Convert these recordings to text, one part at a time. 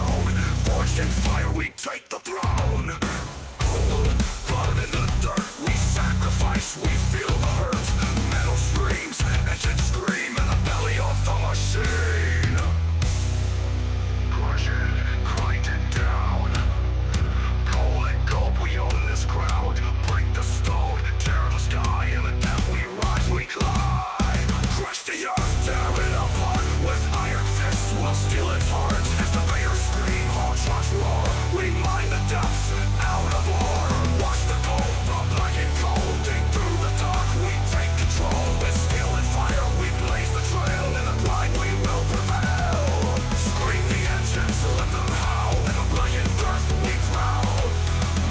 stone. Forged in fire, we take the throne. Cold blood in the dirt, we sacrifice, we feel the hurt. Metal streams, engine scream in the belly of the machine. Crush it, grind it down. Call it gulp, we own this crowd. Break the stone, tear the sky, in the depth we rise, we climb. Crush the earth, tear it apart. With iron fists, we'll steal its heart. Excavators scream, all shots roar. We mine the depths, out of ore. Watch the gold, the black and gold. Dig through the dark, we take control. With steel and fire, we blaze the trail. In the blind, we will prevail. Scream the engines, let them howl. In the blackened earth, we prowl.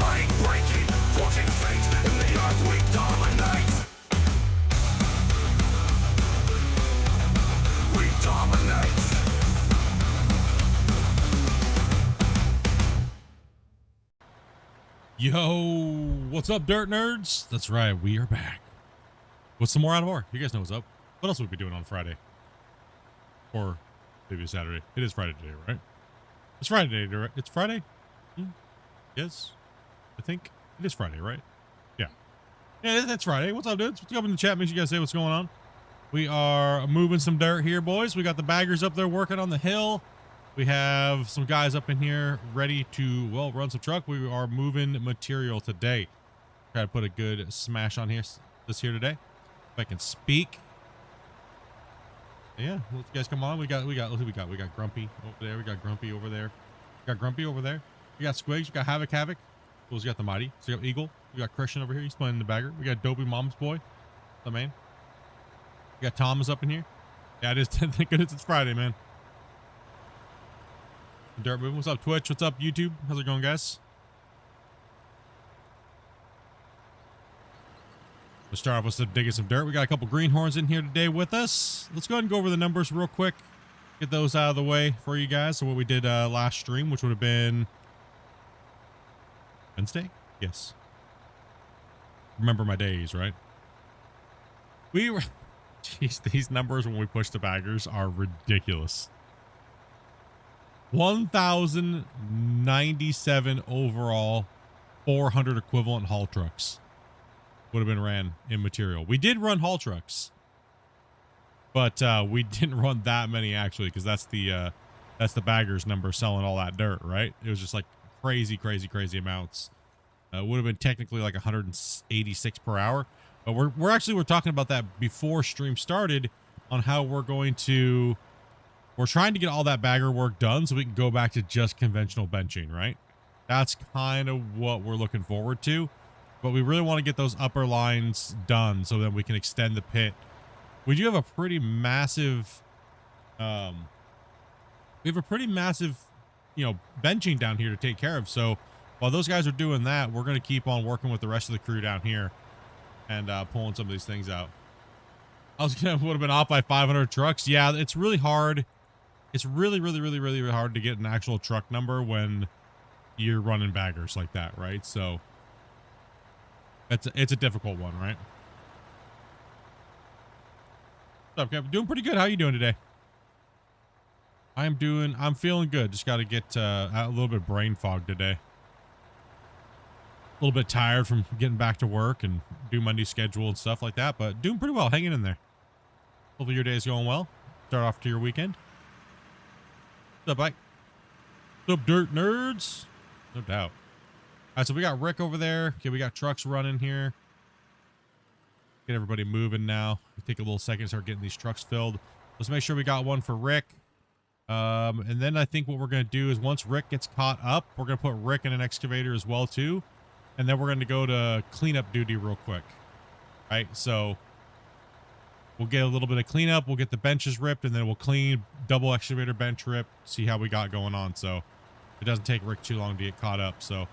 Mind breaking, forging fate. In the earth, we dominate. We dominate. Yo, what's up, dirt nerds? That's right, we are back with some more Out of War. You guys know what's up. What else would we be doing on Friday? Or maybe Saturday. It is Friday today, right? It's Friday today, right? It's Friday? Yes, I think it is Friday, right? Yeah. Yeah, that's Friday. What's up, dudes? What's up in the chat? Make sure you guys say what's going on. We are moving some dirt here, boys. We got the baggers up there working on the hill. We have some guys up in here ready to, well, run some truck. We are moving material today. Try to put a good smash on here this here today. If I can speak. Yeah, let you guys come on. We got Grumpy over there. We got Grumpy over there. We got Grumpy over there. We got Squigs. We got Havoc. Who's got the Mighty? So we got Eagle. We got Christian over here. He's playing the bagger. We got Dopey Mom's Boy. The man. We got Thomas up in here. Yeah, it is. Thank goodness it's Friday, man. Dirt moving. What's up, Twitch? What's up, YouTube? How's it going, guys? Let's start off with some digging some dirt. We got a couple greenhorns in here today with us. Let's go ahead and go over the numbers real quick. Get those out of the way for you guys. So what we did last stream, which would have been Wednesday? Yes. Remember my days, right? We were... Jeez, these numbers when we push the baggers are ridiculous. 1,097 overall, 400 equivalent haul trucks would have been ran in material. We did run haul trucks, but we didn't run that many actually, because that's the baggers number selling all that dirt, right? It was just like crazy amounts. Would have been technically like 186 per hour, but we're talking about that before stream started on how we're trying to get all that bagger work done so we can go back to just conventional benching, right? That's kind of what we're looking forward to. But we really want to get those upper lines done so that we can extend the pit. We do have a pretty massive, benching down here to take care of. So while those guys are doing that, we're going to keep on working with the rest of the crew down here and pulling some of these things out. I was going to would have been off by 500 trucks. Yeah, it's really hard. It's really hard to get an actual truck number when you're running baggers like that, right? So it's a difficult one, right? What's up, Kev? Doing pretty good. How are you doing today? I'm feeling good. Just got to get a little bit of brain fog today. A little bit tired from getting back to work and doing my new schedule and stuff like that, but doing pretty well, hanging in there. Hopefully your day's going well. Start off to your weekend. What's up, Mike? What's up, dirt nerds? No doubt. All right, so we got Rick over there. Okay, we got trucks running here. Get everybody moving now. Take a little second to start getting these trucks filled. Let's make sure we got one for Rick. And then I think what we're going to do is once Rick gets caught up, we're going to put Rick in an excavator as well, too. And then we're going to go to cleanup duty real quick. All right, so we'll get a little bit of cleanup. We'll get the benches ripped, and then we'll clean, double excavator bench rip, see how we got going on. So it doesn't take Rick too long to get caught up. So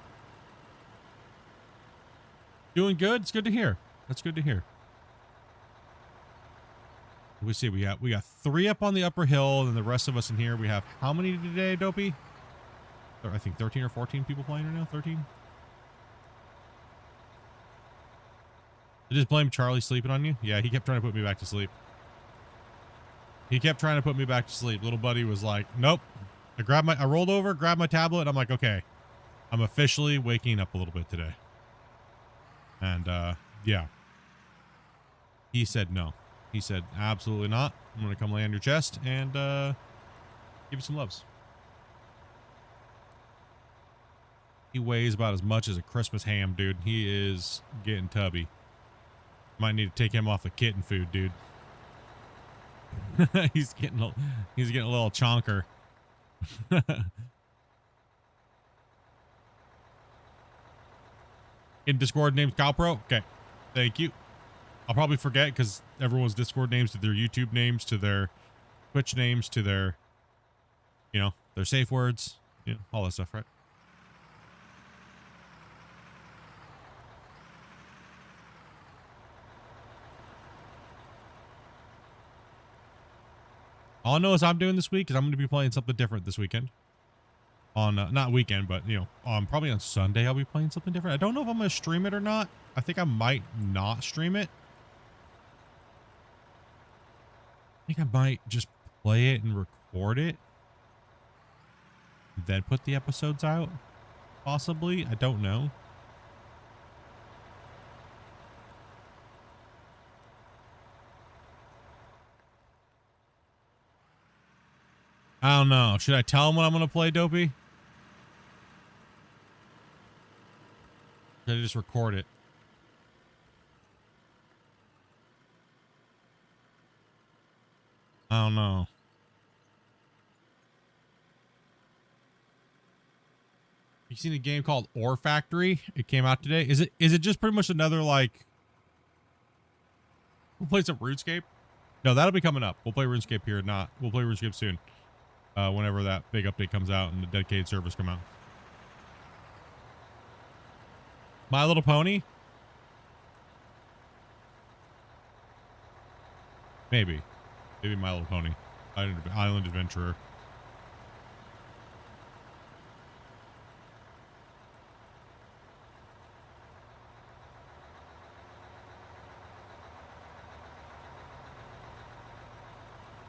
doing good. It's good to hear. That's good to hear. We see we got 3 up on the upper hill, and the rest of us in here, we have how many today, Dopey? I think 13 or 14 people playing right now. 13. I just blame Charlie sleeping on you. Yeah, he kept trying to put me back to sleep. Little buddy was like, nope, I rolled over, grabbed my tablet, and I'm like, okay, I'm officially waking up a little bit today. And yeah. He said no. He said, absolutely not. I'm going to come lay on your chest and give you some loves. He weighs about as much as a Christmas ham, dude. He is getting tubby. Might need to take him off the kitten food, dude. he's getting a little chonker. In Discord names Calpro? Okay. Thank you. I'll probably forget because everyone's Discord names to their YouTube names, to their Twitch names, to their, you know, their safe words, you know, all that stuff, right? All I know is I'm doing this week is I'm going to be playing something different this weekend. On, not weekend, but, you know, probably on Sunday I'll be playing something different. I don't know if I'm going to stream it or not. I think I might not stream it. I think I might just play it and record it. Then put the episodes out. Possibly. I don't know. I don't know. Should I tell him what I'm going to play, Dopey? Should I just record it? I don't know. You seen a game called Ore Factory? It came out today. Is it just pretty much another, like, we'll play some RuneScape? No, that'll be coming up. We'll play RuneScape here. We'll play RuneScape soon. Whenever that big update comes out and the dedicated servers come out. My Little Pony? Maybe My Little Pony. Island Adventurer.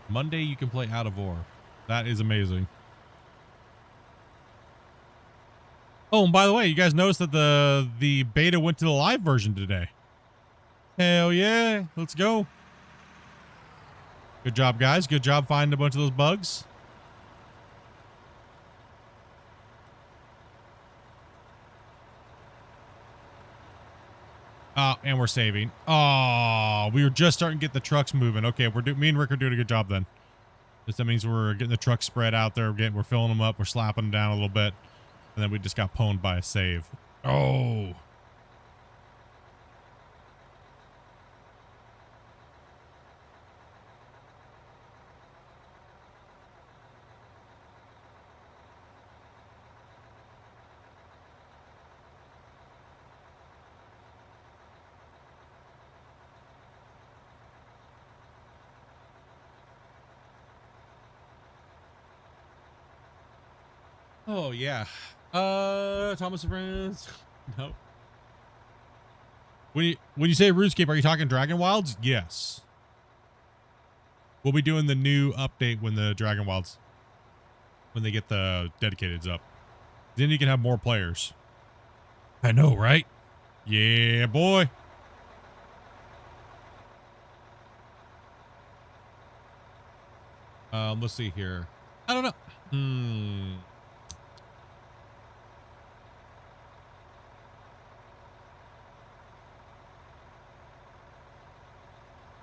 Monday you can play Out of Ore. That is amazing. Oh, and by the way, you guys noticed that the beta went to the live version today. Hell yeah. Let's go. Good job, guys. Good job finding a bunch of those bugs. Oh, and we're saving. Oh, we were just starting to get the trucks moving. Okay, me and Rick are doing a good job then. That means we're getting the trucks spread out there. We're filling them up. We're slapping them down a little bit. And then we just got pwned by a save. Oh. Oh yeah. Thomas and Friends. No. When you say RuneScape, are you talking Dragon Wilds? Yes. We'll be doing the new update when the Dragon Wilds, when they get the dedicateds up. Then you can have more players. I know, right? Yeah, boy. Let's see here. I don't know.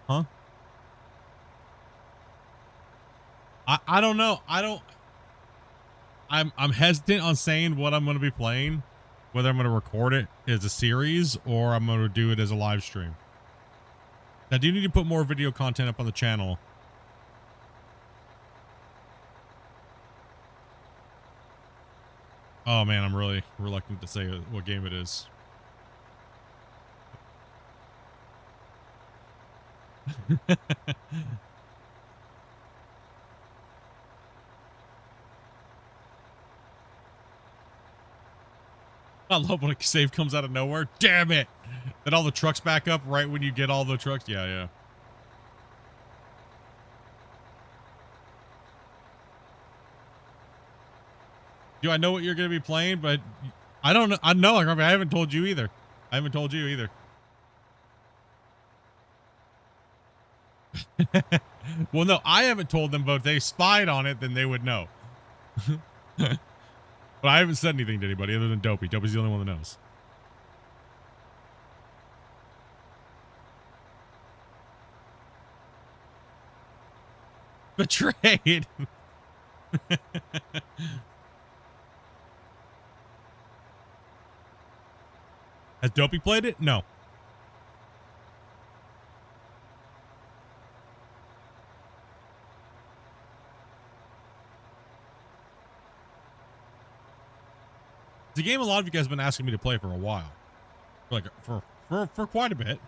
Huh? I don't know. I'm hesitant on saying what I'm going to be playing, whether I'm going to record it as a series or I'm going to do it as a live stream. I do need to put more video content up on the channel. Oh man, I'm really reluctant to say what game it is. I love when a save comes out of nowhere. Damn it! Then all the trucks back up right when you get all the trucks. Yeah, yeah. Do I know what you're going to be playing? But I don't know. I know. I haven't told you either. I haven't told you either. Well, no, I haven't told them, but if they spied on it, then they would know. But I haven't said anything to anybody other than Dopey. Dopey's the only one that knows. Betrayed. Has Dopey played it? No. It's a game a lot of you guys have been asking me to play for a while. Like for quite a bit.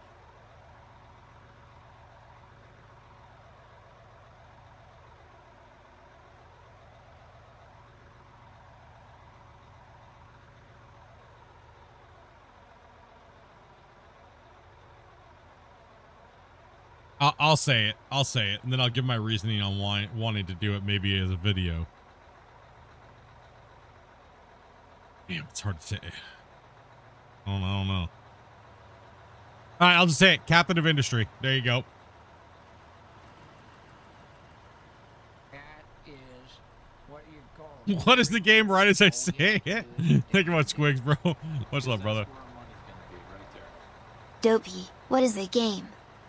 I'll say it. I'll say it, and then I'll give my reasoning on why wanting to do it maybe as a video. Damn, it's hard to say. I don't know. All right, I'll just say it. Captain of Industry. There you go. That is what you call. What is the game right as I say it? Thank you much, Squigs, bro. Much love, brother. Dopey, what is the game?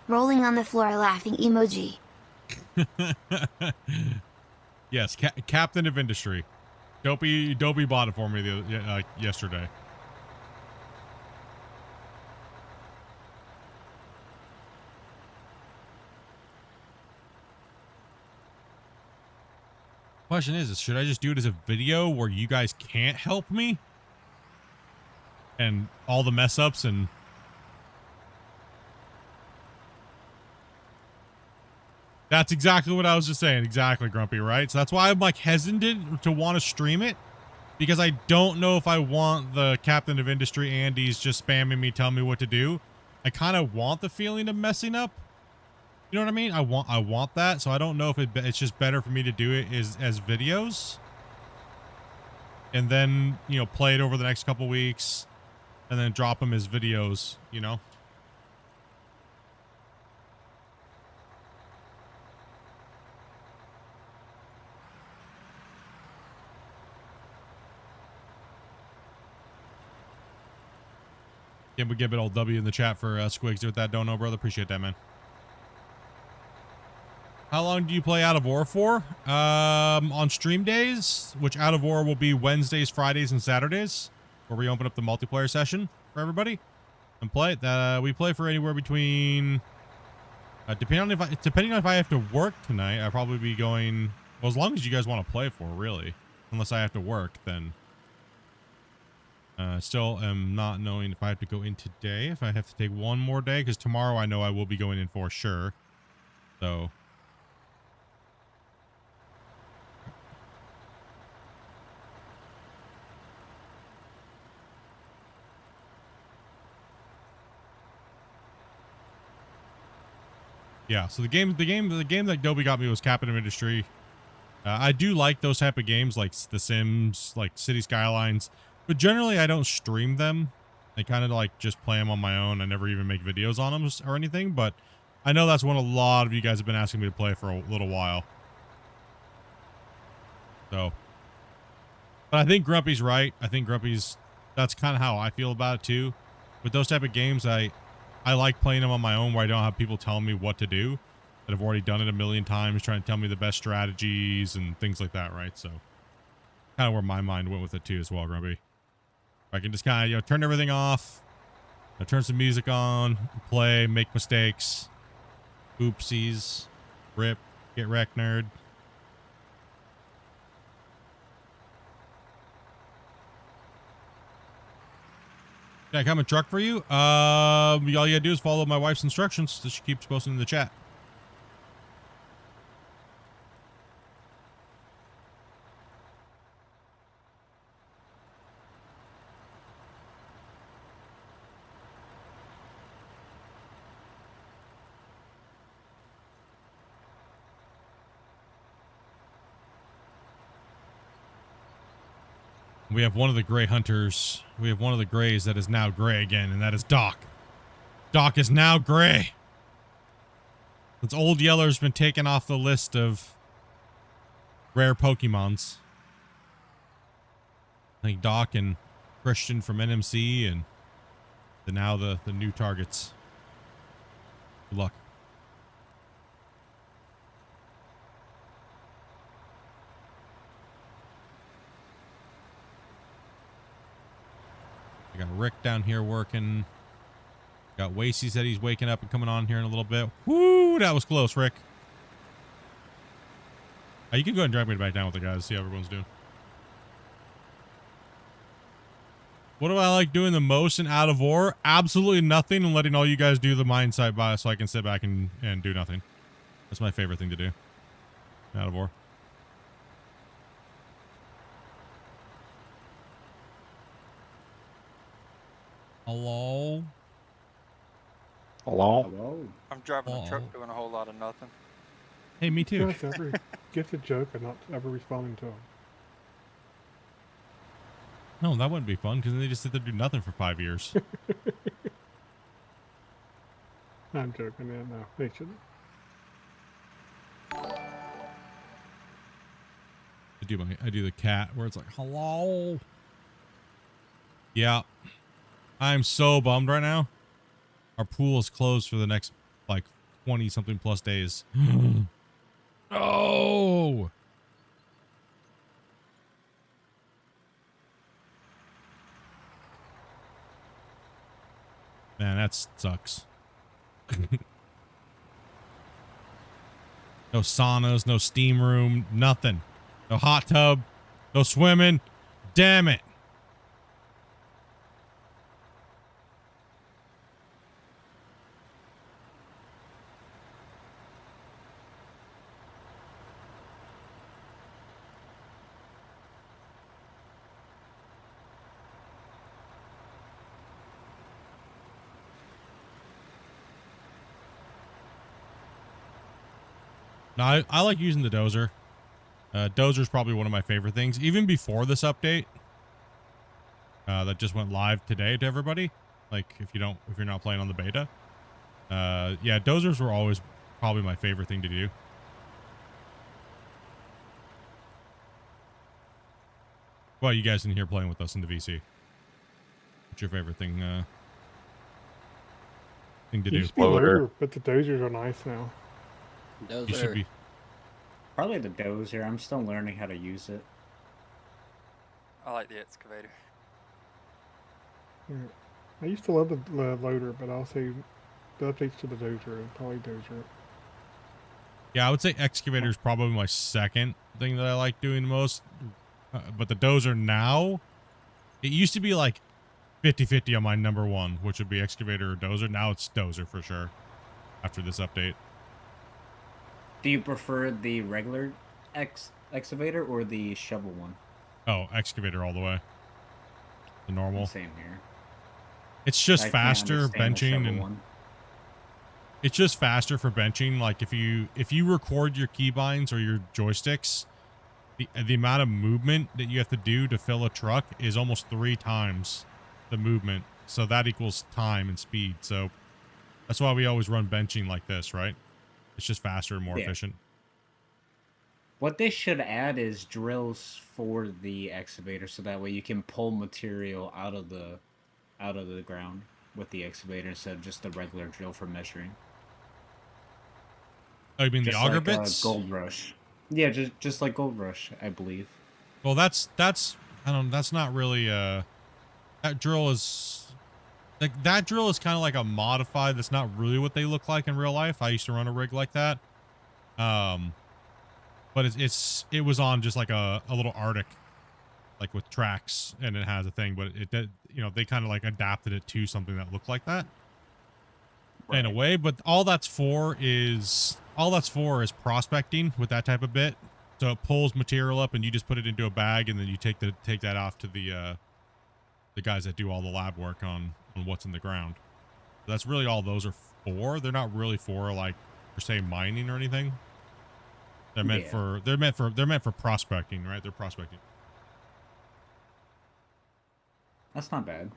Rolling on the floor laughing emoji. Yes, Captain of Industry. Dopey bought it for me yesterday. Question is, should I just do it as a video where you guys can't help me? And all the mess ups and... That's exactly what I was just saying. Exactly, Grumpy, right? So that's why I'm like hesitant to want to stream it, because I don't know if I want the Captain of Industry Andy's just spamming me, telling me what to do. I kind of want the feeling of messing up. You know what I mean? I want that. So I don't know if it's just better for me to do it as videos, and then, you know, play it over the next couple weeks, and then drop them as videos, you know? Can we give it old W in the chat for Squigs with that? Don't know, brother. Appreciate that, man. How long do you play Out of War for? On stream days, which Out of War will be Wednesdays, Fridays, and Saturdays, where we open up the multiplayer session for everybody and play it. We play for anywhere between, depending on if I have to work tonight, I'll probably be going, well, as long as you guys want to play for, really. Unless I have to work, then still am not knowing if I have to go in today, if I have to take one more day, because tomorrow I know I will be going in for sure. So yeah, so the game that Dobie got me was Captain of Industry. I do like those type of games, like The Sims, like City Skylines, but generally I don't stream them. I kind of like just play them on my own. I never even make videos on them or anything, but I know that's one a lot of you guys have been asking me to play for a little while. So, but I think Grumpy's right. I think that's kind of how I feel about it too. With those type of games, I like playing them on my own, where I don't have people telling me what to do, that have already done it a million times, trying to tell me the best strategies and things like that, right? So kind of where my mind went with it too as well, Grumpy. I can just kind of, you know, turn everything off, turn some music on, play, make mistakes, oopsies, rip, get wrecked, nerd. Can I come and truck for you? All you gotta do is follow my wife's instructions that she keeps posting in the chat. We have one of the gray hunters. We have one of the grays that is now gray again, and that is Doc. Doc is now gray. This old yeller's been taken off the list of rare Pokemons. I think Doc and Christian from NMC and now the new targets. Good luck. We got Rick down here working. Got Wasey said he's waking up and coming on here in a little bit. Woo, that was close, Rick. You can go ahead and drag me back down with the guys, see how everyone's doing. What do I like doing the most in Out of War? Absolutely nothing, and letting all you guys do the mine site by so I can sit back and do nothing. That's my favorite thing to do in Out of War. Hello? Hello? I'm driving Oh. a truck doing a whole lot of nothing. Hey, me too. Just every get the joke and not ever responding to them. No, that wouldn't be fun because they just sit there and do nothing for 5 years. I'm joking, man. No, they shouldn't. I do the cat where it's like, hello. Yeah. I'm so bummed right now. Our pool is closed for the next like 20 something plus days. Oh. Man, that sucks. No saunas, no steam room, nothing. No hot tub, no swimming. Damn it. No, I like using the dozer. Dozer's probably one of my favorite things. Even before this update, that just went live today to everybody. Like if you're not playing on the beta, yeah, dozers were always probably my favorite thing to do. Well, you guys in here playing with us in the VC. What's your favorite thing? Thing to do? Used to be loader, but the dozers are nice now. You should be. Probably the dozer. I'm still learning how to use it. I like the excavator. Yeah. I used to love the loader, but I'll say the updates to the dozer and probably dozer. Yeah, I would say excavator is probably my second thing that I like doing the most. But the dozer now, it used to be like 50-50 on my number one, which would be excavator or dozer. Now it's dozer for sure after this update. Do you prefer the regular excavator or the shovel one? Oh, excavator all the way. The normal. Same here. It's just I can't faster understand the benching shovel and one. it's just faster for benching. Like if you record your keybinds or your joysticks, the amount of movement that you have to do to fill a truck is almost 3 times the movement. So that equals time and speed. So that's why we always run benching like this, right? It's just faster and more efficient. What they should add is drills for the excavator, so that way you can pull material out of the ground with the excavator instead of just the regular drill for measuring. Oh, you mean Just the auger like, bits? Gold Rush. Yeah, just like Gold Rush, I believe. Well, that's I don't. That's not really. That drill is. Like that drill is kind of like a modified. That's not really what they look like in real life. I used to run a rig like that. But it was on just like a little Arctic, like with tracks, and it has a thing. But it did, they kind of like adapted it to something that looked like that in a way. But all that's for is prospecting with that type of bit. So it pulls material up, and you just put it into a bag, and then you take that off to the guys that do all the lab work on what's in the ground. So that's really all those are for. They're not really for like per se mining or anything. They're meant for prospecting, right? They're prospecting. That's not bad.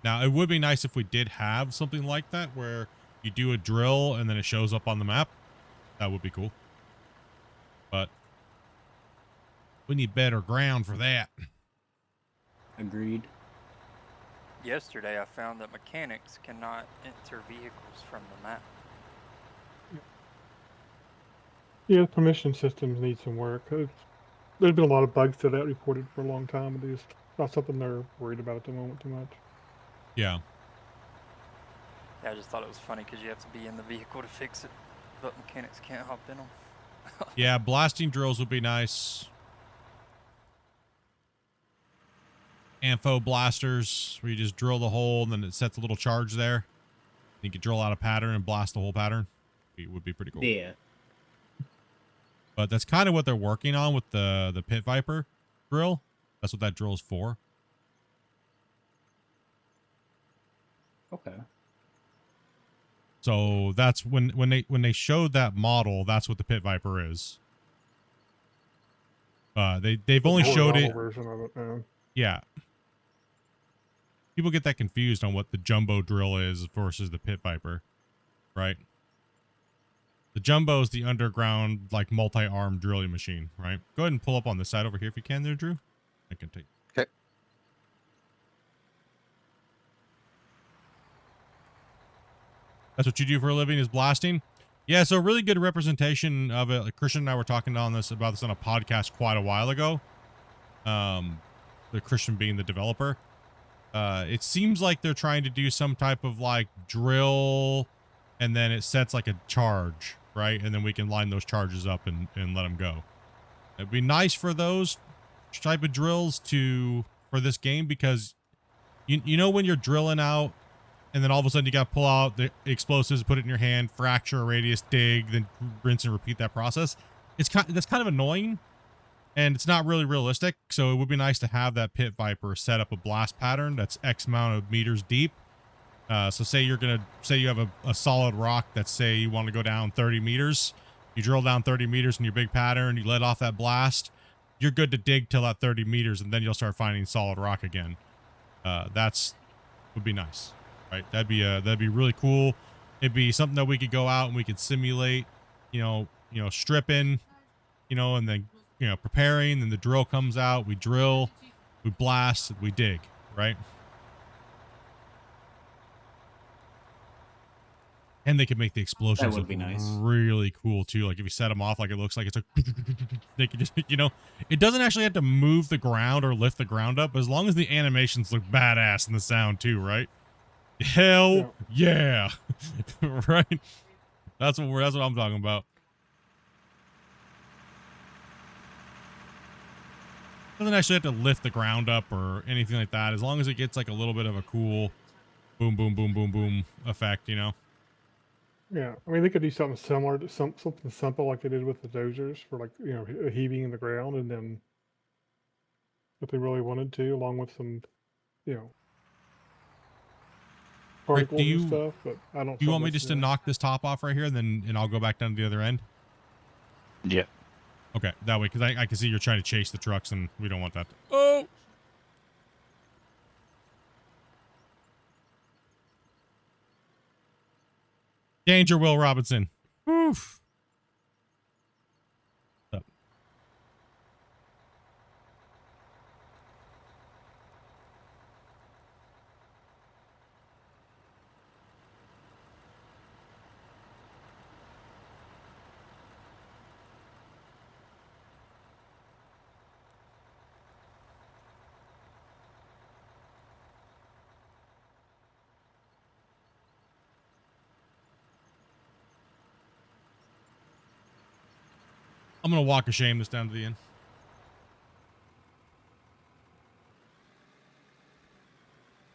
Now, it would be nice if we did have something like that where you do a drill and then it shows up on the map. That would be cool. But we need better ground for that. Agreed. Yesterday, I found that mechanics cannot enter vehicles from the map. Yeah, the permission systems need some work. There's been a lot of bugs to that reported for a long time, but it's not something they're worried about at the moment too much. Yeah. Yeah, I just thought it was funny because you have to be in the vehicle to fix it, but mechanics can't hop in them. Yeah, blasting drills would be nice. Ampho blasters, where you just drill the hole and then it sets a little charge there. You can drill out a pattern and blast the whole pattern. It would be pretty cool. Yeah. But that's kind of what they're working on with the Pit Viper drill. That's what that drill is for. Okay. So that's when they showed that model, that's what the Pit Viper is. They've only showed it. Version of it now. Yeah. People get that confused on what the jumbo drill is versus the Pit Viper, right? The jumbo is the underground, like, multi-arm drilling machine, right? Go ahead and pull up on this side over here if you can there, Drew. I can take. Okay. That's what you do for a living, is blasting? Yeah, so a really good representation of it. Like Christian and I were talking about this on a podcast quite a while ago. The Christian being the developer. It seems like they're trying to do some type of like drill, and then it sets like a charge, right? And then we can line those charges up and let them go. It'd be nice for those type of drills for this game, because you know when you're drilling out and then all of a sudden you got to pull out the explosives, put it in your hand, fracture a radius, dig, then rinse and repeat that process. That's kind of annoying. And it's not really realistic, so it would be nice to have that Pit Viper set up a blast pattern that's X amount of meters deep. So say you have a solid rock that, say you want to go down 30 meters. You drill down 30 meters in your big pattern, you let off that blast, you're good to dig till that 30 meters, and then you'll start finding solid rock again. Would be nice, right? That'd be really cool. It'd be something that we could go out and we could simulate, stripping, and then preparing, then the drill comes out, we drill, we blast, we dig, right? And they could make the explosions That would look be nice. really cool too. Like if you set them off, like it looks like it's like, they could just, it doesn't actually have to move the ground or lift the ground up, as long as the animations look badass in the sound too, right? Hell yeah. Right? That's what I'm talking about. Doesn't actually have to lift the ground up or anything like that, as long as it gets like a little bit of a cool boom, boom, boom, boom, boom effect, Yeah, I mean they could do something similar to something simple like they did with the dozers for like heaving in the ground, and then if they really wanted to, along with some Rick, particles and stuff. But I don't. Do you want me just to knock this top off right here, and I'll go back down to the other end? Yeah. Okay, that way, because I can see you're trying to chase the trucks, and we don't want that. Oh! Danger, Will Robinson. Oof. I'm going to walk of shame this down to the end.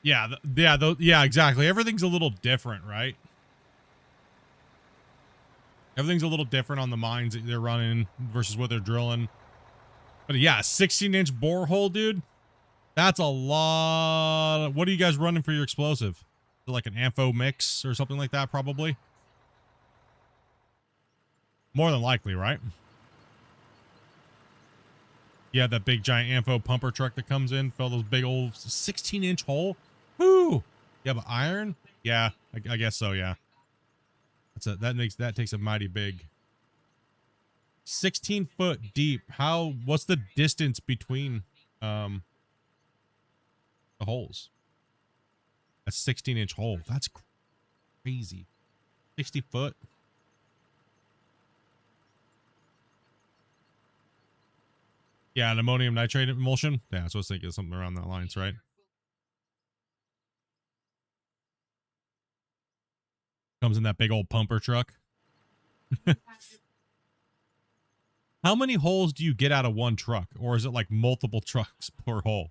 Yeah, exactly. Everything's a little different, right? Everything's a little different on the mines that they're running versus what they're drilling. But yeah, 16-inch borehole, dude. That's a lot. What are you guys running for your explosive? Is it like an Ampho mix or something like that, probably? More than likely, right? Yeah, that big giant Anthem pumper truck that comes in, fill those big old 16-inch hole. Woo! Yeah, but iron? Yeah, I guess so. Yeah, that takes a mighty big. 16 foot deep. What's the distance between the holes? A 16-inch hole. That's crazy. 60 foot. Yeah, an ammonium nitrate emulsion. Yeah, so I was thinking something around that lines, right? Comes in that big old pumper truck. How many holes do you get out of one truck, or is it like multiple trucks per hole?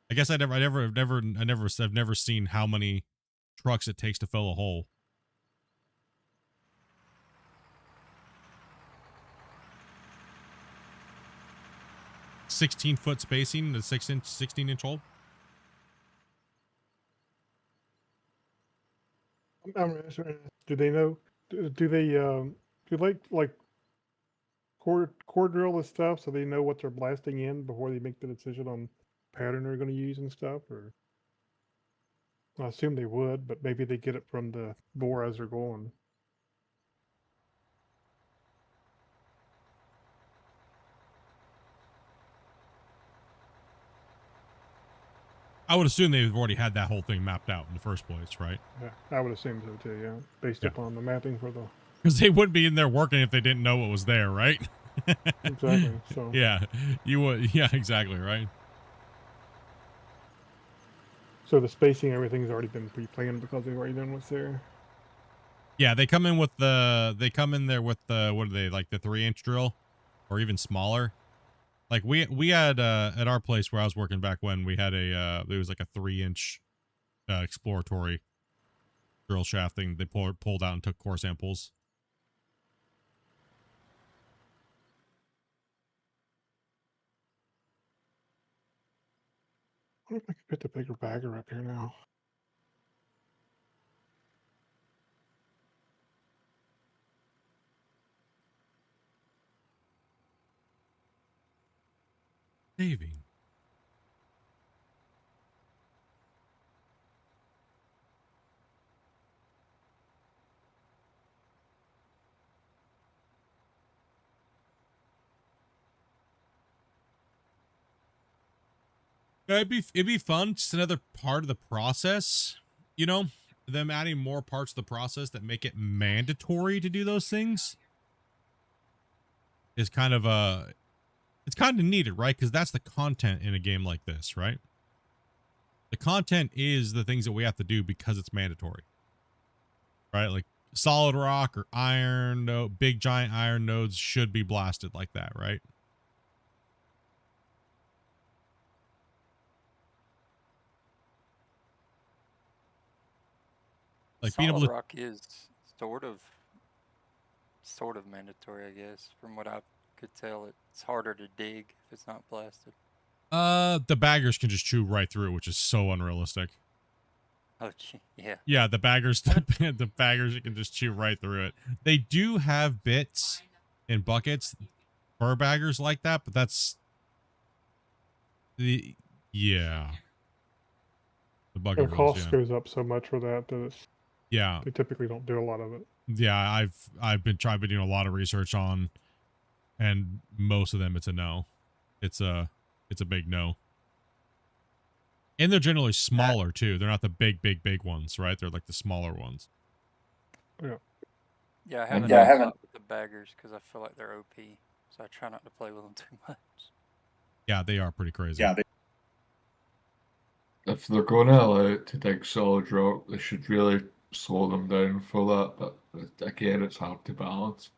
I guess I've never seen how many trucks it takes to fill a hole. "16-foot spacing, the 16-inch hole." Do they know? Do they like core drill this stuff so they know what they're blasting in before they make the decision on pattern they're going to use and stuff? Or I assume they would, but maybe they get it from the bore as they're going. I would assume they've already had that whole thing mapped out in the first place, right? Yeah, I would assume so too. Yeah, based Yeah. upon the mapping for the Because they wouldn't be in there working if they didn't know what was there, right? exactly. So Yeah, you would. Yeah, exactly, right? so the spacing, everything's already been pre-planned because they've already done what's there. Yeah, they come in there with the, what are they, like the 3-inch drill or even smaller. Like we had at our place where I was working back when, we had it was like a 3-inch exploratory drill shaft thing. They pulled out and took core samples. I wonder if I could put the bigger bagger up here now. Saving. Yeah, it'd be fun. Just another part of the process, you know, them adding more parts of the process that make it mandatory to do those things is kind of it's kind of needed, right? Because that's the content in a game like this, right? The content is the things that we have to do because it's mandatory, right? Like solid rock or iron, no big giant iron nodes should be blasted like that, right? Like being able Solid to, rock is sort of mandatory, I guess. From what I could tell, it's harder to dig if it's not blasted. the baggers can just chew right through it, which is so unrealistic. Oh, gee, yeah. Yeah, the baggers, the baggers, you can just chew right through it. They do have bits in buckets for baggers like that, but that's yeah. The bucket The rules, cost yeah. goes up so much for that that Yeah. they typically don't do a lot of it. Yeah, I've been doing a lot of research on, and most of them it's a no. It's a big no. And they're generally smaller too. They're not the big ones, right? They're like the smaller ones. Yeah. Yeah, I haven't thought with the baggers because I feel like they're OP, so I try not to play with them too much. Yeah, they are pretty crazy. Yeah, if they're going to allow it to dig solid rock, they should really slow them down for that. But again, it's hard to balance.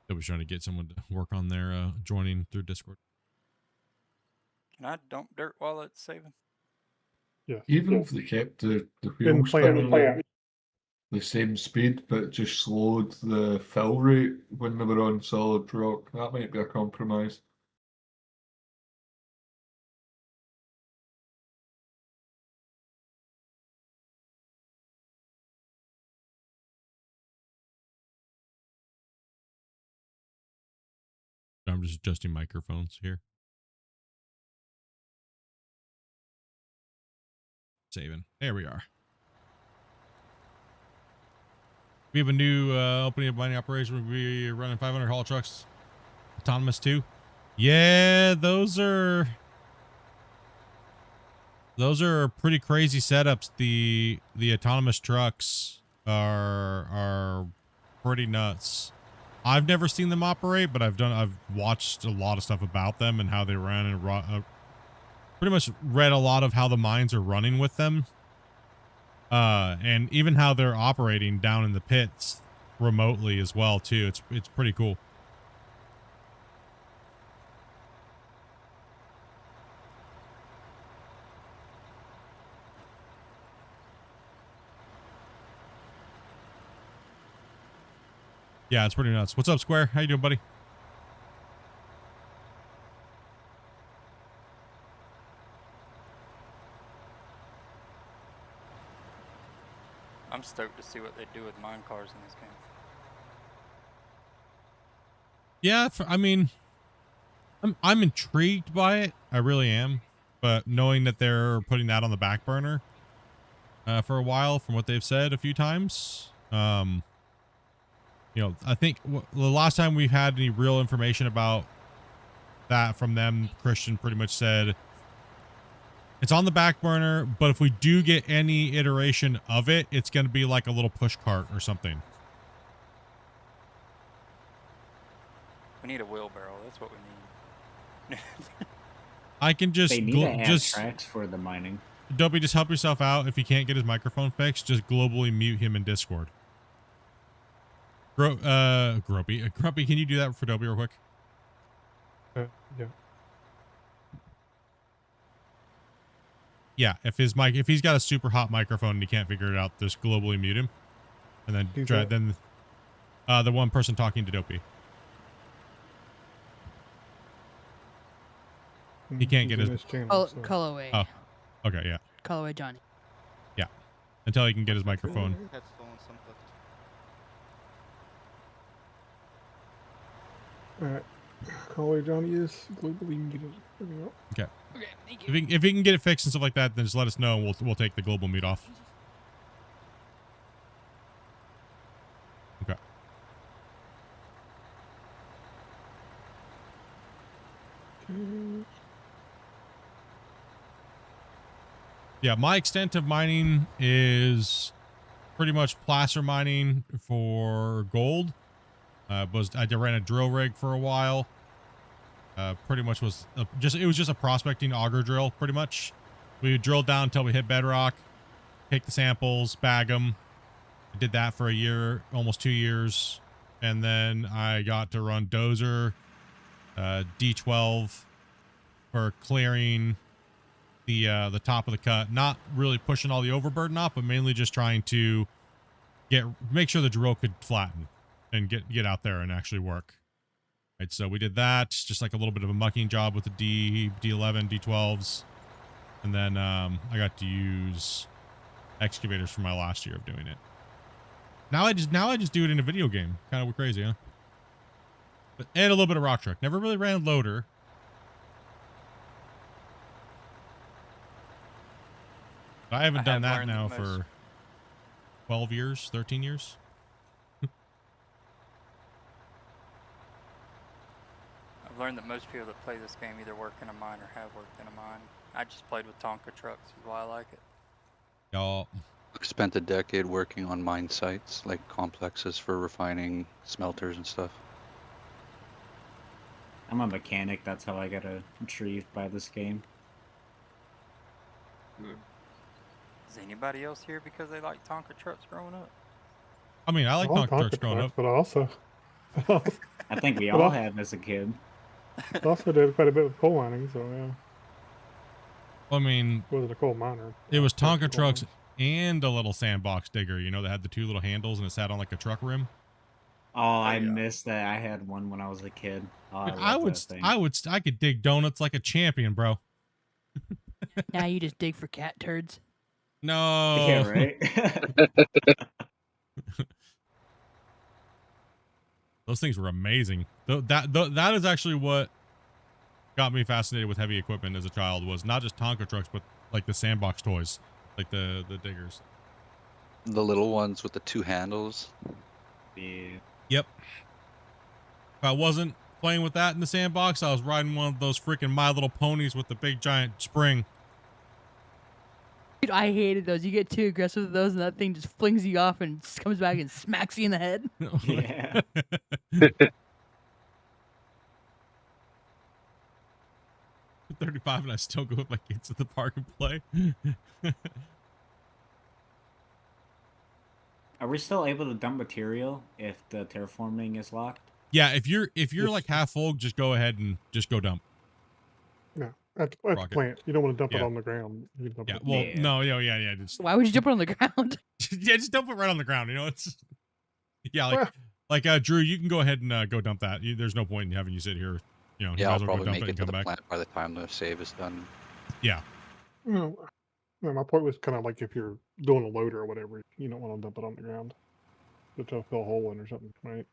I was trying to get someone to work on their joining through Discord. Can I dump dirt while it's saving? Yes. Even if they kept the In wheels plan, spinning the same speed, but just slowed the fill rate when they were on solid rock, that might be a compromise. just adjusting microphones here. Saving. There we are. We have a new opening of mining operation. We're running 500 haul trucks. Autonomous too. Yeah, those are pretty crazy setups. The autonomous trucks are pretty nuts. I've never seen them operate, but I've watched a lot of stuff about them and how they run, and pretty much read a lot of how the mines are running with them. And even how they're operating down in the pits remotely as well too. It's pretty cool. Yeah, it's pretty nuts. What's up, Square? How you doing, buddy? I'm stoked to see what they do with mine cars in this game. Yeah, I mean, I'm intrigued by it. I really am. But knowing that they're putting that on the back burner for a while, from what they've said a few times, you know, I think the last time we've had any real information about that from them, Christian pretty much said it's on the back burner, but if we do get any iteration of it, it's going to be like a little push cart or something. We need a wheelbarrow. That's what we need. I can just they need to add tracks for the mining. Dopey, just help yourself out. If he can't get his microphone fixed, just globally mute him in Discord. Grumpy, can you do that for Dopey real quick? Yeah. Yeah, if he's got a super hot microphone and he can't figure it out, just globally mute him, and then the one person talking to Dopey. He can't get his channel, so. Colorway. Oh, okay, yeah. Colorway Johnny. Yeah, until he can get his microphone. Alright. Caller Johnny is globally muted. There we go. Okay. Okay, thank you. If he can get it fixed and stuff like that, then just let us know and we'll take the global mute off. Okay. Yeah, my extent of mining is pretty much placer mining for gold. I ran a drill rig for a while. Pretty much was it was just a prospecting auger drill. Pretty much, we would drill down until we hit bedrock, take the samples, bag them. I did that for a year, almost 2 years, and then I got to run dozer, D12 for clearing the top of the cut. Not really pushing all the overburden up, but mainly just trying to make sure the drill could flatten and get out there and actually work. Right, so we did that, just like a little bit of a mucking job with the D11, D12s. And then I got to use excavators for my last year of doing it. Now I just do it in a video game. Kind of crazy, huh? And a little bit of rock truck. Never really ran a loader. I haven't done that now for 12 years, 13 years. I've learned that most people that play this game either work in a mine or have worked in a mine. I just played with Tonka trucks, is why I like it. Y'all. I've spent a decade working on mine sites, like complexes for refining smelters and stuff. I'm a mechanic, that's how I got intrigued by this game. Is anybody else here because they like Tonka trucks growing up? I mean, I like Tonka trucks growing up. But also... I think we all have as a kid. Also did quite a bit of coal mining, so yeah. I mean... Wasn't a coal miner. It was Tonka trucks and a little sandbox digger, you know, that had the two little handles and it sat on like a truck rim. Oh, I missed that. I had one when I was a kid. Oh, I could dig donuts like a champion, bro. Now you just dig for cat turds. No. Yeah, right. those things were amazing. That is actually what got me fascinated with heavy equipment as a child, was not just Tonka trucks, but like the sandbox toys, like the diggers. The little ones with the 2 handles. Yeah. Yep. If I wasn't playing with that in the sandbox, I was riding one of those freaking My Little Ponies with the big giant spring. Dude, I hated those. You get too aggressive with those, and that thing just flings you off and just comes back and smacks you in the head. Yeah. 35 and I still go with my kids to the park and play. Are we still able to dump material if the terraforming is locked? Yeah, if you're like half full, just go ahead and just go dump. Yeah, at the Rocket. plant. You don't want to dump it Yeah. on the ground. You dump Yeah, it- well, Yeah. no, yeah. Just, Why would you dump it on the ground? yeah, just dump it right on the ground. You know, it's yeah, Well, like Drew, you can go ahead and go dump that. There's no point in having you sit here. You know, you Yeah, might I'll as well go probably dump make it it and to come the back. plant by the time the save is done. Yeah, no, my point was kind of like if you're doing a loader or whatever, you don't want to dump it on the ground. To fill a hole in or something, right?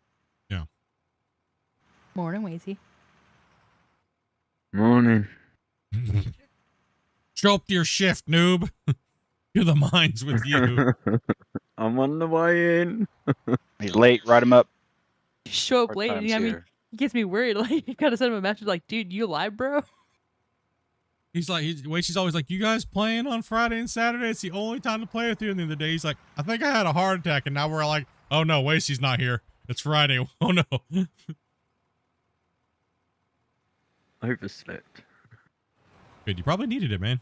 Morning, Wazy. Morning. show up to your shift, noob. You're the mines with you. I'm on the way in. He's late. Write him up. Show up Hard late. times I mean, here. it gets me worried. Like, you gotta send him a message like, dude, you alive, bro? He's like, she's always like, you guys playing on Friday and Saturday? It's the only time to play with you. And the other day, he's like, I think I had a heart attack. And now we're like, oh no, Wasey's not here. It's Friday. Oh no. Overslept. Good. You probably needed it, man.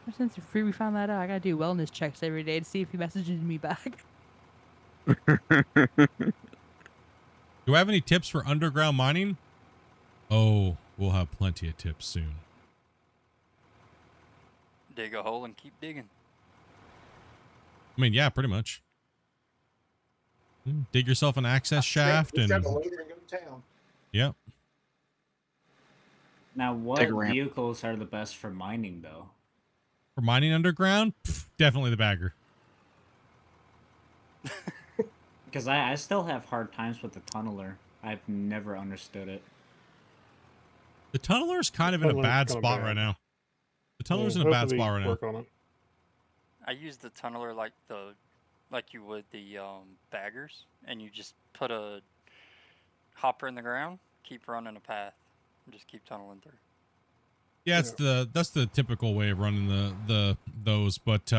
Ever since you're free, we found that out. I gotta do wellness checks every day to see if he messages me back. Do I have any tips for underground mining? Oh, we'll have plenty of tips soon. Dig a hole and keep digging. I mean, yeah, pretty much. Dig yourself an access shaft and yep. Now, what Take a ramp. vehicles are the best for mining, though? For mining underground, definitely the bagger. Because I still have hard times with the tunneler. I've never understood it. The tunneler's kind of in a Tunneler's bad kinda spot bad. right now. The tunneler's in a Hopefully bad spot right now. work on it. I use the tunneler like you would the baggers, and you just put a hopper in the ground, keep running a path, and just keep tunneling through. Yeah, that's the typical way of running those, but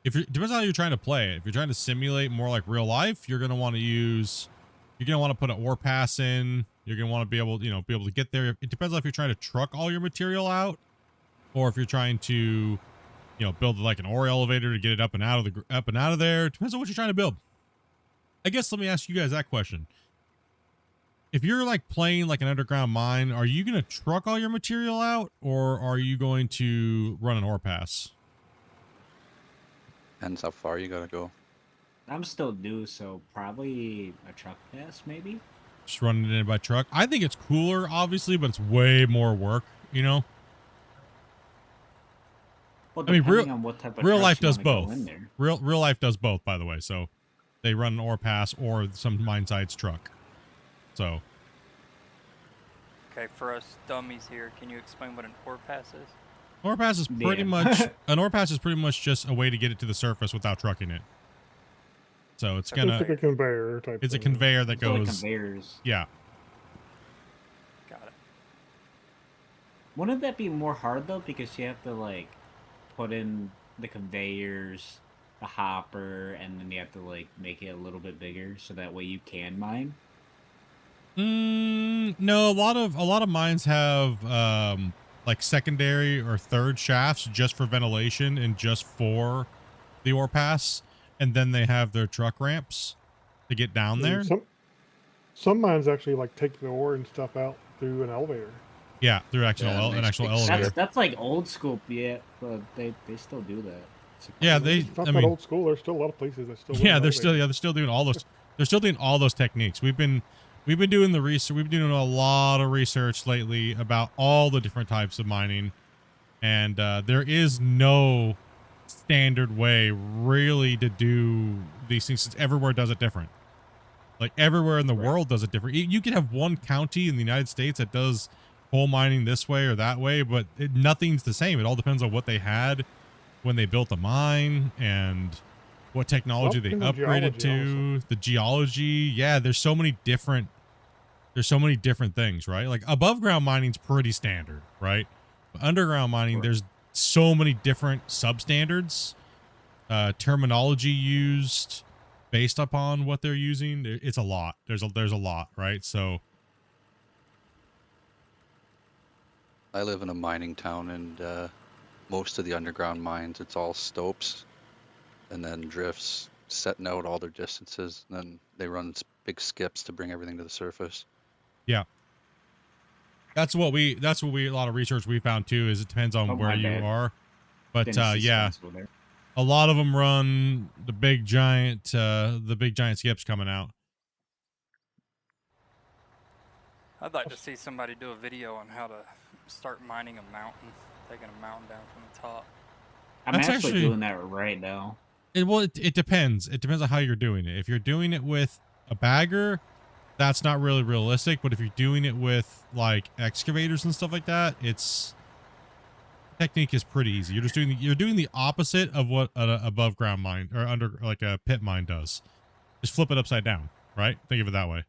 if you depends on how you're trying to play it. If you're trying to simulate more like real life, you're gonna want to put an ore pass in. You're gonna want to be able to get there. It depends on if you're trying to truck all your material out, or if you're trying to, build like an ore elevator to get it up and out of there. It depends on what you're trying to build. I guess let me ask you guys that question. If you're like playing like an underground mine, are you gonna truck all your material out, or are you going to run an ore pass? Depends how far you gotta go. I'm still new, so probably a truck pass, maybe? Just running it in by truck. I think it's cooler, obviously, but it's way more work, Well, I mean, depending on what type of real trucks life you does wanna go both. in there. Real life does both, by the way. So they run an ore pass or some mine sites truck. So Okay, for us dummies here, can you explain what an ore pass is? ore pass is pretty much an ore pass is pretty much just a way to get it to the surface without trucking it. So it's It's like a conveyor type. it's a thing. conveyor that It's like goes. conveyors. Yeah. Got it. Wouldn't that be more hard, though? Because you have to, like, put in the conveyors, the hopper, and then you have to, like, make it a little bit bigger so that way you can mine? No, a lot of mines have like secondary or third shafts just for ventilation and just for the ore pass, and then they have their truck ramps to get down there. Some mines actually like take the ore and stuff out through an elevator. Yeah, through an actual elevator. That's like old school, yeah, but they still do that. Yeah, It's not that old school. There's still a lot of places that still. Yeah, they're still doing all those. They're still doing all those techniques. We've been doing the research. We've been doing a lot of research lately about all the different types of mining, and there is no standard way really to do these things, since everywhere does it different. Like everywhere in the world does it different. You can have one county in the United States that does coal mining this way or that way, but nothing's the same. It all depends on what they had when they built the mine and what technology they upgraded to, the geology. Yeah, there's so many different things, right? Like above ground mining's pretty standard, right? But underground mining, there's so many different substandards, terminology used based upon what they're using. It's a lot. There's a lot, right? So I live in a mining town, and most of the underground mines, it's all stopes and then drifts setting out all their distances. And then they run big skips to bring everything to the surface. yeah. That's what a lot of research we found too, is it depends on where you are. But yeah, a lot of them run the big giant skips coming out. I'd like to see somebody do a video on how to start mining a mountain, taking a mountain down from the top. I'm actually doing that right now. It depends. It depends on how you're doing it. If you're doing it with a bagger, that's not really realistic. But if you're doing it with like excavators and stuff like that, technique is pretty easy. You're doing the opposite of what an above ground mine or under like a pit mine does. Just flip it upside down, right? Think of it that way.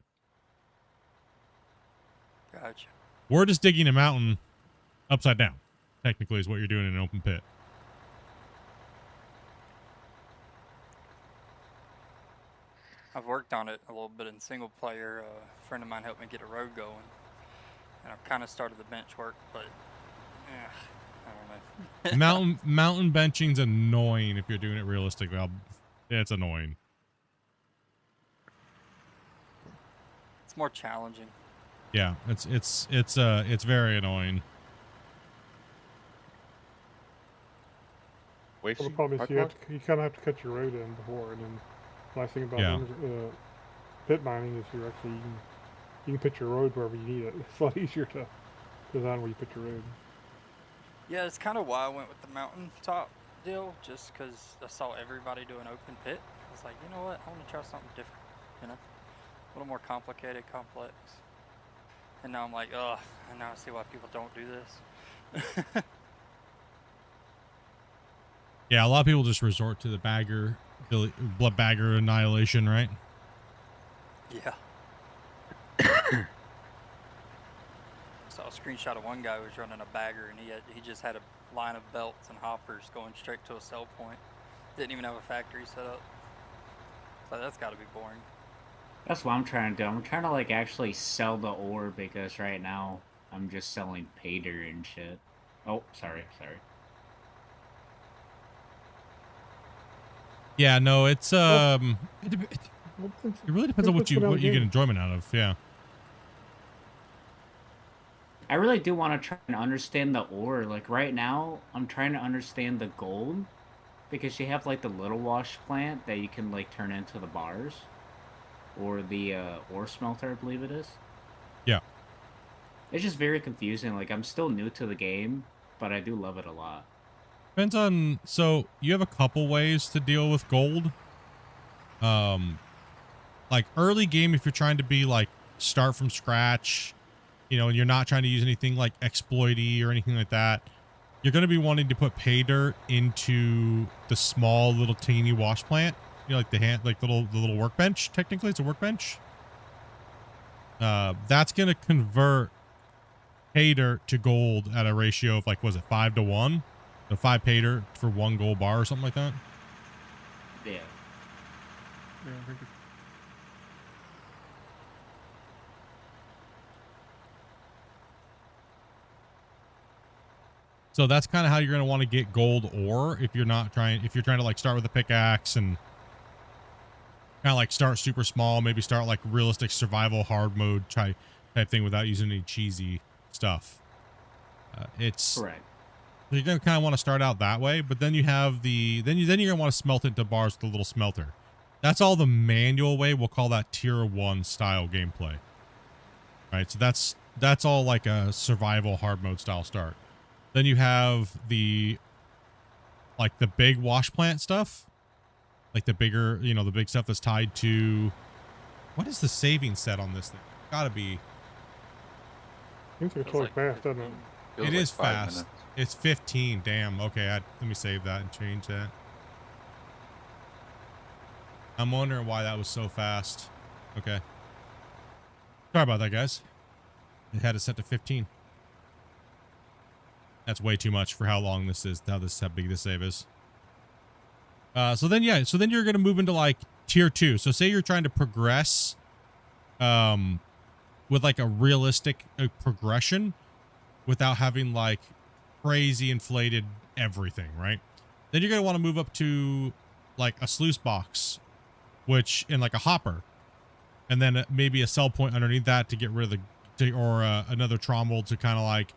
Gotcha. We're just digging a mountain upside down. Technically, is what you're doing in an open pit. I've worked on it a little bit in single player. A friend of mine helped me get a road going, and I've kind of started the bench work, but I don't know. Mountain benching's annoying if you're doing it realistically. It's annoying. It's more challenging. Yeah, it's very annoying. Well, the problem is you kind of have to cut your road in before, and then the nice thing about pit mining is you can put your road wherever you need it. It's a lot easier to design where you put your road. Yeah, it's kind of why I went with the mountaintop deal, just because I saw everybody do an open pit. I was like, you know what, I want to try something different, you know, a little more complicated, complex. And now I'm like, ugh, and now I see why people don't do this. Yeah, a lot of people just resort to the blood bagger annihilation, right? Yeah. Saw a screenshot of one guy who was running a bagger, and he just had a line of belts and hoppers going straight to a sell point. Didn't even have a factory set up. So that's got to be boring. That's what I'm trying to do. I'm trying to like actually sell the ore, because right now I'm just selling pay dirt and shit. Oh, sorry. Yeah, no, it's it really depends on what you get enjoyment out of. Yeah. I really do want to try and understand the ore. Like right now, I'm trying to understand the gold, because you have like the little wash plant that you can like turn into the bars, or the ore smelter, I believe it is. Yeah. It's just very confusing. Like I'm still new to the game, but I do love it a lot. Depends on, so you have a couple ways to deal with gold. Like early game, if you're trying to be like start from scratch, you know, and you're not trying to use anything like exploity or anything like that, you're going to be wanting to put pay dirt into the small little teeny wash plant. You know, like the little workbench. Technically, it's a workbench. That's going to convert pay dirt to gold at a ratio of like, was it 5-to-1? So 5 pay dirt for 1 gold bar or something like that. Yeah. So that's kind of how you're going to want to get gold ore if you're trying to like start with a pickaxe and kind of like start super small, maybe start like realistic survival hard mode type thing without using any cheesy stuff. It's correct. So you're going to kind of want to start out that way, but then you have then you're going to want to smelt it into bars with a little smelter. That's all the manual way. We'll call that tier 1 style gameplay. Right? So that's all like a survival hard mode style start. Then you have the like the big wash plant stuff, like the bigger, you know, the big stuff that's tied to, what is the saving set on this thing? Gotta be. Seems like it's really fast, doesn't it? Feels It like is 5 fast. minutes. It's 15. Damn. Okay, let me save that and change that. I'm wondering why that was so fast. Okay. Sorry about that, guys. It had it set to 15. That's way too much for how long this is, how big this save is. So then you're going to move into like tier 2. So say you're trying to progress with like a realistic progression without having like crazy inflated everything, right? Then you're going to want to move up to like a sluice box, which in like a hopper, and then maybe a sell point underneath that to get rid of another trommel to kind of like,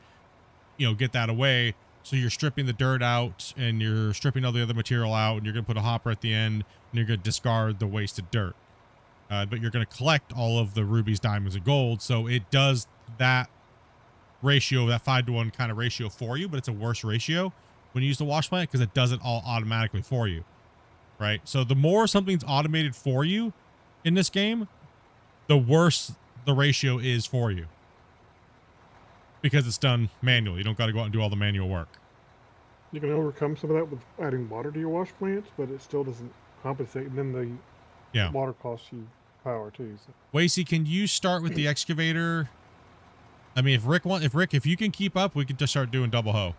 you know, get that away. So you're stripping the dirt out and you're stripping all the other material out, and you're going to put a hopper at the end, and you're going to discard the wasted dirt. But you're going to collect all of the rubies, diamonds, and gold. So it does that ratio, that 5-to-1 kind of ratio for you, but it's a worse ratio when you use the wash plant because it does it all automatically for you, right? So the more something's automated for you in this game, the worse the ratio is for you because it's done manually. You don't got to go out and do all the manual work. You can overcome some of that with adding water to your wash plants, but it still doesn't compensate. And then the water costs you power too. So. Wasey, can you start with the excavator? I mean, if you can keep up, we can just start doing double hoe.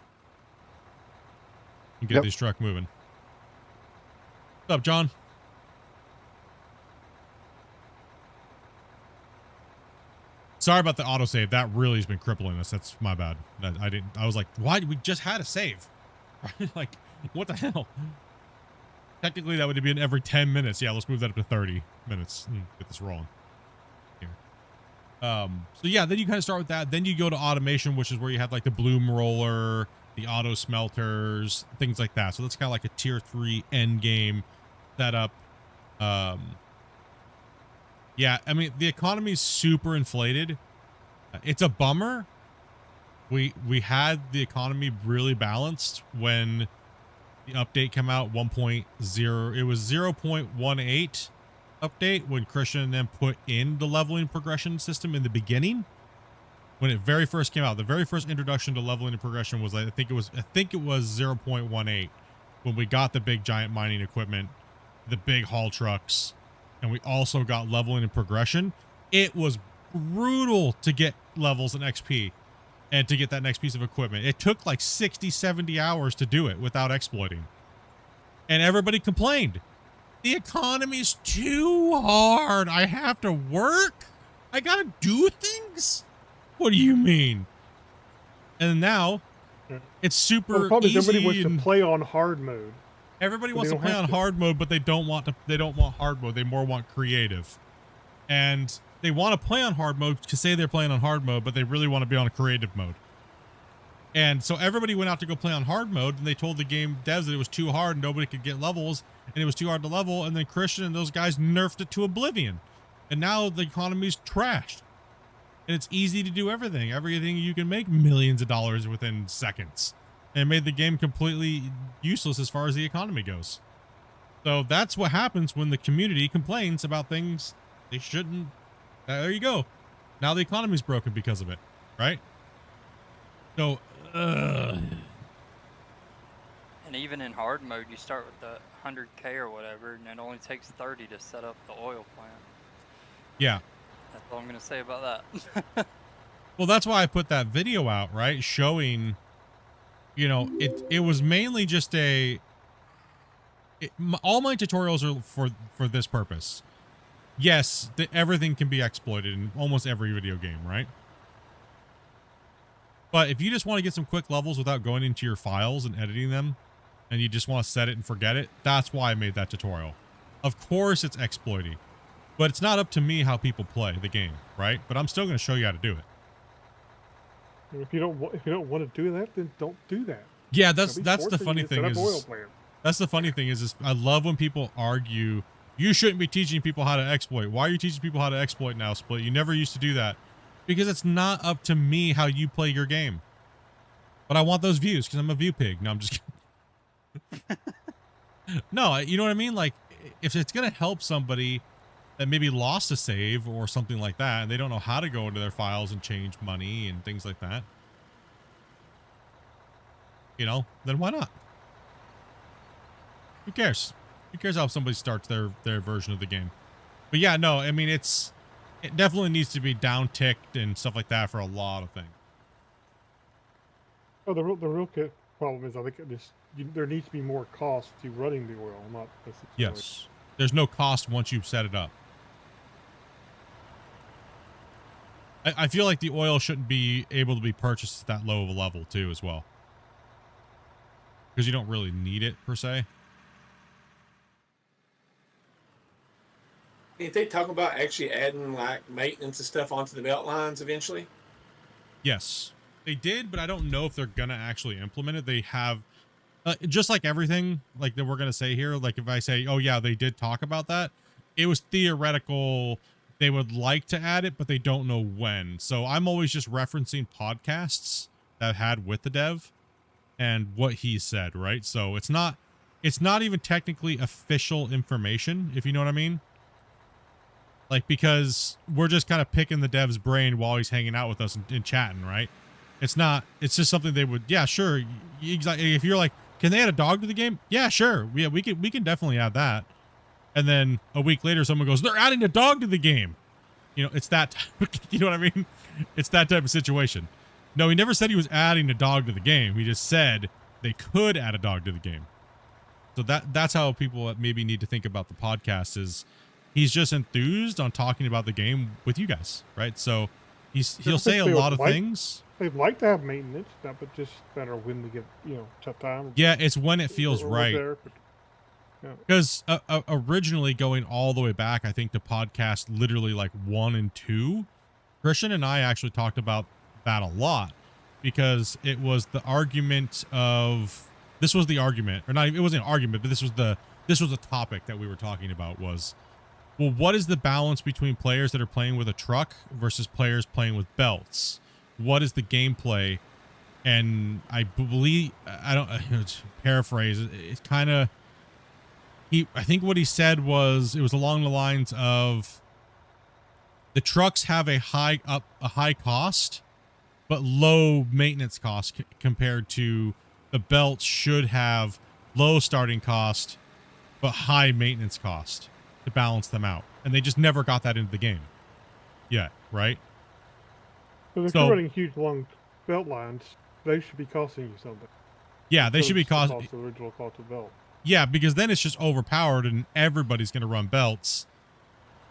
And get this truck moving. What's up, John? Sorry about the autosave. That really has been crippling us. That's my bad. I was like, why? We just had a save. Like, what the hell? Technically, that would have been every 10 minutes. Yeah, let's move that up to 30 minutes and get this rolling. Here. So yeah, then you kind of start with that. Then you go to automation, which is where you have like the bloom roller, the auto smelters, things like that. So that's kind of like a tier 3 end game setup. Yeah, I mean, the economy is super inflated. It's a bummer. We had the economy really balanced when the update came out 1.0. It was 0.18 update when Christian then put in the leveling progression system in the beginning. When it very first came out, the very first introduction to leveling and progression was, I think it was 0.18 when we got the big giant mining equipment, the big haul trucks, and we also got leveling and progression. It was brutal to get levels and XP and to get that next piece of equipment. It took like 60, 70 hours to do it without exploiting. And everybody complained. The economy's too hard. I have to work. I gotta do things. What do you mean? And now it's super well, the problem easy. is everybody wants to play on hard mode. Everybody wants to play on hard mode, but they don't want hard mode. They more want creative. And they want to play on hard mode to say they're playing on hard mode, but they really want to be on a creative mode. And so everybody went out to go play on hard mode, and they told the game devs that it was too hard and nobody could get levels, and it was too hard to level, and then Christian and those guys nerfed it to oblivion. And now the economy's trashed. And it's easy to do everything. Everything you can make millions of dollars within seconds. And it made the game completely useless as far as the economy goes. So that's what happens when the community complains about things they shouldn't. There you go. Now the economy's broken because of it, right? So, And even in hard mode, you start with the 100K or whatever, and it only takes 30 to set up the oil plant. yeah. That's all I'm going to say about that. Well, that's why I put that video out, right? Showing, you know, it was mainly just all my tutorials are for this purpose. Yes, everything can be exploited in almost every video game, right? But if you just want to get some quick levels without going into your files and editing them, and you just want to set it and forget it, that's why I made that tutorial. Of course it's exploity, but it's not up to me how people play the game, right? But I'm still going to show you how to do it. If you don't want to do that, then don't do that. Yeah, that's the funny thing is. That's the funny thing is I love when people argue, you shouldn't be teaching people how to exploit. Why are you teaching people how to exploit now, Split? You never used to do that. Because it's not up to me how you play your game. But I want those views because I'm a view pig. No, I'm just kidding. No, you know what I mean? Like, if it's going to help somebody that maybe lost a save or something like that, and they don't know how to go into their files and change money and things like that, you know, then why not? Who cares? Who cares how somebody starts their version of the game? But yeah, no, I mean, it definitely needs to be down ticked and stuff like that for a lot of things. Oh, the real problem is I think there needs to be more cost to running the oil, not necessarily. Yes. There's no cost once you've set it up. I feel like the oil shouldn't be able to be purchased at that low of a level too as well. Because you don't really need it per se. Did they talk about actually adding like maintenance and stuff onto the belt lines eventually? Yes, they did, but I don't know if they're gonna actually implement it. They have, just like everything, like that we're gonna say here. Like if I say, oh yeah, they did talk about that, it was theoretical. They would like to add it, but they don't know when. So I'm always just referencing podcasts that I've had with the dev and what he said, right? So it's not even technically official information, if you know what I mean. Like, because we're just kind of picking the dev's brain while he's hanging out with us and chatting, right? It's just something they would, yeah, sure. Exactly. If you're like, can they add a dog to the game? Yeah, sure. Yeah, we can definitely add that. And then a week later, someone goes, they're adding a dog to the game. You know, it's that, you know what I mean? It's that type of situation. No, he never said he was adding a dog to the game. He just said they could add a dog to the game. So that's how people maybe need to think about the podcast is, he's just enthused on talking about the game with you guys, right? So he'll say a lot of things. They'd like to have maintenance, but just better when we get, tough time. Yeah, it's when it feels right. Because originally going all the way back, I think the podcast literally like 1 and 2, Christian and I actually talked about that a lot because it was the argument of, this was the argument, or not, it wasn't an argument, but this was a topic that we were talking about was, well, what is the balance between players that are playing with a truck versus players playing with belts? What is the gameplay? And I believe, I don't paraphrase, it's kind of, I think what he said was, it was along the lines of the trucks have a high cost, but low maintenance cost compared to the belts should have low starting cost, but high maintenance cost to balance them out. And they just never got that into the game yet, right? So if you're running huge long belt lines, they should be costing you something. Yeah, they should be costing the original cost of belt. Yeah, because then it's just overpowered and everybody's going to run belts.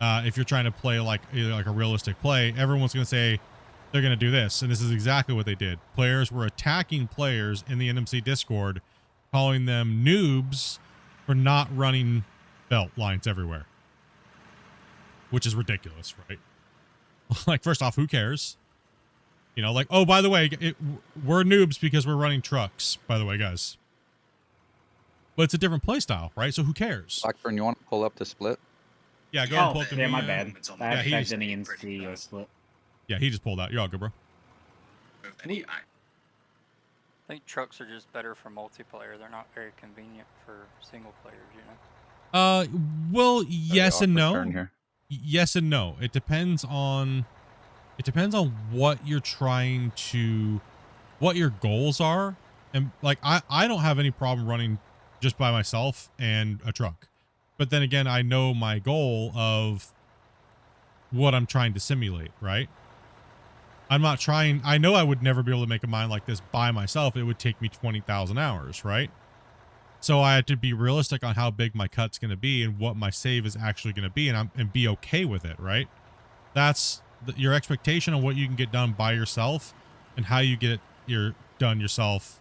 If you're trying to play like a realistic play, everyone's going to say they're going to do this. And this is exactly what they did. Players were attacking players in the NMC Discord, calling them noobs for not running belt lines everywhere. Which is ridiculous, right? Like, first off, who cares? You know, like, oh, by the way, we're noobs because we're running trucks, by the way, guys. But it's a different play style, right? So who cares? Blackburn, you want to pull up the split? Yeah, go ahead and pull up the my bad. Yeah, I didn't even see a split. Yeah, he just pulled out. You're all good, bro. I think trucks are just better for multiplayer. They're not very convenient for single players, you know? Well, yes and no. Here. Yes and no. It depends on what you're trying to, what your goals are. And like, I don't have any problem running just by myself and a truck. But then again, I know my goal of what I'm trying to simulate, right? I'm not trying, I know I would never be able to make a mine like this by myself. It would take me 20,000 hours, right? So I had to be realistic on how big my cut's going to be and what my save is actually going to be and be okay with it, right? That's your expectation on what you can get done by yourself and how you get it done yourself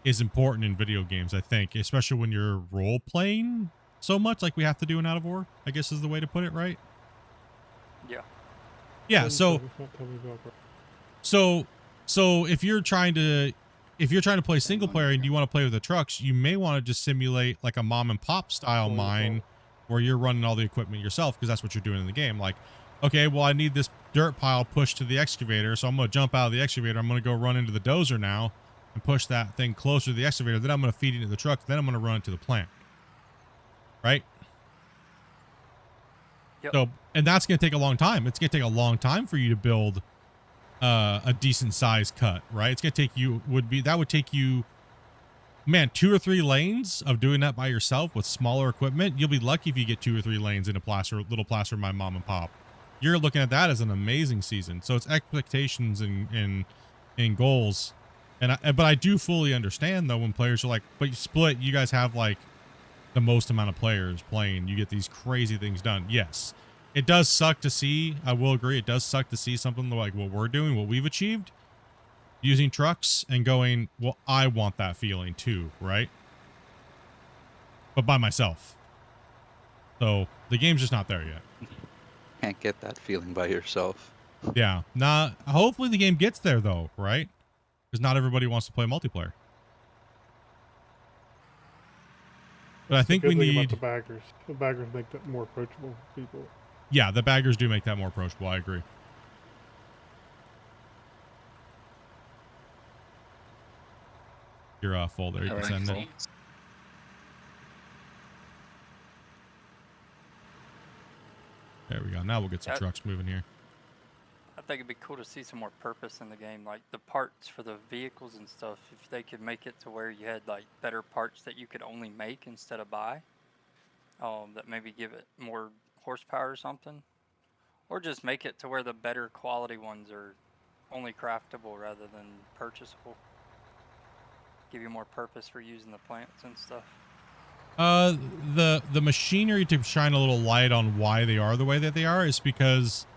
is important in video games, I think, especially when you're role playing so much like we have to do in Out of War, I guess is the way to put it, right? Yeah. Yeah, so if you're trying to play single player and you want to play with the trucks, you may want to just simulate like a mom and pop style mine where you're running all the equipment yourself because that's what you're doing in the game. Like, okay, well, I need this dirt pile pushed to the excavator, so I'm going to jump out of the excavator. I'm going to go run into the dozer now and push that thing closer to the excavator. Then I'm going to feed it into the truck. Then I'm going to run it to the plant. Right? Yep. So, and that's going to take a long time. It's going to take a long time for you to build a decent size cut, right? It's going to take you, that would take you, man, 2 or 3 lanes of doing that by yourself with smaller equipment. You'll be lucky if you get 2 or 3 lanes in a little placer by mom and pop. You're looking at that as an amazing season. So it's expectations and goals. But I do fully understand though, when players are like, but you split, you guys have like the most amount of players playing. You get these crazy things done. Yes. It does suck to see. I will agree. It does suck to see something like what we're doing, what we've achieved using trucks and going, well, I want that feeling too. Right. But by myself. So the game's just not there yet. Can't get that feeling by yourself. Yeah. Hopefully the game gets there though. Right. Because not everybody wants to play multiplayer. But I think we need the baggers. The baggers make that more approachable for people. Yeah, the baggers do make that more approachable. I agree. You're full there. You can send it. There we go. Now we'll get some trucks moving here. I think it'd be cool to see some more purpose in the game, like the parts for the vehicles and stuff. If they could make it to where you had like better parts that you could only make instead of buy, that maybe give it more horsepower or something, or just make it to where the better quality ones are only craftable rather than purchasable. Give you more purpose for using the plants and stuff. The machinery, to shine a little light on why they are the way that they are, is because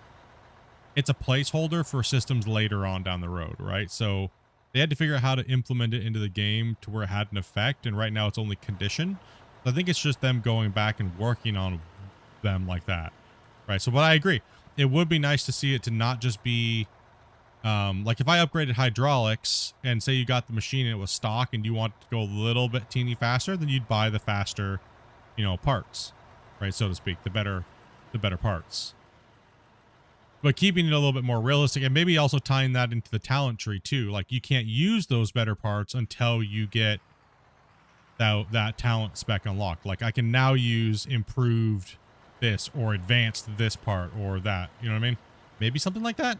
it's a placeholder for systems later on down the road, right? So they had to figure out how to implement it into the game to where it had an effect, and right now it's only condition. So I think it's just them going back and working on them like that, right? So, but I agree, it would be nice to see it to not just be like if I upgraded hydraulics and say you got the machine and it was stock and you want to go a little bit teeny faster, then you'd buy the faster, parts, right? So to speak, the better parts. But keeping it a little bit more realistic, and maybe also tying that into the talent tree too. Like you can't use those better parts until you get that talent spec unlocked. Like I can now use improved this or advanced this part or that. You know what I mean? Maybe something like that.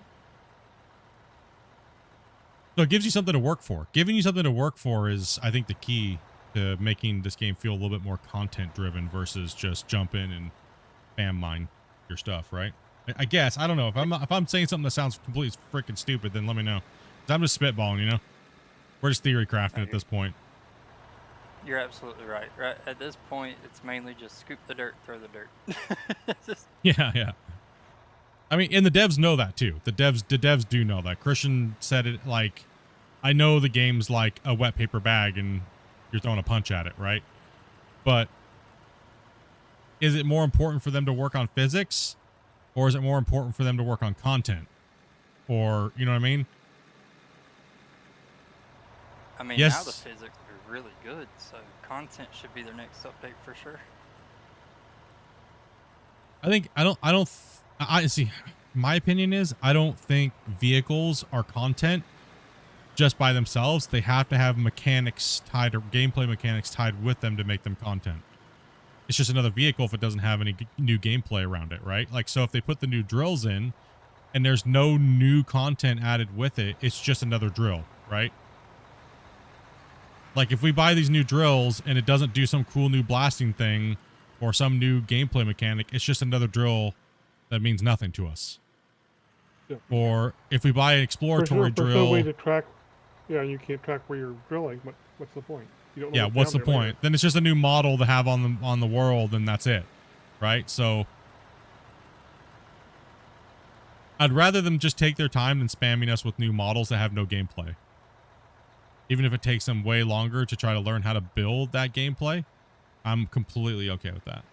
So it gives you something to work for. Giving you something to work for is, I think, the key to making this game feel a little bit more content driven versus just jump in and spam mine your stuff, right? I guess. I don't know. If I'm saying something that sounds completely freaking stupid, then let me know. 'Cause I'm just spitballing, We're just theory crafting at this point. You're absolutely right. Right at this point, it's mainly just scoop the dirt, throw the dirt. Yeah. I mean, and the devs know that too. The devs do know that. Christian said it like, I know the game's like a wet paper bag and you're throwing a punch at it, right? But is it more important for them to work on physics, or is it more important for them to work on content? Or, you know what I mean? I mean, yes. Now the physics are really good, so content should be their next update for sure. I see. My opinion is I don't think vehicles are content just by themselves. They have to have mechanics tied or gameplay mechanics tied with them to make them content. It's just another vehicle if it doesn't have any new gameplay around it, right? Like, so if they put the new drills in and there's no new content added with it, it's just another drill, right? Like if we buy these new drills and it doesn't do some cool new blasting thing or some new gameplay mechanic, it's just another drill that means nothing to us. Yeah. Or if we buy an exploratory drill, there's no way to track. Yeah, you can't track where you're drilling. What's the point? You don't know yeah, what's the point? Later. Then it's just a new model to have on the world, and that's it, right? So I'd rather them just take their time than spamming us with new models that have no gameplay. Even if it takes them way longer to try to learn how to build that gameplay, I'm completely okay with that.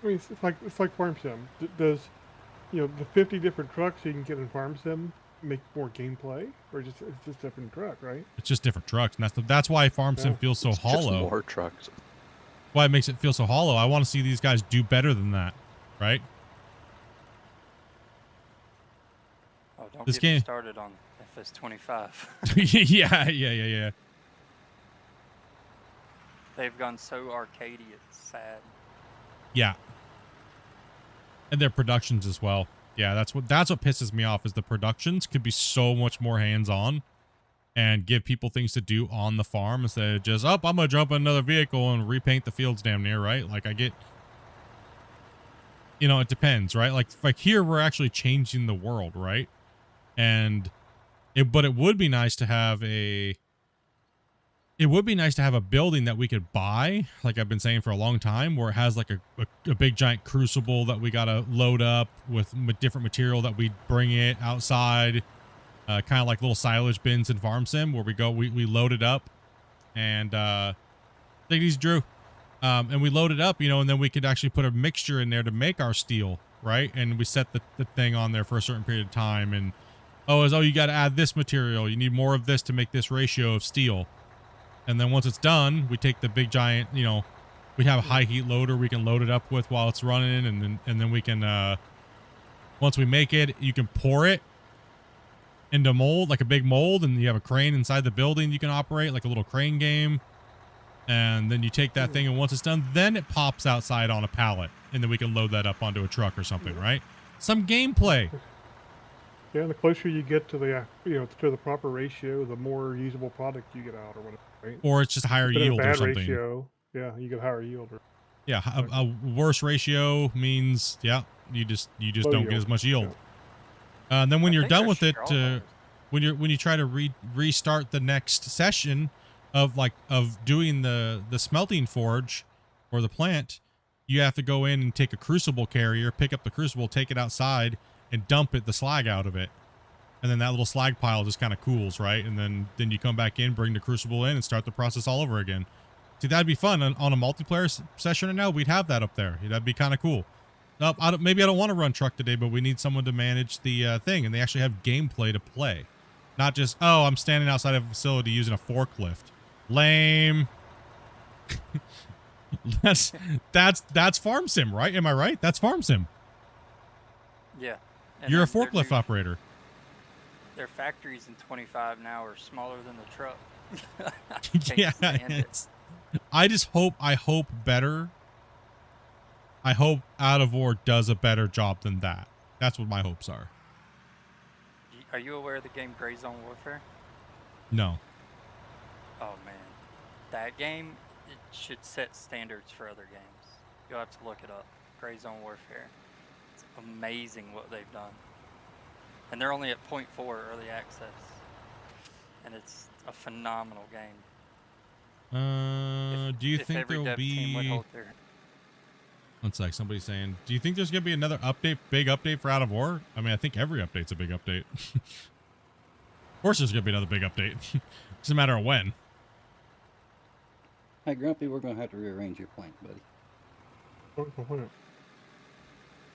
I mean, it's like Farm Sim. Does the 50 different trucks you can get in Farm Sim make more gameplay, or it's just different truck, right? It's just different trucks, and that's why Farm Sim feels so hollow. Just more trucks. Why it makes it feel so hollow. I want to see these guys do better than that, right? Oh, don't This get me game- started on FS25. yeah. They've gone so arcadey, it's sad. Yeah. And their productions as well. Yeah, that's what pisses me off is the productions could be so much more hands-on and give people things to do on the farm instead of just, I'm gonna jump in another vehicle and repaint the fields damn near, right? Like I get, it depends, right? Like here we're actually changing the world, right? And but it would be nice to have a building that we could buy, like I've been saying for a long time, where it has like a big giant crucible that we got to load up with different material that we bring it outside, kind of like little silage bins in Farm Sim where we load it up and, take these, Drew. And we load it up, and then we could actually put a mixture in there to make our steel, right? And we set the thing on there for a certain period of time. And, you got to add this material. You need more of this to make this ratio of steel. And then once it's done, we take the big giant, we have a high heat loader we can load it up with while it's running. And then we can, once we make it, you can pour it into mold, like a big mold. And you have a crane inside the building you can operate, like a little crane game. And then you take that thing, and once it's done, then it pops outside on a pallet. And then we can load that up onto a truck or something, right? Some gameplay. Yeah, and the closer you get to the to the proper ratio, the more usable product you get out, or whatever, right? Or it's just higher If it's in a yield or bad something. ratio, yeah, you get higher yield. Yeah, a worse ratio means you just Low don't get yield, as much yield. And then when you're done with it, those. when you try to restart the next session of doing the smelting forge or the plant, you have to go in and take a crucible carrier, pick up the crucible, take it outside, and dump the slag out of it. And then that little slag pile just kind of cools, right? And then you come back in, bring the crucible in, and start the process all over again. See, that'd be fun on a multiplayer session right now. We'd have that up there. That'd be kind of cool. Maybe I don't want to run truck today, but we need someone to manage the thing, and they actually have gameplay to play, not just I'm standing outside of a facility using a forklift. Lame. that's Farm Sim, right? Am I right? That's Farm Sim. Yeah. And You're a then forklift operator. Their factories in 25 now are smaller than the truck. Yeah, I hope better. I hope Out of War does a better job than that. That's what my hopes are. Are you aware of the game Gray Zone Warfare? No. Oh man, that game, it should set standards for other games. You'll have to look it up. Gray Zone Warfare. It's amazing what they've done. And they're only at 0.4 early access. And it's a phenomenal game. Do you if think every there'll dev team would be... hold their... One sec, somebody's saying, do you think there's going to be another big update for Out of War? I mean, I think every update's a big update. Of course there's going to be another big update. It's a matter of when. Hey, Grumpy, we're going to have to rearrange your plank, buddy.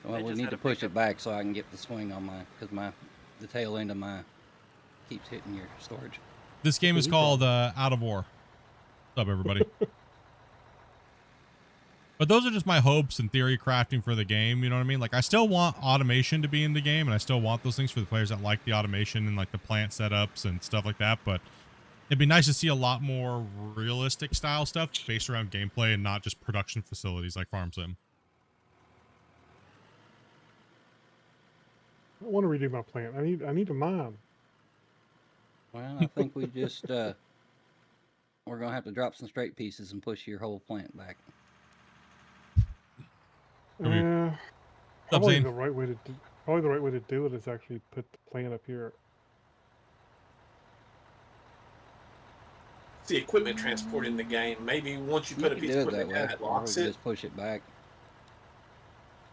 Well, we need to push it back so I can get the swing on because the tail end of my keeps hitting your storage. This game is called Out of War. What's up, everybody? But those are just my hopes and theory crafting for the game. You know what I mean? Like, I still want automation to be in the game, and I still want those things for the players that like the automation and like the plant setups and stuff like that. But it'd be nice to see a lot more realistic style stuff based around gameplay and not just production facilities like Farm Sim. I want to redo my plant. I need a mine. Well, I think we just we're gonna have to drop some straight pieces and push your whole plant back. Probably the right way to do it is actually put the plant up here. It's the equipment transport in the game. Maybe once you put a piece of equipment down, it locks it. Just push it back.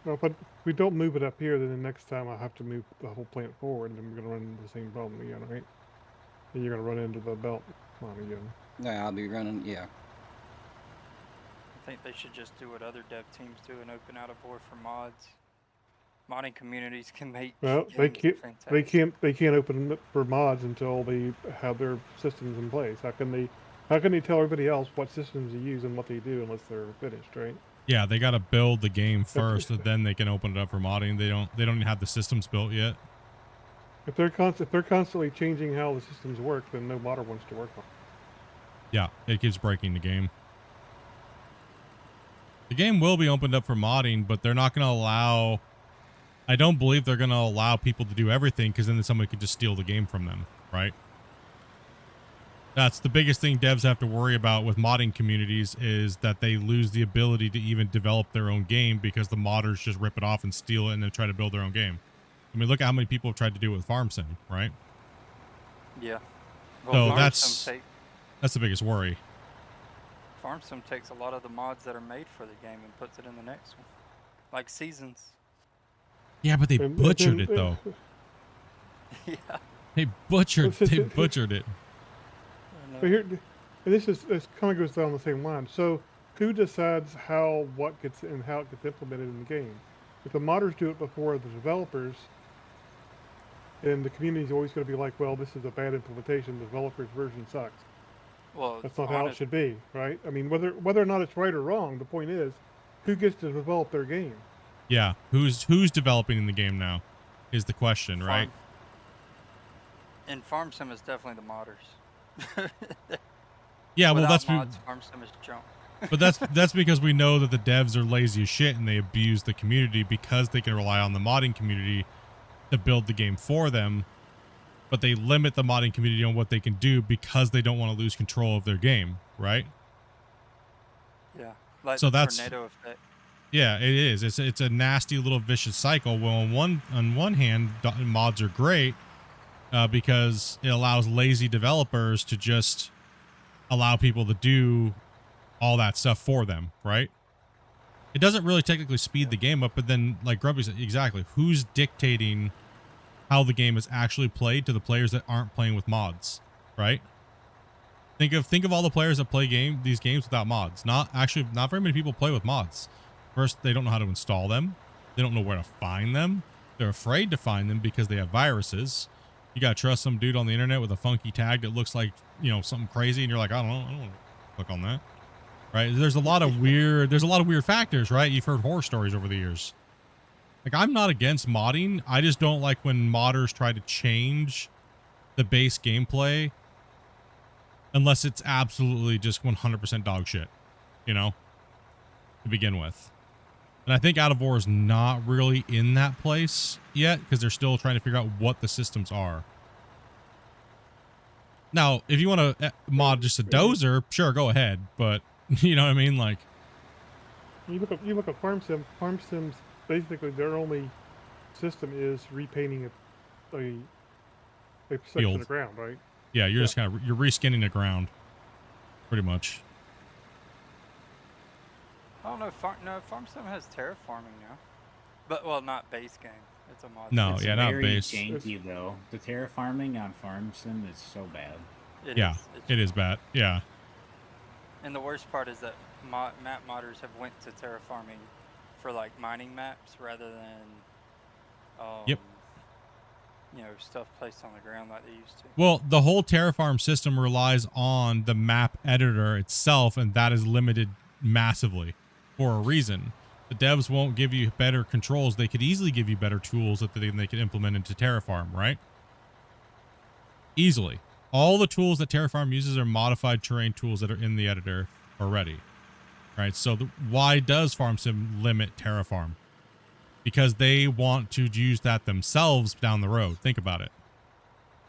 Well, but if we don't move it up here, then the next time I have to move the whole plant forward, and then we're gonna run into the same problem again, right? And you're gonna run into the belt line again. Yeah, I'll be running. Yeah. I think they should just do what other dev teams do and open Out of War for mods. Modding communities can make. Well, they can't open it for mods until they have their systems in place. How can they tell everybody else what systems to use and what they do unless they're finished, right? Yeah, they got to build the game first, and then they can open it up for modding. They don't even have the systems built yet. If they're constantly changing how the systems work, then no modder wants to work on. Yeah, it keeps breaking the game. The game will be opened up for modding, but they're not going to allow... I don't believe they're going to allow people to do everything, because then somebody could just steal the game from them, right? That's the biggest thing devs have to worry about with modding communities, is that they lose the ability to even develop their own game because the modders just rip it off and steal it and then try to build their own game. I mean, look at how many people have tried to do it with Farm Sim, right? Yeah. So Farm that's Sim the biggest worry. Farm Sim takes a lot of the mods that are made for the game and puts it in the next one, like seasons. Yeah, but they butchered it though. Yeah. They butchered it. But this kind of goes down the same line. So who decides how it gets implemented in the game? If the modders do it before the developers, then the community is always going to be like, well, this is a bad implementation. The developer's version sucks. Well, that's not how it should be, right? I mean, whether or not it's right or wrong, the point is, who gets to develop their game? Yeah, who's developing in the game now is the question, right? In Farm Sim is definitely the modders. Yeah, well, Without that's mods, Farm Sim is junk. But that's because we know that the devs are lazy as shit and they abuse the community because they can rely on the modding community to build the game for them, but they limit the modding community on what they can do because they don't want to lose control of their game, right? Yeah, like so the that's tornado effect. Yeah, it is. It's a nasty little vicious cycle. Well, on one hand, mods are great because it allows lazy developers to just allow people to do all that stuff for them, right? It doesn't really technically speed the game up, but then, like Grumpy said, exactly, who's dictating how the game is actually played to the players that aren't playing with mods, right? Think of all the players that play these games without mods. Not very many people play with mods. First, they don't know how to install them. They don't know where to find them. They're afraid to find them because they have viruses. You gotta trust some dude on the internet with a funky tag that looks like, something crazy, and you're like, I don't want to click on that. Right? There's a lot of weird factors, right? You've heard horror stories over the years. Like, I'm not against modding. I just don't like when modders try to change the base gameplay unless it's absolutely just 100% dog shit, to begin with. And I think Out of War is not really in that place yet because they're still trying to figure out what the systems are. Now, if you want to mod just a dozer, sure, go ahead. But you know what I mean? Like, you look at Farm Sim. Farm Sims, basically, their only system is repainting a section of ground, right? Yeah, you're just you're reskinning the ground, pretty much. I don't know. Farm Sim has terraforming now, but not base game. It's a mod. No, it's not very base. janky though. The terraforming on Farm Sim is so bad. It is bad. Yeah. And the worst part is that map modders have went to terraforming for like mining maps rather than stuff placed on the ground like they used to. Well, the whole Terraform system relies on the map editor itself, and that is limited massively for a reason. The devs won't give you better controls. They could easily give you better tools that they could implement into Terraform, right? Easily. All the tools that Terraform uses are modified terrain tools that are in the editor already, right? So why does Farm Sim limit Terraform? Because they want to use that themselves down the road. Think about it.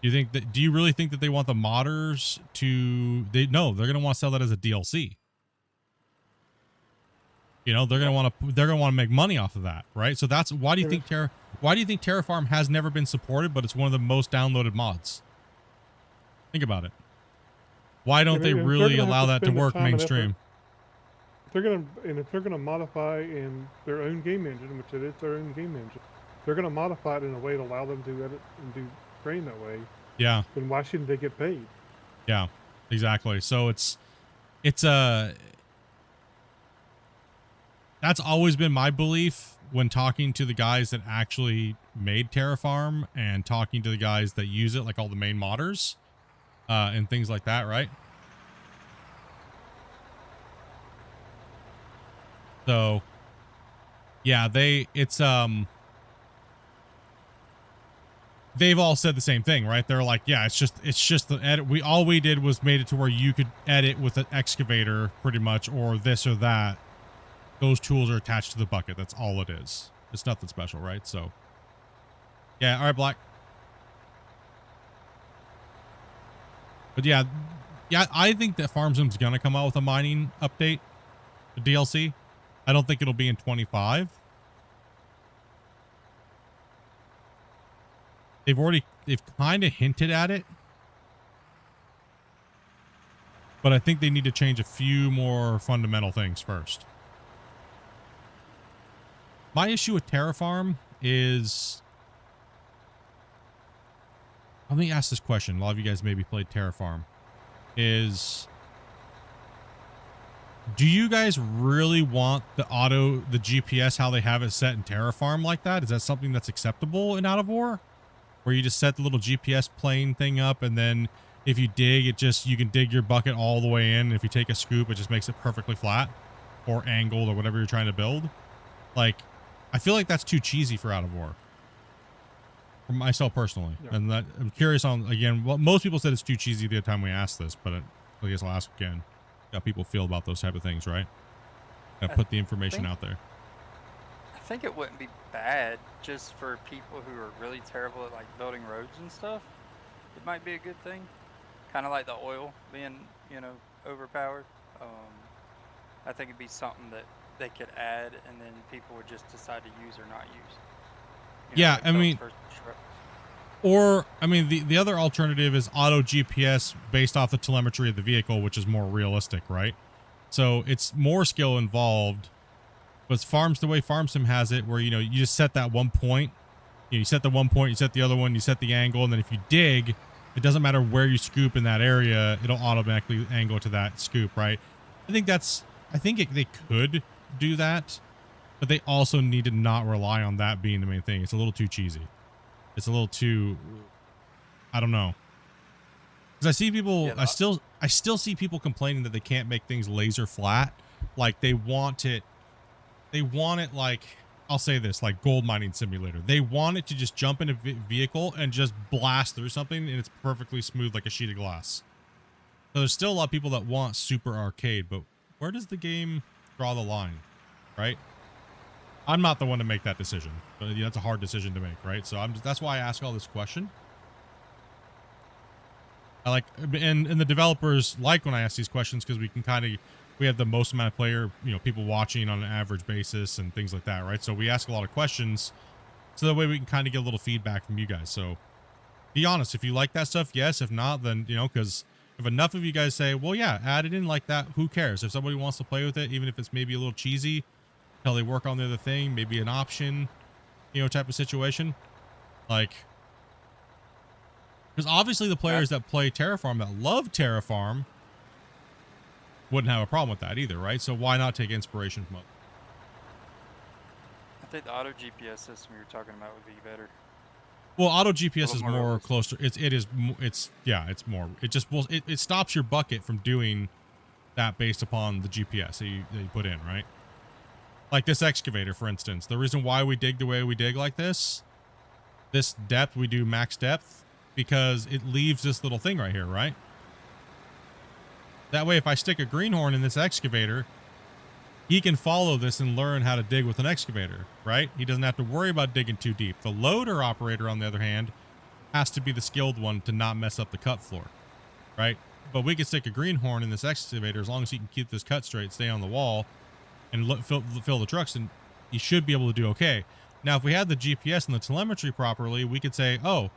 Do you really think that they want the modders to? No, they're gonna want to sell that as a DLC. They're gonna want to make money off of that, right? So that's why do you think Terraform has never been supported, but it's one of the most downloaded mods? Think about it. Why don't they really allow that to work mainstream? If they're gonna modify in their own game engine, which it is their own game engine, they're gonna modify it in a way to allow them to edit and do train that way. Yeah. Then why shouldn't they get paid? Yeah, exactly. So that's always been my belief when talking to the guys that actually made Terraform and talking to the guys that use it, like all the main modders, and things like that, right? So, yeah, they've all said the same thing, right? They're like, yeah, it's just the edit. All we did was made it to where you could edit with an excavator pretty much, or this or that. Those tools are attached to the bucket. That's all it is. It's nothing special, right? So yeah. All right, Black. But yeah, I think that FarmSim's gonna come out with a mining update, the DLC. I don't think it'll be in 25. They've kind of hinted at it, but I think they need to change a few more fundamental things first. My issue with Terraform is, let me ask this question. A lot of you guys maybe played Terraform. Do you guys really want the GPS, how they have it set in Terraform like that? Is that something that's acceptable in Out of War? Where you just set the little GPS plane thing up, and then if you dig, you can dig your bucket all the way in. If you take a scoop, it just makes it perfectly flat or angled or whatever you're trying to build. Like, I feel like that's too cheesy for Out of War. For myself personally. Yeah. And that, I'm curious on, again, well, most people said it's too cheesy the time we asked this, but I guess I'll ask again. How people feel about those type of things, right? Put the information out there. I think it wouldn't be bad just for people who are really terrible at like building roads and stuff. It might be a good thing. Kind of like the oil being, overpowered. I think it'd be something that they could add, and then people would just decide to use or not use. Yeah, like I mean, or I mean, the other alternative is auto GPS based off the telemetry of the vehicle, which is more realistic, right? So it's more skill involved. But the way FarmSim has it, where you just set that one point, you set the one point, you set the other one, you set the angle, and then if you dig, it doesn't matter where you scoop in that area, it'll automatically angle to that scoop, right? I think they could do that, but they also need to not rely on that being the main thing. It's a little too cheesy. It's a little too, I don't know. Because I see people, I still see people complaining that they can't make things laser flat. Like they want it like, I'll say this, like Gold Mining Simulator. They want it to just jump in a vehicle and just blast through something, and it's perfectly smooth like a sheet of glass. So there's still a lot of people that want super arcade, but where does the game draw the line, right? I'm not the one to make that decision, but that's a hard decision to make, right? So that's why I ask all this question. I like, and the developers like when I ask these questions, because we have the most amount of people watching on an average basis and things like that, right? So we ask a lot of questions, so that way we can kind of get a little feedback from you guys. So be honest, if you like that stuff, yes. If not, then, because if enough of you guys say, well, yeah, add it in like that, who cares? If somebody wants to play with it, even if it's maybe a little cheesy, until they work on the other thing, maybe an option, type of situation. Like, because obviously the players that play Terraform, that love Terraform, wouldn't have a problem with that either, right? So why not take inspiration from it? I think the auto GPS system you were talking about would be better. Well, auto GPS is more closer. It's more. It stops your bucket from doing that based upon the GPS that you put in, right? Like this excavator, for instance. The reason why we dig the way we dig like this depth, we do max depth, because it leaves this little thing right here, right? That way, if I stick a greenhorn in this excavator, he can follow this and learn how to dig with an excavator, right? He doesn't have to worry about digging too deep. The loader operator, on the other hand, has to be the skilled one to not mess up the cut floor, right? But we can stick a greenhorn in this excavator as long as he can keep this cut straight, stay on the wall, and fill the trucks, and he should be able to do okay. Now, if we had the GPS and the telemetry properly, we could say, oh,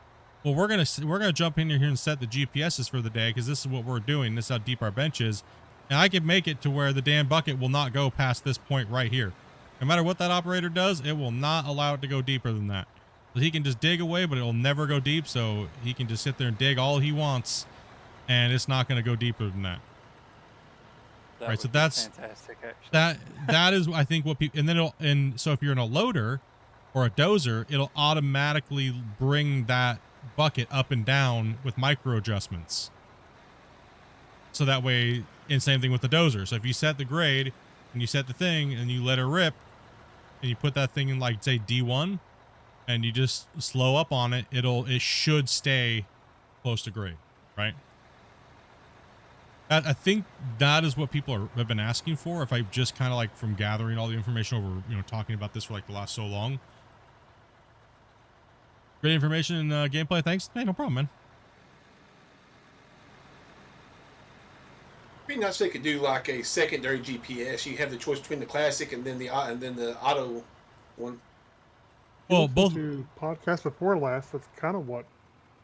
well, we're gonna jump in here and set the GPSs for the day, because this is what we're doing. This is how deep our bench is, and I can make it to where the damn bucket will not go past this point right here. No matter what that operator does, it will not allow it to go deeper than that. So he can just dig away, but it will never go deep. So he can just sit there and dig all he wants, and it's not going to go deeper than that. Right, so that's fantastic, actually. that is, I think, what people, so if you're in a loader or a dozer, it'll automatically bring that bucket up and down with micro adjustments. So that way, and same thing with the dozer. So if you set the grade and you set the thing and you let her rip, and you put that thing in, like, say D1, and you just slow up on it, it should stay close to grade, right? I think that is what people have been asking for. If I just kind of like from gathering all the information over, talking about this for like the last so long. Great information and gameplay. Thanks. Hey, no problem, man. It'd be nice if they could do like a secondary GPS. You have the choice between the classic and then the auto one. Well, both to podcast before last. That's kind of what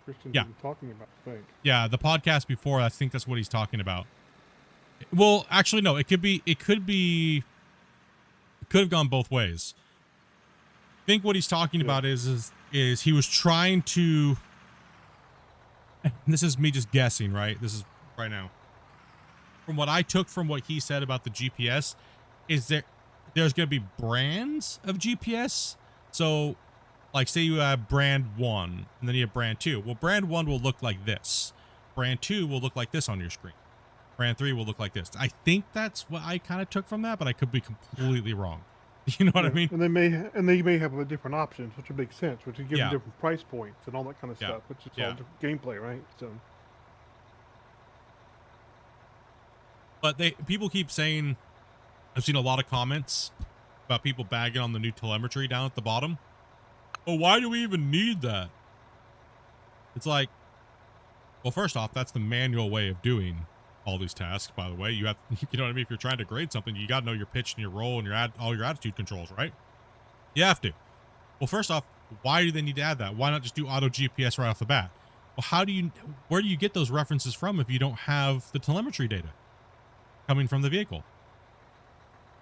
Christian's Yeah. been talking about, I think. Yeah, the podcast before, I think that's what he's talking about. Well, actually, no, it could have gone both ways. I think what he's talking about is he was trying to, this is me just guessing, right? This is right now. From what I took from what he said about the GPS, is there's going to be brands of GPS. So, like, say you have brand 1, and then you have brand 2. Well, brand 1 will look like this. Brand 2 will look like this on your screen. Brand 3 will look like this. I think that's what I kind of took from that, but I could be completely wrong. You know what I mean? And they may have different options, which would make sense, which would give them different price points and all that kind of stuff, which is all gameplay, right? So. But people keep saying, I've seen a lot of comments about people bagging on the new telemetry down at the bottom. Oh, why do we even need that? It's like, well, first off, that's the manual way of doing all these tasks, by the way. You know what I mean? If you're trying to grade something, you got to know your pitch and your roll and all your attitude controls, right? You have to. Well, first off, why do they need to add that? Why not just do auto GPS right off the bat? Well, where do you get those references from if you don't have the telemetry data coming from the vehicle?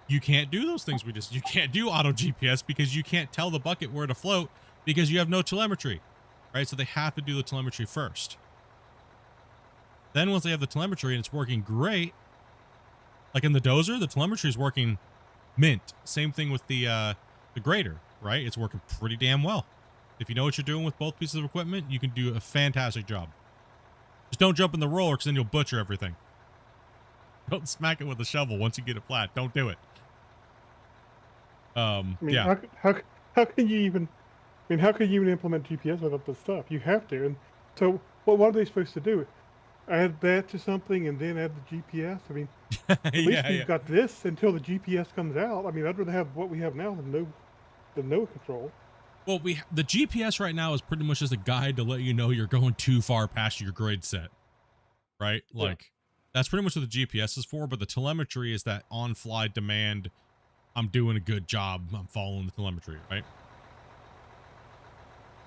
You can't do those things. You can't do auto GPS because you can't tell the bucket where to float because you have no telemetry, right? So they have to do the telemetry first. Then once they have the telemetry and it's working great, like in the dozer, the telemetry is working mint. Same thing with the grader, right? It's working pretty damn well. If you know what you're doing with both pieces of equipment, you can do a fantastic job. Just don't jump in the roller because then you'll butcher everything. Don't smack it with a shovel once you get it flat. Don't do it. I mean, yeah. How can you even implement GPS without this stuff? You have to. And so, what are they supposed to do? Add that to something and then add the GPS? I mean, at least we've got this until the GPS comes out. I mean, I'd rather have what we have now than no control. Well, the GPS right now is pretty much just a guide to let you know you're going too far past your grade set, right? Like, that's pretty much what the GPS is for, but the telemetry is that on-fly demand. I'm doing a good job. I'm following the telemetry, right?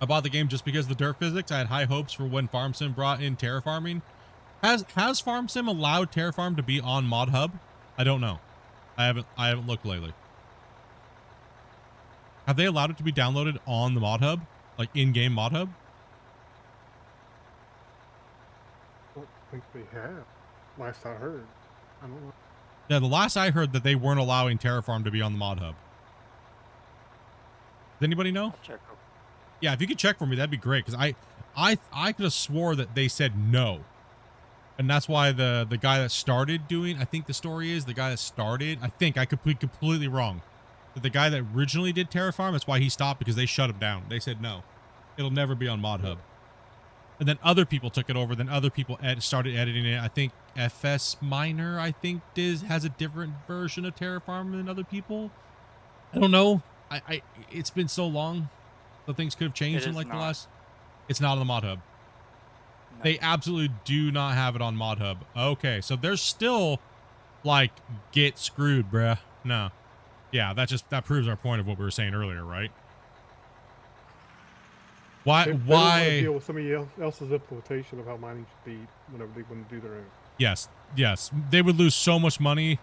I bought the game just because of the dirt physics. I had high hopes for when FarmSim brought in terraforming. Has FarmSim allowed Terraform to be on Mod Hub? I don't know. I haven't looked lately. Have they allowed it to be downloaded on the Mod Hub? Like in-game Mod Hub? I don't think they have. Last I heard. I don't know. Yeah, the last I heard that they weren't allowing Terraform to be on the Mod Hub. Does anybody know? Check. Yeah, if you could check for me, that'd be great. Because I could have swore that they said no. And that's why the guy that started doing, I think the story is, the guy that started, I could be completely wrong. But the guy that originally did Terraform, that's why he stopped, because they shut him down. They said no. It'll never be on Mod Hub. And then other people took it over. Then other people started editing it. I think FS Miner, has a different version of Terraform than other people. I don't know. It's been so long. So things could have changed in like the last. It's not on the Mod Hub. No. They absolutely do not have it on Mod Hub. Okay, so there's still like get screwed, bruh. No. Yeah, that proves our point of what we were saying earlier, right? Why They don't want to deal with somebody else's implementation of how mining should be whenever they want to do their own. Yes. They would lose so much money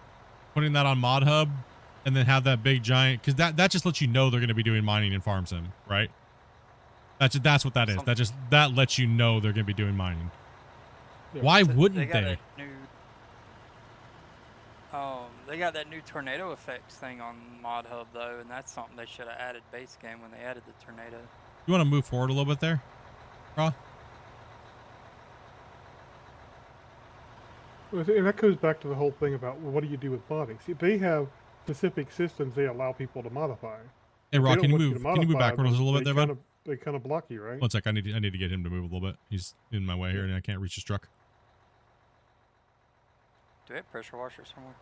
putting that on Mod Hub and then have that big giant, because that just lets you know they're going to be doing mining in FarmSim, right? That's what that is. That lets you know they're going to be doing mining. Yeah. Why wouldn't they? They got that new tornado effects thing on Mod Hub though, and that's something they should have added base game when they added the tornado. You want to move forward a little bit there, Raw? And that goes back to the whole thing about, well, what do you do with modding? See, they have specific systems they allow people to modify. Hey, They Rock, don't can you want move? to Can you move modify, backwards a but little bit there, bud? They kind of block you, right? One sec. I need to get him to move a little bit. He's in my way here, and I can't reach his truck. Do we have pressure washer somewhere?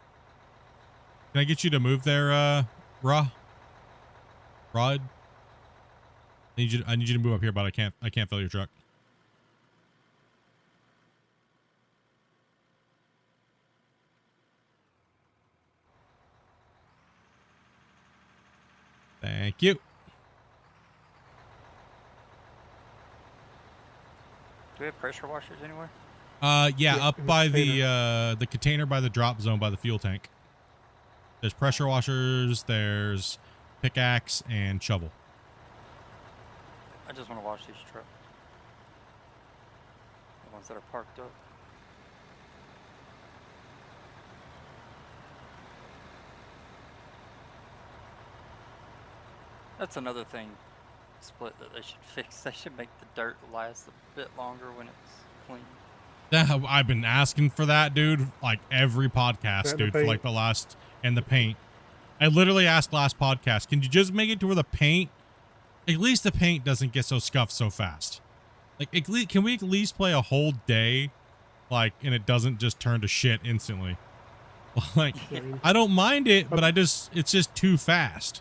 Can I get you to move there, Rod? I need you to move up here, but I can't fill your truck. Thank you. Do we have pressure washers anywhere? Yeah, up in the by container. the container by the drop zone by the fuel tank. There's pressure washers, there's pickaxe and shovel. I just want to wash these trucks. The ones that are parked up. That's another thing, Split, that they should fix. They should make the dirt last a bit longer when it's clean. Yeah, I've been asking for that, dude. Like every podcast, And the dude, for like paint. the last, and the paint. I literally asked last podcast, can you just make it to where the paint, at least the paint doesn't get so scuffed so fast? Like, can we at least play a whole day, like, and it doesn't just turn to shit instantly? Like, I don't mind it, but it's just too fast.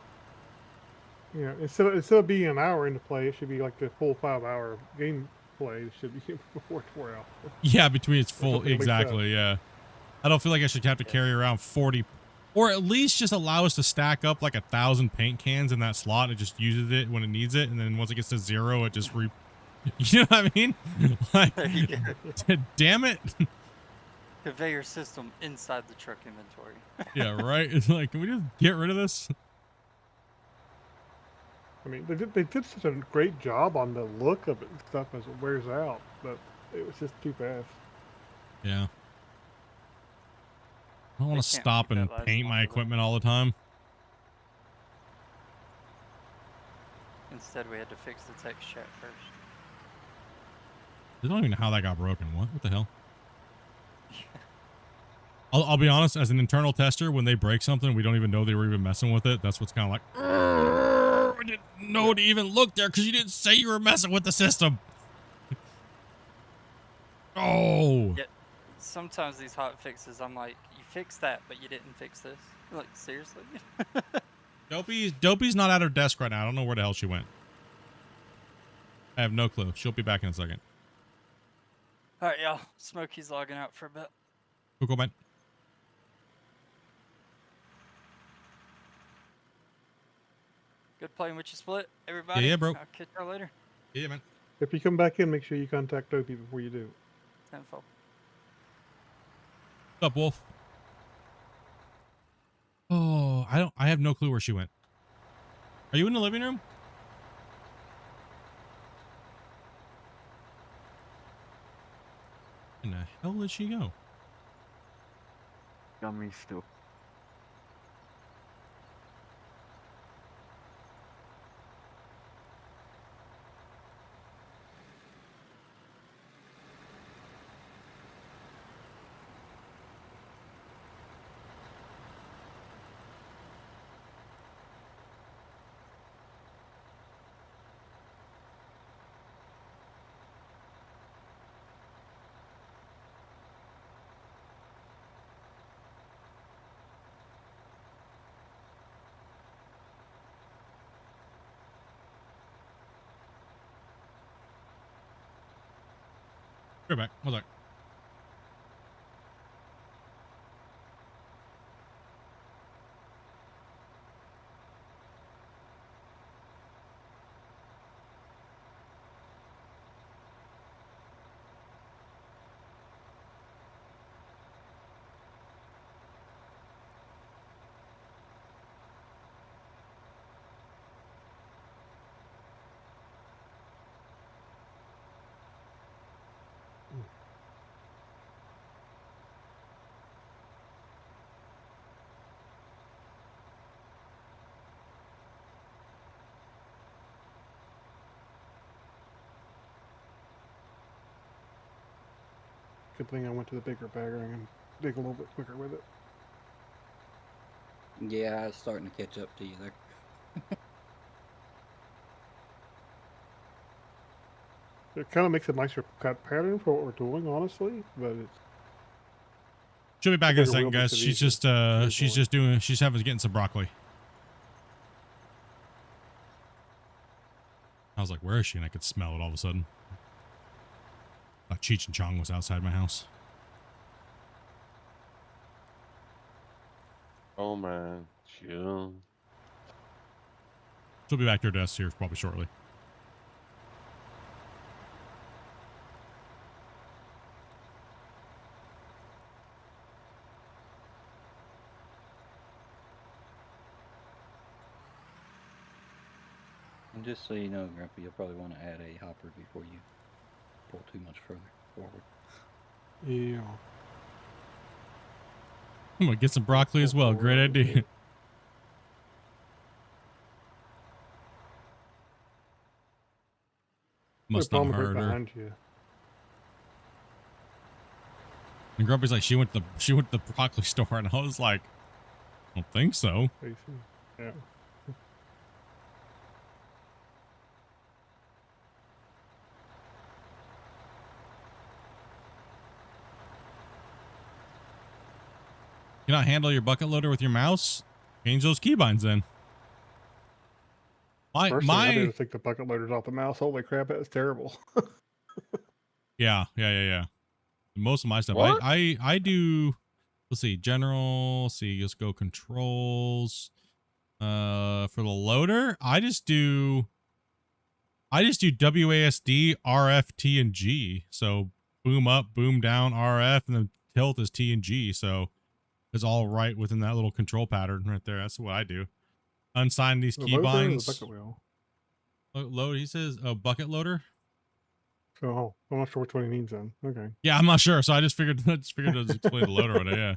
Yeah, instead of being an hour into play, it should be like the full 5-hour game play. It should be before 4 hours. Yeah, between its full, something that makes exactly, yeah. I don't feel like I should have to carry around 40, or at least just allow us to stack up like 1,000 paint cans in that slot and it just uses it when it needs it, and then once it gets to 0, it just you know what I mean? Like, There you go. damn it. Conveyor system inside the truck inventory. Yeah, right? It's like, can we just get rid of this? I mean, they did such a great job on the look of it and stuff as it wears out, but it was just too fast. Yeah. I don't want to can't stop make and that last paint my longer, though. equipment all the time. Instead, we had to fix the text chat first. I don't even know how that got broken. What the hell? I'll be honest, as an internal tester, when they break something, we don't even know they were even messing with it. That's what's kind of like, I didn't know to even look there because you didn't say you were messing with the system. Oh. Yeah, sometimes these hot fixes, I'm like, you fixed that, but you didn't fix this. You're like, seriously? Dopey's not at her desk right now. I don't know where the hell she went. I have no clue. She'll be back in a second. All right, y'all. Smokey's logging out for a bit. Cool, man. Good playing with you, Split. Everybody. Yeah, bro. I'll catch y'all later. Yeah, man. If you come back in, make sure you contact Dopey before you do. Tenfold. What's up, Wolf? Oh, I have no clue where she went. Are you in the living room? Where the hell did she go? Got me still. Go back. Hold on. Good thing I went to the bigger bagger and can dig a little bit quicker with it. Yeah, I was starting to catch up to you there. It kind of makes a nicer cut pattern for what we're doing, honestly. But it's She'll be back in a bigger wheel second, guys. makes it She's easier. she's getting some broccoli. I was like, where is she? And I could smell it all of a sudden. Cheech and Chong was outside my house. Oh man, chill. She'll be back to her desk here probably shortly. And just so you know, Grandpa, you'll probably want to add a hopper before you pull too much further forward. Yeah. I'm gonna get some broccoli as well. Great idea. Must not Right hurt her. behind you. And Grumpy's like, she went to the broccoli store, and I was like, I don't think so. Yeah. You not handle your bucket loader with your mouse? Change those keybinds then. First thing I do is take the bucket loaders off the mouse. Holy crap, that's terrible. Yeah. Most of my stuff, What? I do. Let's see, general. Let's see, let's go controls. For the loader, I just do WASD, RF, T, and G. So boom up, boom down, RF, and then tilt is T and G. So it's all right within that little control pattern right there. That's what I do. Unsign these The loader or the keybinds. bucket wheel? Load. He says a bucket loader. So I'm not sure which one he means then. Okay. Yeah, I'm not sure. So I just figured to explain the loader on it. Yeah.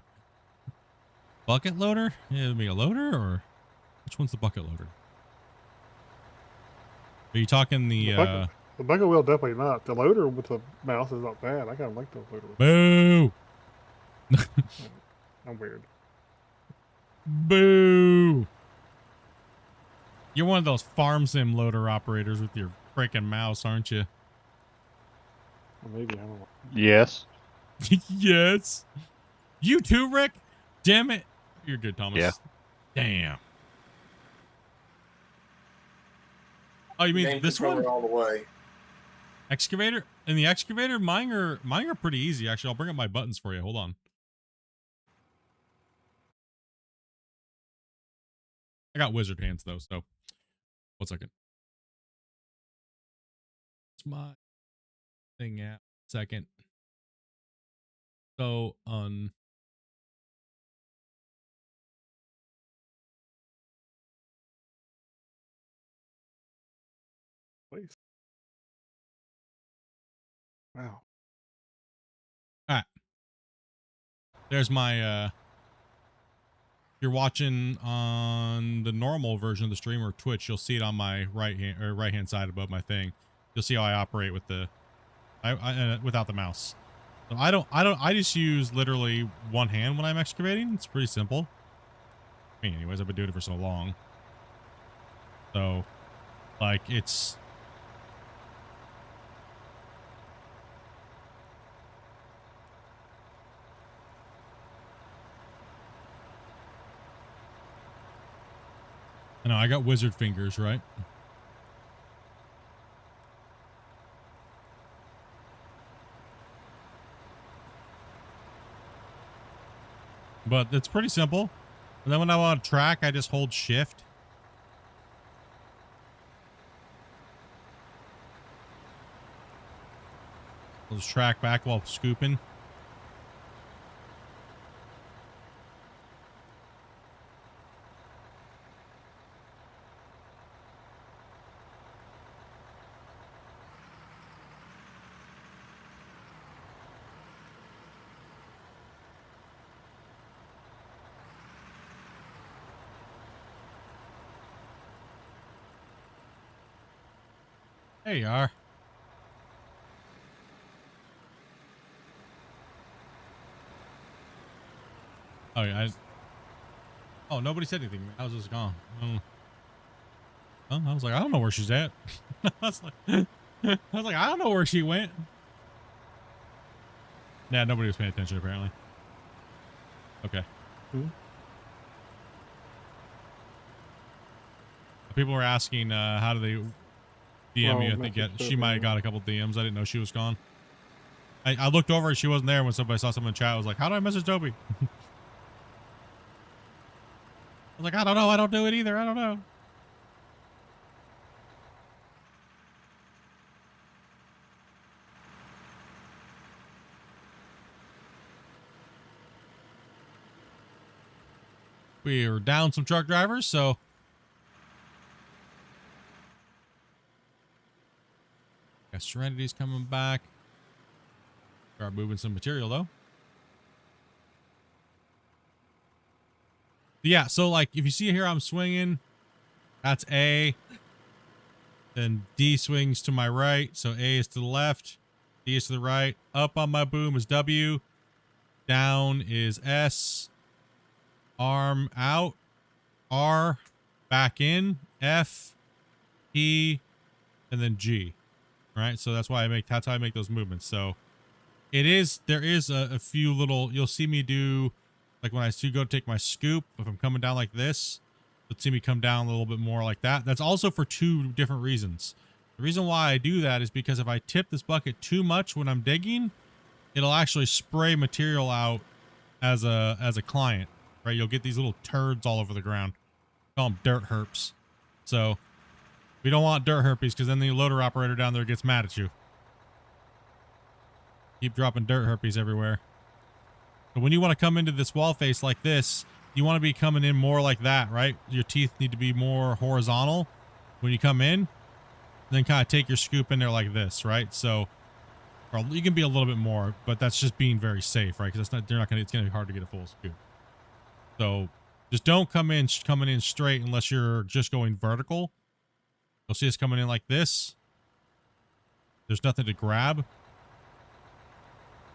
Bucket loader? Yeah, it'd be a loader, or which one's the bucket loader? Are you talking the bucket wheel? Definitely not. The loader with the mouse is not bad. I kind of like the loader. Boo! I'm weird. Boo! You're one of those farm sim loader operators with your freaking mouse, aren't you? Well, maybe, I don't know. Yes. Yes. You too, Rick? Damn it. You're good, Thomas. Yeah. Damn. Oh, you mean Name this one? controller all the way. Excavator? In the excavator, mine are pretty easy, actually. I'll bring up my buttons for you. Hold on. I got wizard hands, though, so 1 second. It's my thing at second. So, Please. Wow. all right. There's my, if you're watching on the normal version of the stream or Twitch, you'll see it on my right hand side above my thing. You'll see how I operate with the, without the mouse. So I just use literally one hand when I'm excavating. It's pretty simple. I mean, anyways, I've been doing it for so long. So, like, it's. I know, I got wizard fingers, right? But it's pretty simple. And then when I want to track, I just hold shift. I'll just track back while scooping. There you are. Oh yeah. Oh, nobody said anything. I was just gone. Oh, I was like, I don't know where she's at. I was like, I was like, I don't know where she went. Nah, nobody was paying attention apparently. Okay. People were asking, how do they DM you? I think she might have got a couple DMs. I didn't know she was gone. I looked over and she wasn't there when somebody saw someone in chat. I was like, how do I message Toby? I was like, I don't know. I don't do it either. I don't know. We are down some truck drivers, so got Serenity's coming back. Start moving some material though. Yeah, so like if you see here, I'm swinging. That's A. Then D swings to my right, so A is to the left, D is to the right. Up on my boom is W. Down is S. Arm out, R, back in, F, E, and then G, right? So that's how I make those movements. So there is a few little, you'll see me do, like when I go take my scoop, if I'm coming down like this, you'll see me come down a little bit more like that. That's also for two different reasons. The reason why I do that is because if I tip this bucket too much when I'm digging, it'll actually spray material out as a client. Right, you'll get these little turds all over the ground. Call them dirt herps. So we don't want dirt herpes because then the loader operator down there gets mad at you. Keep dropping dirt herpes everywhere. But when you want to come into this wall face like this, you want to be coming in more like that, right? Your teeth need to be more horizontal when you come in. Then kind of take your scoop in there like this, right? So, or you can be a little bit more, but that's just being very safe, right? Because it's going to be hard to get a full scoop. So just don't coming in straight unless you're just going vertical. You'll see us coming in like this. There's nothing to grab.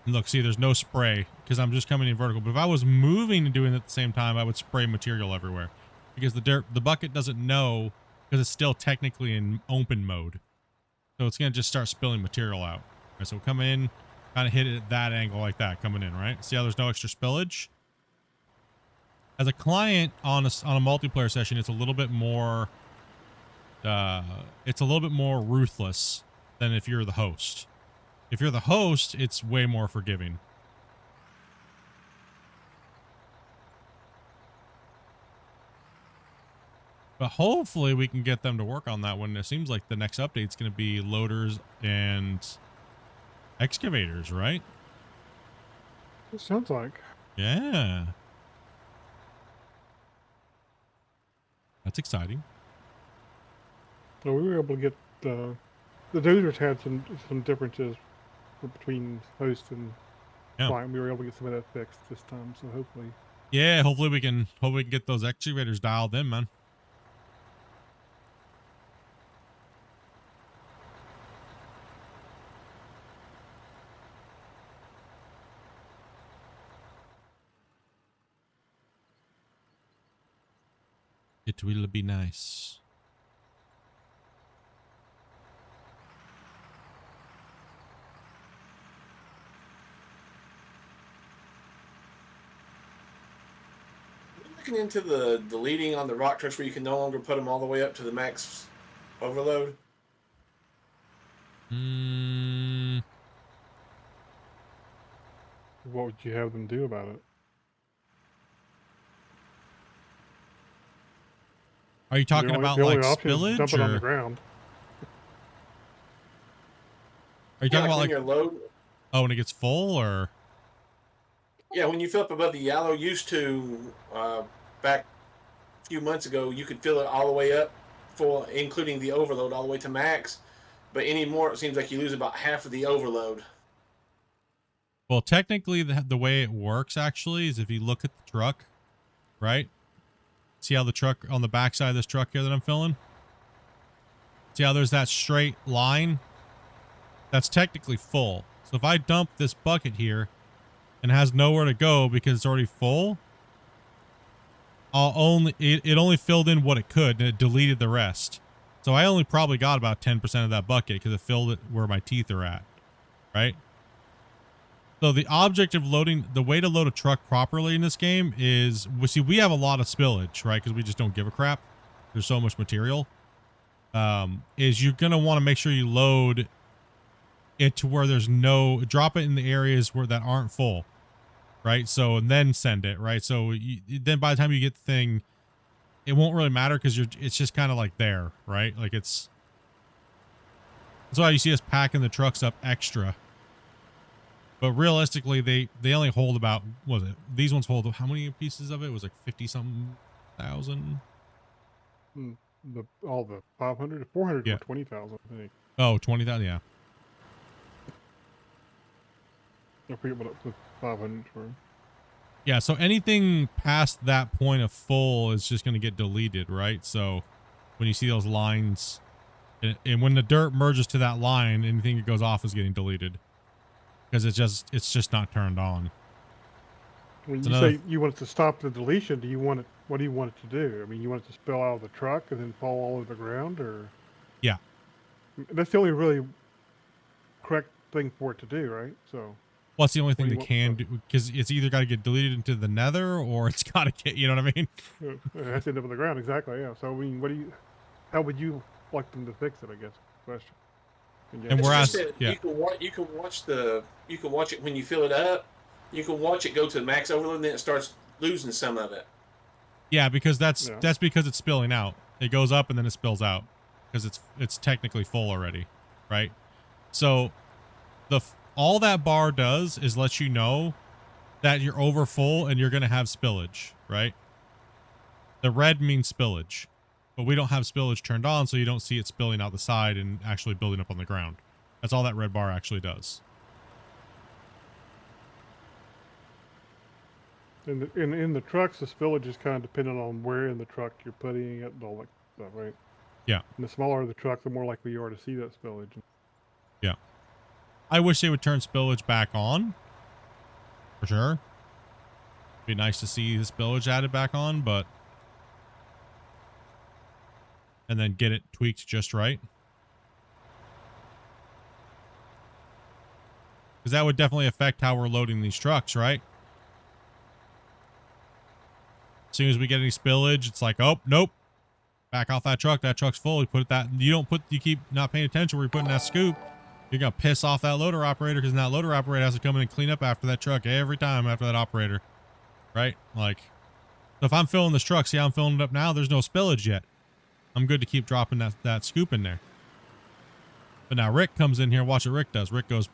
And look, see, there's no spray because I'm just coming in vertical. But if I was moving and doing it at the same time, I would spray material everywhere because the bucket doesn't know because it's still technically in open mode. So it's going to just start spilling material out. Right, so come in, kind of hit it at that angle like that coming in, right? See how there's no extra spillage? As a client on a multiplayer session, it's a little bit more ruthless than if you're the host. If you're the host, it's way more forgiving. But hopefully we can get them to work on that when it seems like the next update is going to be loaders and excavators, right? It sounds like. Yeah. That's exciting. So we were able to get the doders had some differences between host and client. We were able to get some of that fixed this time, so hopefully. Yeah, hopefully we can get those excavators dialed in, man. It will be nice. Looking into the deleting on the rock trucks where you can no longer put them all the way up to the max overload. What would you have them do about it? Are you talking about like spillage? Dump it on the ground. Are you talking about like your load? Oh, when it gets full, or? Yeah, when you fill up above the yellow, used to back a few months ago, you could fill it all the way up, full, including the overload, all the way to max. But anymore, it seems like you lose about half of the overload. Well, technically, the way it works actually is if you look at the truck, right? See how the truck on the backside of this truck here that I'm filling? See how there's that straight line? That's technically full. So if I dump this bucket here and it has nowhere to go because it's already full, it only filled in what it could and it deleted the rest. So I only probably got about 10% of that bucket because it filled it where my teeth are at, right? So the object of loading, the way to load a truck properly in this game is, we have a lot of spillage, right? Because we just don't give a crap. There's so much material. Is you're going to want to make sure you load it to where there's drop it in the areas where that aren't full, right? So, and then send it, right? So then by the time you get the thing, it won't really matter because it's just kind of like there, right? Like that's why you see us packing the trucks up extra. But realistically, they only hold about, what was it? These ones hold, how many pieces of it? It was like 50-something thousand. All the 500 to 400 Yeah. or 20,000, I think. Oh, 20,000, yeah. I forget what the 500 were. Yeah, so anything past that point of full is just going to get deleted, right? So when you see those lines, and when the dirt merges to that line, anything that goes off is getting deleted. Because it's just not turned on. When you say you want it to stop the deletion, what do you want it to do? I mean, you want it to spill out of the truck and then fall all over the ground, or? Yeah. That's the only really correct thing for it to do, right? So. Well, it's the only thing they can do, because it's either got to get deleted into the nether or it's got to get, you know what I mean? It has to end up on the ground, exactly, yeah. So, I mean, how would you like them to fix it, I guess, question. And we're It's just asking, that yeah. you can watch it when you fill it up. You can watch it go to the max overload, and then it starts losing some of it. Yeah, because that's because it's spilling out. It goes up and then it spills out because it's technically full already, right? So all that bar does is let you know that you're over full and you're going to have spillage, right? The red means spillage, but we don't have spillage turned on, so you don't see it spilling out the side and actually building up on the ground. That's all that red bar actually does. In the trucks, the spillage is kind of dependent on where in the truck you're putting it and all that stuff, right? Yeah. And the smaller the truck, the more likely you are to see that spillage. Yeah. I wish they would turn spillage back on. For sure. Be nice to see the spillage added back on, but... and then get it tweaked just right. Because that would definitely affect how we're loading these trucks, right? As soon as we get any spillage, it's like, oh, nope. Back off that truck. That truck's full. You keep not paying attention where you're putting that scoop. You're going to piss off that loader operator because that loader operator has to come in and clean up after that truck every time after that operator. Right? Like, so if I'm filling this truck, see how I'm filling it up now? There's no spillage yet. I'm good to keep dropping that scoop in there. But now Rick comes in here. Watch what Rick does. Rick goes,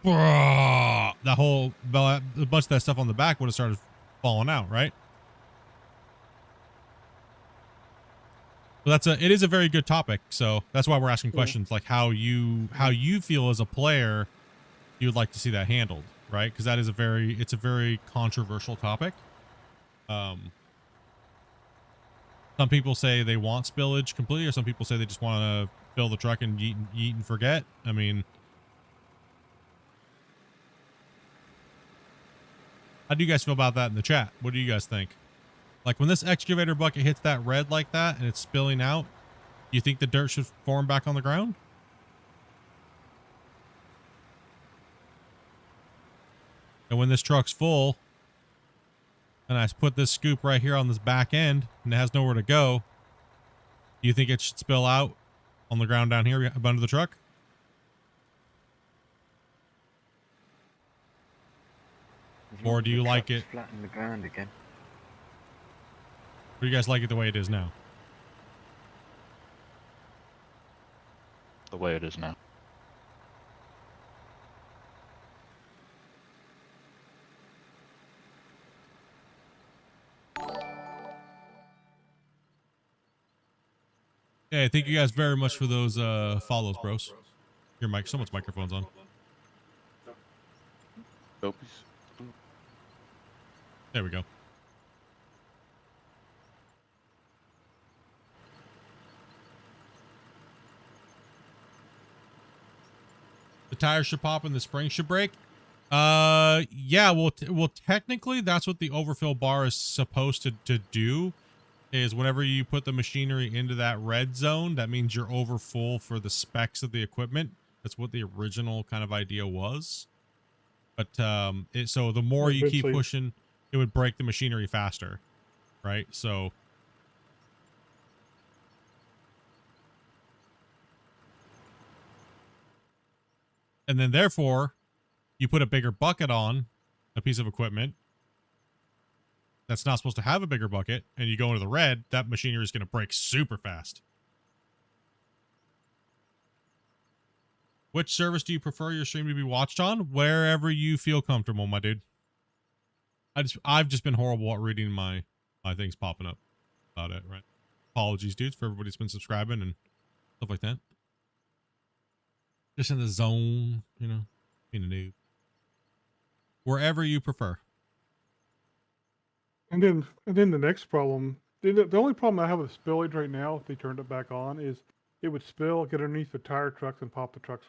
a bunch of that stuff on the back would have started falling out, right? So it is a very good topic. So that's why we're asking questions like how you feel as a player you would like to see that handled, right? Because that is it's a very controversial topic. Some people say they want spillage completely, or some people say they just want to fill the truck and eat and forget. I mean, how do you guys feel about that in the chat? What do you guys think? Like when this excavator bucket hits that red like that and it's spilling out, do you think the dirt should form back on the ground? And when this truck's full and I put this scoop right here on this back end and it has nowhere to go, do you think it should spill out on the ground down here under the truck? Or do you like it? Flatten the ground again. Or do you guys like it the way it is now? The way it is now. Hey, thank you guys very much for those follows, bros. Your mic, someone's microphone's on. There we go. The tires should pop and the springs should break. Yeah, well, technically that's what the overfill bar is supposed to do. is whenever you put the machinery into that red zone, that means you're over full for the specs of the equipment. That's what the original kind of idea was. But so the more you keep pushing, it would break the machinery faster, right? So and then therefore you put a bigger bucket on a piece of equipment that's not supposed to have a bigger bucket, and you go into the red, that machinery is going to break super fast. Which service do you prefer your stream to be watched on? Wherever you feel comfortable, my dude. I've just been horrible at reading my things popping up about it, right? Apologies, dudes, for everybody that's been subscribing and stuff like that. Just in the zone, you know, being a noob. Wherever you prefer. And then the next problem, the only problem I have with spillage right now, if they turned it back on, is it would spill, get underneath the tire trucks and pop the trucks,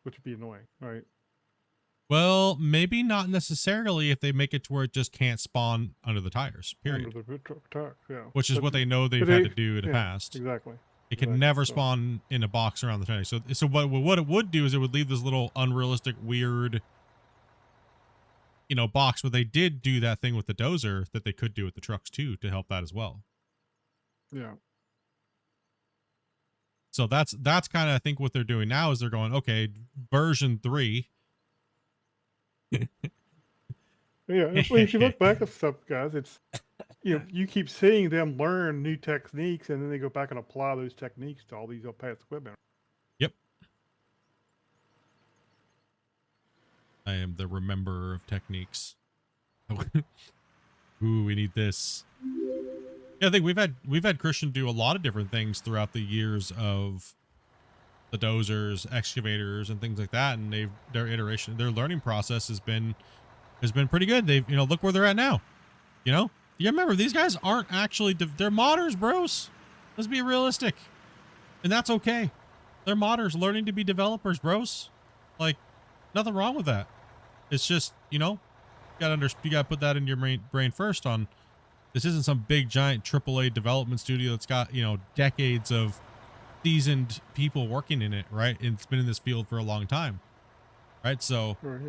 which would be annoying, right? Well, maybe not necessarily if they make it to where it just can't spawn under the tires, period. Under the truck, yeah. Which is But- what they know they've but had they- to do in the yeah, past. Exactly. It can Exactly, never so- spawn in a box around the tire. So what it would do is it would leave this little unrealistic, weird, you know, box. But they did do that thing with the dozer that they could do with the trucks too to help that as well. Yeah. So that's kind of, I think, what they're doing now is they're going, okay, version 3. Yeah, if you look back at stuff, guys, it's you keep seeing them learn new techniques, and then they go back and apply those techniques to all these past equipment. Yep. I am the rememberer of techniques. Ooh, we need this. Yeah, I think we've had Christian do a lot of different things throughout the years of the dozers, excavators, and things like that, and their learning process has been pretty good. They've, you know, look where they're at now. You know, you remember these guys aren't actually they're modders, bros. Let's be realistic, and that's okay. They're modders learning to be developers, bros. Like, nothing wrong with that. It's just, you know, you gotta put that in your brain first. On this isn't some big giant AAA development studio that's got, you know, decades of seasoned people working in it, right? And it's been in this field for a long time, right? So, Or,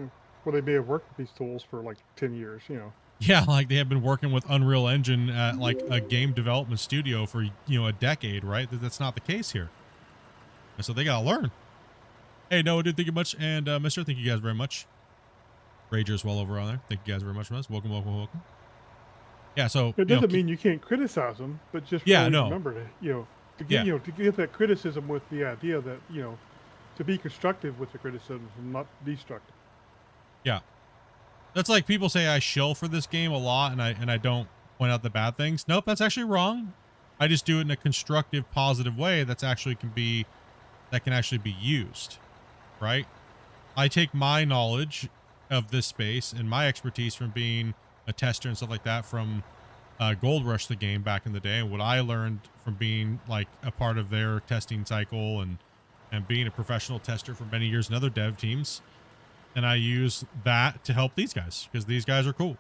well, they may have worked with these tools for like 10 years, you know. yeah, like they have been working with Unreal Engine at like a game development studio for, you know, a decade, right? That's not the case here. And so they gotta learn. Hey, Noah, dude, thank you much. And Mister, thank you guys very much. Rager as well over on there. Thank you guys very much for us. Welcome, welcome, welcome. Yeah, so It doesn't mean you can't criticize them, but just remember to, to get, to give that criticism with the idea that, to be constructive with the criticism and not destructive. Yeah. That's like people say I shill for this game a lot and I don't point out the bad things. Nope, that's actually wrong. I just do it in a constructive, positive way that can actually be used, right? I take my knowledge of this space and my expertise from being a tester and stuff like that from Gold Rush, the game back in the day, and what I learned from being like a part of their testing cycle and being a professional tester for many years in other dev teams. And I use that to help these guys because these guys are cool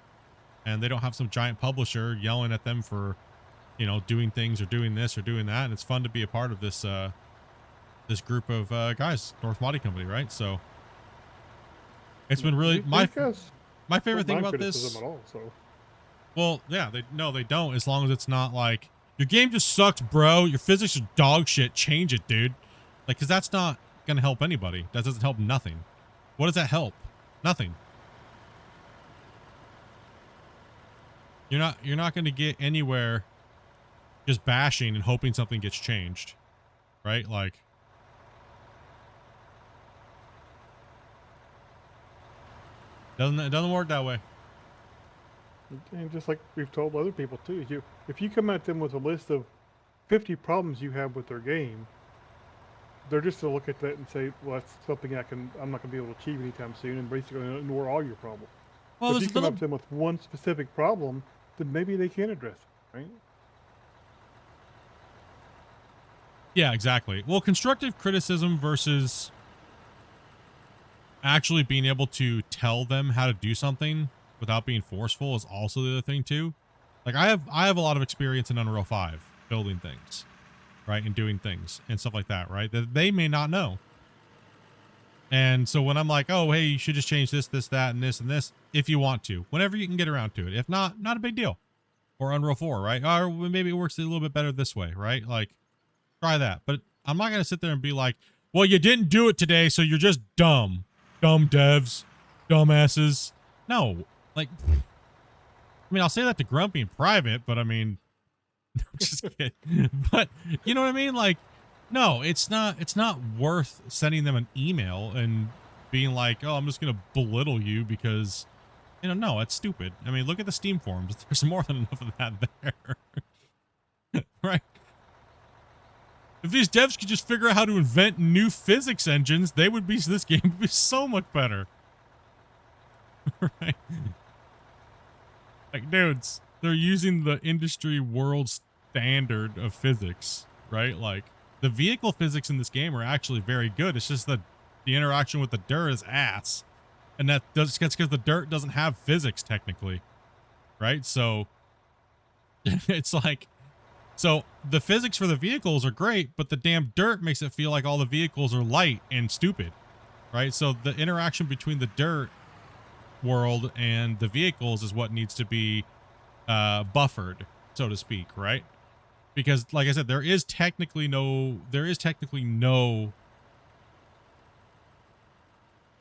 and they don't have some giant publisher yelling at them for, doing things or doing this or doing that. And it's fun to be a part of this, this group of guys, North Modding Company, right? So it's been really my favorite thing about this. At all, so. Well, yeah, they don't, as long as it's not like your game just sucks, bro. Your physics are dog shit. Change it, dude. Like, because that's not gonna help anybody. That doesn't help nothing. What does that help? Nothing. You're not going to get anywhere just bashing and hoping something gets changed, right? Like, it doesn't work that way. And just like we've told other people too, if you come at them with a list of 50 problems you have with their game, they're just to look at that and say, well, that's something I'm not going to be able to achieve anytime soon, and basically ignore all your problems. Well, if you come up to them with one specific problem, then maybe they can address it, right? Yeah, exactly. Well, constructive criticism versus actually being able to tell them how to do something without being forceful is also the other thing too. Like I have a lot of experience in Unreal 5 building things, right, and doing things and stuff like that, right, that they may not know. And so when I'm like, oh, hey, you should just change this, this, that, and this, if you want to, whenever you can get around to it. If not, not a big deal. Or Unreal 4, right? Or maybe it works a little bit better this way, right? Like, try that. But I'm not going to sit there and be like, well, you didn't do it today, so you're just dumb. Dumb devs. Dumbasses. No. Like, I mean, I'll say that to Grumpy in private, but I mean, I'm just kidding. But, you know what I mean? Like, no, it's not worth sending them an email and being like, oh, I'm just going to belittle you because, you know, no, it's stupid. I mean, look at the Steam forums. There's more than enough of that there. Right? If these devs could just figure out how to invent new physics engines, this game would be so much better. Right? Like, dudes, they're using the industry world standard of physics, right? Like, the vehicle physics in this game are actually very good. It's just that the interaction with the dirt is ass. And that's because the dirt doesn't have physics technically, right? So it's like, so the physics for the vehicles are great, but the damn dirt makes it feel like all the vehicles are light and stupid, right? So the interaction between the dirt world and the vehicles is what needs to be buffered, so to speak, right? Because like I said, there is technically no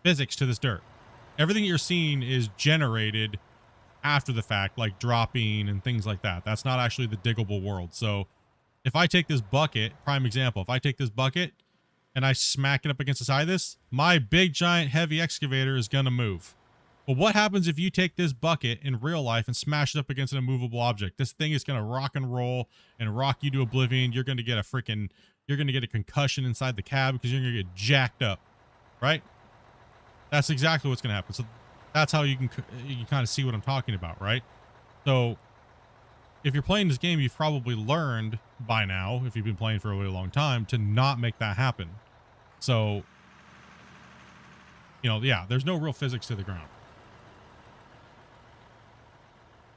physics to this dirt. Everything you're seeing is generated after the fact, like dropping and things like that. That's not actually the diggable world. So if I take this bucket, prime example, if I take this bucket and I smack it up against the side of this, my big giant heavy excavator is going to move. Well, what happens if you take this bucket in real life and smash it up against an immovable object? This thing is going to rock and roll and rock you to oblivion. You're going to get a concussion inside the cab because you're going to get jacked up, right? That's exactly what's going to happen. So that's how you can kind of see what I'm talking about, right? So if you're playing this game, you've probably learned by now, if you've been playing for a really long time, to not make that happen. So, you know, yeah, there's no real physics to the ground.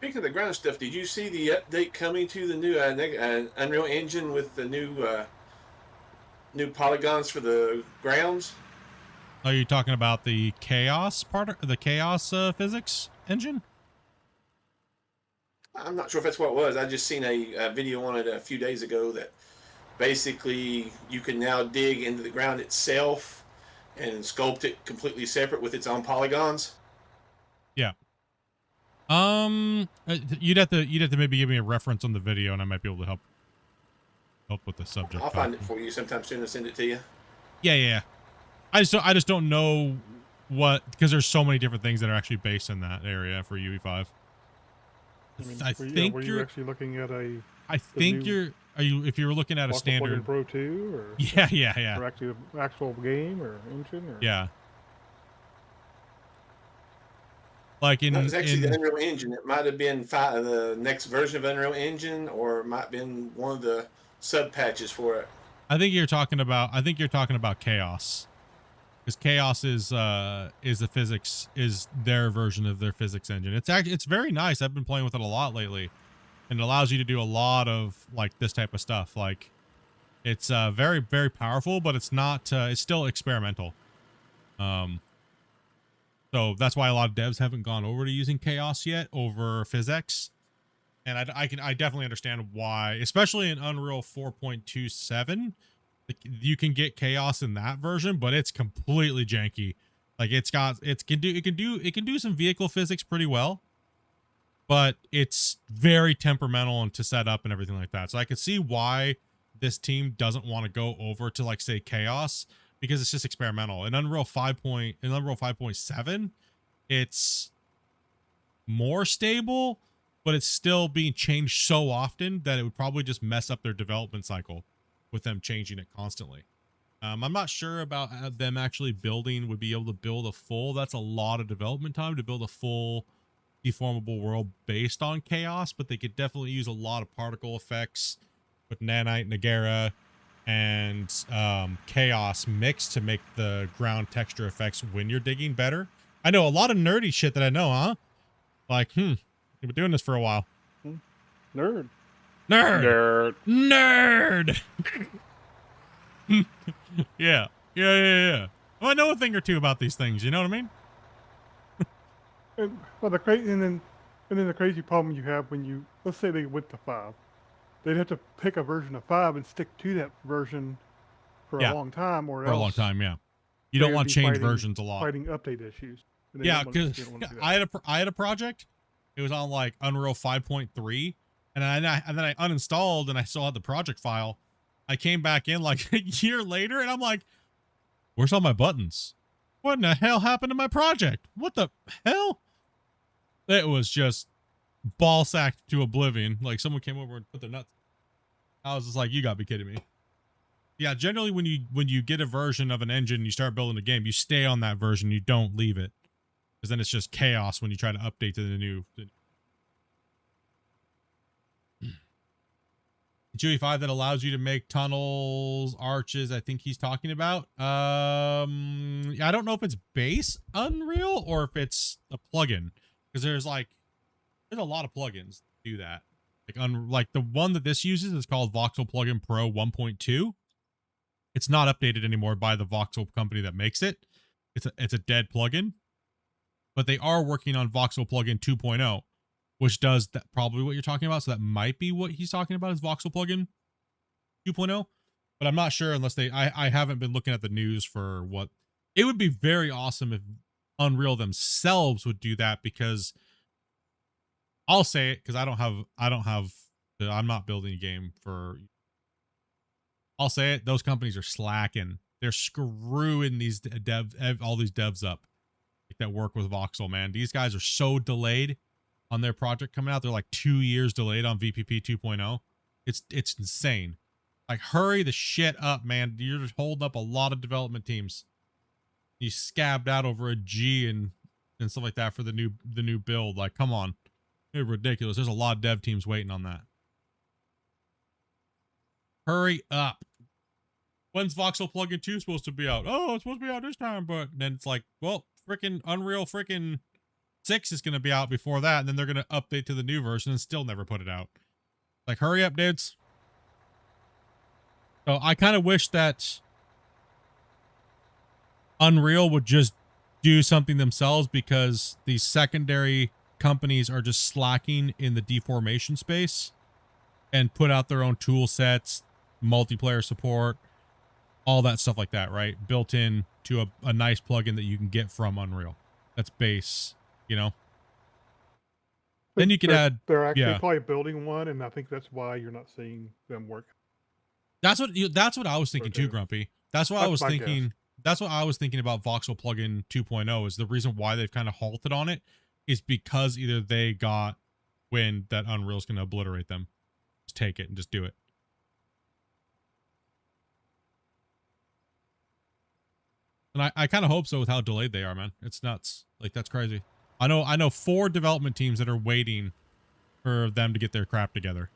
Speaking of the ground stuff, did you see the update coming to the new Unreal Engine with the new polygons for the grounds? Are you talking about the chaos physics engine? I'm not sure if that's what it was. I just seen a video on it a few days ago that basically you can now dig into the ground itself and sculpt it completely separate with its own polygons. Yeah. You'd have to maybe give me a reference on the video, and I might be able to help with the subject. I'll find it for you sometime soon and send it to you. Yeah. I just don't know what, because there's so many different things that are actually based in that area for UE5. I think were you actually looking at a? I think if you were looking at a standard Pro 2 or yeah, or actual game or engine or yeah. Like in, no, it's actually the Unreal Engine. It might have been the next version of Unreal Engine, or it might have been one of the sub patches for it. I think you're talking about Chaos, because Chaos is the physics, is their version of their physics engine. It's very nice. I've been playing with it a lot lately, and it allows you to do a lot of like this type of stuff. Like it's very, very powerful, but it's not. It's still experimental. So that's why a lot of devs haven't gone over to using Chaos yet over physics. And I definitely understand why, especially in Unreal 4.27, you can get Chaos in that version, but it's completely janky. Like it can do some vehicle physics pretty well, but it's very temperamental and to set up and everything like that. So I could see why this team doesn't want to go over to like say Chaos, because it's just experimental. In Unreal 5.7, it's more stable, but it's still being changed so often that it would probably just mess up their development cycle with them changing it constantly. I'm not sure about them actually would be able to build a full, that's a lot of development time to build a full deformable world based on Chaos, but they could definitely use a lot of particle effects with Nanite, Nagara, and Chaos mixed to make the ground texture effects when you're digging better. I know a lot of nerdy shit that I know, huh? Like, you've been doing this for a while. Nerd. Nerd. Nerd. Yeah. Yeah. Well, I know a thing or two about these things. You know what I mean? And well, and then the crazy problem you have when you, let's say they went to 5, they'd have to pick a version of 5 and stick to that version for Yeah. a long time, or For a else long time, yeah. You they don't would want be to change fighting- versions a lot. Fighting update issues. And they Yeah, don't wanna- because they don't wanna do that. I had a project. It was on like Unreal 5.3, and then I uninstalled, and I still had the project file. I came back in like a year later, and I'm like, "Where's all my buttons? What in the hell happened to my project? What the hell?" It was just ball sacked to oblivion. Like someone came over and put their nuts. I was just like, "You gotta be kidding me." Yeah, generally when you get a version of an engine and you start building a game, you stay on that version. You don't leave it, because then it's just chaos when you try to update to the new. Chewy 5 that allows you to make tunnels, arches. I think he's talking about. I don't know if it's base Unreal or if it's a plugin, because there's a lot of plugins that do that. Like the one that this uses is called Voxel Plugin Pro 1.2. It's not updated anymore by the Voxel company that makes it. It's a dead plugin, but they are working on Voxel Plugin 2.0, which does that, probably what you're talking about. So that might be what he's talking about, is Voxel Plugin 2.0, but I'm not sure unless I haven't been looking at the news for what. It would be very awesome if Unreal themselves would do that, because I'll say it, because I'm not building a game for. I'll say it. Those companies are slacking. They're screwing all these devs up that work with Voxel, man. These guys are so delayed on their project coming out. They're like 2 years delayed on VPP 2.0. It's insane. Like, hurry the shit up, man. You're just holding up a lot of development teams. You scabbed out over a G and stuff like that for the new build. Like, come on. It's ridiculous. There's a lot of dev teams waiting on that. Hurry up. When's Voxel Plugin 2 supposed to be out? Oh, it's supposed to be out this time, but then it's like, well, freaking Unreal 6 is going to be out before that, and then they're going to update to the new version and still never put it out. Like, hurry up, dudes. So I kind of wish that Unreal would just do something themselves, because these secondary companies are just slacking in the deformation space, and put out their own tool sets, multiplayer support, all that stuff like that, right? Built in to a nice plugin that you can get from Unreal. That's base, you know? Then you could add... They're actually yeah. probably building one, and I think that's why you're not seeing them work. That's what I was thinking too, Grumpy. That's what I was That's my thinking. guess. That's what I was thinking about Voxel Plugin 2.0, is the reason why they've kind of halted on it is because either they got wind that Unreal's going to obliterate them. Just take it and just do it. And I kind of hope so with how delayed they are, man. It's nuts. Like, that's crazy. I know 4 development teams that are waiting for them to get their crap together.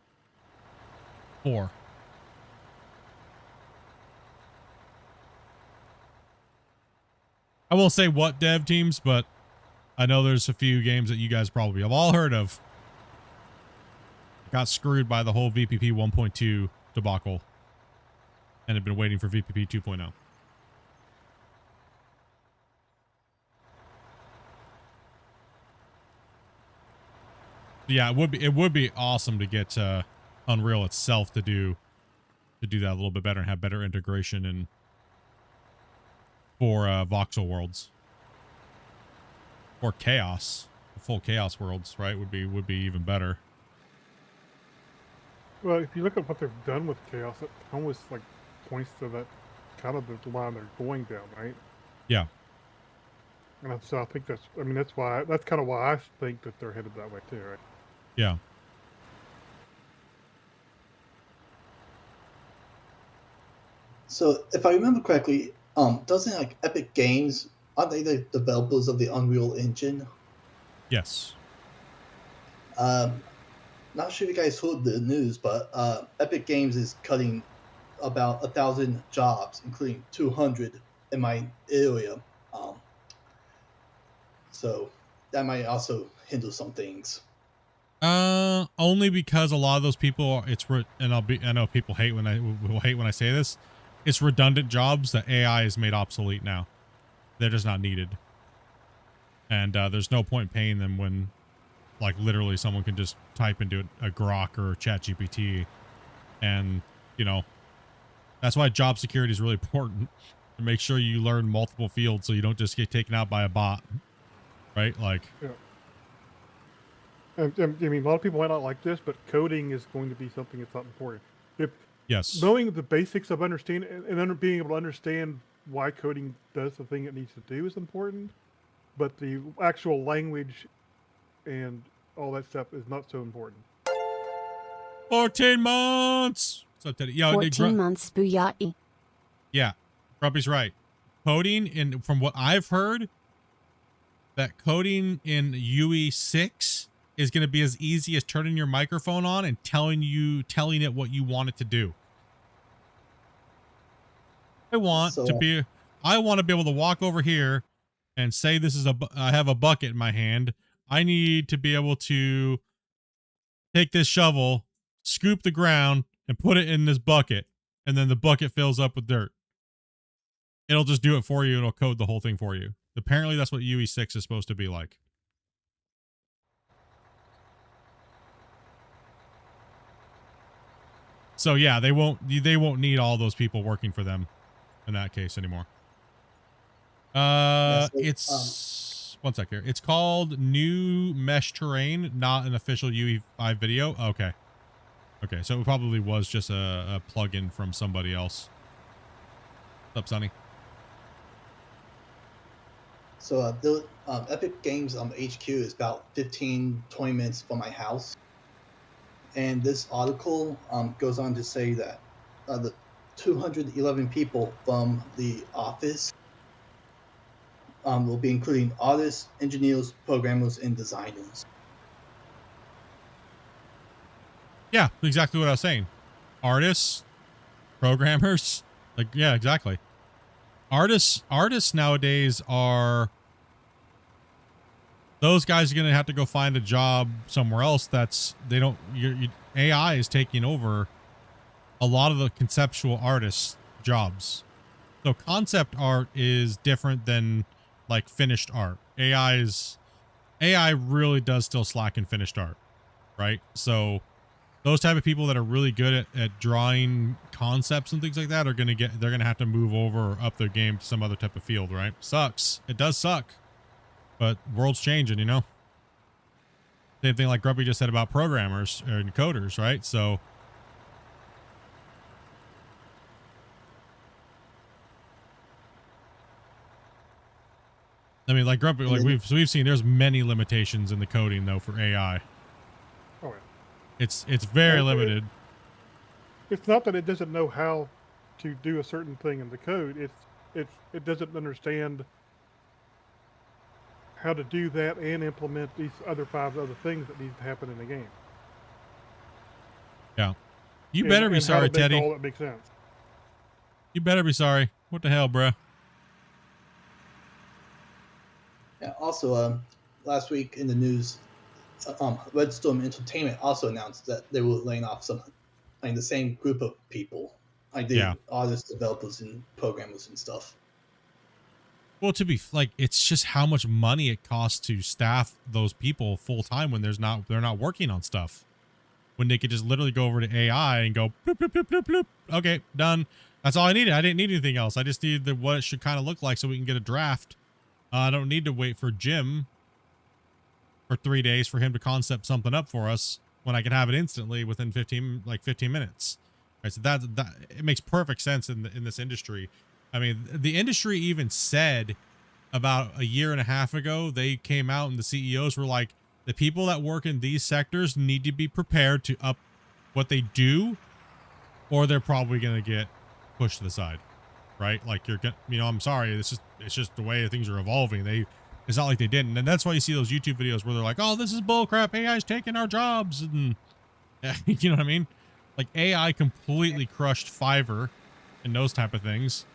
4. I won't say what dev teams, but I know there's a few games that you guys probably have all heard of. Got screwed by the whole VPP 1.2 debacle and have been waiting for VPP 2.0. Yeah, it would be awesome to get Unreal itself to do that a little bit better and have better integration and for voxel worlds or chaos, full chaos worlds, right? Would be even better. Well, if you look at what they've done with chaos, it almost like points to that kind of the line they're going down, right? Yeah. And so I think that's kind of why I think that they're headed that way too, right? Yeah. So if I remember correctly, doesn't like Epic Games, aren't they the developers of the Unreal Engine? Yes. Not sure if you guys heard the news, but Epic Games is cutting about 1,000 jobs, including 200 in my area. So that might also hinder some things. Only because a lot of those people, I know people will hate when I say this. It's redundant jobs that AI is made obsolete now. They're just not needed. And there's no point paying them when, like, literally someone can just type into a Grok or ChatGPT. And, you know, that's why job security is really important. To make sure you learn multiple fields so you don't just get taken out by a bot. Right? Like... Yeah. I mean, a lot of people might not like this, but coding is going to be something that's not important. Yes. Knowing the basics of understanding and being able to understand why coding does the thing it needs to do is important, but the actual language and all that stuff is not so important. 14 months! What's up, Teddy? Yo, 14 months, booyah. Yeah, Grumpy's right. Coding, and from what I've heard, that coding in UE6 is going to be as easy as turning your microphone on and telling it what you want it to do. I want to be able to walk over here and say I have a bucket in my hand. I need to be able to take this shovel, scoop the ground, and put it in this bucket, and then the bucket fills up with dirt. It'll just do it for you. It'll code the whole thing for you. Apparently, that's what UE6 is supposed to be like. So yeah, they won't need all those people working for them in that case anymore. It's one sec here. It's called New Mesh Terrain, not an official UE5 video. Okay. Okay, so it probably was just a plugin from somebody else. What's up, Sonny? So Epic Games HQ is about 15-20 minutes from my house. And this article goes on to say that the 211 people from the office will be including artists, engineers, programmers, and designers. Yeah, exactly what I was saying. Artists, programmers, like, yeah, exactly. Artists nowadays are... Those guys are going to have to go find a job somewhere else AI is taking over a lot of the conceptual artists' jobs. So concept art is different than like finished art. AI really does still slack in finished art, right? So those type of people that are really good at drawing concepts and things like that they're going to have to move over or up their game to some other type of field, right? Sucks. It does suck. But world's changing, you know? Same thing like Grumpy just said about programmers and coders, right? So I mean, like Grumpy, like we've seen there's many limitations in the coding though for AI. Oh, yeah. It's very limited. It's not that it doesn't know how to do a certain thing in the code. It doesn't understand how to do that and implement these five other things that need to happen in the game. Yeah. You better be sorry, Teddy. All that makes sense. You better be sorry. What the hell, bruh? Yeah, also, last week in the news, Redstone Entertainment also announced that they were laying off the same group of people. Artists, developers, and programmers and stuff. Well, it's just how much money it costs to staff those people full time when they're not working on stuff. When they could just literally go over to AI and go bloop, bloop, bloop, bloop, bloop. Okay, done. That's all I needed. I didn't need anything else. I just needed what it should kind of look like so we can get a draft. I don't need to wait for Jim for 3 days for him to concept something up for us when I can have it instantly within 15 minutes. Right, so that it makes perfect sense in this industry. I mean, the industry even said about a year and a half ago, they came out and the CEOs were like, the people that work in these sectors need to be prepared to up what they do, or they're probably going to get pushed to the side, right? Like I'm sorry, it's just the way things are evolving. It's not like they didn't. And that's why you see those YouTube videos where they're like, oh, this is bullcrap. AI's taking our jobs. And you know what I mean? Like AI completely crushed Fiverr and those type of things.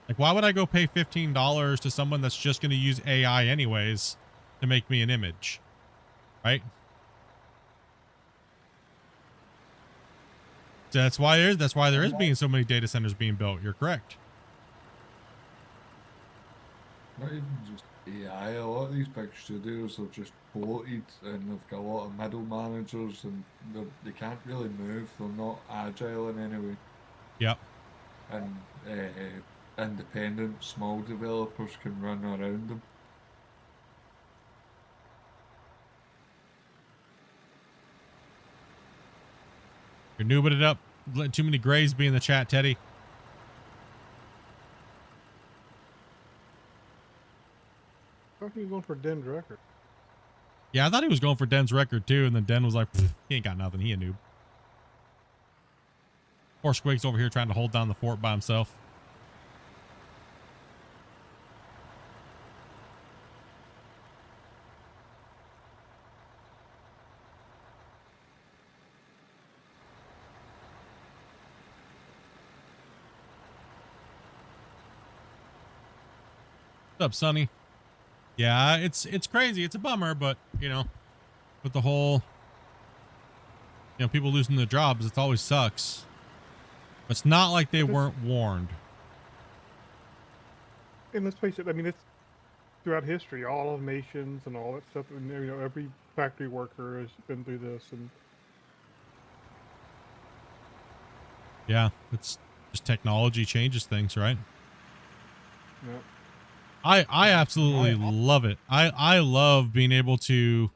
Like, why would I go pay $15 to someone that's just going to use AI anyways to make me an image? Right? That's why there is being so many data centers being built. You're correct. Not even just AI. A lot of these big studios are just bloated, and they've got a lot of middle managers, and they can't really move. They're not agile in any way. Yep. And independent small developers can run around them. You're noobing it up. Letting too many grays be in the chat, Teddy. I thought he was going for Den's record. Yeah, I thought he was going for Den's record too, and then Den was like, he ain't got nothing. He a noob. Poor Squig's over here trying to hold down the fort by himself. What's up, Sonny? Yeah, it's crazy. It's a bummer, but you know, with the whole, you know, people losing their jobs, it always sucks. But it's not like they weren't warned. And let's face it, I mean, it's throughout history, all of nations and all that stuff. And you know, every factory worker has been through this, and Yeah, it's just technology changes things, right? Yep. I absolutely love it. I love being able to,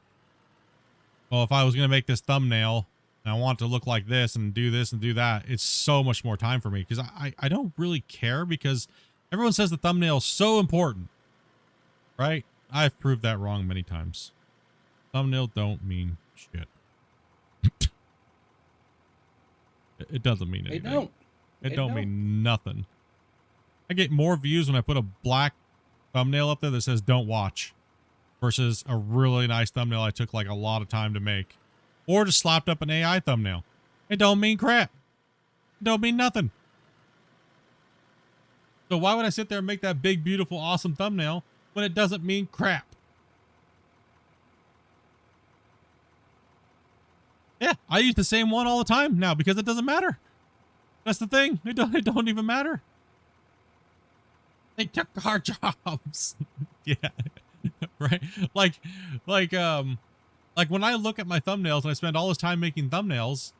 well, if I was going to make this thumbnail and I want it to look like this and do that, it's so much more time for me because I don't really care because everyone says the thumbnail is so important, right? I've proved that wrong many times. Thumbnail don't mean shit. It doesn't mean anything. It don't mean nothing. I get more views when I put a black thumbnail up there that says don't watch versus a really nice thumbnail I took like a lot of time to make, or just slapped up an AI thumbnail. It don't mean crap. It don't mean nothing. So why would I sit there and make that big, beautiful, awesome thumbnail when it doesn't mean crap? Yeah, I use the same one all the time now because it doesn't matter. That's the thing. It don't even matter. They took our jobs. Yeah. Right. Like when I look at my thumbnails and I spend all this time making thumbnails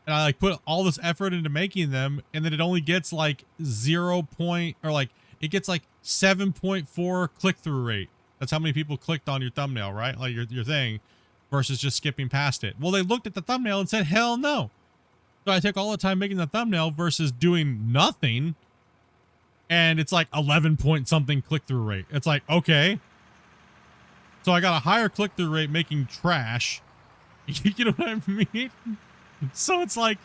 and I like put all this effort into making them and then it only gets like 7.4 click-through rate. That's how many people clicked on your thumbnail, right? Like your thing versus just skipping past it. Well, they looked at the thumbnail and said, hell no. So I took all the time making the thumbnail versus doing nothing. And it's like 11 point something click-through rate. It's like, okay. So I got a higher click-through rate making trash. You know what I mean? So it's like,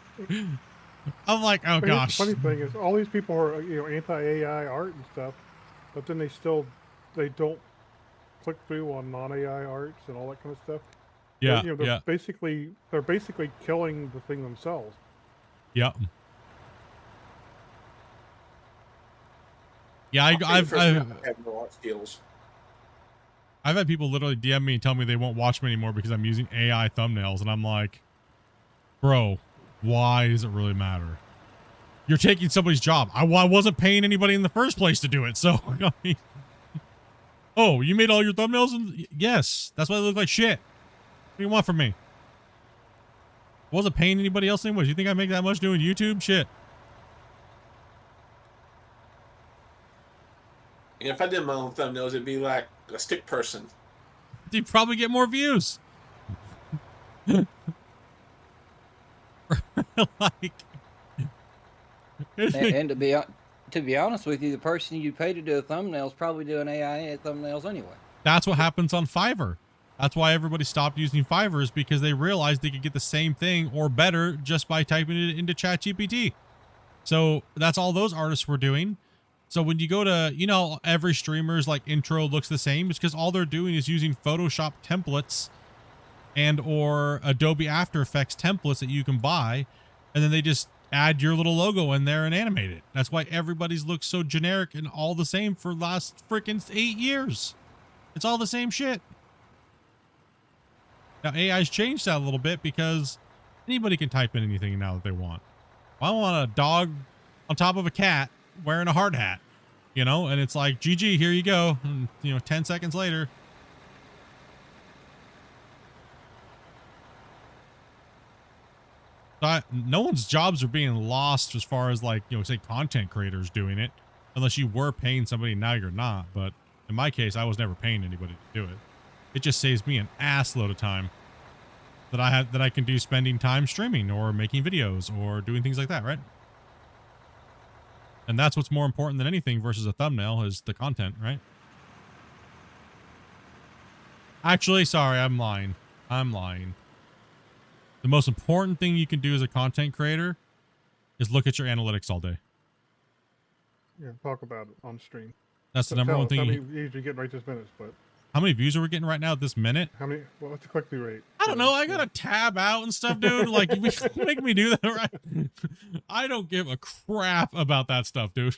I'm like, oh gosh. The funny thing is all these people are, you know, anti-AI art and stuff, but then they don't click through on non-AI arts and all that kind of stuff. Yeah. They're basically killing the thing themselves. Yep. Yeah, I've have no art skills. I've had people literally DM me and tell me they won't watch me anymore because I'm using AI thumbnails, and I'm like, bro, why does it really matter? You're taking somebody's job. I wasn't paying anybody in the first place to do it, so I mean, oh, you made all your thumbnails? Yes, that's why they look like shit. What do you want from me? I wasn't paying anybody else anyways. You think I make that much doing YouTube? Shit. If I did my own thumbnails, it'd be like a stick person. You'd probably get more views. Like, and to be honest with you, the person you pay to do a thumbnail is probably doing AI thumbnails anyway. That's what happens on Fiverr. That's why everybody stopped using Fiverr, is because they realized they could get the same thing or better just by typing it into ChatGPT. So that's all those artists were doing. So when you go to, you know, every streamer's like intro looks the same, it's because all they're doing is using Photoshop templates and or Adobe After Effects templates that you can buy, and then they just add your little logo in there and animate it. That's why everybody's looks so generic and all the same for the last freaking 8 years. It's all the same shit. Now AI's changed that a little bit because Anybody can type in anything now that they want. I want a dog on top of a cat wearing a hard hat, you know, and it's like, GG, here you go. And, 10 seconds later. No one's jobs are being lost as far as like, say content creators doing it, unless you were paying somebody, now you're not. But in my case, I was never paying anybody to do it. It just saves me an ass load of time that I can do spending time streaming or making videos or doing things like that, right? And that's what's more important than anything versus a thumbnail is the content, right? Actually, sorry, I'm lying. The most important thing you can do as a content creator is look at your analytics all day. Yeah, talk about it on stream. That's the number one thing. How many views you get right this minute, but how many views are we getting right now at this minute? how many? What's the click-through rate? I don't know. I gotta tab out and stuff, dude. Like, you make me do that, right? I don't give a crap about that stuff, dude.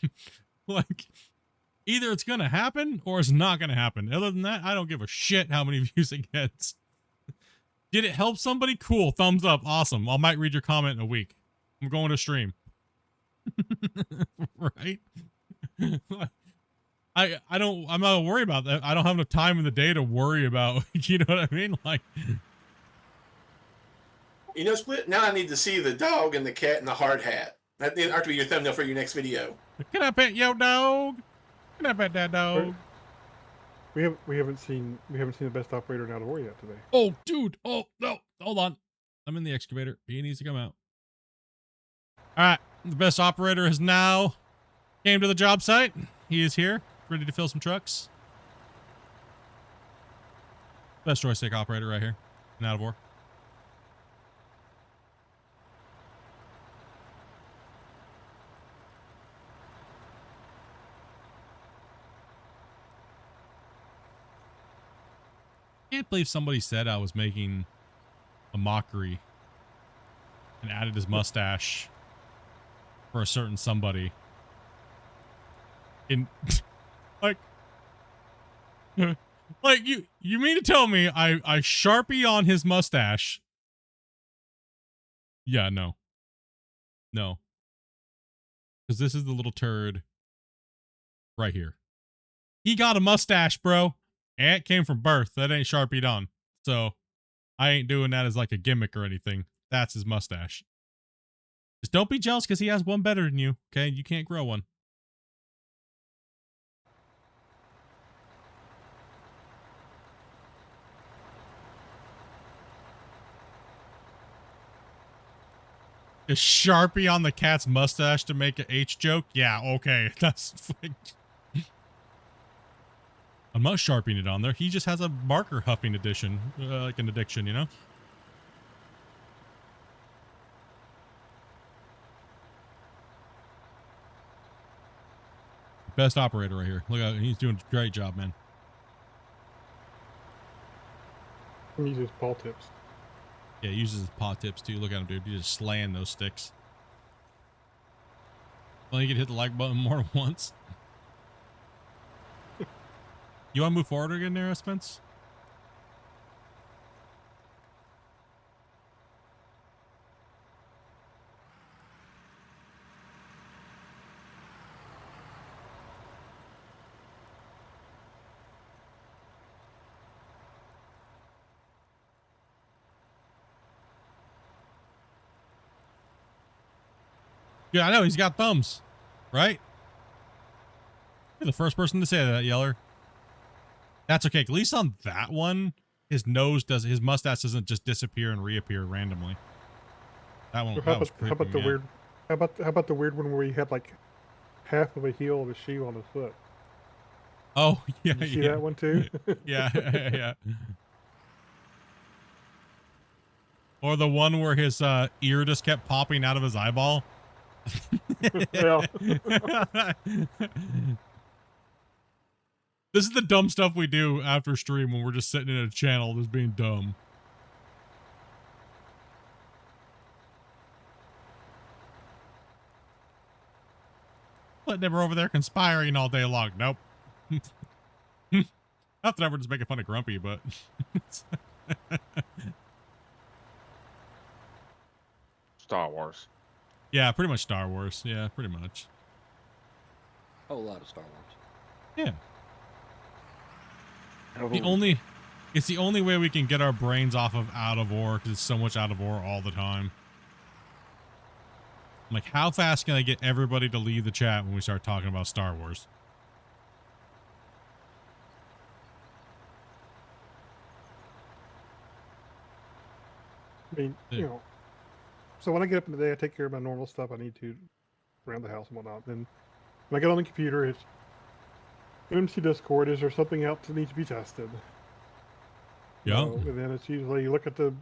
Like, either it's gonna happen or it's not gonna happen. Other than that, I don't give a shit how many views it gets. Did it help somebody? Cool. Thumbs up. Awesome. I might read your comment in a week. I'm going to stream. Right? I'm not worried about that. I don't have enough time in the day to worry about, you know what I mean? Like, Split, now I need to see the dog and the cat and the hard hat. That ought to be your thumbnail for your next video. Can I pet your dog? Can I pet that dog? We haven't seen the best operator in out of war yet today. Oh, dude. Oh, no. Hold on. I'm in the excavator. He needs to come out. All right. The best operator has now came to the job site. He is here, ready to fill some trucks. Best joystick operator right here in out of war. I can't believe somebody said I was making a mockery and added his mustache for a certain somebody. In like you mean to tell me I Sharpie on his mustache? Yeah, no. Because this is the little turd right here. He got a mustache, bro. And it came from birth. That ain't Sharpied on. So I ain't doing that as like a gimmick or anything. That's his mustache. Just don't be jealous because he has one better than you. Okay? You can't grow one. Is Sharpie on the cat's mustache to make an H joke? Yeah, okay. That's like... I'm not sharpieing it on there. He just has a marker huffing addiction, like an addiction, you know? Best operator right here. Look at, he's doing a great job, man. He uses paw tips. Yeah, he uses his paw tips too. Look at him, dude. He's just slaying those sticks. Well, you can hit the like button more than once. You want to move forward again there, Spence? Yeah, I know. He's got thumbs, right? You're the first person to say that, Yeller. That's okay. At least on that one, his mustache doesn't just disappear and reappear randomly. That one. How about the weird one where he had like half of a heel of a shoe on his foot? Oh yeah, Did you see that one too? yeah. Or the one where his ear just kept popping out of his eyeball. Yeah. This is the dumb stuff we do after stream when we're just sitting in a channel just being dumb. But never over there conspiring all day long. Nope. Not that I were just making fun of Grumpy, but... Star Wars. Yeah, pretty much Star Wars. Yeah, pretty much. A whole lot of Star Wars. Yeah. Oh. It's the only way we can get our brains off of Out of War, because it's so much Out of War all the time. I'm like, how fast can I get everybody to leave the chat when we start talking about Star Wars? I mean, you know, so when I get up in the day, I take care of my normal stuff I need to around the house and whatnot. Then when I get on the computer, it's MC Discord. Is there something else that needs to be tested? Yeah. And then it's usually look at the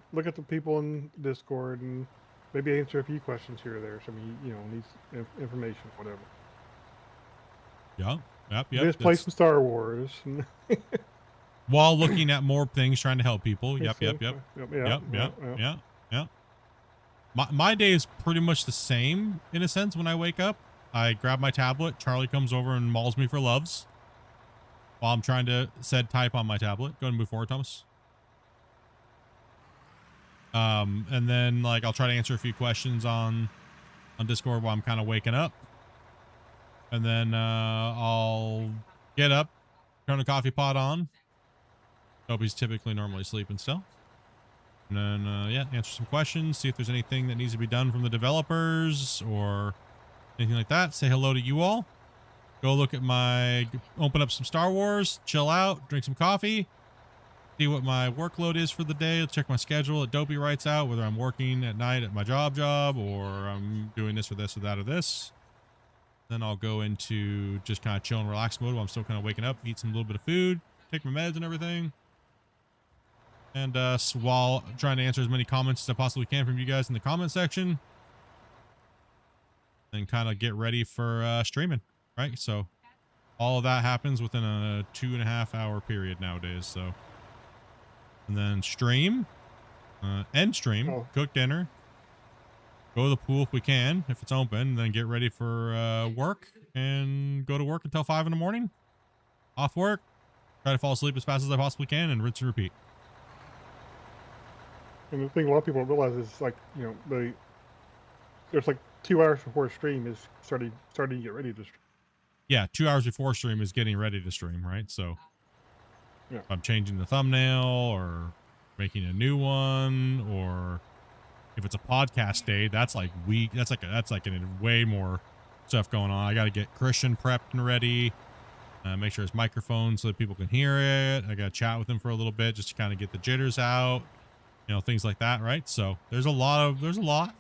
people in Discord and maybe answer a few questions here or there. Somebody, you know, needs information, whatever. Yeah. Yep. Just play some Star Wars. While looking at more things, trying to help people. Yep. My day is pretty much the same in a sense. When I wake up, I grab my tablet. Charlie comes over and mauls me for loves while I'm trying to type on my tablet. Go ahead and move forward, Thomas. And then like I'll try to answer a few questions on Discord while I'm kind of waking up. And then I'll get up, turn the coffee pot on. Toby's typically normally sleeping still. And then, yeah, answer some questions, see if there's anything that needs to be done from the developers or anything like that. Say hello to you all. Go look at open up some Star Wars, chill out, drink some coffee, see what my workload is for the day. Check my schedule that Dopey writes out, whether I'm working at night at my job or I'm doing this or this or that or this. Then I'll go into just kind of chill and relax mode while I'm still kind of waking up, eat some little bit of food, take my meds and everything. And while trying to answer as many comments as I possibly can from you guys in the comment section. And kind of get ready for streaming, right? So all of that happens within a 2.5 hour period nowadays. So, and then stream, end stream, cook dinner, go to the pool if we can, if it's open, and then get ready for work and go to work until 5 in the morning. Off work, try to fall asleep as fast as I possibly can, and rinse and repeat. And the thing a lot of people don't realize is, like, you know, there's like 2 hours before stream is starting to get ready to stream. Yeah, 2 hours before stream is getting ready to stream, right? So yeah. If I'm changing the thumbnail or making a new one, or if it's a podcast day, that's like way more stuff going on. I got to get Christian prepped and ready, make sure his microphone so that people can hear it. I got to chat with him for a little bit just to kind of get the jitters out. You know, things like that, right? So there's a lot.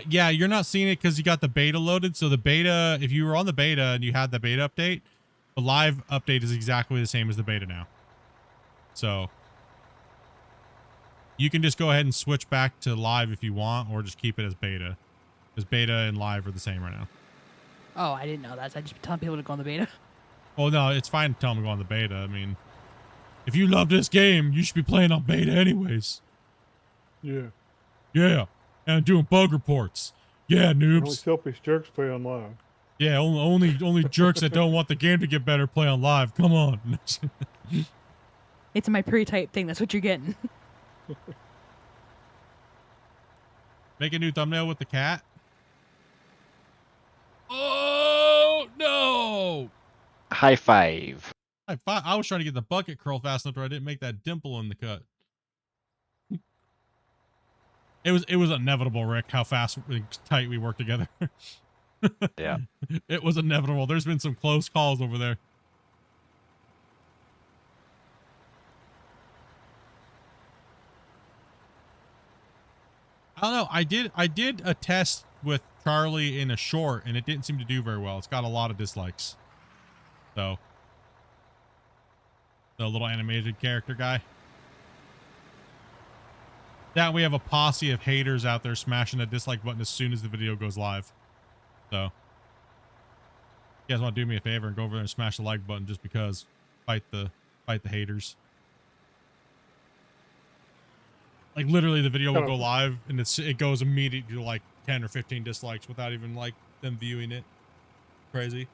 Yeah, you're not seeing it because you got the beta loaded. So the beta, if you were on the beta and you had the beta update, the live update is exactly the same as the beta now. So you can just go ahead and switch back to live if you want, or just keep it as beta. Because beta and live are the same right now. Oh, I didn't know that. So I just telling people to go on the beta. Oh, no, it's fine to tell them to go on the beta. I mean, if you love this game, you should be playing on beta anyways. Yeah. Yeah. And doing bug reports. Yeah, noobs. Only selfish jerks play on live. Yeah, only jerks that don't want the game to get better play on live. Come on. It's my pre-type thing. That's what you're getting. Make a new thumbnail with the cat. Oh, no. High five. I was trying to get the bucket curl fast enough where I didn't make that dimple in the cut. It was inevitable, Rick, how fast and tight we work together. Yeah. It was inevitable. There's been some close calls over there. I don't know. I did a test with Charlie in a short, and it didn't seem to do very well. It's got a lot of dislikes. So, the little animated character guy. That we have a posse of haters out there smashing the dislike button as soon as the video goes live. So, you guys want to do me a favor and go over there and smash the like button just because. Fight the haters. Like literally the video will go live and it goes immediately to like 10 or 15 dislikes without even like them viewing it. crazy.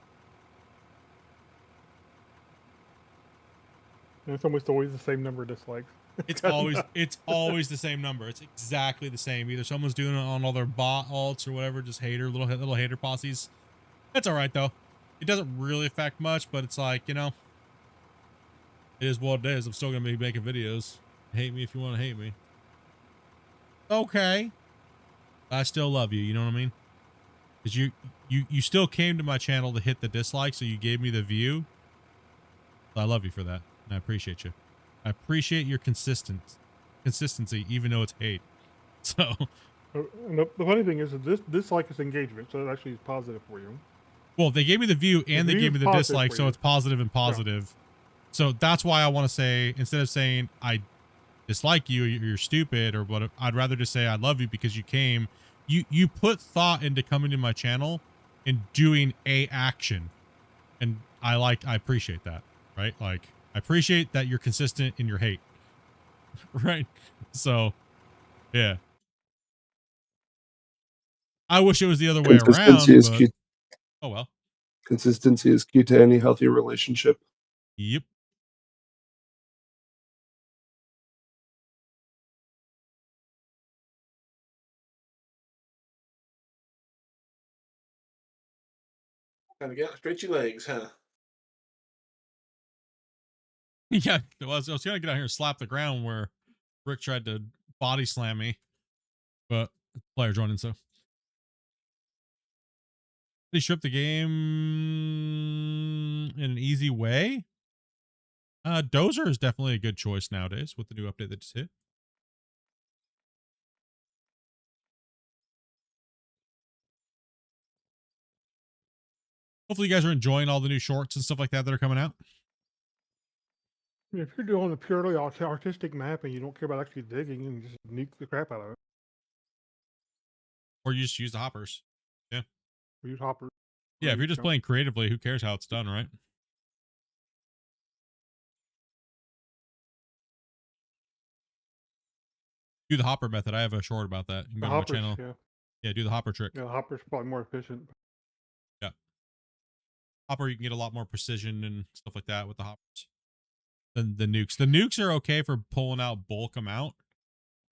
And it's almost always the same number of dislikes. It's always the same number. It's exactly the same. Either someone's doing it on all their bot alts or whatever, just little hater posses. That's all right though. It doesn't really affect much, but it's like, you know, it is what it is. I'm still gonna be making videos. Hate me if you want to hate me. Okay. I still love you. You know what I mean? Because you still came to my channel to hit the dislike, so you gave me the view. So I love you for that, and I appreciate you. I appreciate your consistency, even though it's hate. So, and the funny thing is that this dislike is engagement, so it actually is positive for you. well, they gave me the view and they gave me the dislike, so it's positive and positive. Yeah. So that's why I want to say, instead of saying I dislike you, you're stupid or what, I'd rather just say I love you because you came, you put thought into coming to my channel and doing a action, and I appreciate that, right? Like, I appreciate that you're consistent in your hate. Right. So, yeah. I wish it was the other way around. Is But, key. oh, well. Consistency is key to any healthy relationship. Yep. Kind of get stretchy legs, huh? Yeah, I was going to get out here and slap the ground where Rick tried to body slam me, but the player joined in, so. They strip the game in an easy way. Dozer is definitely a good choice nowadays with the new update that just hit. Hopefully you guys are enjoying all the new shorts and stuff like that are coming out. If you're doing a purely artistic map and you don't care about actually digging, and just nuke the crap out of it. Or you just use the hoppers. Yeah. Or use hoppers. Yeah, if you're just playing creatively, who cares how it's done, right? Do the hopper method. I have a short about that. You can go to my channel. Yeah, do the hopper trick. Yeah, the hopper's probably more efficient. Yeah. Hopper, you can get a lot more precision and stuff like that with the hoppers than the nukes. The nukes are okay for pulling out bulk amount.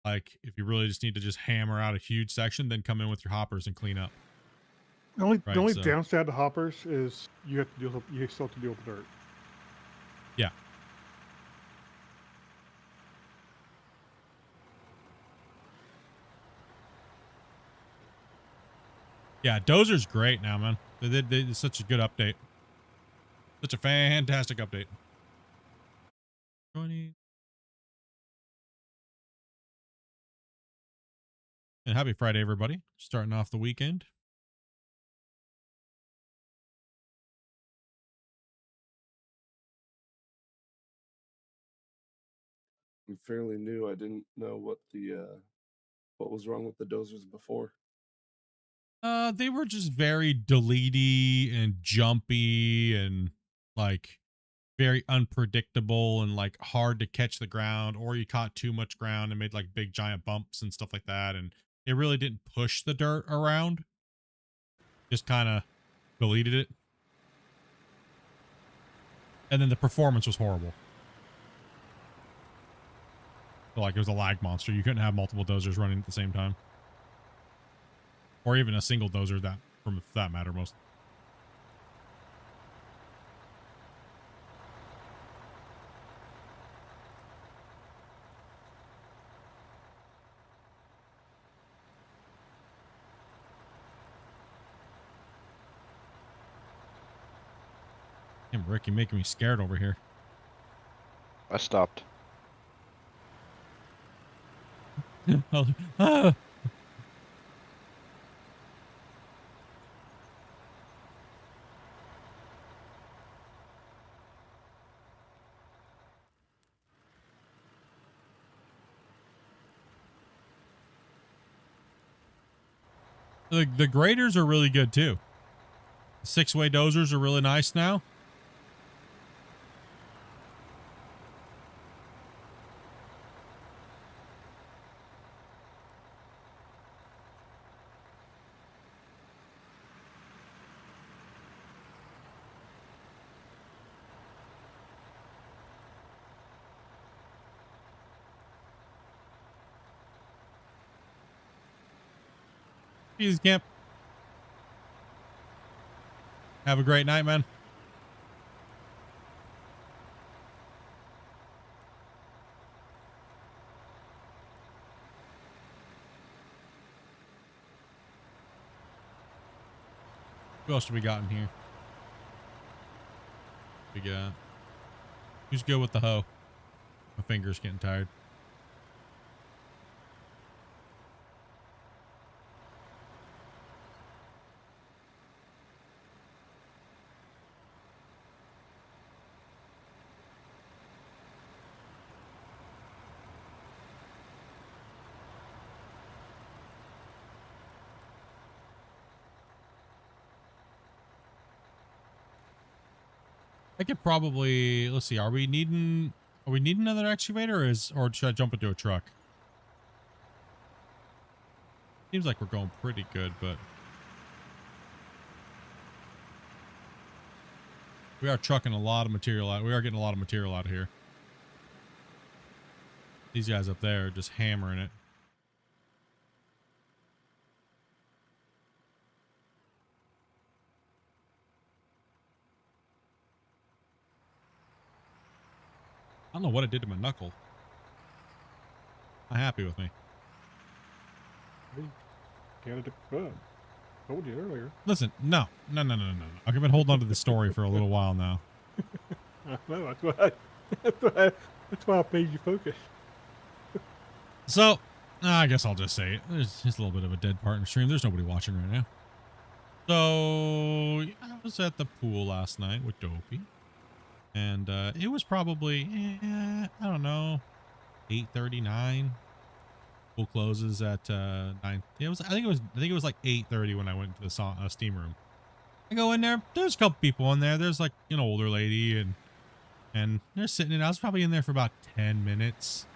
Like, if you really just need to just hammer out a huge section, then come in with your hoppers and clean up. The only downside to hoppers is you still have to deal with the dirt. Yeah. Yeah, Dozer's great now, man. It's such a good update. Such a fantastic update. And happy Friday, everybody. Starting off the weekend. I'm fairly new. I didn't know what was wrong with the dozers before. They were just very deletey and jumpy and like very unpredictable and like hard to catch the ground, or you caught too much ground and made like big giant bumps and stuff like that. And it really didn't push the dirt around. Just kind of deleted it. And then the performance was horrible. So like it was a lag monster. You couldn't have multiple dozers running at the same time. Or even a single dozer, that for that matter, most. Damn, Rick, you're making me scared over here. I stopped. The graders are really good too. 6-way dozers are really nice now. Jesus, Camp. Have a great night, man. Who else do we got in here? We got. Who's good with the hoe? My finger's getting tired. I could probably, let's see, are we needing another excavator or should I jump into a truck? Seems like we're going pretty good, but we are trucking a lot of material out. We are getting a lot of material out of here. These guys up there are just hammering it. I don't know what it did to my knuckle. Not happy with me. Canada bug. Told you earlier. Listen, no. I've been holding on to this story for a little while now. I know. That's why I made you focus. So, I guess I'll just say it. There's just a little bit of a dead part in the stream. There's nobody watching right now. So, I was at the pool last night with Dopey. And it was probably, I don't know, 8:39. Pool closes at 9. I think it was like 8:30 when I went to the steam room. I go in there. There's a couple people in there. There's like an older lady and they're sitting in. I was probably in there for about 10 minutes,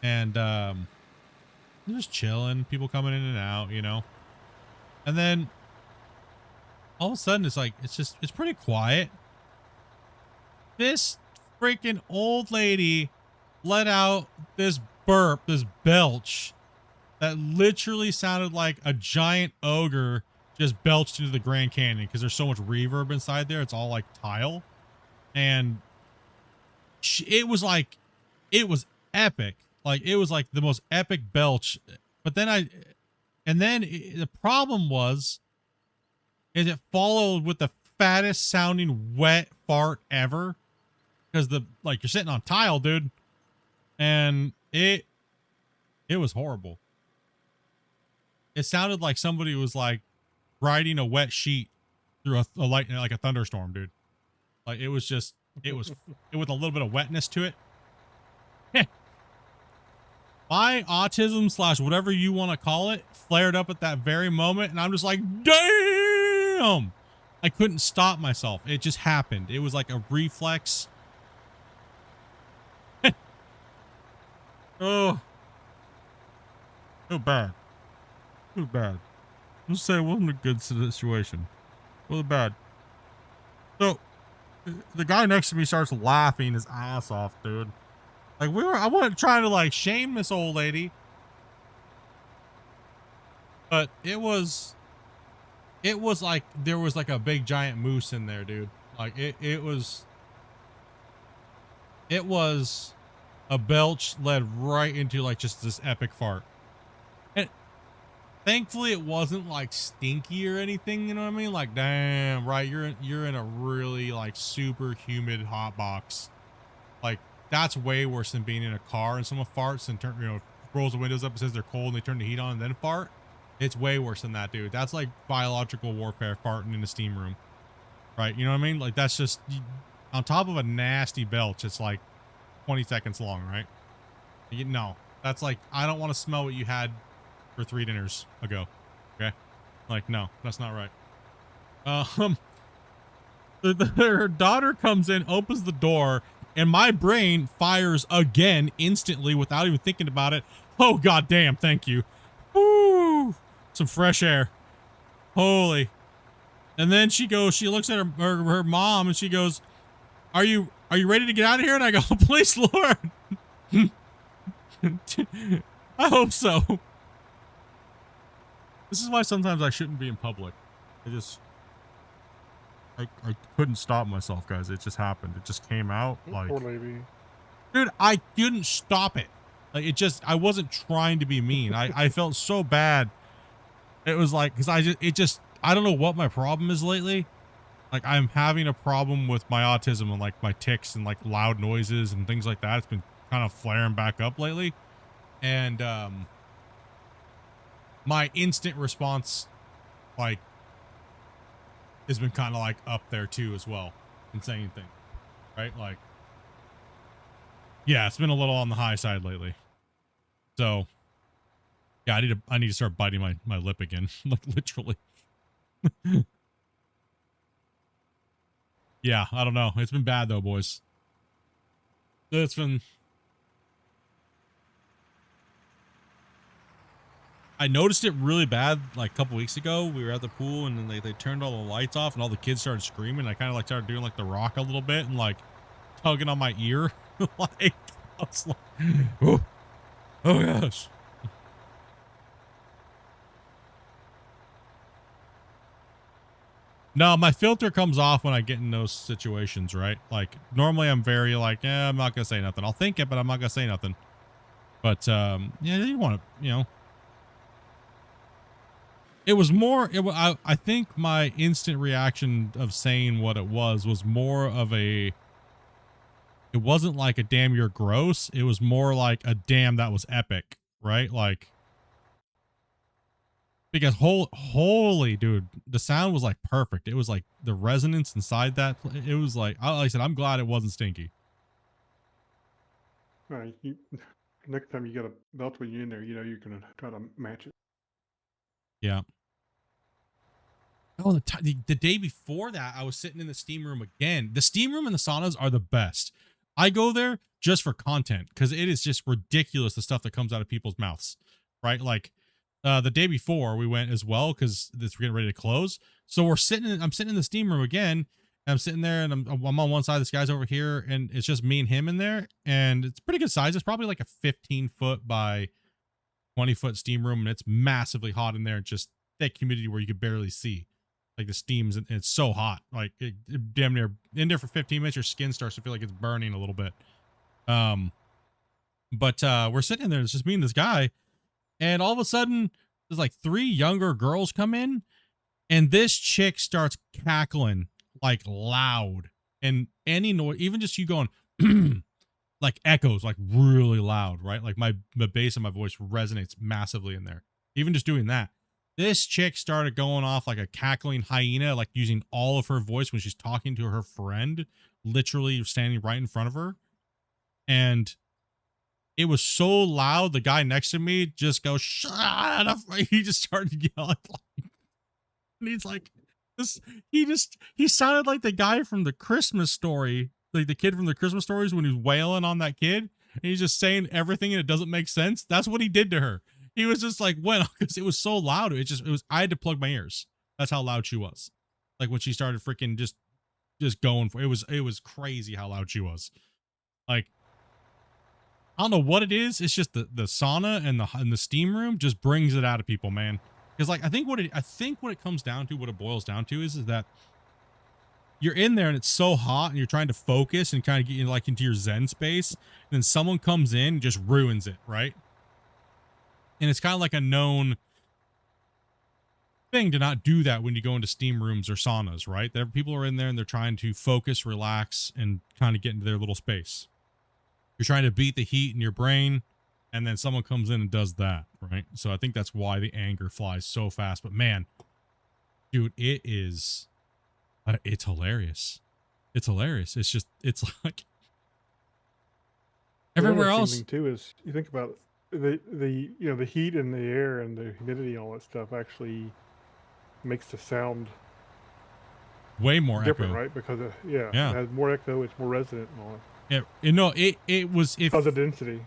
and they're just chilling. People coming in and out, you know. And then all of a sudden, it's pretty quiet. This freaking old lady let out this burp, this belch that literally sounded like a giant ogre just belched into the Grand Canyon because there's so much reverb inside there. It's all like tile. And it was epic. Like, it was like the most epic belch. But then the problem is it followed with the fattest sounding wet fart ever. Because you're sitting on tile, dude, and it was horrible. It sounded like somebody was like riding a wet sheet through a light, like a thunderstorm, dude. Like, it was with a little bit of wetness to it. My autism / whatever you want to call it flared up at that very moment, and I'm just like, damn! I couldn't stop myself. It just happened. It was like a reflex. Oh, too bad. Let's say it wasn't a good situation. Really bad. So, the guy next to me starts laughing his ass off, dude. Like, I wasn't trying to like shame this old lady, but it was like there was like a big giant moose in there, dude. Like it was a belch led right into like just this epic fart. And thankfully it wasn't like stinky or anything, you know what I mean? Like, damn, right, you're in a really like super humid hot box. Like, that's way worse than being in a car and someone farts and rolls the windows up and says they're cold and they turn the heat on and then fart. It's way worse than that, dude. That's like biological warfare farting in a steam room. Right? You know what I mean? Like, that's just on top of a nasty belch. It's like 20 seconds long, right? No, that's like, I don't want to smell what you had for 3 dinners ago. Okay? Like, no, that's not right. Her daughter comes in, opens the door, and my brain fires again instantly without even thinking about it. Oh, goddamn, thank you. Woo! Some fresh air. Holy. And then she looks at her mom and she goes, Are you ready to get out of here? And I go, please, Lord. I hope so. This is why sometimes I shouldn't be in public. I couldn't stop myself, guys. It just happened. It just came out like, Poor lady. dude, I couldn't stop it. Like, I wasn't trying to be mean. I felt so bad. It was like, cause I don't know what my problem is lately. Like, I'm having a problem with my autism and like my tics and like loud noises and things like that. It's been kind of flaring back up lately. And, my instant response, like, has been kind of like up there too as well in saying things, right? Like, yeah, it's been a little on the high side lately. So yeah, I need to start biting my lip again. Like, literally. Yeah, I don't know. It's been bad though, boys. It's been, I noticed it really bad like a couple weeks ago. We were at the pool and then they turned all the lights off and all the kids started screaming. I kind of like started doing like the Rock a little bit and like tugging on my ear. Like, I was like, oh gosh. No, my filter comes off when I get in those situations, right? Like, normally I'm very like, yeah, I'm not going to say nothing. I'll think it, but I'm not going to say nothing. But, yeah, you want to, you know. It was more, I think my instant reaction of saying what it was more of a, it wasn't like a damn you're gross. It was more like a damn that was epic, right? Like, because holy dude, the sound was like perfect. It was like the resonance inside that. It was like I said, I'm glad it wasn't stinky. Right. Next time you get a belt when you're in there, you know you're gonna try to match it. Yeah. Oh, the day before that, I was sitting in the steam room again. The steam room and the saunas are the best. I go there just for content because it is just ridiculous the stuff that comes out of people's mouths, right? Like, the day before we went as well because we're getting ready to close. So I'm sitting in the steam room again. And I'm sitting there and I'm on one side. This guy's over here, and it's just me and him in there. And it's pretty good size. It's probably like a 15-foot by 20-foot steam room, and it's massively hot in there. Just thick humidity where you could barely see. Like the steams, and it's so hot. Like it damn near in there for 15 minutes, your skin starts to feel like it's burning a little bit. But we're sitting in there. It's just me and this guy, and all of a sudden, there's like 3 younger girls come in, and this chick starts cackling like loud, and any noise, even just you going like echoes, like really loud, right? Like the bass of my voice resonates massively in there. Even just doing that. This chick started going off like a cackling hyena, like using all of her voice when she's talking to her friend, literally standing right in front of her. And it was so loud, the guy next to me just goes, shut up. He just started yelling. And he's like, he sounded like the guy from the Christmas Story, like the kid from the Christmas Stories when he was wailing on that kid. And he's just saying everything and it doesn't make sense. That's what he did to her. He was just like, well, because it was so loud. I had to plug my ears. That's how loud she was. Like when she started freaking just going for it was crazy how loud she was. Like, I don't know what it is. It's just the sauna and the steam room just brings it out of people, man. Because like, I think what it comes down to, what it boils down to is that you're in there and it's so hot and you're trying to focus and kind of get like into your Zen space. And then someone comes in and just ruins it. Right. And it's kind of like a known thing to not do that when you go into steam rooms or saunas, right? People are in there and they're trying to focus, relax, and kind of get into their little space. You're trying to beat the heat in your brain, and then someone comes in and does that, right? So I think that's why the anger flies so fast. But man, dude, it's hilarious. It's hilarious. It's like everywhere else. Thing too is you think about it. The heat in the air and the humidity and all that stuff actually makes the sound way more different, echo. Right? Because it has more echo, it's more resonant and all that. Yeah, it was because of density.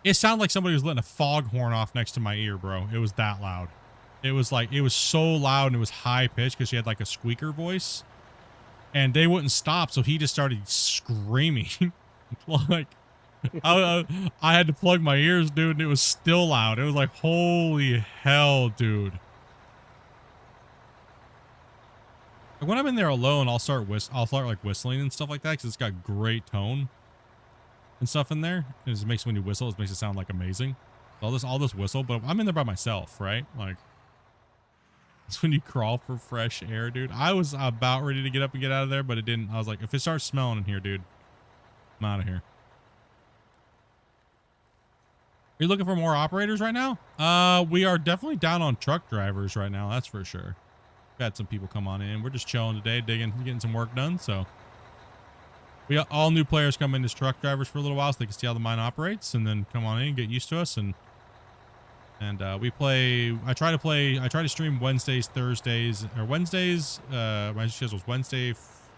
It sounded like somebody was letting a foghorn off next to my ear, bro. It was that loud. It was so loud and it was high pitched because she had like a squeaker voice, and they wouldn't stop, so he just started screaming. Like, I had to plug my ears, dude, and it was still loud. It was like, holy hell, dude. Like when I'm in there alone, I'll start like whistling and stuff like that because it's got great tone and stuff in there. And it just makes when you whistle, it makes it sound like amazing. All this whistle, but I'm in there by myself, right? Like it's when you crawl for fresh air, dude. I was about ready to get up and get out of there, but it didn't. I was like, if it starts smelling in here, dude, I'm out of here. Are you looking for more operators right now? We are definitely down on truck drivers right now. That's for sure. We've had some people come on in. We're just chilling today, getting some work done. So we got all new players come in as truck drivers for a little while so they can see how the mine operates and then come on in and get used to us. And we play, I try to stream Wednesdays, Thursdays, or Wednesdays. My schedule's Wednesday,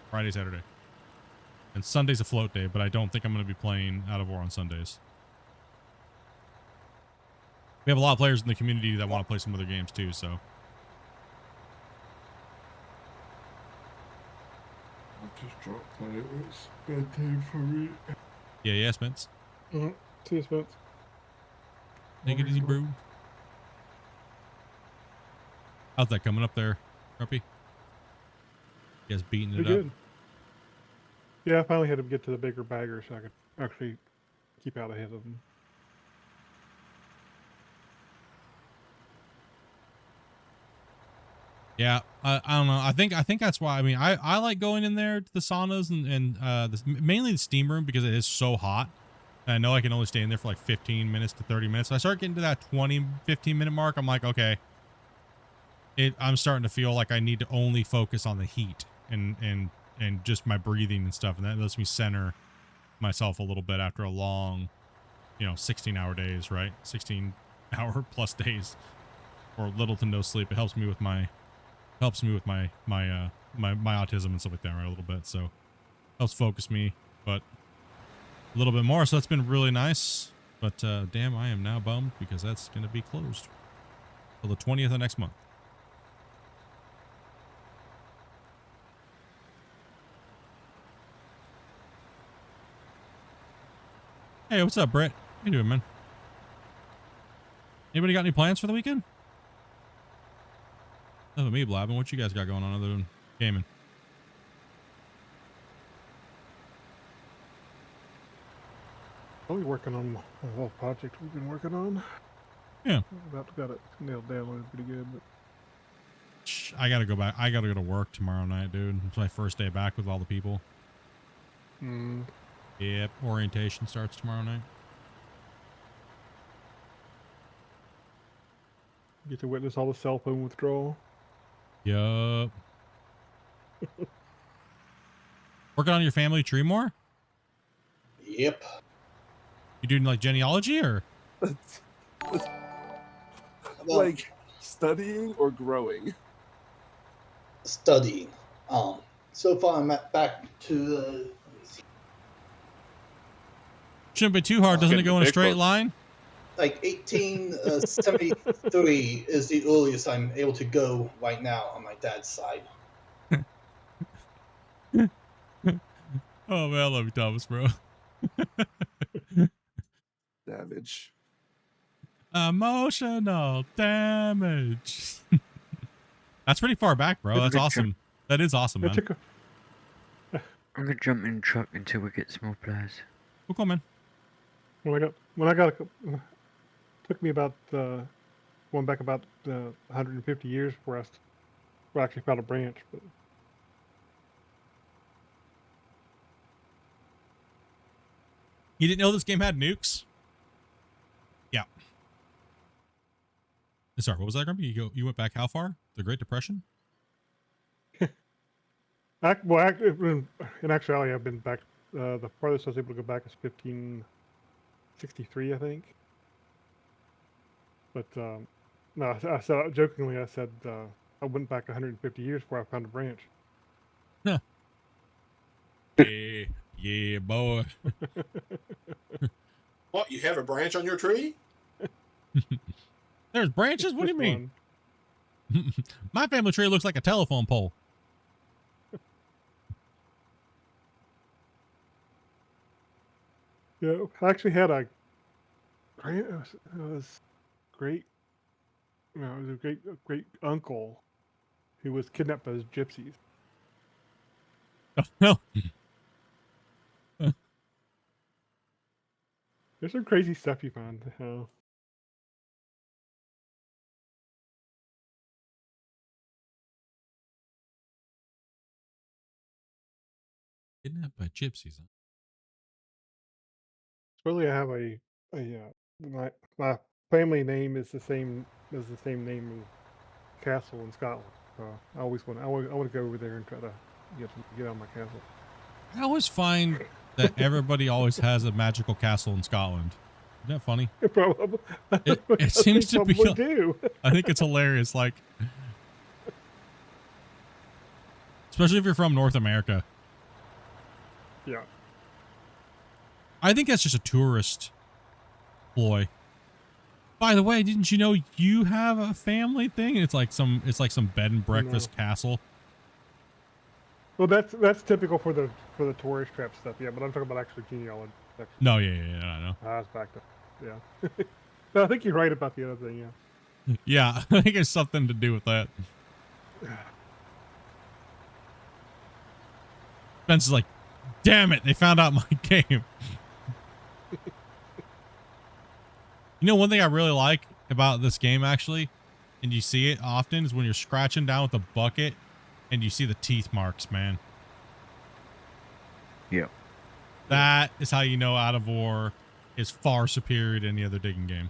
Friday, Saturday. And Sunday's a float day, but I don't think I'm going to be playing Out of War on Sundays. We have a lot of players in the community that want to play some other games too, so. I just dropped out. It's bedtime for me. Yeah, Spence. Mm-hmm. See you, Spence. Take it easy, bro. How's that coming up there, Grumpy? You guys beating it Pretty up? good. Yeah, I finally had to get to the bigger bagger so I could actually keep out ahead of them. Yeah, I don't know. I think that's why. I mean, I like going in there to the saunas and mainly the steam room because it is so hot. And I know I can only stay in there for like 15 minutes to 30 minutes. So I start getting to that 15 minute mark. I'm like, okay, I'm starting to feel like I need to only focus on the heat and just my breathing and stuff. And that lets me center myself a little bit after a long, 16-hour days, right? 16-hour plus days or little to no sleep. It helps me with my autism and stuff like that, right? A little bit. So helps focus me, but a little bit more. So that's been really nice. But damn, I am now bummed because that's going to be closed till the 20th of next month. Hey, what's up, Brett? How you doing, man? Anybody got any plans for the weekend? Nothing with me blabbing. What you guys got going on other than gaming? Probably working on a little project we've been working on. Yeah. About got it nailed down pretty good. But I gotta go back. I gotta go to work tomorrow night, dude. It's my first day back with all the people. Yep. Orientation starts tomorrow night. Get to witness all the cell phone withdrawal. Yup. Working on your family tree more? Yep. You doing like genealogy or? Like studying or growing? Studying. So far I'm back to Shouldn't be too hard. Doesn't it go in a straight line? like 1873 is the earliest I'm able to go right now on my dad's side. Oh man, I love you, Thomas, bro. Savage. Emotional damage. That's pretty far back, bro. That's awesome. That is awesome, man. I'm gonna jump in the truck until we get some more players. Cool, man. Took me about going back about 150 years before I actually found a branch. But You didn't know this game had nukes? Yeah. Sorry, what was that, Grumpy? You went back how far? The Great Depression? in actuality, I've been back. The farthest I was able to go back is 1563, I think. But no, I said jokingly. I said I went back 150 years before I found a branch. Huh. Yeah, boy. What, you have a branch on your tree? There's branches? What do you mean? My family tree looks like a telephone pole. Yeah, I actually had a great. It was great. No, it was a great uncle who was kidnapped by those gypsies. Oh, no. There's some crazy stuff you find. Kidnapped by gypsies. Huh? Really, I have my family name is the same name as castle in Scotland. I always want to go over there and try to get on my castle. I always find that everybody always has a magical castle in Scotland. Isn't that funny? Probably. It seems to be. Do. I think it's hilarious. Like, especially if you're from North America. Yeah. I think that's just a tourist ploy. By the way, didn't you know you have a family thing? It's like some bed and breakfast castle. Well, that's typical for the tourist trap stuff. Yeah, but I'm talking about actually genealogy. No, yeah, I know. It's backed up. Yeah. No, I think you're right about the other thing. Yeah. Yeah, I think it's something to do with that. Spence is like, damn it, they found out my game. You know, one thing I really like about this game, actually, and you see it often, is when you're scratching down with a bucket and you see the teeth marks, man. Yeah. That is how you know Out of War is far superior to any other digging game.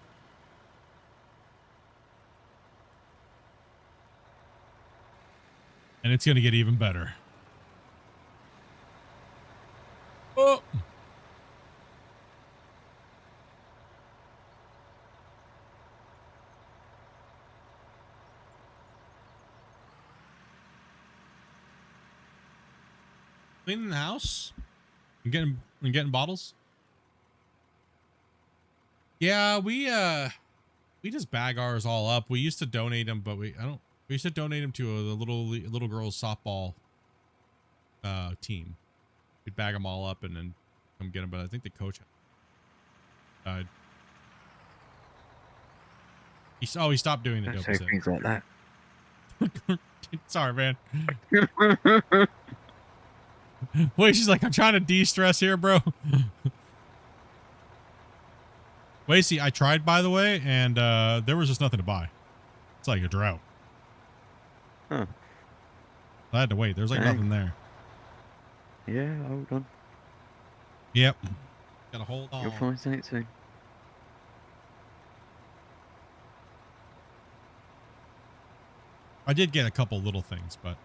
And it's going to get even better. Oh! Cleaning the house and getting bottles. Yeah, we just bag ours all up. We used to donate them, but we used to donate them to the little girls softball team. We'd bag them all up and then come get them, but I think the coach died. He stopped doing it. Don't say things like that. Sorry, man. Wait, she's like, I'm trying to de-stress here, bro. Lacey, I tried, by the way, and there was just nothing to buy. It's like a drought. Huh. I had to wait. There's like nothing there. Yeah, hold on. Yep. Gotta hold on. You'll find something soon. I did get a couple little things, but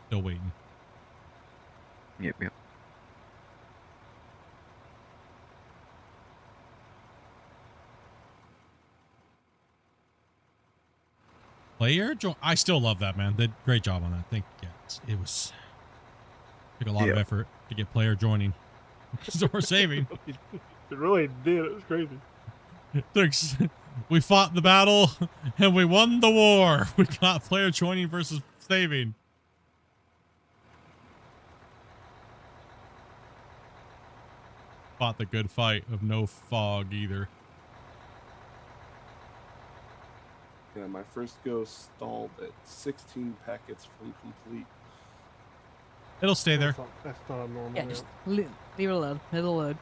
still waiting. Yep. Player join. I still love that, man. They did a great job on that. I think it was took a lot of effort to get player joining. So we're saving. It really did. It was crazy. Thanks. We fought the battle and we won the war. We got player joining versus saving. Fought the good fight of no fog either. Yeah, my first go stalled at 16 packets from complete. It'll stay there. That's not normal. Yeah, just leave it alone. It'll load.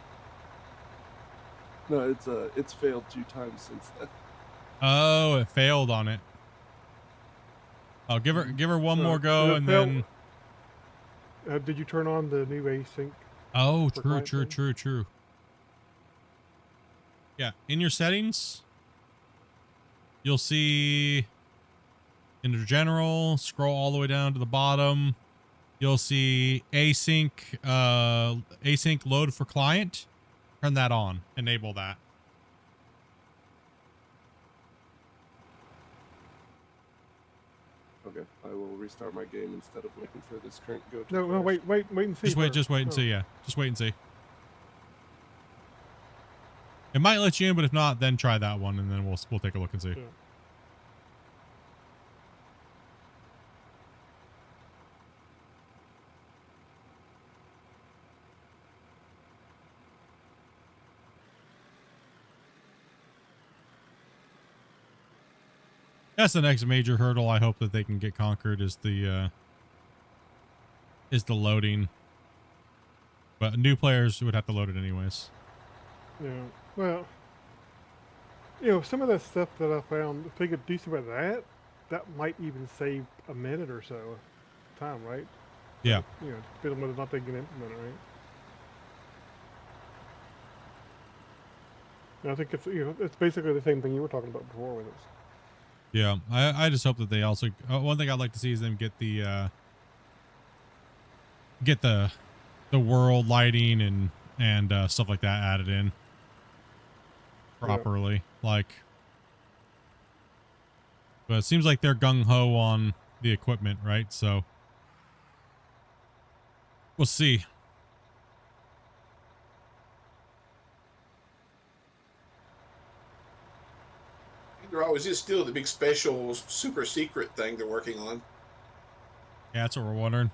No, it's failed 2 times since then. Oh, it failed on it. Oh, give her one more go and then. Did you turn on the new async? Oh, true. Yeah, in your settings, you'll see in the general, scroll all the way down to the bottom. You'll see async load for client. Turn that on. Enable that. Okay, I will restart my game instead of looking for this current go to. No, wait and see. Just wait and see. Yeah, just wait and see. It might let you in, but if not, then try that one, and then we'll take a look and see. Yeah. That's the next major hurdle I hope that they can get conquered is the loading. But new players would have to load it anyways. Yeah. Well, you know, some of that stuff that I found, if they could do some of that, that might even save a minute or so of time, right? Yeah. You know, depending on whether or not they can implement it, right? And I think it's, you know, it's basically the same thing you were talking about before with us. Yeah. I just hope that they also, one thing I'd like to see is them get the world lighting and stuff like that added in properly. Like, but it seems like they're gung-ho on the equipment, right? So we'll see. Is this still the big special super secret thing they're working on? Yeah, that's what we're wondering.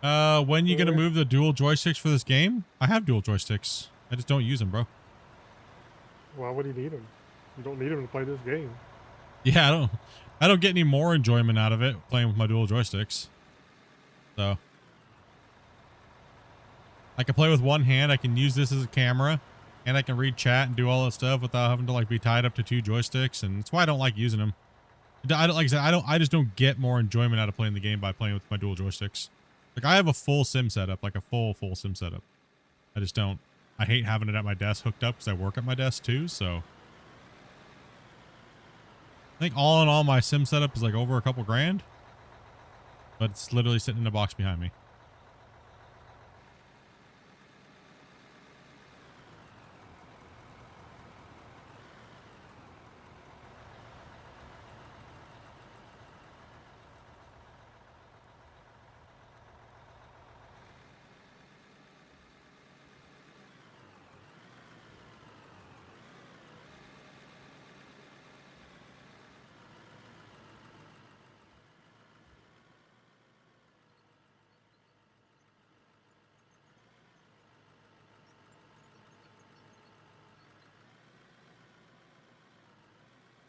When you gonna move the dual joysticks for this game? I have dual joysticks. I just don't use them, bro. Why would you need them? You don't need them to play this game. Yeah, I don't get any more enjoyment out of it playing with my dual joysticks. So I can play with one hand. I can use this as a camera, and I can read chat and do all that stuff without having to like be tied up to two joysticks. And that's why I don't like using them. I don't, like I said, I just don't get more enjoyment out of playing the game by playing with my dual joysticks. Like I have a full sim setup, like a full sim setup. I just don't. I hate having it at my desk hooked up because I work at my desk too. So I think all in all, my sim setup is like over a couple grand, but it's literally sitting in a box behind me.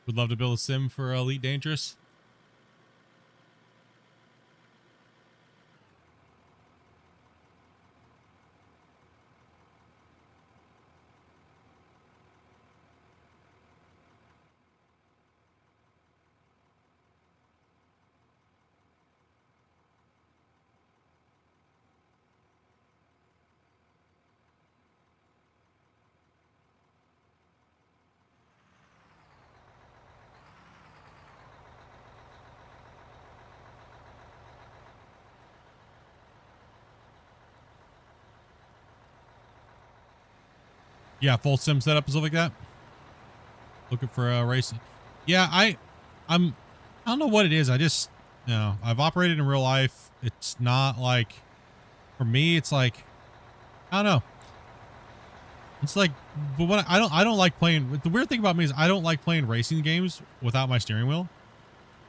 Would love to build a sim for Elite Dangerous. Yeah, full sim setup and stuff like that. Looking for a racing. Yeah, I don't know what it is. I just, you know, I've operated in real life. It's not like, for me, it's like, I don't know. It's like, but what I don't like playing. The weird thing about me is I don't like playing racing games without my steering wheel,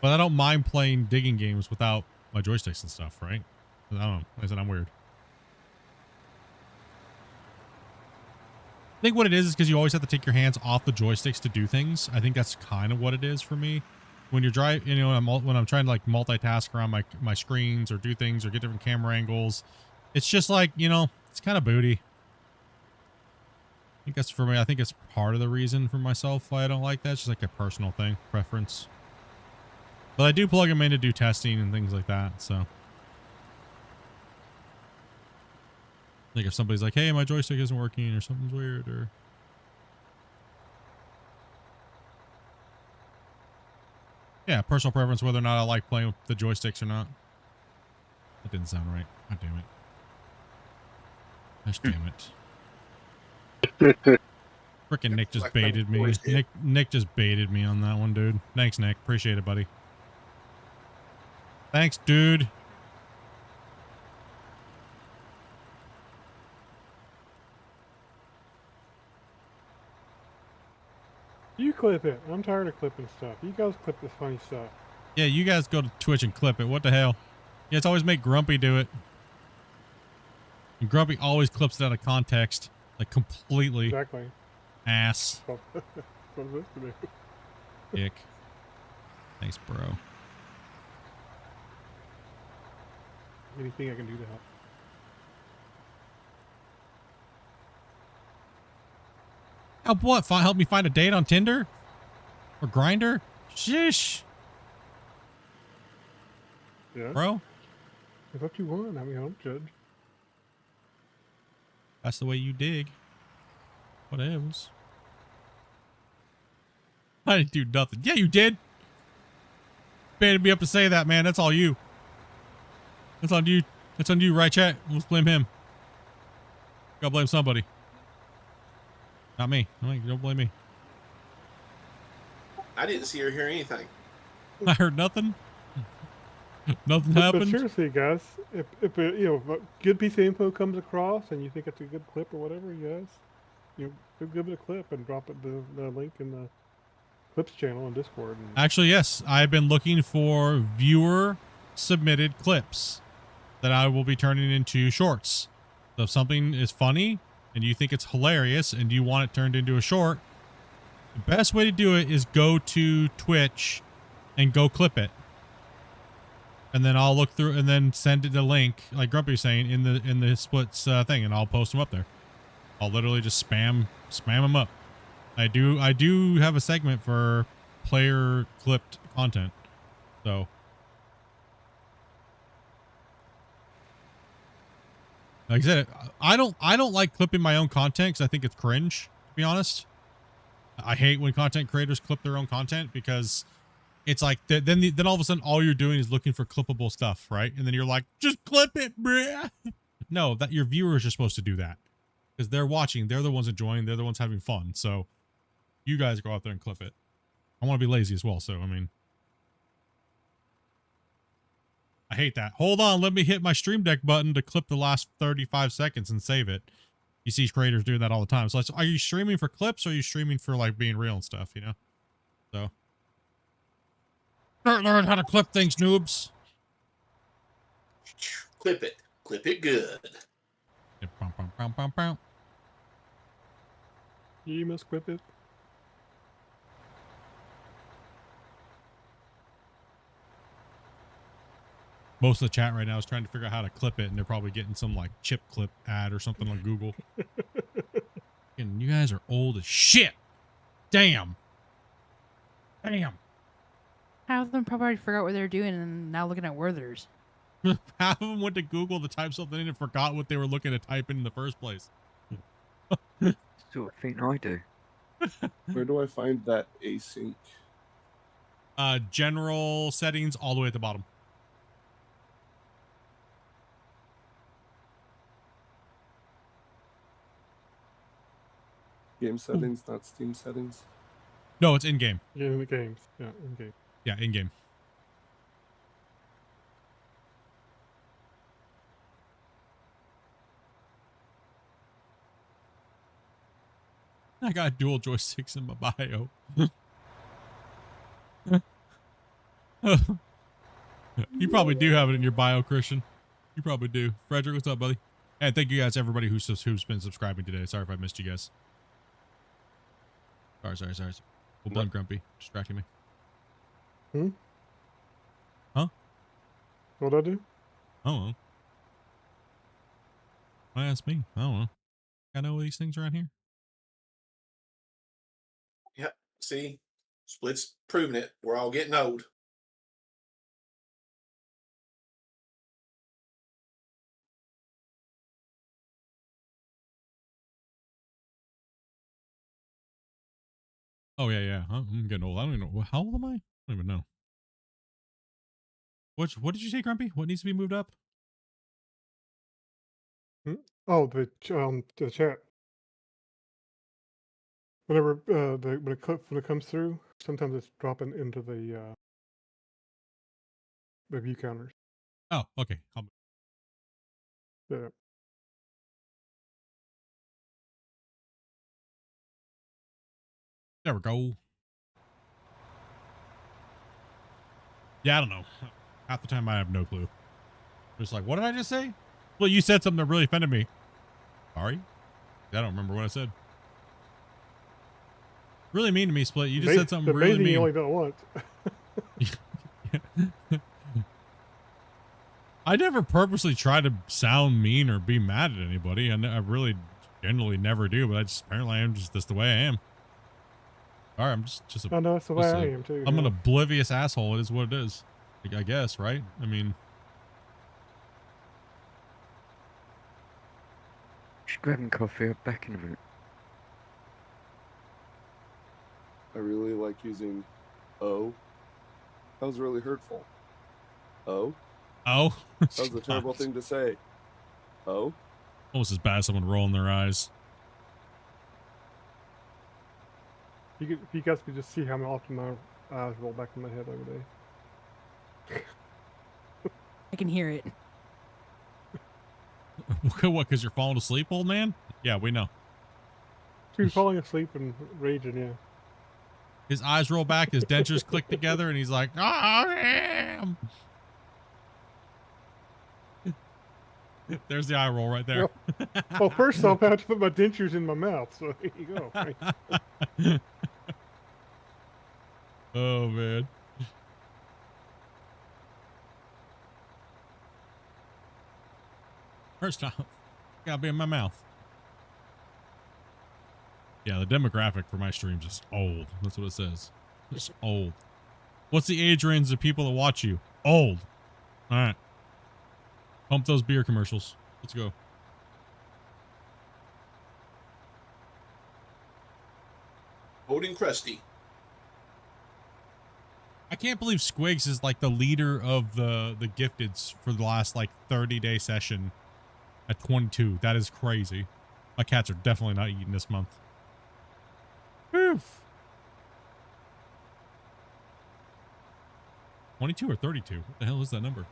but I don't mind playing digging games without my joysticks and stuff, right? I don't know. Like I said, I'm weird. I think what it is because you always have to take your hands off the joysticks to do things. I think that's kind of what it is for me. When you're driving, you know, when I'm trying to like multitask around my screens or do things or get different camera angles, it's just like, you know, it's kind of booty. I think that's for me. I think it's part of the reason for myself why I don't like that. It's just like a personal thing, preference. But I do plug them in to do testing and things like that. So like if somebody's like, hey, my joystick isn't working or something's weird or. Yeah, personal preference, whether or not I like playing with the joysticks or not. That didn't sound right. God damn it. Gosh damn it. Frickin' Nick just baited me. Nick just baited me on that one, dude. Thanks, Nick. Appreciate it, buddy. Thanks, dude. You clip it. I'm tired of clipping stuff. You guys clip this funny stuff. Yeah, you guys go to Twitch and clip it. What the hell? Yeah, it's always make Grumpy do it. And Grumpy always clips it out of context. Like, completely. Exactly. Ass. What is this to do? Dick. Thanks, bro. Anything I can do to help? Help what? Help me find a date on Tinder? Or Grindr? Shish. Yeah. Bro? That's what you want. I mean, I don't judge. That's the way you dig. Whatevs. I didn't do nothing. Yeah, you did. Baited me up to say that, man. That's all you. That's on you. That's on you, right, chat? Let's blame him. Gotta blame somebody. Not me. Don't blame me. I didn't see or hear anything. I heard nothing. Nothing But happened. seriously, guys, if if a good piece of info comes across and you think it's a good clip or whatever, give it a clip and drop it the link in the clips channel on Discord. And Actually, yes. I've been looking for viewer submitted clips that I will be turning into shorts. So if something is funny and you think it's hilarious and you want it turned into a short, the best way to do it is go to Twitch and go clip it. And then I'll look through and then send it the link, like Grumpy was saying, in the splits thing, and I'll post them up there. I'll literally just spam them up. I do have a segment for player clipped content. So like I said, I don't like clipping my own content because I think it's cringe, to be honest. I hate when content creators clip their own content because it's like then all of a sudden all you're doing is looking for clippable stuff, right? And then you're like, just clip it, bruh. No, that your viewers are supposed to do that because they're watching, they're the ones enjoying, they're the ones having fun. So you guys go out there and clip it. I want to be lazy as well, so I mean, I hate that. Hold on, let me hit my Stream Deck button to clip the last 35 seconds and save it. You see creators doing that all the time. So are you streaming for clips or are you streaming for like being real and stuff, you know? So learn how to clip things, noobs. Clip it. Clip it good. you must clip it. Most of the chat right now is trying to figure out how to clip it, and they're probably getting some like chip clip ad or something on Google. And you guys are old as shit. Damn. Half of them probably already forgot what they were doing and now looking at Werther's. Half of them went to Google to type something in and forgot what they were looking to type in the first place. Sort of thing I do. Where do I find that async? General settings all the way at the bottom. Game settings, not Steam settings. No, it's in game. Yeah, in the games. Yeah, in game. Yeah, in game. I got dual joysticks in my bio. You probably do have it in your bio, Christian. You probably do. Frederick, what's up, buddy? And thank you guys, everybody who's been subscribing today. Sorry if I missed you guys. Sorry. We'll blame Grumpy. Distracting me. Huh? What'd I do? I don't know. Why ask me? I don't know. I know these things around here. Yep. See, Split's proving it. We're all getting old. Oh yeah. I'm getting old. I don't even know. How old am I? I don't even know. What did you say, Grumpy? What needs to be moved up? Oh, the chat. Whenever when it comes through, sometimes it's dropping into the view counters. Oh, okay. Yeah. There we go. Yeah, I don't know. Half the time I have no clue. Just like, what did I just say? Well, you said something that really offended me. Sorry? I don't remember what I said. Really mean to me, Split. You just said something really mean. You only done it once. I never purposely try to sound mean or be mad at anybody, and I really generally never do. But apparently I am just the way I am. All right, I'm just I know that's the way I am too. I'm an oblivious asshole. It is what it is. I guess, right? I mean, just grabbing coffee. I'm back in a minute. I really like using "oh." That was really hurtful. Oh. Oh. That was a terrible thing to say. Oh. Almost as bad as someone rolling their eyes. If you guys could just see how often my eyes roll back in my head every day. I can hear it. What, because you're falling asleep, old man? Yeah, we know. Between falling asleep and raging, yeah. His eyes roll back, his dentures click together, and he's like, "Oh, damn." There's the eye roll right there. Well, first off, I have to put my dentures in my mouth, so there you go. Oh, man. First off, gotta be in my mouth. Yeah, the demographic for my streams is old. That's what it says. It's old. What's the age range of people that watch you? Old. All right. Pump those beer commercials. Let's go. Voting Krusty. I can't believe Squigs is like the leader of the gifteds for the last like 30-day session at 22. That is crazy. My cats are definitely not eating this month. Oof. 22 or 32? What the hell is that number?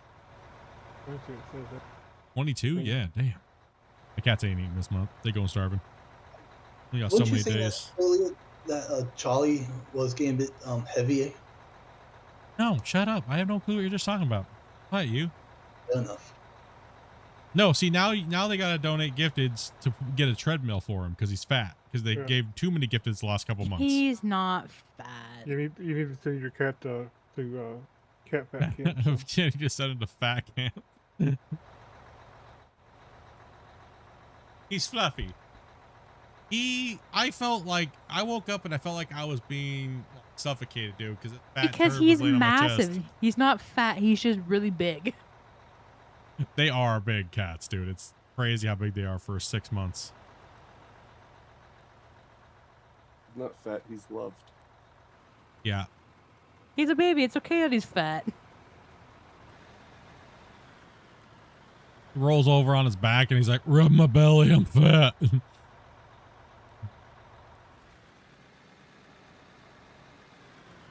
22? Yeah, damn. The cats ain't eating this month. They going starving. We got so many days. Earlier that Charlie was getting a bit heavy. No, shut up. I have no clue what you're just talking about. What, you? Fair enough. No, see, now they got to donate gifteds to get a treadmill for him because he's fat. Because they gave too many gifteds the last couple months. He's not fat. You need to send your cat to cat fat camp. You just sent him to fat camp. He's fluffy. I felt like, I woke up and I felt like I was being suffocated, dude. Because he's massive. He's not fat. He's just really big. They are big cats, dude. It's crazy how big they are for 6 months. He's not fat, he's loved. Yeah. He's a baby. It's okay that he's fat. Rolls over on his back and he's like, rub my belly, I'm fat.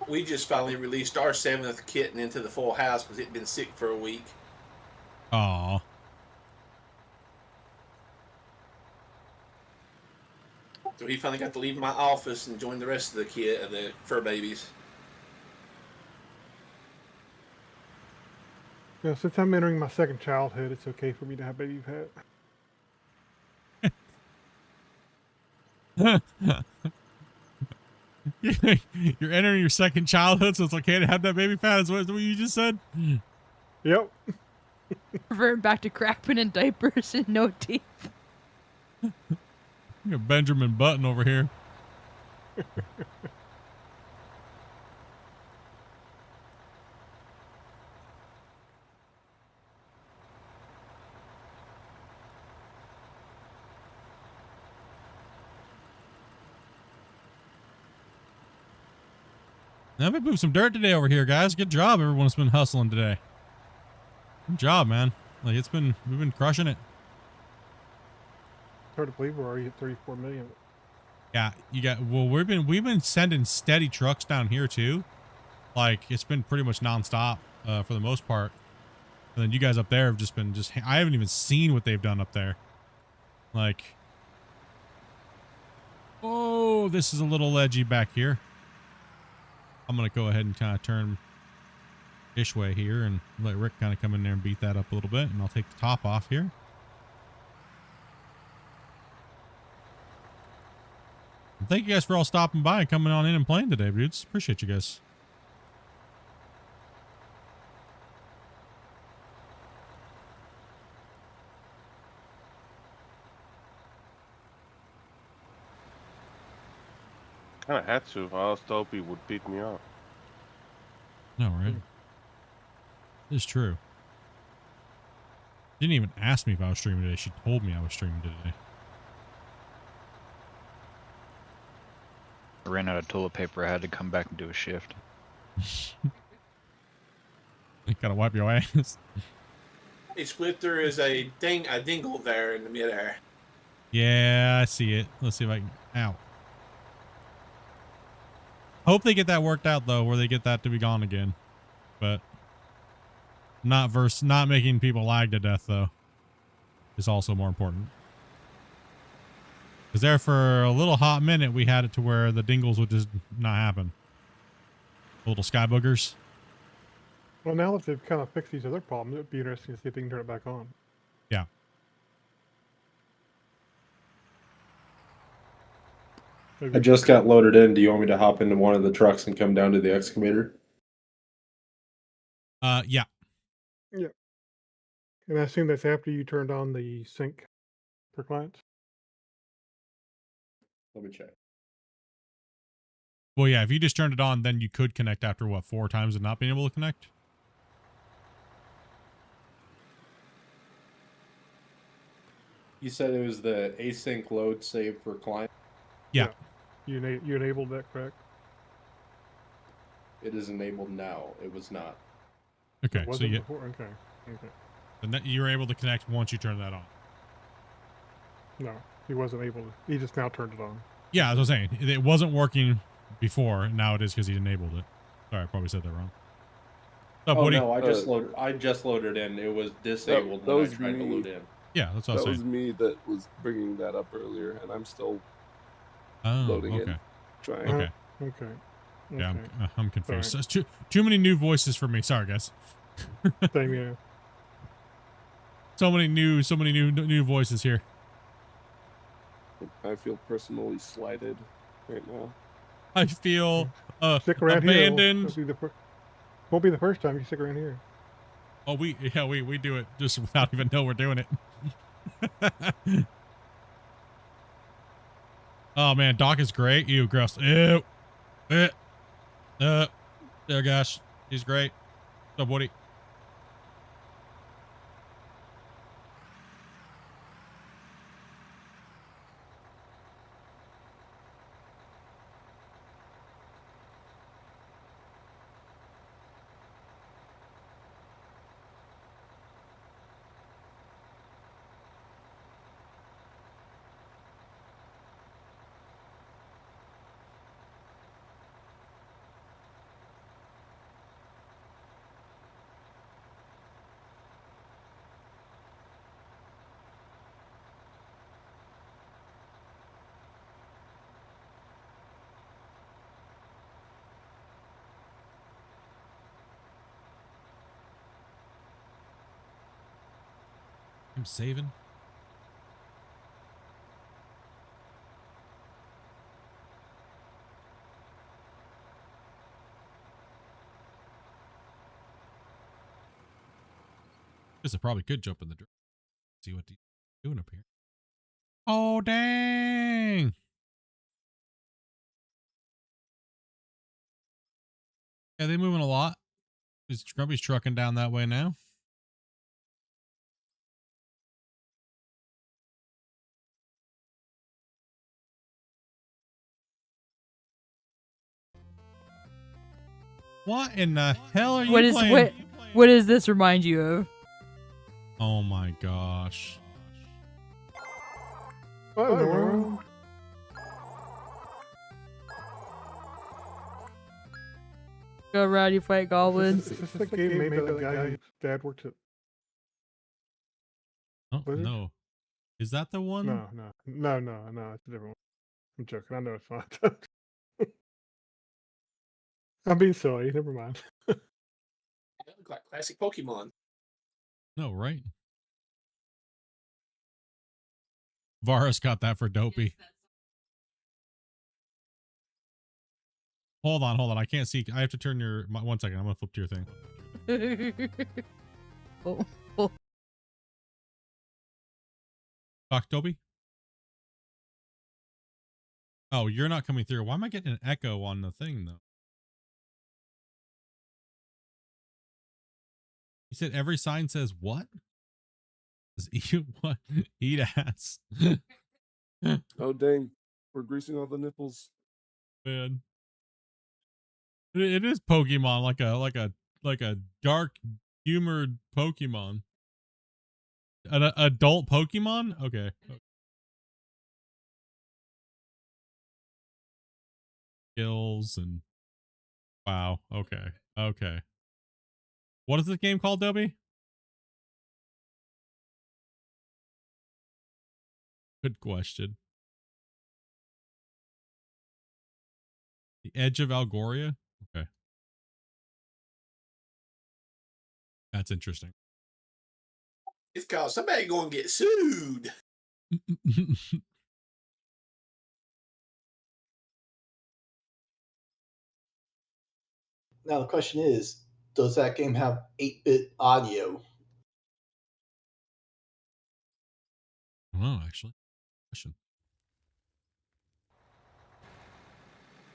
We just finally released our 7th kitten into the full house because it'd been sick for a week. Aw. So he finally got to leave my office and join the rest of the fur babies. Yeah, since I'm entering my second childhood, it's okay for me to have baby fat. You're entering your second childhood, so it's okay to have that baby fat. Is what you just said? Yep. Reverting back to crackpin and diapers and no teeth. You got Benjamin Button over here. Now we moved some dirt today over here, guys. Good job, everyone's been hustling today. Good job, man. Like we've been crushing it. It's hard to believe we're already at 34 million. Yeah, we've been sending steady trucks down here too. Like it's been pretty much nonstop for the most part. And then you guys up there have just been I haven't even seen what they've done up there. Like, oh, this is a little ledgy back here. I'm going to go ahead and kind of turn this way here and let Rick kind of come in there and beat that up a little bit. And I'll take the top off here. And thank you guys for all stopping by and coming on in and playing today, dudes. Appreciate you guys. kind of had to, or else Dopey would beat me up. No, right? It's true. Didn't even ask me if I was streaming today. She told me I was streaming today. I ran out of toilet paper. I had to come back and do a shift. You gotta wipe your ass. Hey, Split, there is a dingle there in the midair. Yeah, I see it. Let's see if I can. Ow. Hope they get that worked out though, where they get that to be gone again. But not making people lag to death though is also more important. Because there for a little hot minute we had it to where the dingles would just not happen. Little sky boogers. Well, now that they've kind of fixed these other problems, it'd be interesting to see if they can turn it back on. Yeah. I just got loaded in. Do you want me to hop into one of the trucks and come down to the excavator? Yeah. Yeah. And I assume that's after you turned on the sync for clients. Let me check. Well, yeah, if you just turned it on, then you could connect after what, 4 times and not being able to connect? You said it was the async load save for client? Yeah. You enabled that, correct? It is enabled now. It was not. Okay, It so wasn't you, before? Okay. you were able to connect once you turned that on. No, he wasn't able to. He just now turned it on. Yeah, as I was saying, it wasn't working before. And now it is because he enabled it. Sorry, I probably said that wrong. No, I just loaded in. It was disabled that when was I tried to me. load in. Yeah, that's what I was That was saying. me that was bringing that up earlier, and I'm still loading okay. in. Trying. Okay. Okay. Yeah, Okay. I'm confused. Sorry. So it's too many new voices for me. Sorry, guys. Same here. So many new voices here. I feel personally slighted right now. I feel Stick around abandoned. here. Won't be the first time you stick around here. Oh, we do it just without even know we're doing it. Oh man, Doc is great. Ew, gross. Ew. Oh gosh, he's great. What's up, Woody? I'm saving. This probably could jump in the drift. See what he's doing up here. Oh dang! Yeah, they moving a lot. Is Grumpy's trucking down that way now? What in the hell are you playing? What does this remind you of? Oh my gosh. What in the world? Go rowdy fight goblins. Is this the game made by the guy whose dad worked at... Oh Was it? no. Is that the one? No, it's a different one. I'm joking. I know it's not. I'm being silly. Never mind. That look like classic Pokemon. No, right? Varus got that for Dopey. Hold on. I can't see. I have to turn your... 1 second. I'm going to flip to your thing. Oh. Talk, Dopey? Oh, you're not coming through. Why am I getting an echo on the thing though? You said every sign says what? Says eat what? Eat ass. Oh dang, we're greasing all the nipples. Man. It is Pokemon, like a dark humored Pokemon. An adult Pokemon? Okay. Skills and wow. Okay. Okay. What is this game called, Dobby? Good question. The Edge of Algoria? Okay. That's interesting. It's called somebody going to get sued. Now the question is, does that game have 8-bit audio? Oh, actually. Question.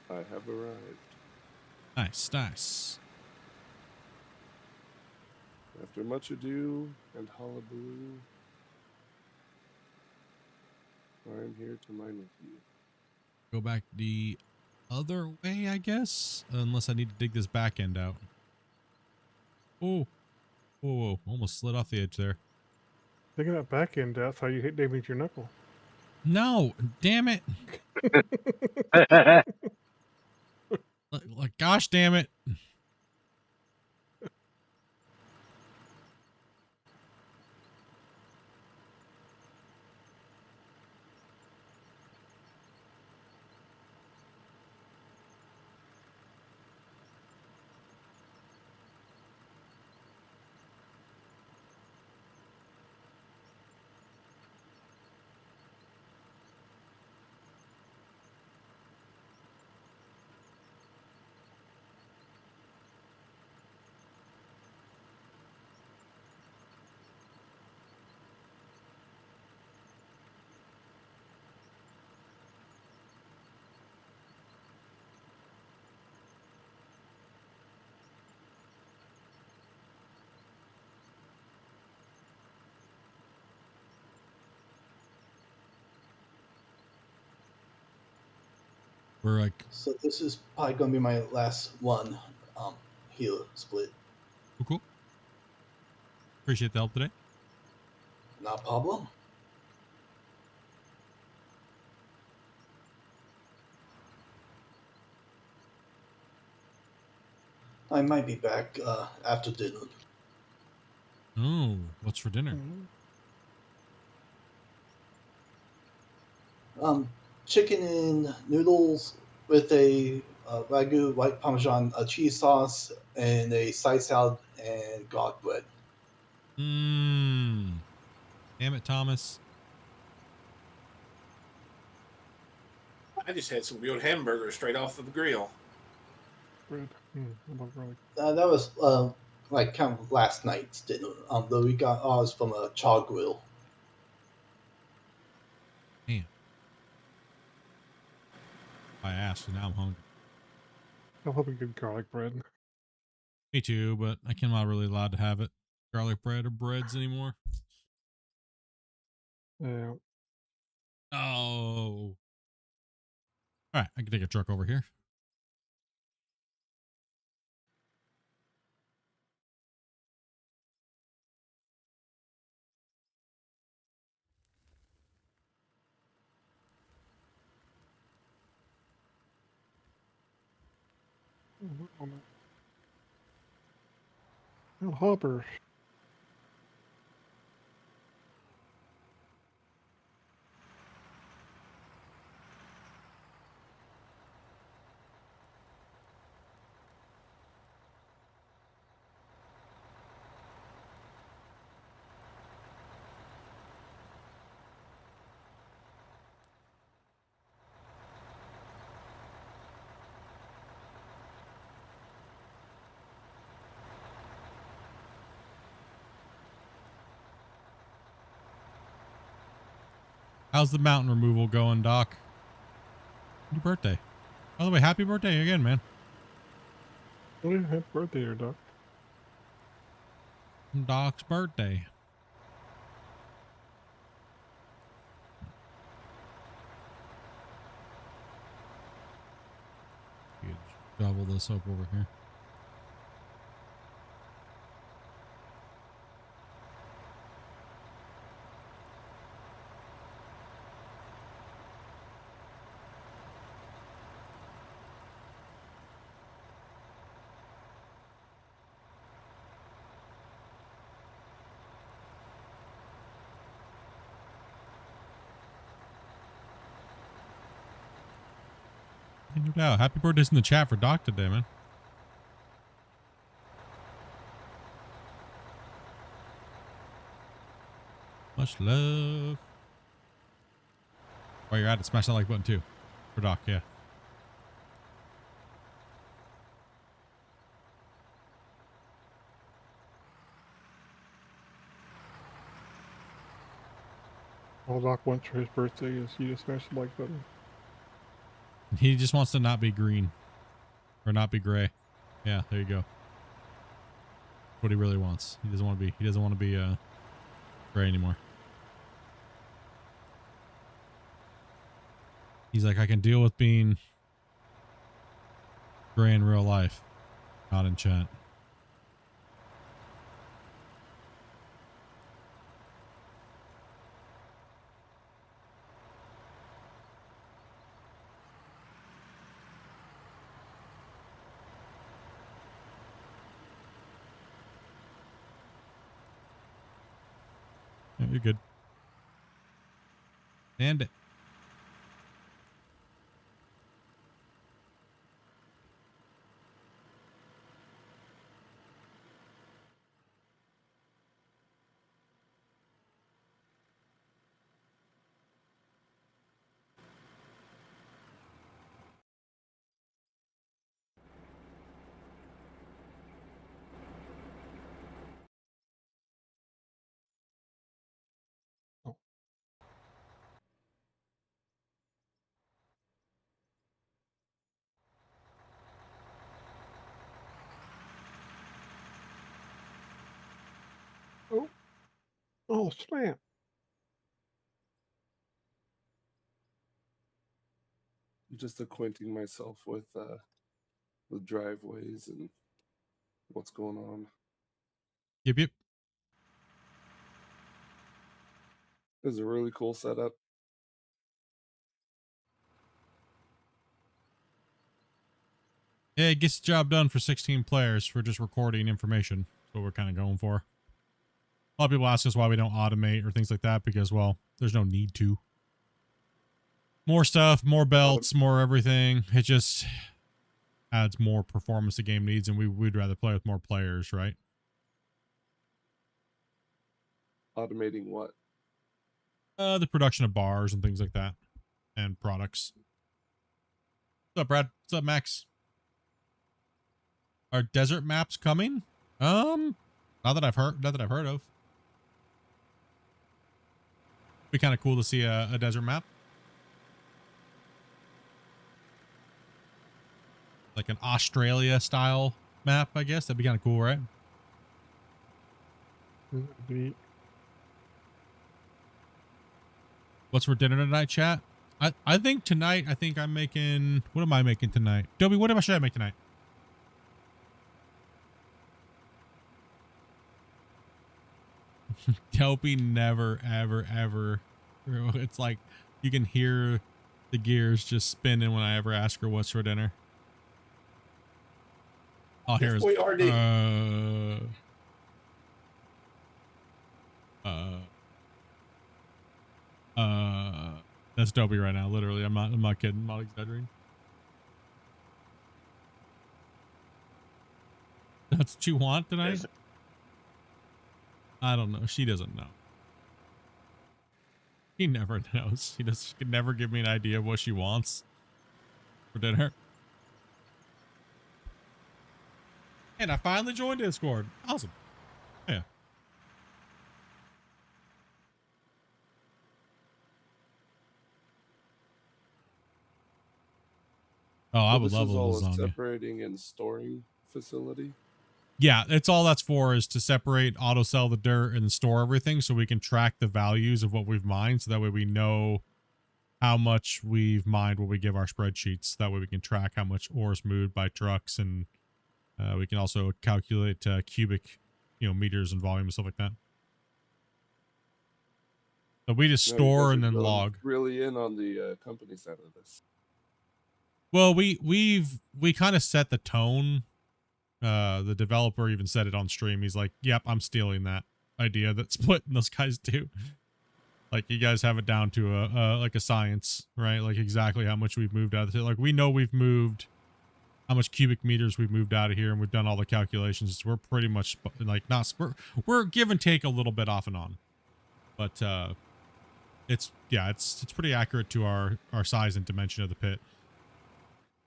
I have arrived. Nice, nice. After much ado and hullabaloo, I am here to mine with you. Go back the other way, I guess, unless I need to dig this back end out. Oh, whoa, almost slid off the edge there. Taking that back end out, how you hit damage your knuckle. No, damn it. Like, gosh damn it. We're like, So this is probably going to be my last one, here split. cool. Appreciate the help today. No problem. I might be back after dinner. Oh, what's for dinner? Chicken and noodles with a ragu white parmesan cheese sauce and a side salad and garlic bread. Mmm. Damn it, Thomas. I just had some grilled hamburgers straight off of the grill. Bread. Garlic. That was like kind of last night's dinner. Though we got ours from a char grill. Damn. I asked, and now I'm hungry. I love a good garlic bread. Me too, but I'm not really allowed to have it. Garlic bread or breads anymore. Yeah. Oh. All right, I can take a truck over here. Oh, hopper. How's the mountain removal going, Doc? Your birthday. By the way, happy birthday again, man. Oh, yeah, happy birthday, here, Doc. Doc's birthday. You double this up over here. No doubt. Happy birthday's in the chat for Doc today, man. Much love. While you're at it, smash that like button too. For Doc, yeah. All Doc wants for his birthday is you to smash the like button. He just wants to not be green. Or not be gray. Yeah, there you go. What he really wants. He doesn't want to be gray anymore. He's like, I can deal with being gray in real life, not in chat. Yeah, you're good. And it. Oh. Oh, snap. Just acquainting myself with the driveways and what's going on. Yep, yep. It's a really cool setup. Yeah, it gets the job done for 16 players for just recording information. That's what we're kind of going for. A lot of people ask us why we don't automate or things like that because, well, there's no need to. More stuff, more belts, more everything. It just adds more performance the game needs, and we'd rather play with more players, right? Automating what? The production of bars and things like that, and products. What's up, Brad? What's up, Max? Are desert maps coming? Not that I've heard of. Be kind of cool to see a desert map. Like an Australia style map, I guess. That'd be kind of cool, right? What's for dinner tonight, chat? I think tonight, I'm making, what am I making tonight? Dobie, should I make tonight? Dopey never, ever, ever. It's like you can hear the gears just spinning when I ever ask her what's for dinner. Oh, here's that's Dopey right now. Literally, I'm not kidding. I'm not exaggerating. That's what you want tonight? I don't know. She doesn't know. He never knows. She can never give me an idea of what she wants for dinner. And I finally joined Discord. Awesome. Yeah. Oh, I So would this love a is all a lasagna. separating and storing facility. Yeah, it's all that's for is to separate, auto sell the dirt, and store everything so we can track the values of what we've mined. So that way we know how much we've mined when we give our spreadsheets. That way we can track how much ore is moved by trucks, and we can also calculate cubic, meters and volume and stuff like that. So we just No, you store guys and are then going log. really in on the company side of this. Well, we kind of set the tone. The developer even said it on stream. He's like, "Yep, I'm stealing that idea that Split and those guys do. Like, you guys have it down to a science, right? Like exactly how much we've moved out of it. Like we know we've moved how much cubic meters we've moved out of here, and we've done all the calculations. We're pretty much like we're give and take a little bit off and on, but it's pretty accurate to our size and dimension of the pit.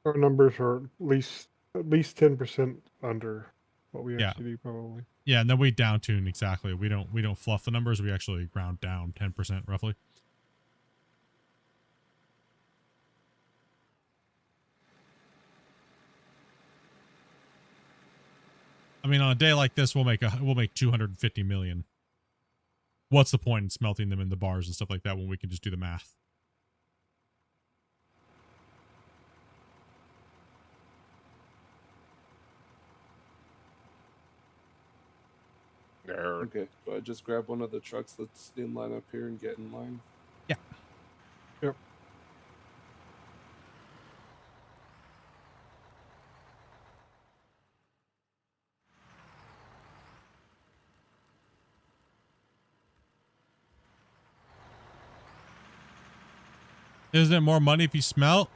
Our numbers are at least 10% under what we actually do, probably. Yeah, and then we down tune exactly. We don't fluff the numbers. We actually ground down 10% roughly. I mean, on a day like this, we'll make 250 million. What's the point in smelting them in the bars and stuff like that when we can just do the math? Okay, do I just grab one of the trucks that's in line up here and get in line? Yeah. Yep. Isn't it more money if you smelt?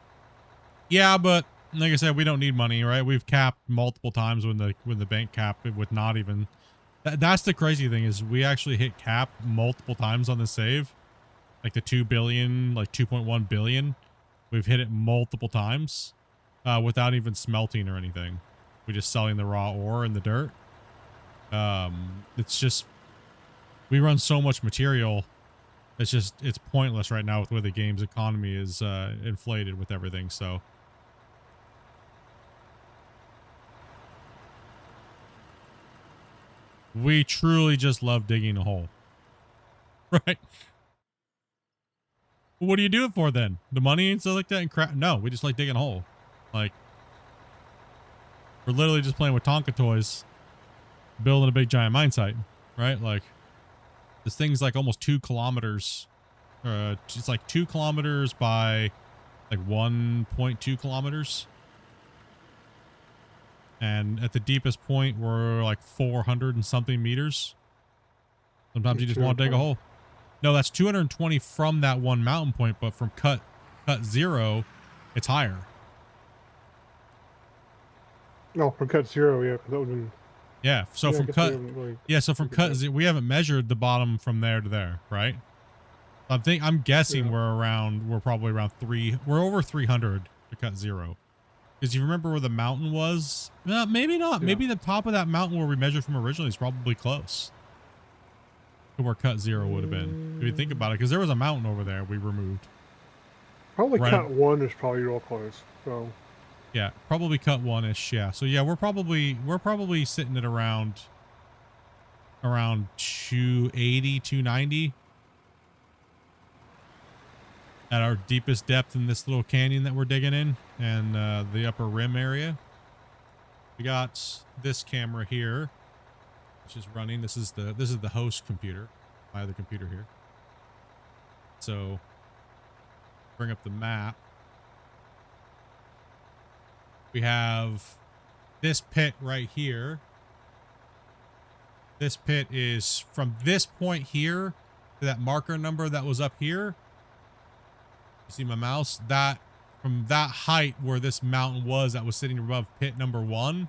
Yeah, but like I said, we don't need money, right? We've capped multiple times when the bank capped it with not even. That's the crazy thing is we actually hit cap multiple times on the save, like the 2 billion, like 2.1 billion. We've hit it multiple times without even smelting or anything. We're just selling the raw ore in the dirt. It's just we run so much material. It's pointless right now with where the game's economy is inflated with everything. So. We truly just love digging a hole. Right? What do you do it for then? The money and stuff like that and crap? No, we just like digging a hole. Like, we're literally just playing with Tonka toys, building a big giant mine site, right? Like, this thing's like almost 2 kilometers. It's like 2 kilometers by like 1.2 kilometers. And at the deepest point, we're like 400 and something meters. Sometimes you just want to dig a hole. No, that's 220 from that one mountain point, but from cut 0, it's higher. No, from cut 0, yeah, because that would have been. Yeah, so Yeah, I from guess cut, we haven't really yeah, so from cut 0, we haven't measured the bottom from there to there, right? I'm guessing we're probably around 3. We're over 300 to cut 0. Because you remember where the mountain was? Maybe not. Yeah. Maybe the top of that mountain where we measured from originally is probably close to where cut 0 would have been. If you think about it, because there was a mountain over there we removed. Probably cut 1 is probably real close. So. Yeah, probably cut 1-ish. Yeah. So yeah, we're probably sitting at around 280, 290 at our deepest depth in this little canyon that we're digging in, and the upper rim area. We got this camera here, which is running. This is the host computer, my other computer here. So bring up the map. We have this pit right here. This pit is from this point here to that marker number that was up here. You see my mouse? That from that height where this mountain was that was sitting above pit number 1,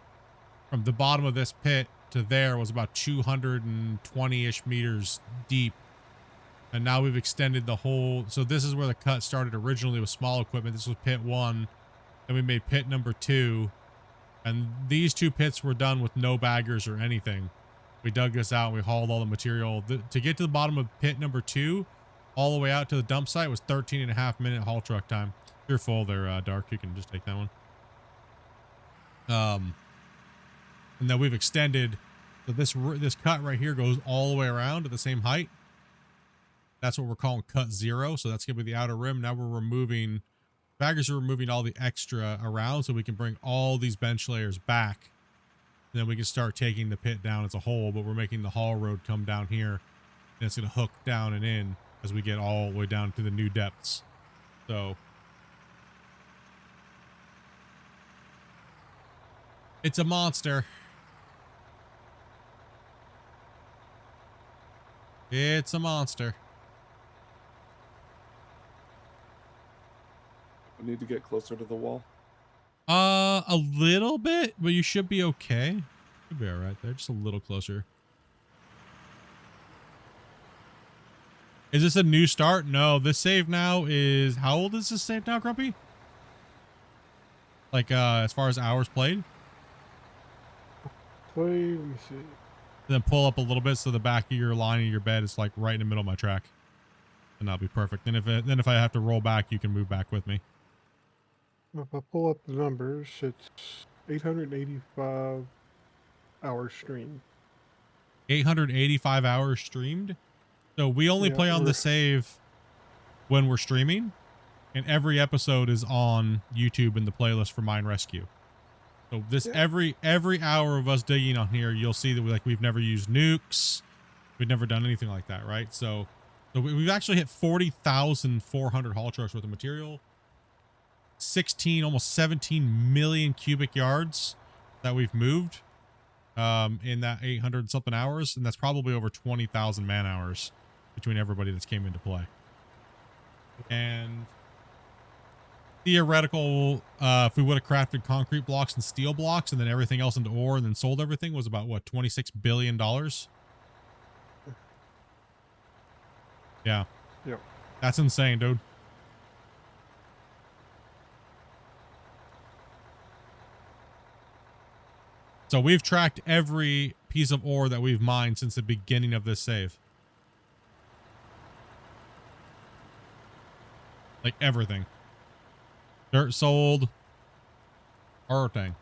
from the bottom of this pit to there was about 220-ish meters deep. And now we've extended the whole. So this is where the cut started originally with small equipment. This was pit 1. Then we made pit number 2. And these 2 pits were done with no baggers or anything. We dug this out and we hauled all the material. To get to the bottom of pit number 2, all the way out to the dump site was 13.5-minute haul truck time. If you're full there, Dark, you can just take that one. And then we've extended. So this cut right here goes all the way around at the same height. That's what we're calling cut 0. So that's going to be the outer rim. Now we're removing, baggers are removing all the extra around so we can bring all these bench layers back. And then we can start taking the pit down as a whole, but we're making the haul road come down here. And it's going to hook down and in as we get all the way down to the new depths. So it's a monster. It's a monster. I need to get closer to the wall. A little bit, but you should be okay. Should be all right there. Just a little closer. Is this a new start? No, this save now is, how old is this save now, Grumpy? Like, as far as hours played? Let me see. Then pull up a little bit so the back of your line of your bed is like right in the middle of my track. And that'll be perfect. Then if I have to roll back, you can move back with me. If I pull up the numbers, it's 885 hours streamed. 885 hours streamed? So we only play on the save when we're streaming, and every episode is on YouTube in the playlist for Mine Rescue. So this every hour of us digging on here, you'll see that we've never used nukes, we've never done anything like that, right? So we've actually hit 40,400 haul trucks worth of material, 16, almost 17 million cubic yards that we've moved in that 800 something hours, and that's probably over 20,000 man hours between everybody that's came into play. And theoretical, if we would have crafted concrete blocks and steel blocks and then everything else into ore and then sold everything, was about what, $26 billion? Yeah. Yep. That's insane, dude. So we've tracked every piece of ore that we've mined since the beginning of this save. Like everything. Dirt sold. Everything.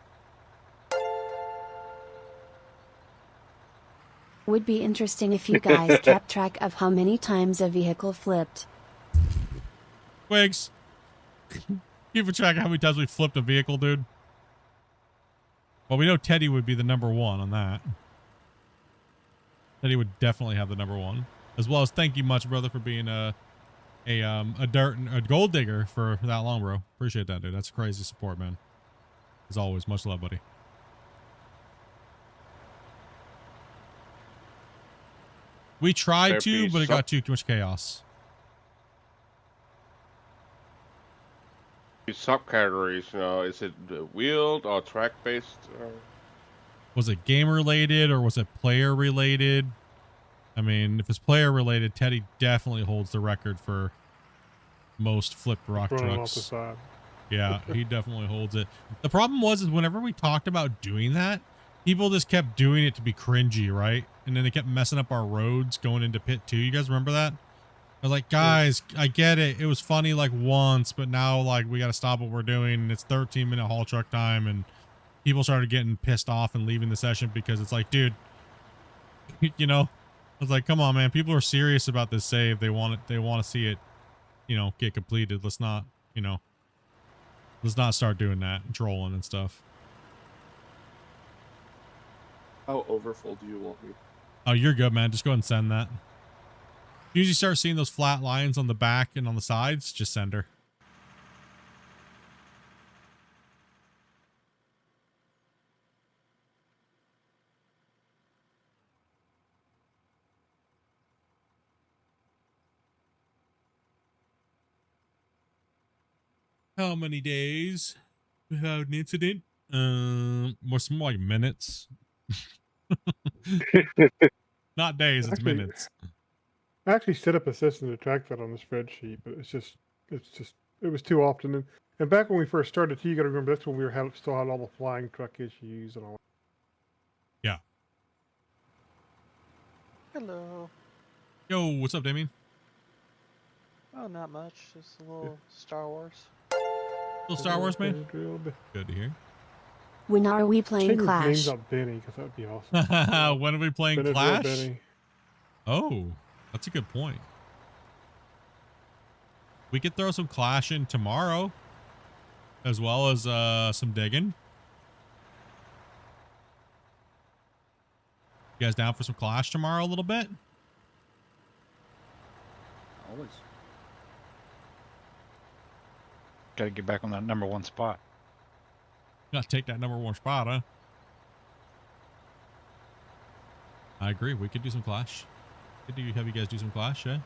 Would be interesting if you guys kept track of how many times a vehicle flipped. Wigs. Keep a track of how many times we flipped a vehicle, dude. Well, we know Teddy would be the number 1 on that. Teddy would definitely have the number 1. As well as thank you much, brother, for being a gold digger for that long, bro. Appreciate that, dude. That's crazy support, man. As always, much love, buddy. We tried to, but it got too much chaos. Subcategories, is it wheeled or track based? Was it game related or was it player related? I mean, if it's player related, Teddy definitely holds the record for most flipped rock Running off trucks. the side. Yeah, he definitely holds it. The problem was is whenever we talked about doing that, people just kept doing it to be cringy, right? And then they kept messing up our roads going into pit 2. You guys remember that? I was like, guys, I get it. It was funny like once, but now like we got to stop what we're doing. And it's 13-minute haul truck time, and people started getting pissed off and leaving the session because it's like, dude, you know, I was like, come on, man. People are serious about this save. They want it. They want to see it, you know, get completed. Let's not, you know, let's not start doing that and trolling and stuff. How overfull do you want me? Oh, you're good, man. Just go ahead and send that. As soon as you start seeing those flat lines on the back and on the sides, just send her. How many days without an incident? More like minutes. Not days, it's Actually, minutes. I actually set up a system to track that on the spreadsheet, but it was too often. And back when we first started, you got to remember that's when we still had all the flying truck issues and all. Yeah. Hello. Yo, what's up, Damien? Oh, not much. Just a little Star Wars. Little Star Wars, man? Good to hear. When are we playing Change his Clash? name's not Benny, because that would be awesome. When are we playing Benadryl Clash? Benny. Oh, that's a good point. We could throw some Clash in tomorrow, as well as some digging. You guys down for some Clash tomorrow a little bit? Always. Got to get back on that #1 spot. Got to take that #1 spot, huh? I agree. We could do some Clash. Could have you guys do some Clash, yeah?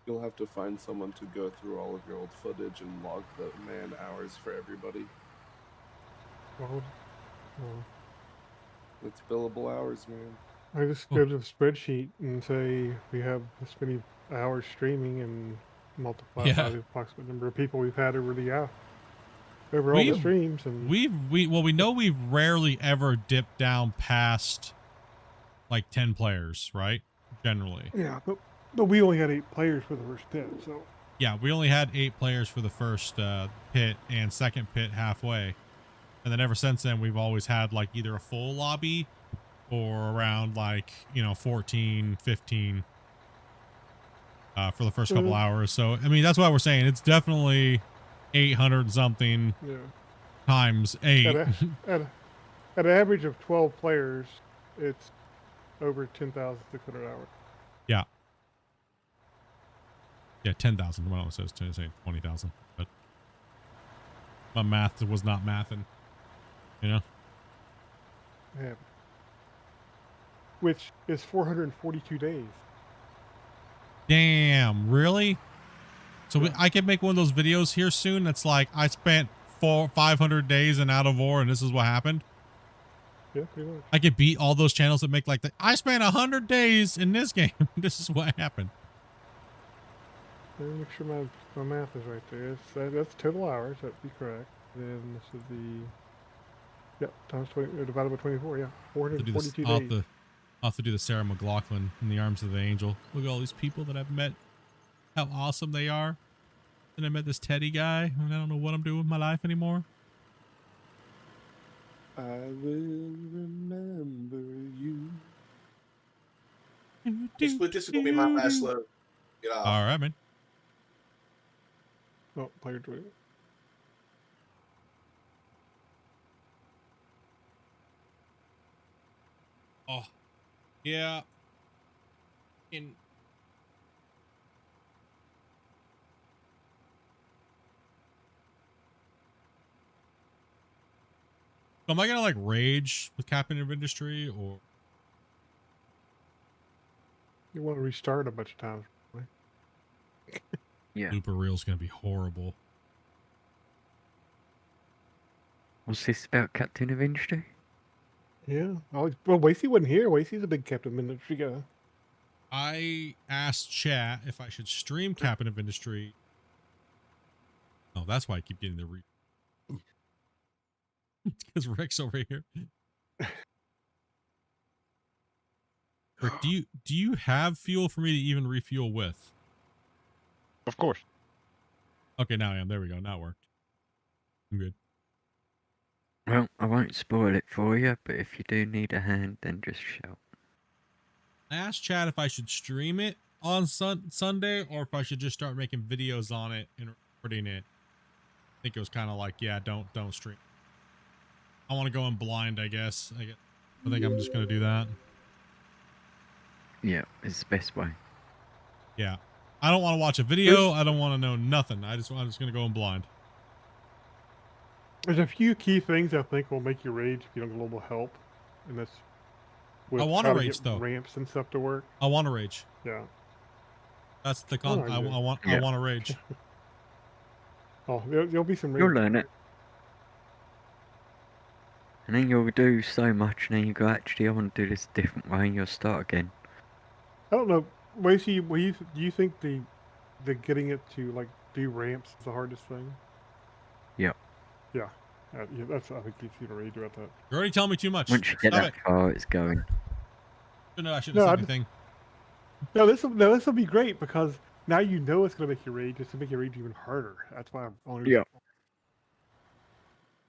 You'll have to find someone to go through all of your old footage and log the man hours for everybody. Well, It's billable hours, man. I just go to the spreadsheet and say we have this many hours streaming and multiply by the approximate number of people we've had over the over all the streams. And we know we've rarely ever dipped down past like 10 players, right? Generally. Yeah, but we only had 8 players for the first pit, so. Yeah, we only had 8 players for the first pit and second pit halfway. And then ever since then, we've always had like either a full lobby or around like, 14, 15 for the first couple hours. So, I mean, that's why we're saying it's definitely 800 something times 8. At an average of 12 players, it's over 10,600 hours. Yeah. Yeah, 10,000. Well, it says 20,000, but my math was not mathing, Yeah. Which is 442 days. Damn, really? So I could make one of those videos here soon that's like, I spent 500 days in Out of War and this is what happened. Yeah, pretty much. I could beat all those channels that make like that. I spent 100 days in this game. This is what happened. Let me make sure my math is right there. That's total hours. That'd be correct. Then this is the times 20 divided by 24. Yeah, 442 days. I'll have to do the Sarah McLachlan in the Arms of the Angel. Look at all these people that I've met. How awesome they are. And I met this Teddy guy, and I don't know what I'm doing with my life anymore. I will remember you. This is going to be my last load. Get off. All right, man. Oh, player 20. Oh, yeah. Am I gonna like rage with Captain of Industry, or You want to restart a bunch of times? Right? Yeah. Looper Reel's gonna be horrible? What's this about Captain of Industry? Yeah. Well, Wasey wasn't here. Wasey's a big Captain of Industry guy. I asked chat if I should stream Captain of Industry. Oh, that's why I keep getting the It's because Rick's over here. Rick, do you have fuel for me to even refuel with? Of course. Okay, now I am. There we go. Now it worked. I'm good. Well, I won't spoil it for you, but if you do need a hand, then just shout. I asked chat if I should stream it on Sunday or if I should just start making videos on it and recording it. I think it was kind of like, yeah, don't stream. I want to go in blind, I guess. I think I'm just going to do that. Yeah, it's the best way. Yeah. I don't want to watch a video. I don't want to know nothing. I'm just going to go in blind. There's a few key things I think will make you rage if you don't get a little help. And that's I want to rage, though. Ramps and stuff to work. I want to rage. Yeah. That's the I want to rage. Oh, there'll be some rage. You'll learn it. And then you'll do so much, and then you go, actually, I want to do this a different way, and you'll start again. I don't know. Wasey, do you think the getting it to like do ramps is the hardest thing. Yep. Yeah. Yeah, that's, I think you should already do about that. You're already telling me too much. Once you get Stop that it. far, it's going. No, I shouldn't No, have I said anything. No, this will be great because now you know it's going to make you rage, just to make you rage even harder. That's why I'm only. Yeah.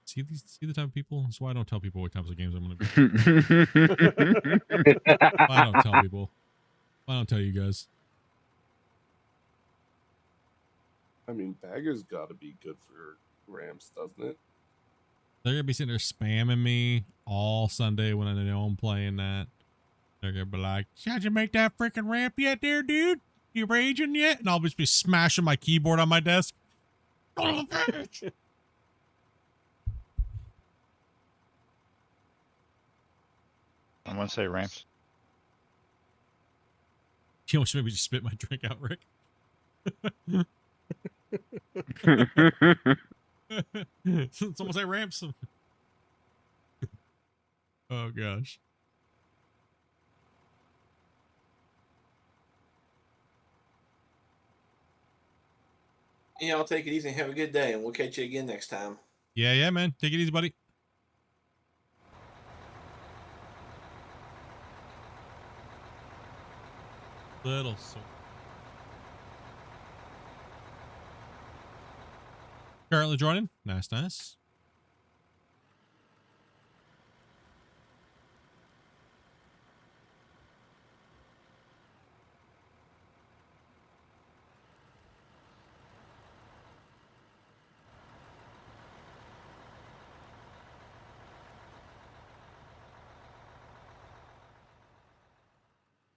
See the type of people. That's why I don't tell people what types of games I'm going to be. I don't tell people. I don't tell you guys. I mean, Bagger's got to be good for ramps, doesn't it? They're gonna be sitting there spamming me all Sunday when I know I'm playing that. They're gonna be like, "Did you make that freaking ramp yet, there, dude? You raging yet?" And I'll just be smashing my keyboard on my desk. I'm gonna say ramps. You almost made me just spit my drink out, Rick. Someone say ramps. Oh gosh. Yeah, I'll take it easy and have a good day, and we'll catch you again next time. Yeah, man. Take it easy, buddy. Little soul. Currently joining. Nice.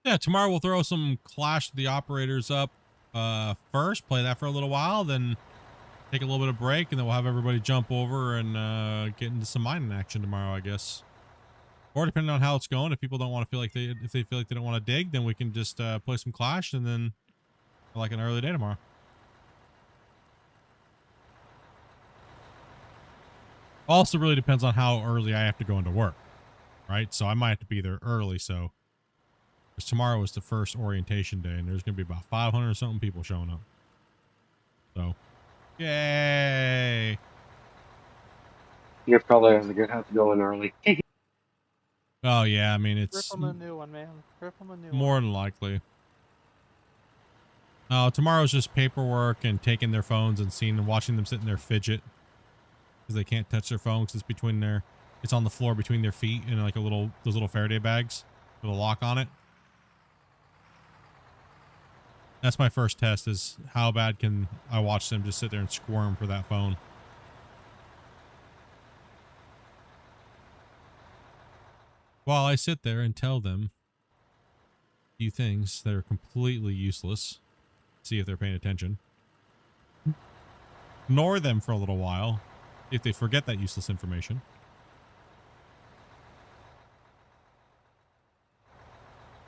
Yeah, tomorrow we'll throw some Clash of the Operators up first, play that for a little while, then take a little bit of break, and then we'll have everybody jump over and get into some mining action tomorrow, I guess. Or depending on how it's going, if people don't want to feel like if they feel like they don't want to dig, then we can just play some Clash and then like an early day tomorrow. Also really depends on how early I have to go into work, right? So I might have to be there early, so because tomorrow is the first orientation day, and there's going to be about 500 or something people showing up. So, yay! You're probably going to have to go in early. Oh, yeah, I mean, it's Rip 'em a new one, man. Rip 'em a new more one. than likely. Tomorrow's just paperwork and taking their phones and seeing and watching them sit in their fidget because they can't touch their phone because it's on the floor between their feet and like those little Faraday bags with a lock on it. That's my first test, is how bad can I watch them just sit there and squirm for that phone. While I sit there and tell them a few things that are completely useless, see if they're paying attention. Ignore them for a little while if they forget that useless information.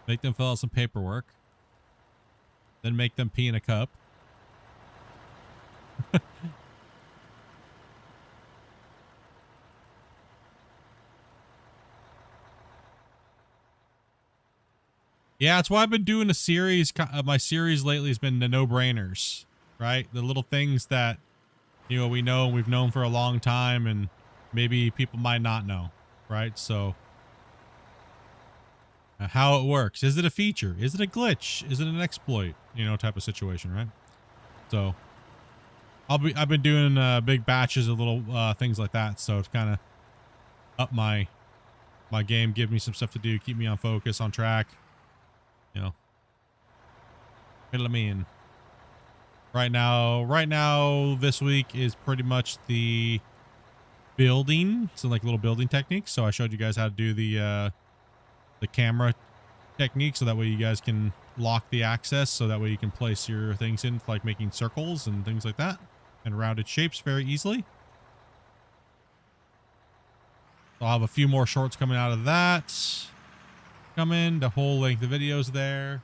Make them fill out some paperwork. Then make them pee in a cup. Yeah, that's why I've been doing a series. My series lately has been the no-brainers, right? The little things that, we know and we've known for a long time and maybe people might not know, right? So how it works. Is it a feature? Is it a glitch? Is it an exploit? Type of situation, right? So I've been doing big batches of little things like that. So to kind of up my game, give me some stuff to do, keep me on focus, on track, fill me in. Right now, this week is pretty much the building. So like little building techniques. So I showed you guys how to do the camera technique, so that way you guys can lock the access, so that way you can place your things in, like making circles and things like that and rounded shapes very easily. I'll have a few more shorts coming out of that. The whole length of videos there.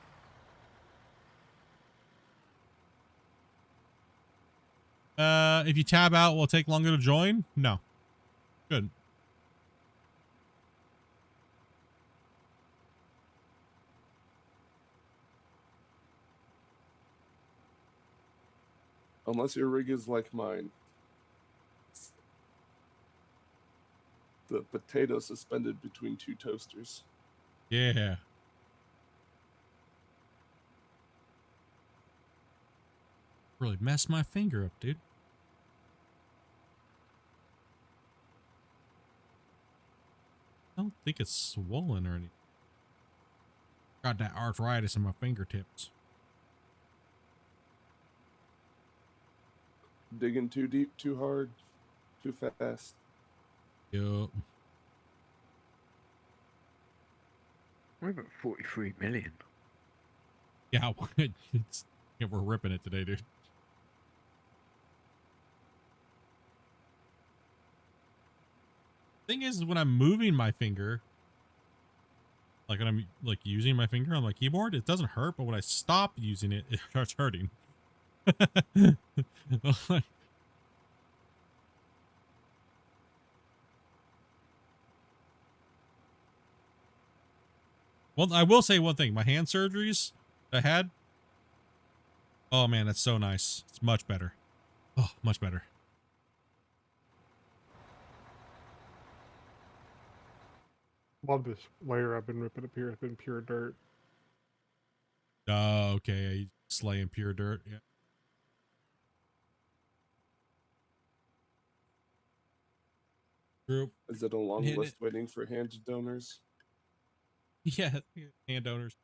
If you tab out, will it take longer to join? No. Good. Unless your rig is like mine. The potato suspended between two toasters. Yeah. Really messed my finger up, dude. I don't think it's swollen or anything. Got that arthritis in my fingertips. Digging too deep, too hard, too fast. Yup. We're at 43 million. Yeah, yeah, we're ripping it today, dude. Thing is, when I'm moving my finger, like when I'm like using my finger on my keyboard, it doesn't hurt, but when I stop using it, it starts hurting. Well, I will say one thing. My hand surgeries I had, oh man, that's so nice. It's much better. Oh, much better. A lot of this layer I've been ripping up here has been pure dirt. Oh, okay. Yeah, you slaying pure dirt. Yeah. Group. Is it a long Hit list it. waiting for hand donors? Yeah, hand donors.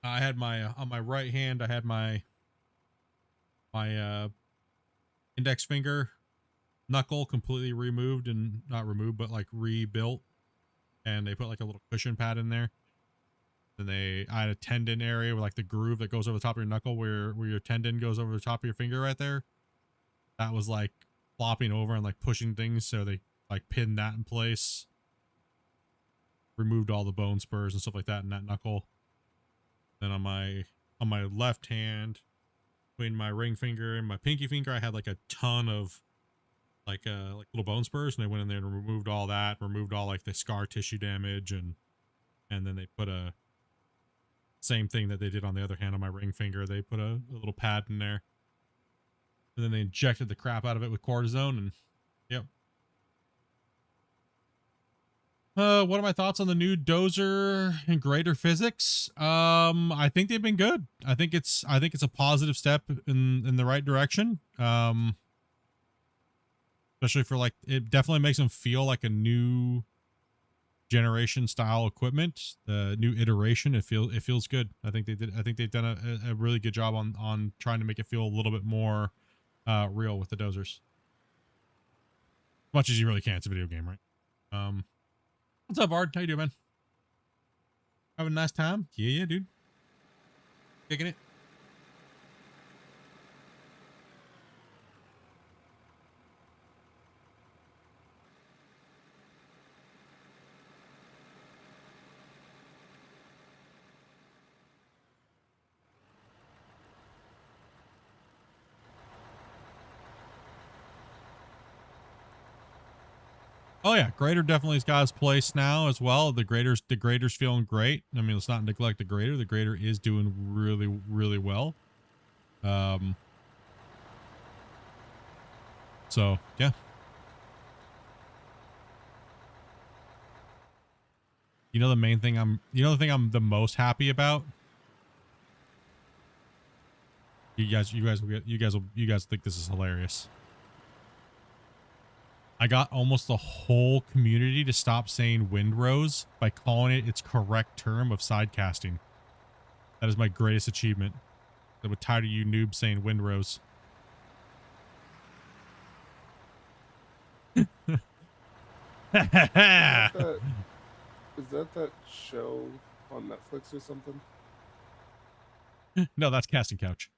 I had my on my right hand. I had my index finger knuckle completely removed, and not removed, but like rebuilt. And they put like a little cushion pad in there. And I had a tendon area with like the groove that goes over the top of your knuckle, where your tendon goes over the top of your finger right there. That was like flopping over and like pushing things, so they like pinned that in place. Removed all the bone spurs and stuff like that in that knuckle. Then on my left hand, between my ring finger and my pinky finger, I had like a ton of like little bone spurs, and they went in there and removed all that, removed all like the scar tissue damage, and then they put a same thing that they did on the other hand on my ring finger. They put a little pad in there, and then they injected the crap out of it with cortisone, and yep. What are my thoughts on the new dozer and grader physics? I think they've been good. I think it's a positive step in the right direction. Especially for like, it definitely makes them feel like a new generation style equipment, the new iteration. It feels good. I think they've done a really good job on trying to make it feel a little bit more real with the dozers. As much as you really can. It's a video game, right? What's up, Ard? How you doing, man? Having a nice time? Yeah, dude. Kicking it. Oh yeah, grader definitely has got his place now as well. The grader's feeling great. I mean, let's not neglect the grader. The grader is doing really, really well. So yeah. You know the main thing the thing I'm the most happy about? You guys think this is hilarious. I got almost the whole community to stop saying windrows by calling it its correct term of sidecasting. That is my greatest achievement. I'm tired of you noobs saying windrows. Is that show on Netflix or something? No, that's Casting Couch.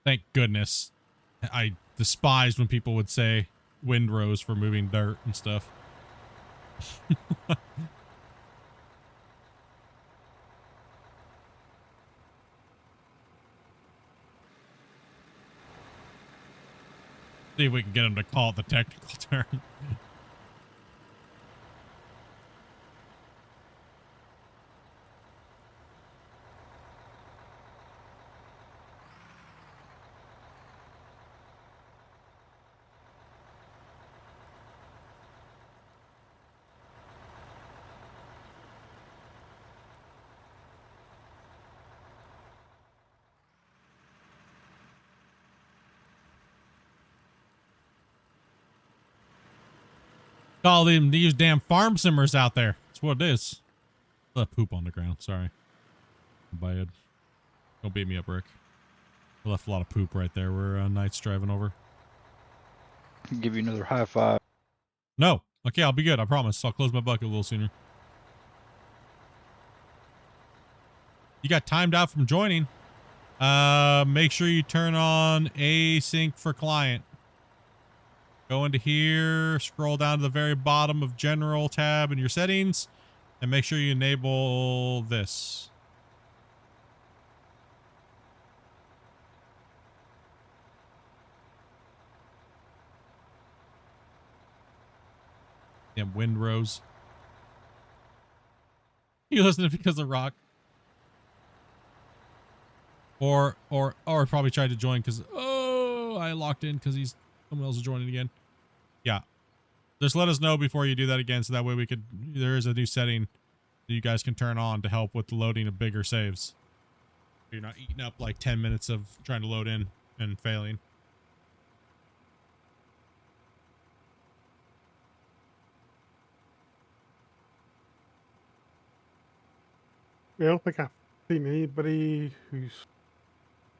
Thank goodness. I despised when people would say windrows for moving dirt and stuff. See if we can get him to call it the technical term. Call them these damn farm simmers out there. That's what it is. Left poop on the ground. Sorry. Bad. Don't beat me up, Rick. I left a lot of poop right there where Knight's driving over. Give you another high five. No. Okay, I'll be good. I promise. I'll close my bucket a little sooner. You got timed out from joining. Make sure you turn on async for client. Go into here, scroll down to the very bottom of general tab in your settings, and make sure you enable this. Damn windrows. You listening because of Rock? Or probably tried to join because I locked in because someone else is joining again. Yeah. Just let us know before you do that again, so that way there is a new setting that you guys can turn on to help with the loading of bigger saves. You're not eating up like 10 minutes of trying to load in and failing. I don't think I've seen anybody I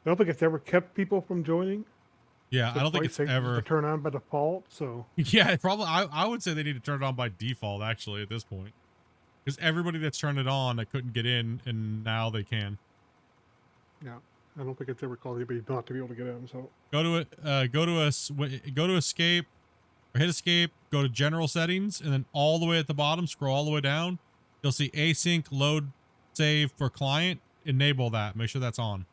don't think it's ever kept people from joining. Yeah, I don't think it's ever to turn on by default. So yeah, probably. I would say they need to turn it on by default actually at this point, because everybody that's turned it on that couldn't get in, and now they can. Yeah, I don't think it's ever called anybody not to be able to get in. So go to it. Go to escape, or hit escape. Go to general settings, and then all the way at the bottom, scroll all the way down. You'll see async load save for client. Enable that. Make sure that's on.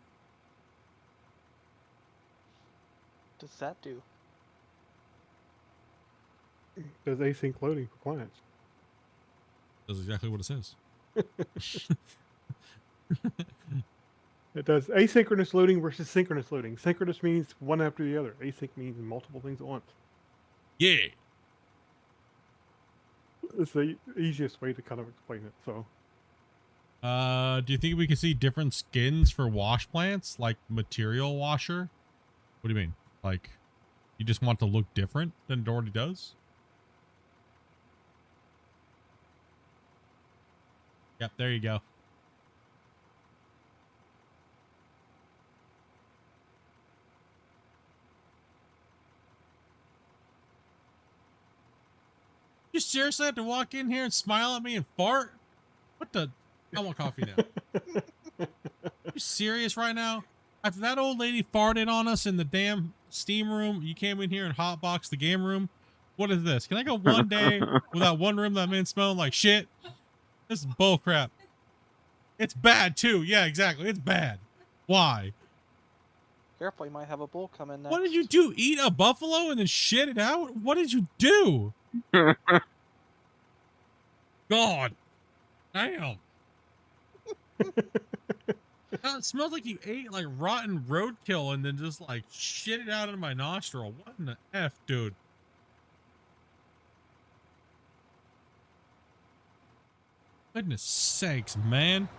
What does that do? Does async loading for clients. That's exactly what it says. It does asynchronous loading versus synchronous loading. Synchronous means one after the other. Async means multiple things at once. Yeah. It's the easiest way to kind of explain it. So, do you think we can see different skins for wash plants, like material washer? What do you mean? Like, you just want it to look different than it already does? Yep, there you go. You seriously have to walk in here and smile at me and fart? What the? I want coffee now. You serious right now? After that old lady farted on us in the damn steam room, you came in here and hotboxed the game room. What is this? Can I go one day without one room that I'm in smelling like shit? This is bullcrap. It's bad too. Yeah, exactly. It's bad. Why? Careful, you might have a bull come in next. What did you do? Eat a buffalo and then shit it out? What did you do? God. Damn. It smells like you ate like rotten roadkill and then just like shit it out in my nostril. What in the F, dude? Goodness sakes, man.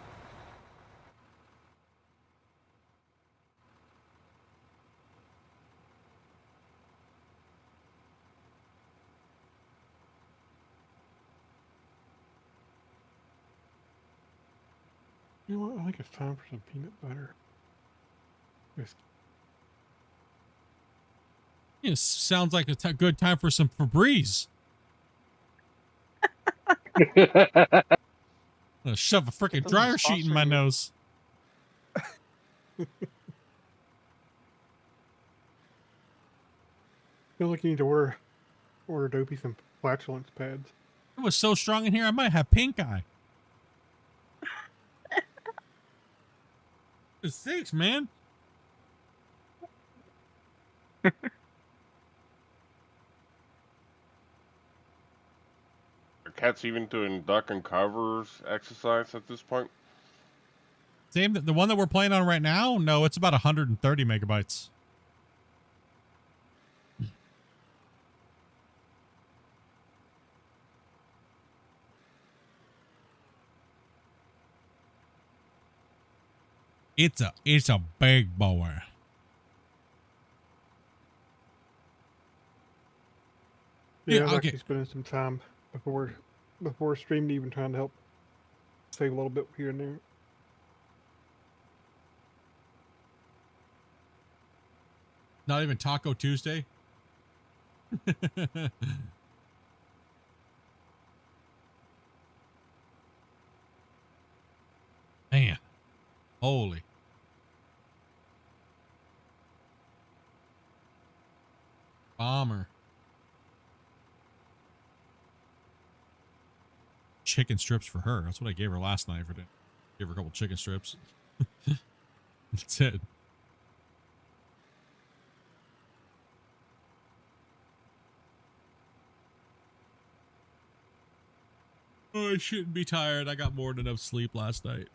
you know what? I think it's time for some peanut butter. It sounds like a good time for some Febreze. I'll shove a freaking dryer sheet in my nose. Feel like you need to order Dopey some flatulence pads. It was so strong in here, I might have pink eye. It's 6, man. cats even doing duck and covers exercise at this point? Same, the one that we're playing on right now? No, it's about 130 megabytes. It's a big boy. Yeah, I was okay. actually spending some time before streaming, even trying to help save a little bit here and there. Not even Taco Tuesday. Man, holy. Bomber. Chicken strips for her. That's what I gave her last night for dinner. Gave her a couple chicken strips. That's it. Oh, I shouldn't be tired. I got more than enough sleep last night.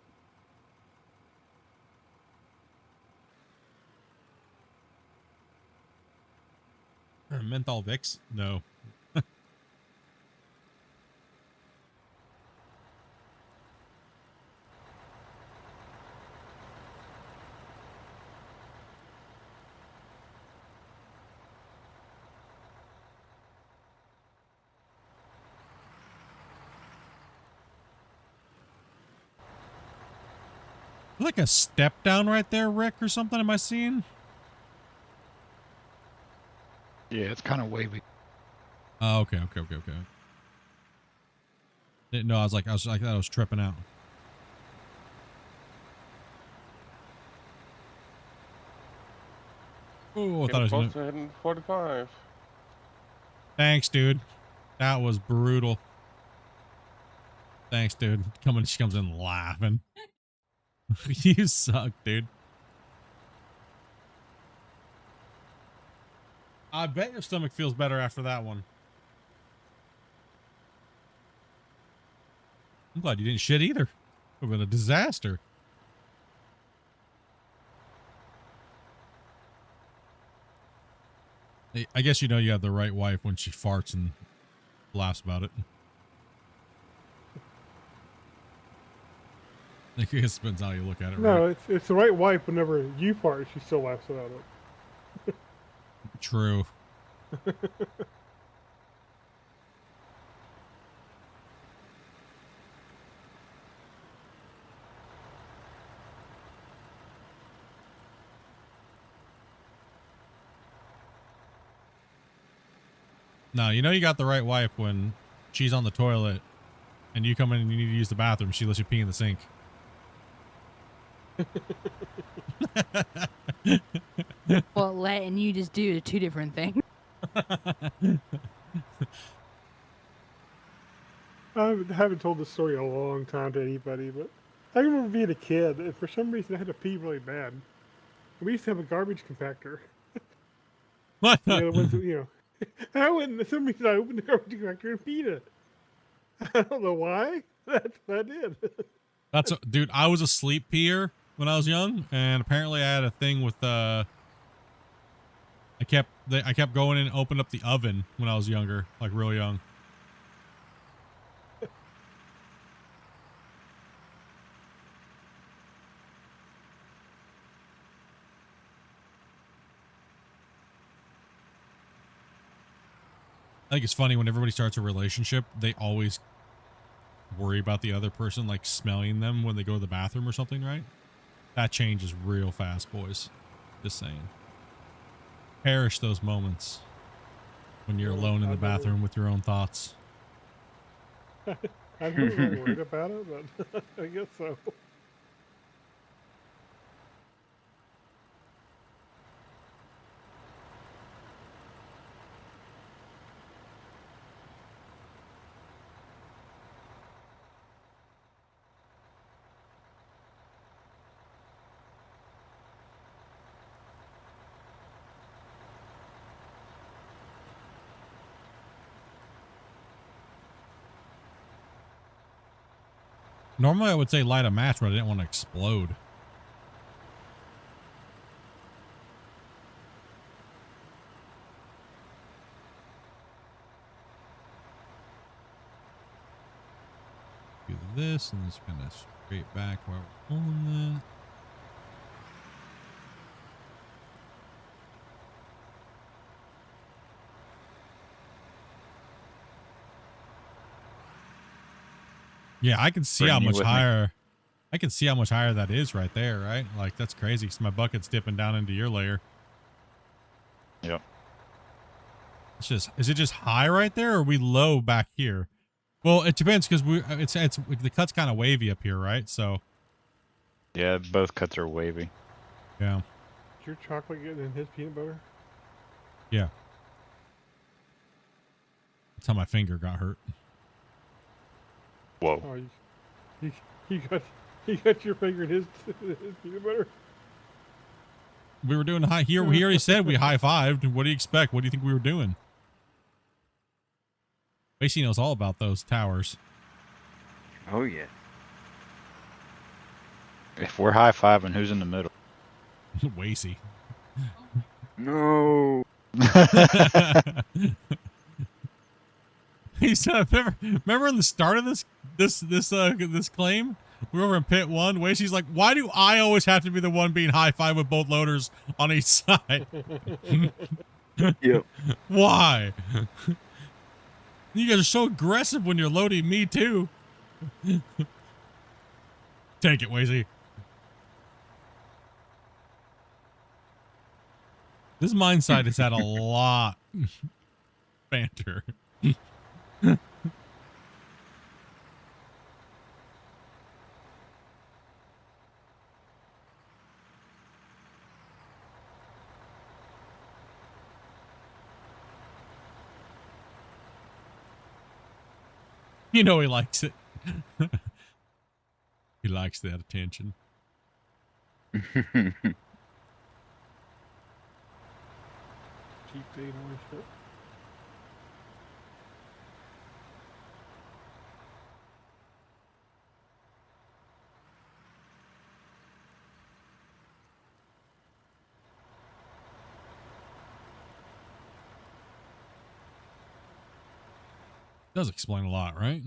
Menthol Vicks? No. Like a step down right there, Rick, or something? Am I seeing? Yeah, it's kind of wavy. Oh, okay. Didn't know. I thought I was tripping out. Oh, I thought I was close gonna... to hitting 45. Thanks, dude. That was brutal. Thanks, dude. She comes in laughing. You suck, dude. I bet your stomach feels better after that one. I'm glad you didn't shit either. It would have been a disaster. I guess you know you have the right wife when she farts and laughs about it. I guess it depends how you look at it, right? No, it's the right wife. Whenever you fart, she still laughs about it. True. No, you know you got the right wife when she's on the toilet and you come in and you need to use the bathroom. She lets you pee in the sink. Well, letting you just do two different things. I haven't told this story in a long time to anybody, but I remember being a kid, and for some reason I had to pee really bad. We used to have a garbage compactor. What? You know, I went, for some reason I opened the garbage compactor and peed it. I don't know why. That's what I did. Dude, I was a sleep peer when I was young, and apparently I had a thing with I kept going in and opened up the oven when I was younger, like real young. I think it's funny when everybody starts a relationship, they always worry about the other person like smelling them when they go to the bathroom or something, right? That changes real fast, boys. Just saying. Perish those moments when you're alone in the bathroom with your own thoughts. I'm not really worried about it, but I guess so. Normally I would say light a match, but I didn't want to explode. Do this and this kind of straight back while we're pulling that. Yeah, I can see how much higher. I can see how much higher that is right there, right? Like that's crazy. Cause my bucket's dipping down into your layer. Yep. It's just, is it just high right there, or are we low back here? Well, it depends because it's the cut's kind of wavy up here, right? So. Yeah, both cuts are wavy. Yeah. Is your chocolate getting in his peanut butter? Yeah. That's how my finger got hurt. Whoa. Oh, he got your finger in his peanut butter. We were doing high here. We already said we high-fived. What do you expect? What do you think we were doing? Basie knows all about those towers. Oh, yeah. If we're high-fiving, who's in the middle? Wacy. No. He said, remember in the start of this claim? We were over in pit 1. Wacy's like, why do I always have to be the one being high-five with both loaders on each side? Yep. Why? You guys are so aggressive when you're loading me too. Take it, Wazy. This mine side has had a lot banter. You know he likes it. He likes that attention. Cheap date on shit. Does explain a lot, right?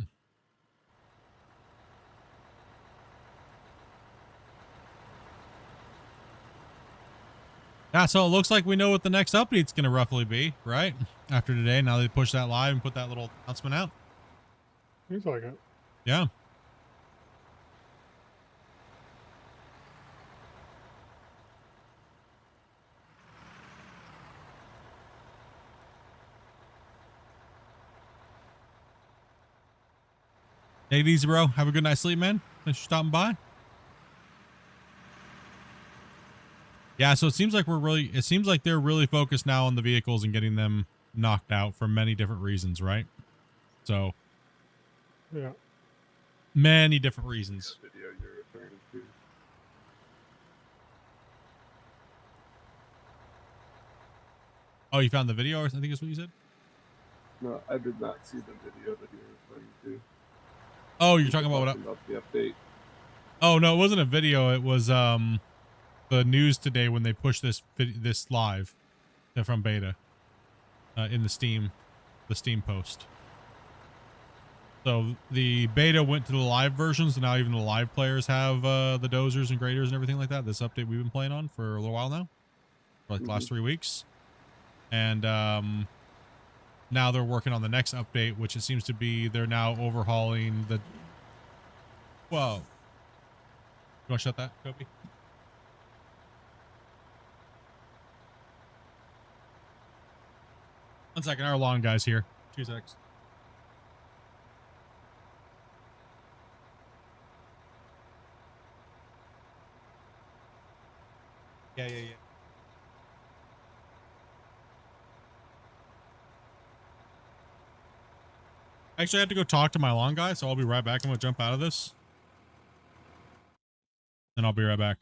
Yeah, so it looks like we know what the next update's going to roughly be, right? After today, now they push that live and put that little announcement out. Seems like it. Yeah. Take it easy, bro. Have a good night's sleep, man. Thanks for stopping by. Yeah, so it seems like they're really focused now on the vehicles and getting them knocked out for many different reasons, right? So, yeah, many different reasons. Video you're referring to. Oh, you found the video, I think is what you said? No, I did not see the video that you're referring to. Oh, you're talking about the update. Oh, no, it wasn't a video. It was the news today when they pushed this live from beta in the Steam post. So the beta went to the live versions, and now even the live players have the dozers and graders and everything like that. This update we've been playing on for a little while now, for like the last 3 weeks. And now they're working on the next update, which it seems to be they're now overhauling the... Whoa. You want to shut that, Kobe? One second, our lawn guy's here. 2 seconds. Yeah. Actually, I have to go talk to my lawn guy, so I'll be right back. I'm going to jump out of this. And I'll be right back.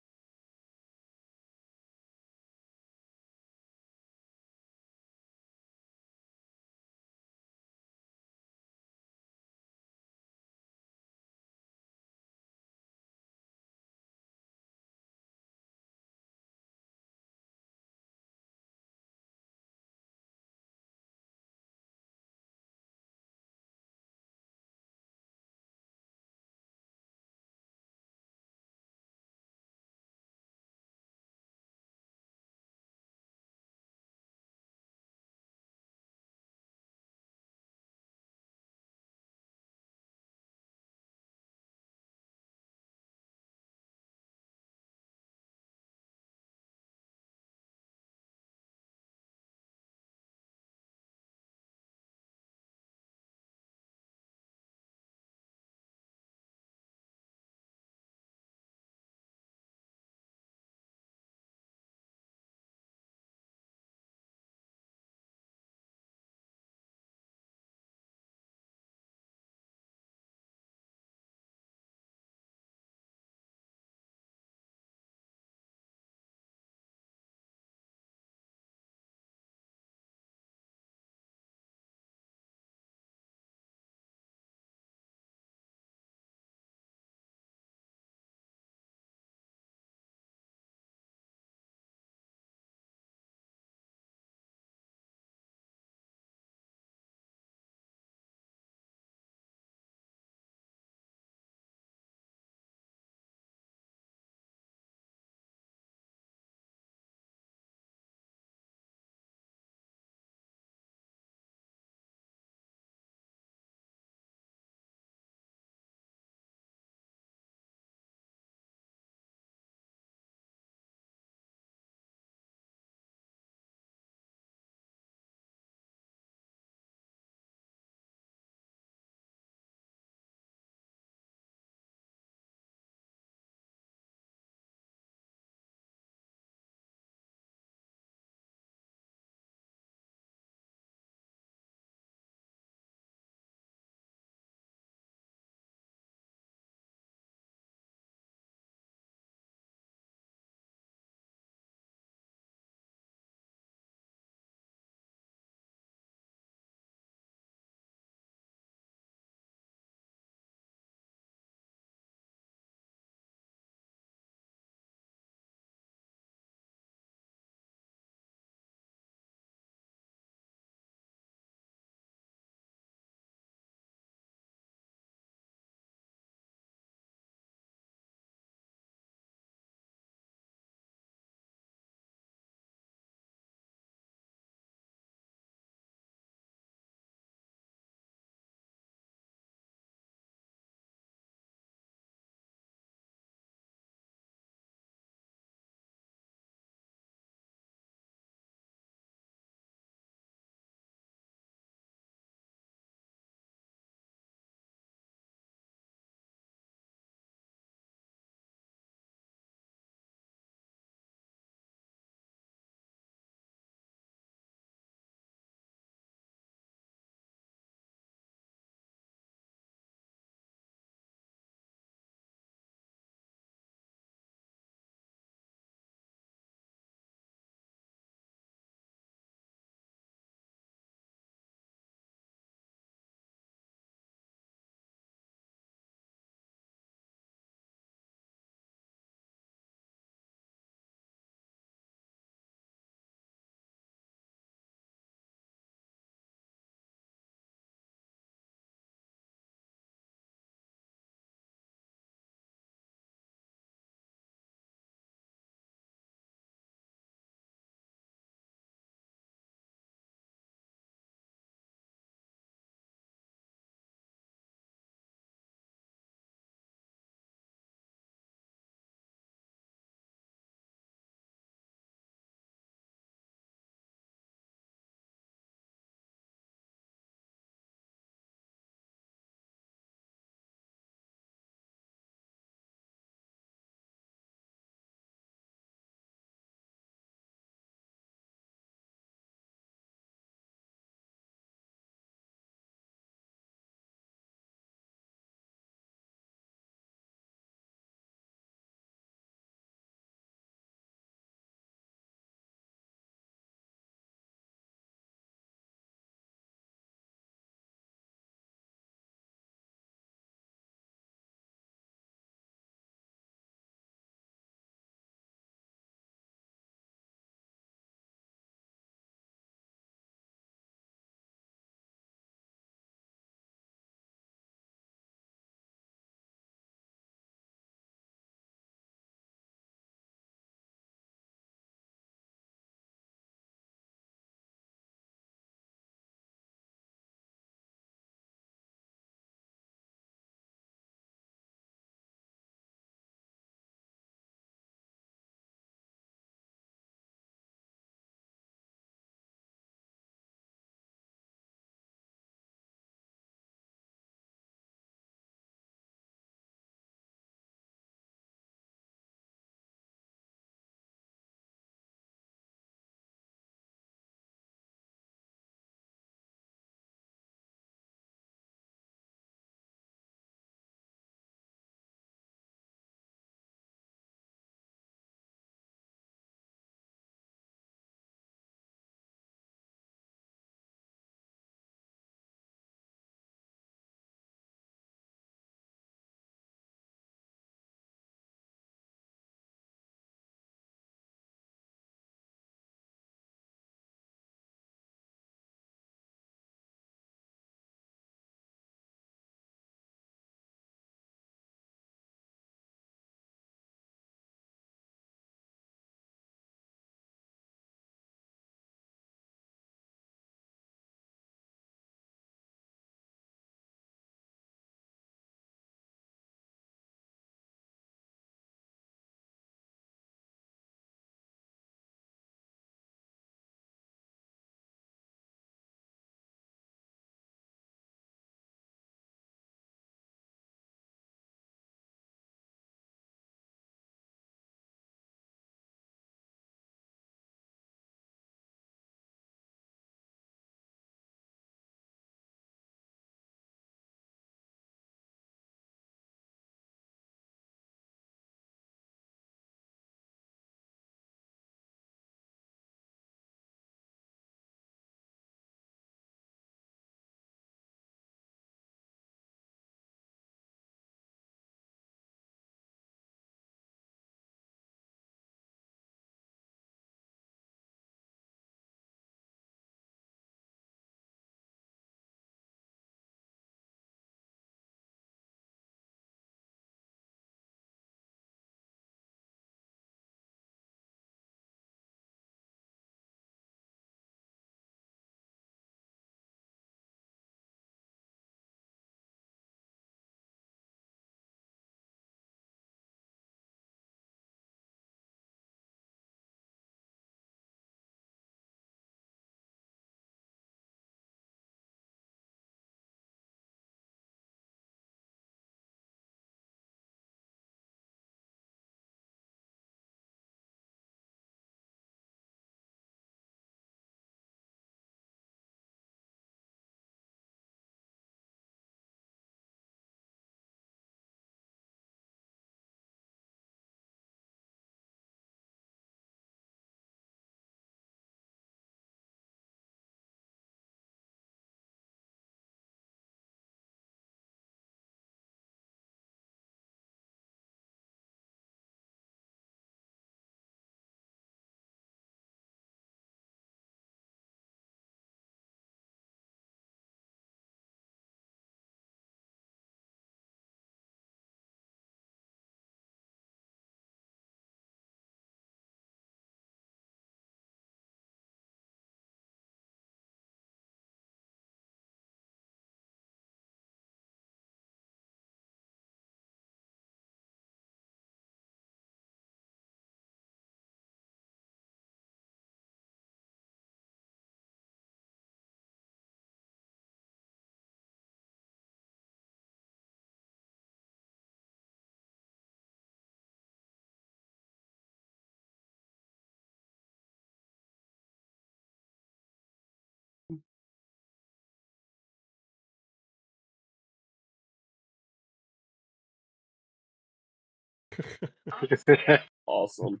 Awesome.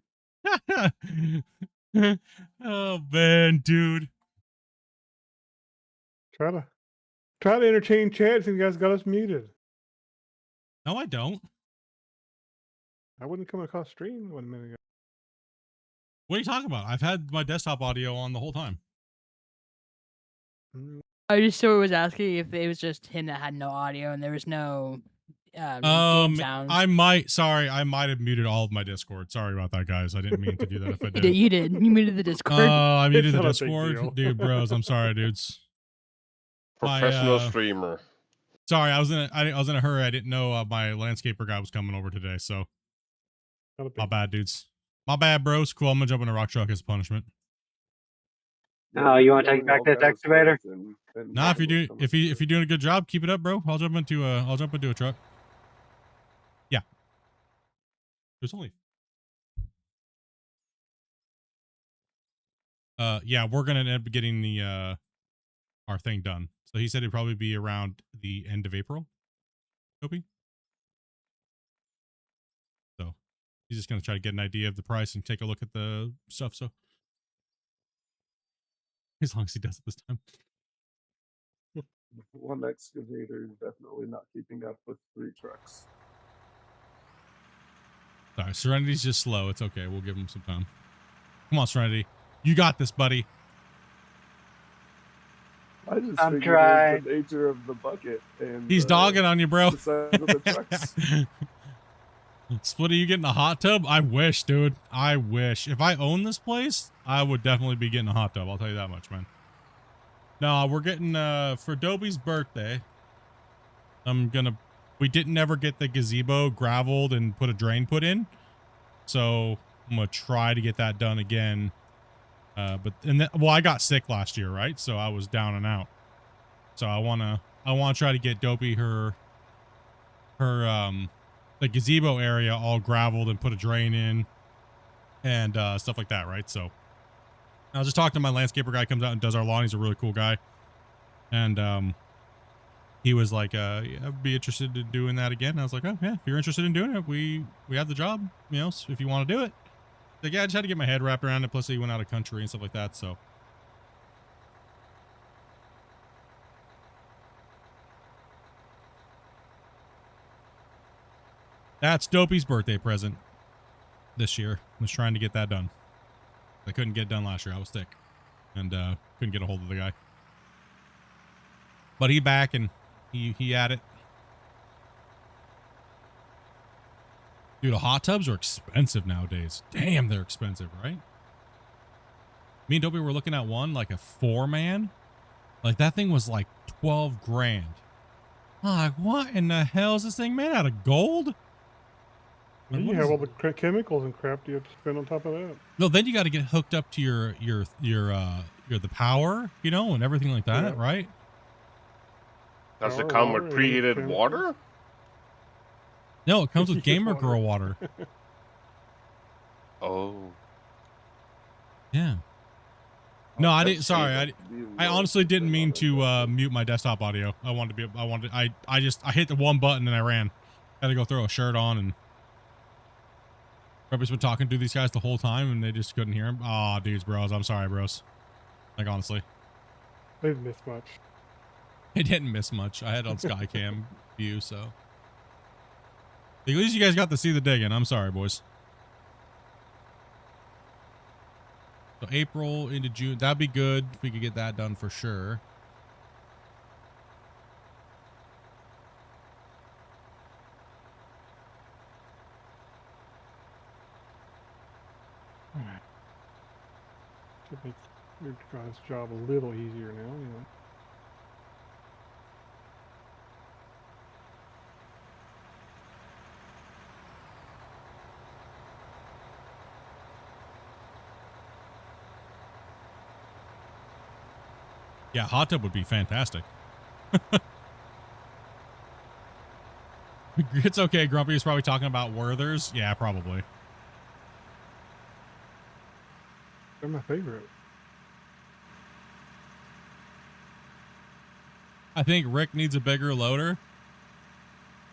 Oh man, dude. Try to entertain chats, and you guys got us muted. No, I don't. I wouldn't come across stream 1 minute ago. What are you talking about? I've had my desktop audio on the whole time. I just was asking if it was just him that had no audio and there was no game sounds. I might have muted all of my Discord. Sorry about that, guys. I didn't mean to do that if I did. You did. You muted the Discord. Oh, I muted It's the not a big deal. Discord. Dude, bros, I'm sorry, dudes. Professional streamer. Sorry, I was in a hurry. I didn't know my landscaper guy was coming over today, so my bad, dudes. My bad, bros. Cool. I'm gonna jump in a rock truck as a punishment. No, you want to take back this excavator? Nah, if you're doing a good job, keep it up, bro. I'll jump into a truck. Yeah. There's only. Yeah, we're gonna end up getting the our thing done. So he said it'd probably be around the end of April. Kobe. So he's just gonna try to get an idea of the price and take a look at the stuff. So as long as he does it this time. One excavator is definitely not keeping up with 3 trucks. Sorry, Serenity's just slow. It's okay. We'll give him some time. Come on, Serenity. You got this, buddy. I just I'm figured trying. it was the nature of the bucket. And, He's dogging on you, bro. the size of the trucks. Split, are you getting a hot tub? I wish, dude. I wish. If I owned this place, I would definitely be getting a hot tub. I'll tell you that much, man. No, we're getting, for Dobie's birthday, we didn't ever get the gazebo graveled and put a drain put in. So I'm going to try to get that done again. Well, I got sick last year, right? So I was down and out. So I want to try to get Dopey her the gazebo area all graveled and put a drain in and stuff like that, right? So I was just talking to my landscaper guy, comes out and does our lawn. He's a really cool guy. And he was like, yeah, I'd be interested in doing that again. And I was like, oh yeah, if you're interested in doing it, we have the job, you know, so if you want to do it. Like, yeah, I just had to get my head wrapped around it. Plus he went out of country and stuff like that. So that's Dopey's birthday present this year. I was trying to get that done. I couldn't get it done last year. I was sick and couldn't get a hold of the guy. But he back and he at it. Dude, hot tubs are expensive nowadays. Damn, they're expensive, right? Me and Dopey were looking at one, like a 4-man. Like, that thing was like 12 grand. I'm like, what in the hell is this thing made out of gold? And you have all the chemicals and crap you have to spend on top of that. No, then you got to get hooked up to your the power, you know, and everything like that, Yeah. right? Does it Power, come water, with and preheated chemicals. water? No, it comes with Just Gamer water. Girl water. Oh. Yeah. No, I didn't. that's Sorry, I honestly didn't mean to mute my desktop audio. I hit the one button and I ran. Had to go throw a shirt on, and Rebby's been talking to these guys the whole time and they just couldn't hear him. Aw, dudes, bros. I'm sorry, bros. Like, honestly. They didn't miss much. It didn't miss much. I had it on Skycam view, so. At least you guys got to see the digging. I'm sorry, boys. So April into June. That'd be good if we could get that done for sure. Alright. Should make your guys' job a little easier now, you know. Yeah, hot tub would be fantastic. It's okay. Grumpy is probably talking about Werther's. Yeah, probably. They're my favorite. I think Rick needs a bigger loader.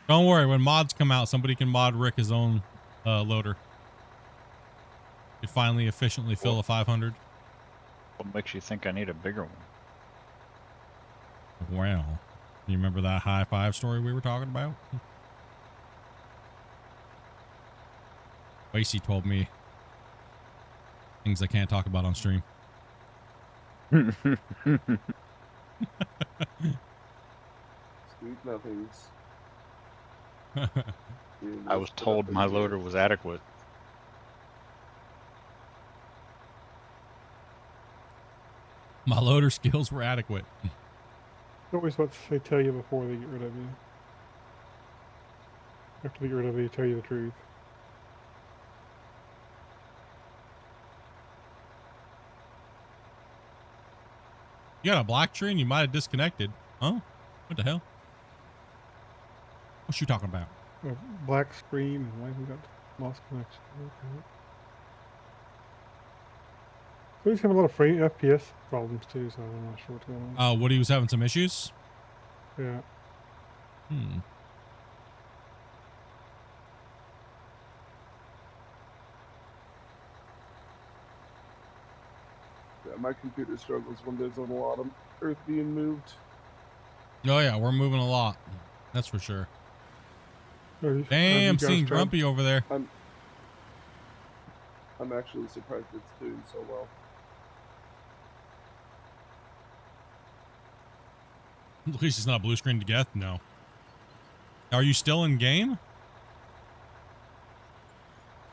Don't worry. When mods come out, somebody can mod Rick his own loader. You finally efficiently fill a 500. What makes you think I need a bigger one? Well, you remember that high five story we were talking about? Wacy told me things I can't talk about on stream. Sweet nothings. I was told my loader was adequate. My loader skills were adequate. Always what they tell you before they get rid of you. After they get rid of you, they tell you the truth. You got a black tree and you might have disconnected. Huh? What the hell? What you talking about? A black screen. Why we got lost connection? Okay. So he's having a lot of frame FPS problems too, so I'm not sure what's going on. Woody was having some issues? Yeah. Hmm. Yeah, my computer struggles when there's a lot of earth being moved. Oh yeah, we're moving a lot. That's for sure. Have Damn, you guys seeing tried- Grumpy over there. I'm actually surprised it's doing so well. At least it's not blue screen to death. No. Are you still in game?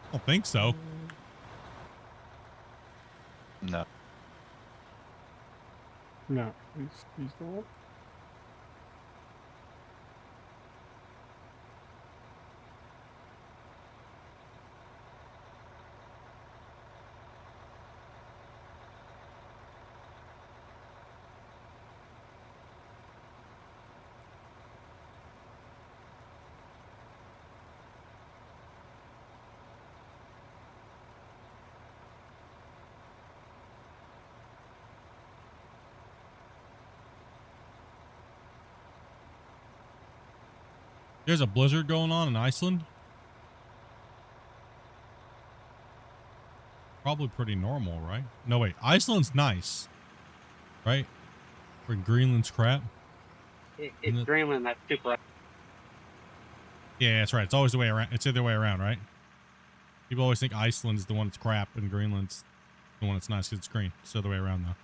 I don't think so. No. No, he's still up. There's a blizzard going on in Iceland. Probably pretty normal, right? No, wait. Iceland's nice. Right? For Greenland's crap. It's Greenland that's super. Yeah, that's right. It's always the way around. It's the other way around, right? People always think Iceland is the one that's crap and Greenland's the one that's nice because it's green. It's the other way around, though.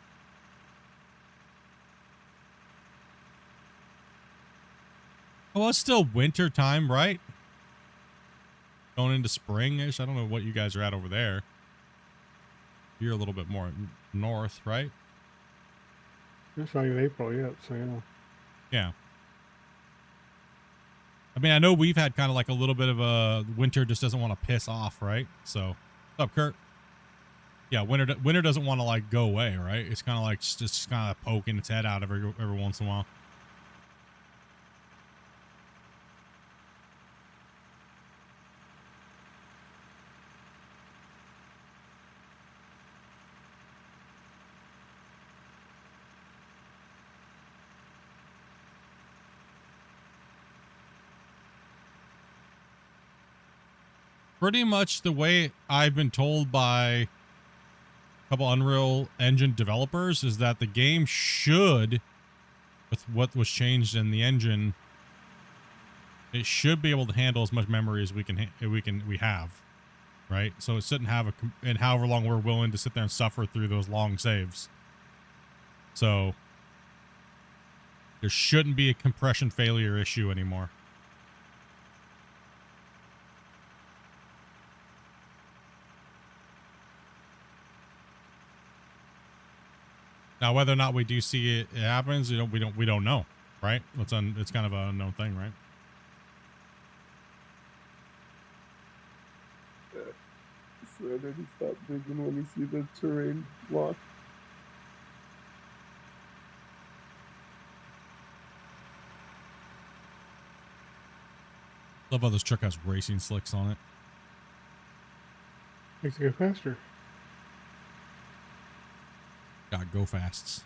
Well, it's still winter time, right? Going into spring-ish. I don't know what you guys are at over there. You're a little bit more north, right? It's not even April yet, so yeah. Yeah. I mean, I know we've had kind of like a little bit of a winter just doesn't want to piss off, right? So, what's up, Kurt? Yeah, winter doesn't want to like go away, right? It's kind of like just kind of poking its head out every once in a while. Pretty much the way I've been told by a couple Unreal Engine developers is that the game should, with what was changed in the engine, it should be able to handle as much memory as we have, right? So it shouldn't have and however long we're willing to sit there and suffer through those long saves. So there shouldn't be a compression failure issue anymore. Now, whether or not we do see it happens, we don't know, right? It's kind of an unknown thing, right? So I didn't stop digging when you see the terrain block. Love how this truck has racing slicks on it. Makes it go faster. God, go fasts.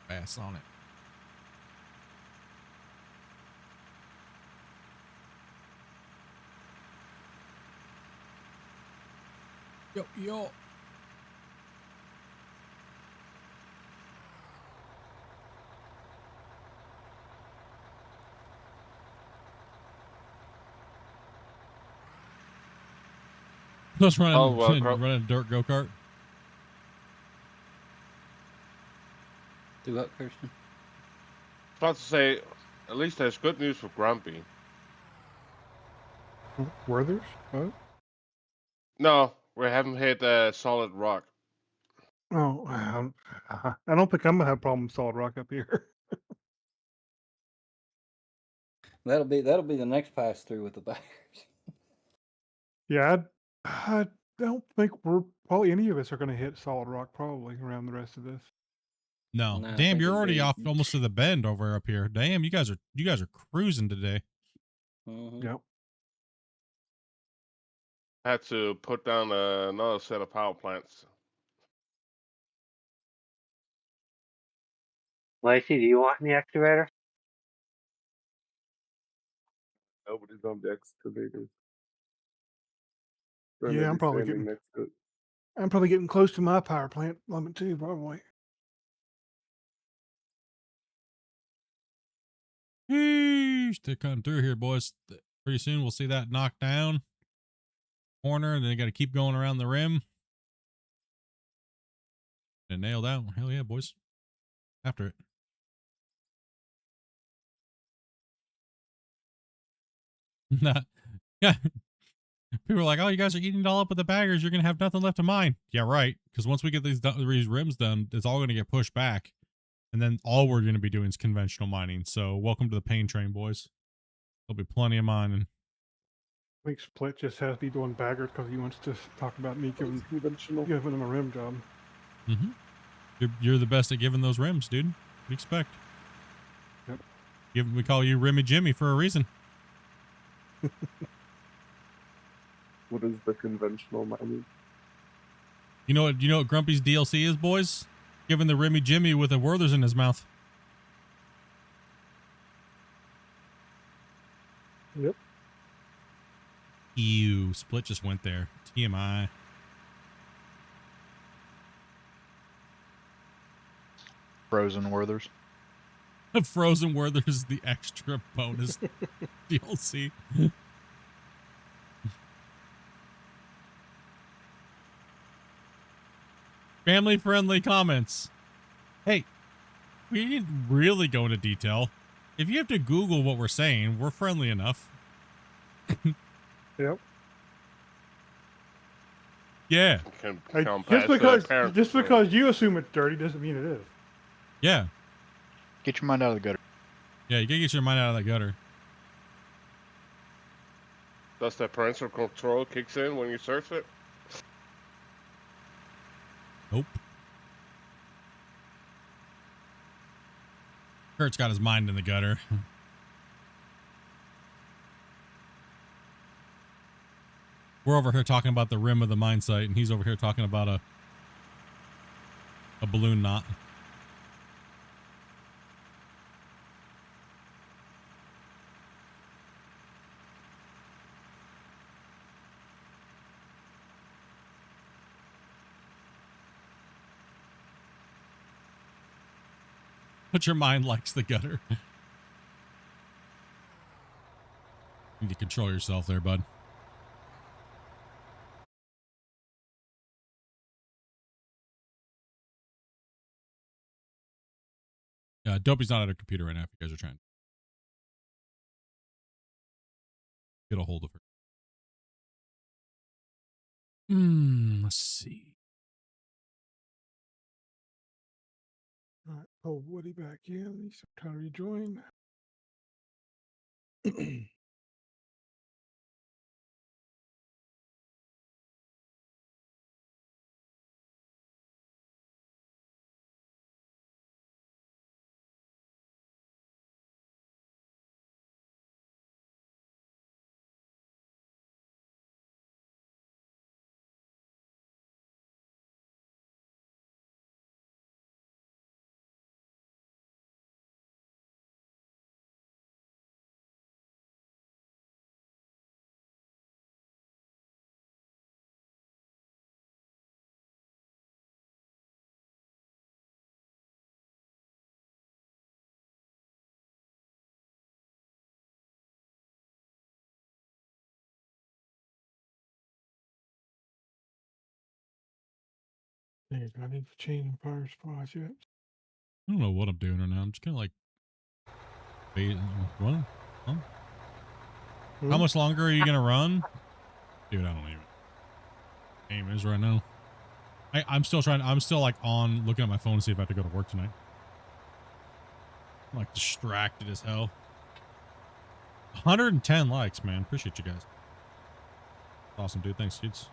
Fast on it. Yo. Just running a dirt go-kart. Do what, Kirsten? About to say, at least there's good news for Grumpy. Werther's? What? No, we haven't hit solid rock. Oh, I don't think I'm gonna have a problem with solid rock up here. That'll be the next pass through with the baggers. Yeah, I don't think we're probably any of us are gonna hit solid rock probably around the rest of this. No. No, I Damn, think you're it'd already be- off almost to the bend over up here. Damn, you guys are cruising today. Mhm. Yep. Had to put down another set of power plants. Lacey, do you want the excavator? Nobody's on the excavator. Yeah, I'm probably standing getting next to it. I'm probably getting close to my power plant limit too, probably. Sheesh, they're coming through here, boys. Pretty soon we'll see that knocked down. Corner, and then they got to keep going around the rim. And nailed out. Hell yeah, boys. After it. Nah. Yeah. People are like, oh, you guys are eating it all up with the baggers. You're going to have nothing left of mine. Yeah, right. Because once we get these rims done, it's all going to get pushed back. And then all we're going to be doing is conventional mining. So welcome to the pain train, boys. There'll be plenty of mining. I think Split just has me doing baggers because he wants to talk about me giving him a rim job. Mm-hmm. You're the best at giving those rims, dude. What do you expect? Yep. We call you Rimmy Jimmy for a reason. What is the conventional mining? You know what Grumpy's DLC is, boys? Giving the Rimmy Jimmy with a Werther's in his mouth. Yep. Ew, Split just went there. TMI. Frozen Werthers. Frozen Werther's is the extra bonus DLC. Family friendly comments. Hey, we didn't really go into detail. If you have to Google what we're saying, we're friendly enough. Yep. Yeah. Hey, just because you assume it's dirty doesn't mean it is. Yeah. Get your mind out of the gutter. Yeah, you gotta get your mind out of that gutter. Does the parental control kicks in when you surf it? Nope. Kurt's got his mind in the gutter. We're over here talking about the rim of the mine site, and he's over here talking about a balloon knot. But your mind likes the gutter. You need to control yourself there, bud. Dopey's not at her computer right now if you guys are trying to get a hold of her. Let's see. All right, pull Woody back in. He's trying to rejoin. Yeah, I need to change the fire supplies yet. I don't know what I'm doing right now. I'm just kind of like, running. Huh? How much longer are you gonna run, dude? I don't even. Game is right now. I'm still trying. I'm still like on looking at my phone to see if I have to go to work tonight. I'm like distracted as hell. 110 likes, man. Appreciate you guys. Awesome, dude. Thanks, dudes.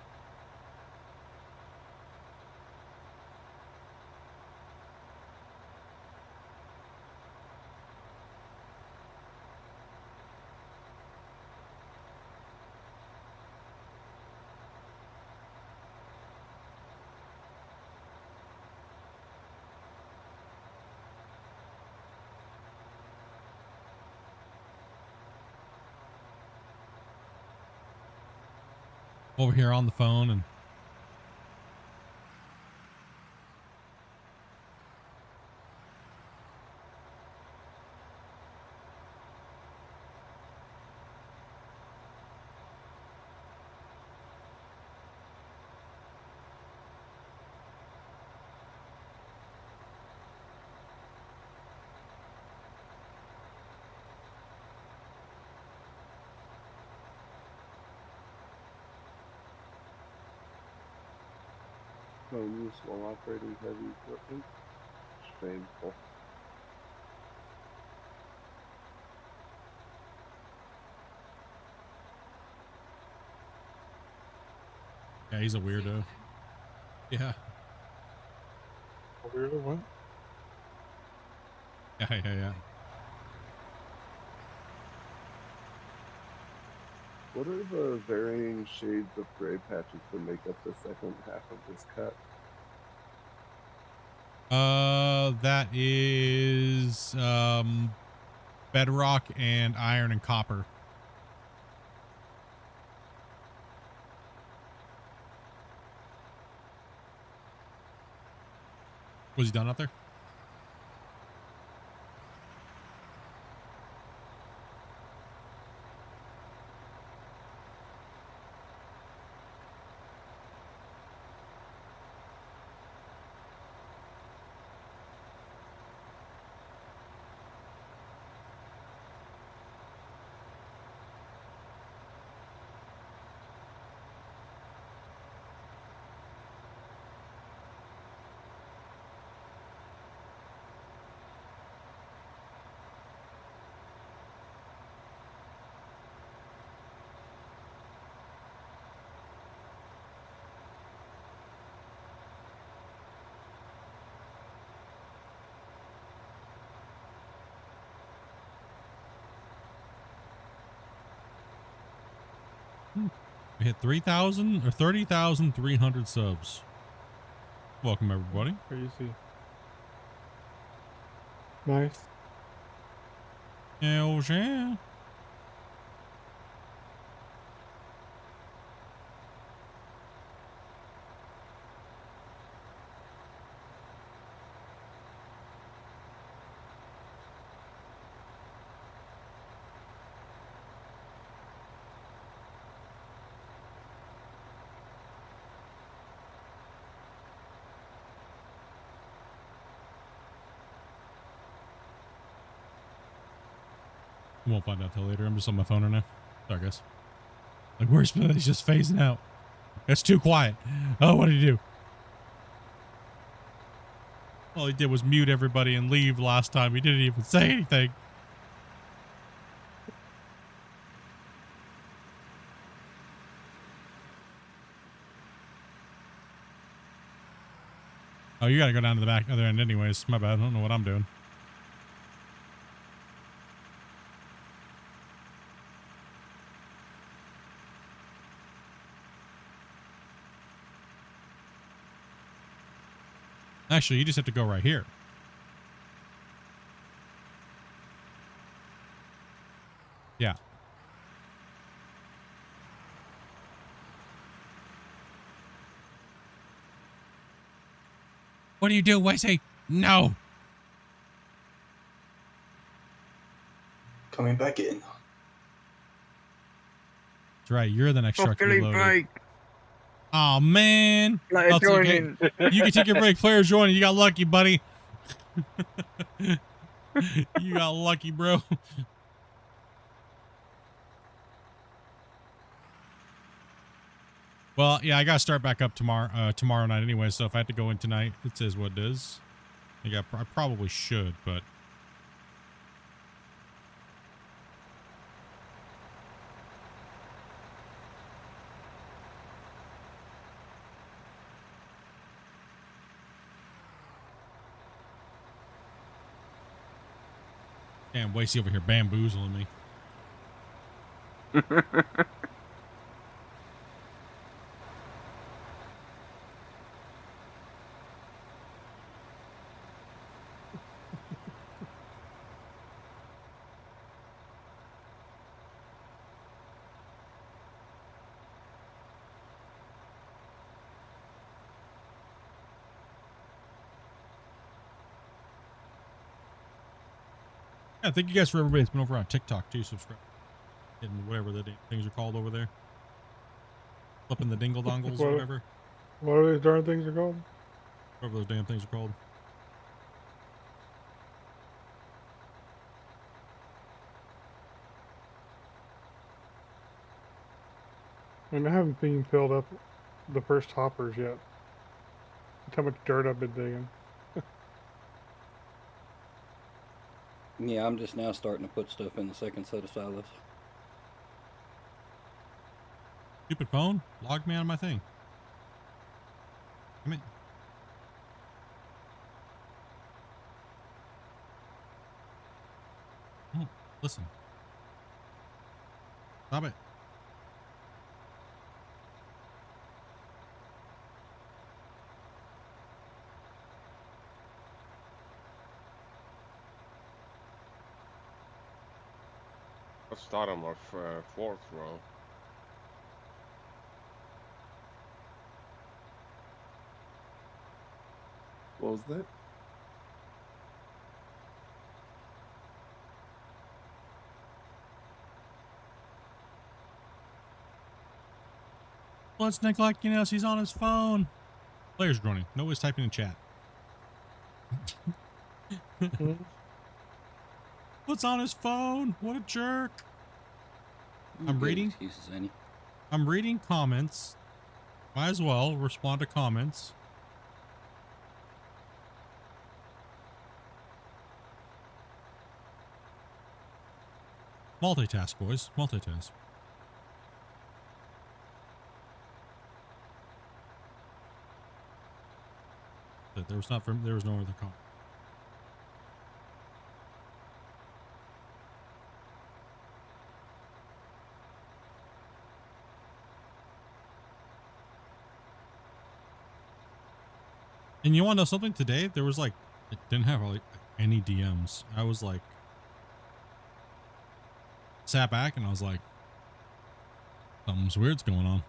Over here on the phone and Phone use while operating heavy equipment. Shameful. yeah, he's a weirdo. Yeah. A weirdo what? Yeah. What are the varying shades of gray patches that make up the second half of this cut? That is bedrock and iron and copper. Was he done out there? We hit 3,000 or 30,300 subs. Welcome everybody. Crazy. Nice. Hell yeah. We won't find out till later. I'm just on my phone right now. Sorry, guys. Like, where's Split? He's just phasing out. It's too quiet. Oh, what did he do? All he did was mute everybody and leave last time. He didn't even say anything. Oh, you gotta go down to the back other end anyways. My bad. I don't know what I'm doing. Actually, you just have to go right here. Yeah. What do you do, Wesley? No. Coming back in. That's right. You're the next truck to be loaded. Oh man. Player I'll take it. joining. You can take your break. Player joining. You got lucky, buddy. You got lucky, bro. Well, yeah, I gotta start back up tomorrow night anyway. So if I had to go in tonight, it says what it is. I probably should, but damn, Wasey over here bamboozling me. Yeah, thank you guys for everybody that's been over on TikTok too. Subscribe. Getting whatever the things are called over there. Flipping the dingle dongles or whatever. What are these darn things are called? Whatever those damn things are called. And I haven't been filled up the first hoppers yet. That's how much dirt I've been digging. Yeah, I'm just now starting to put stuff in the second set of silos. Stupid phone logged me out of my thing. Come in. Oh, listen. Stop it. Let's start on my fourth row. What was that? Let's Nick like he's on his phone. Players joining. Nobody's typing in chat. What's on his phone? What a jerk. I'm reading. Excuses, any. I'm reading comments. Might as well respond to comments. Multitask, boys. Multitask. There was no other comment. And you want to know something? Today there was like, it didn't have like any DMs. I was like, sat back and I was like, something's weird's going on.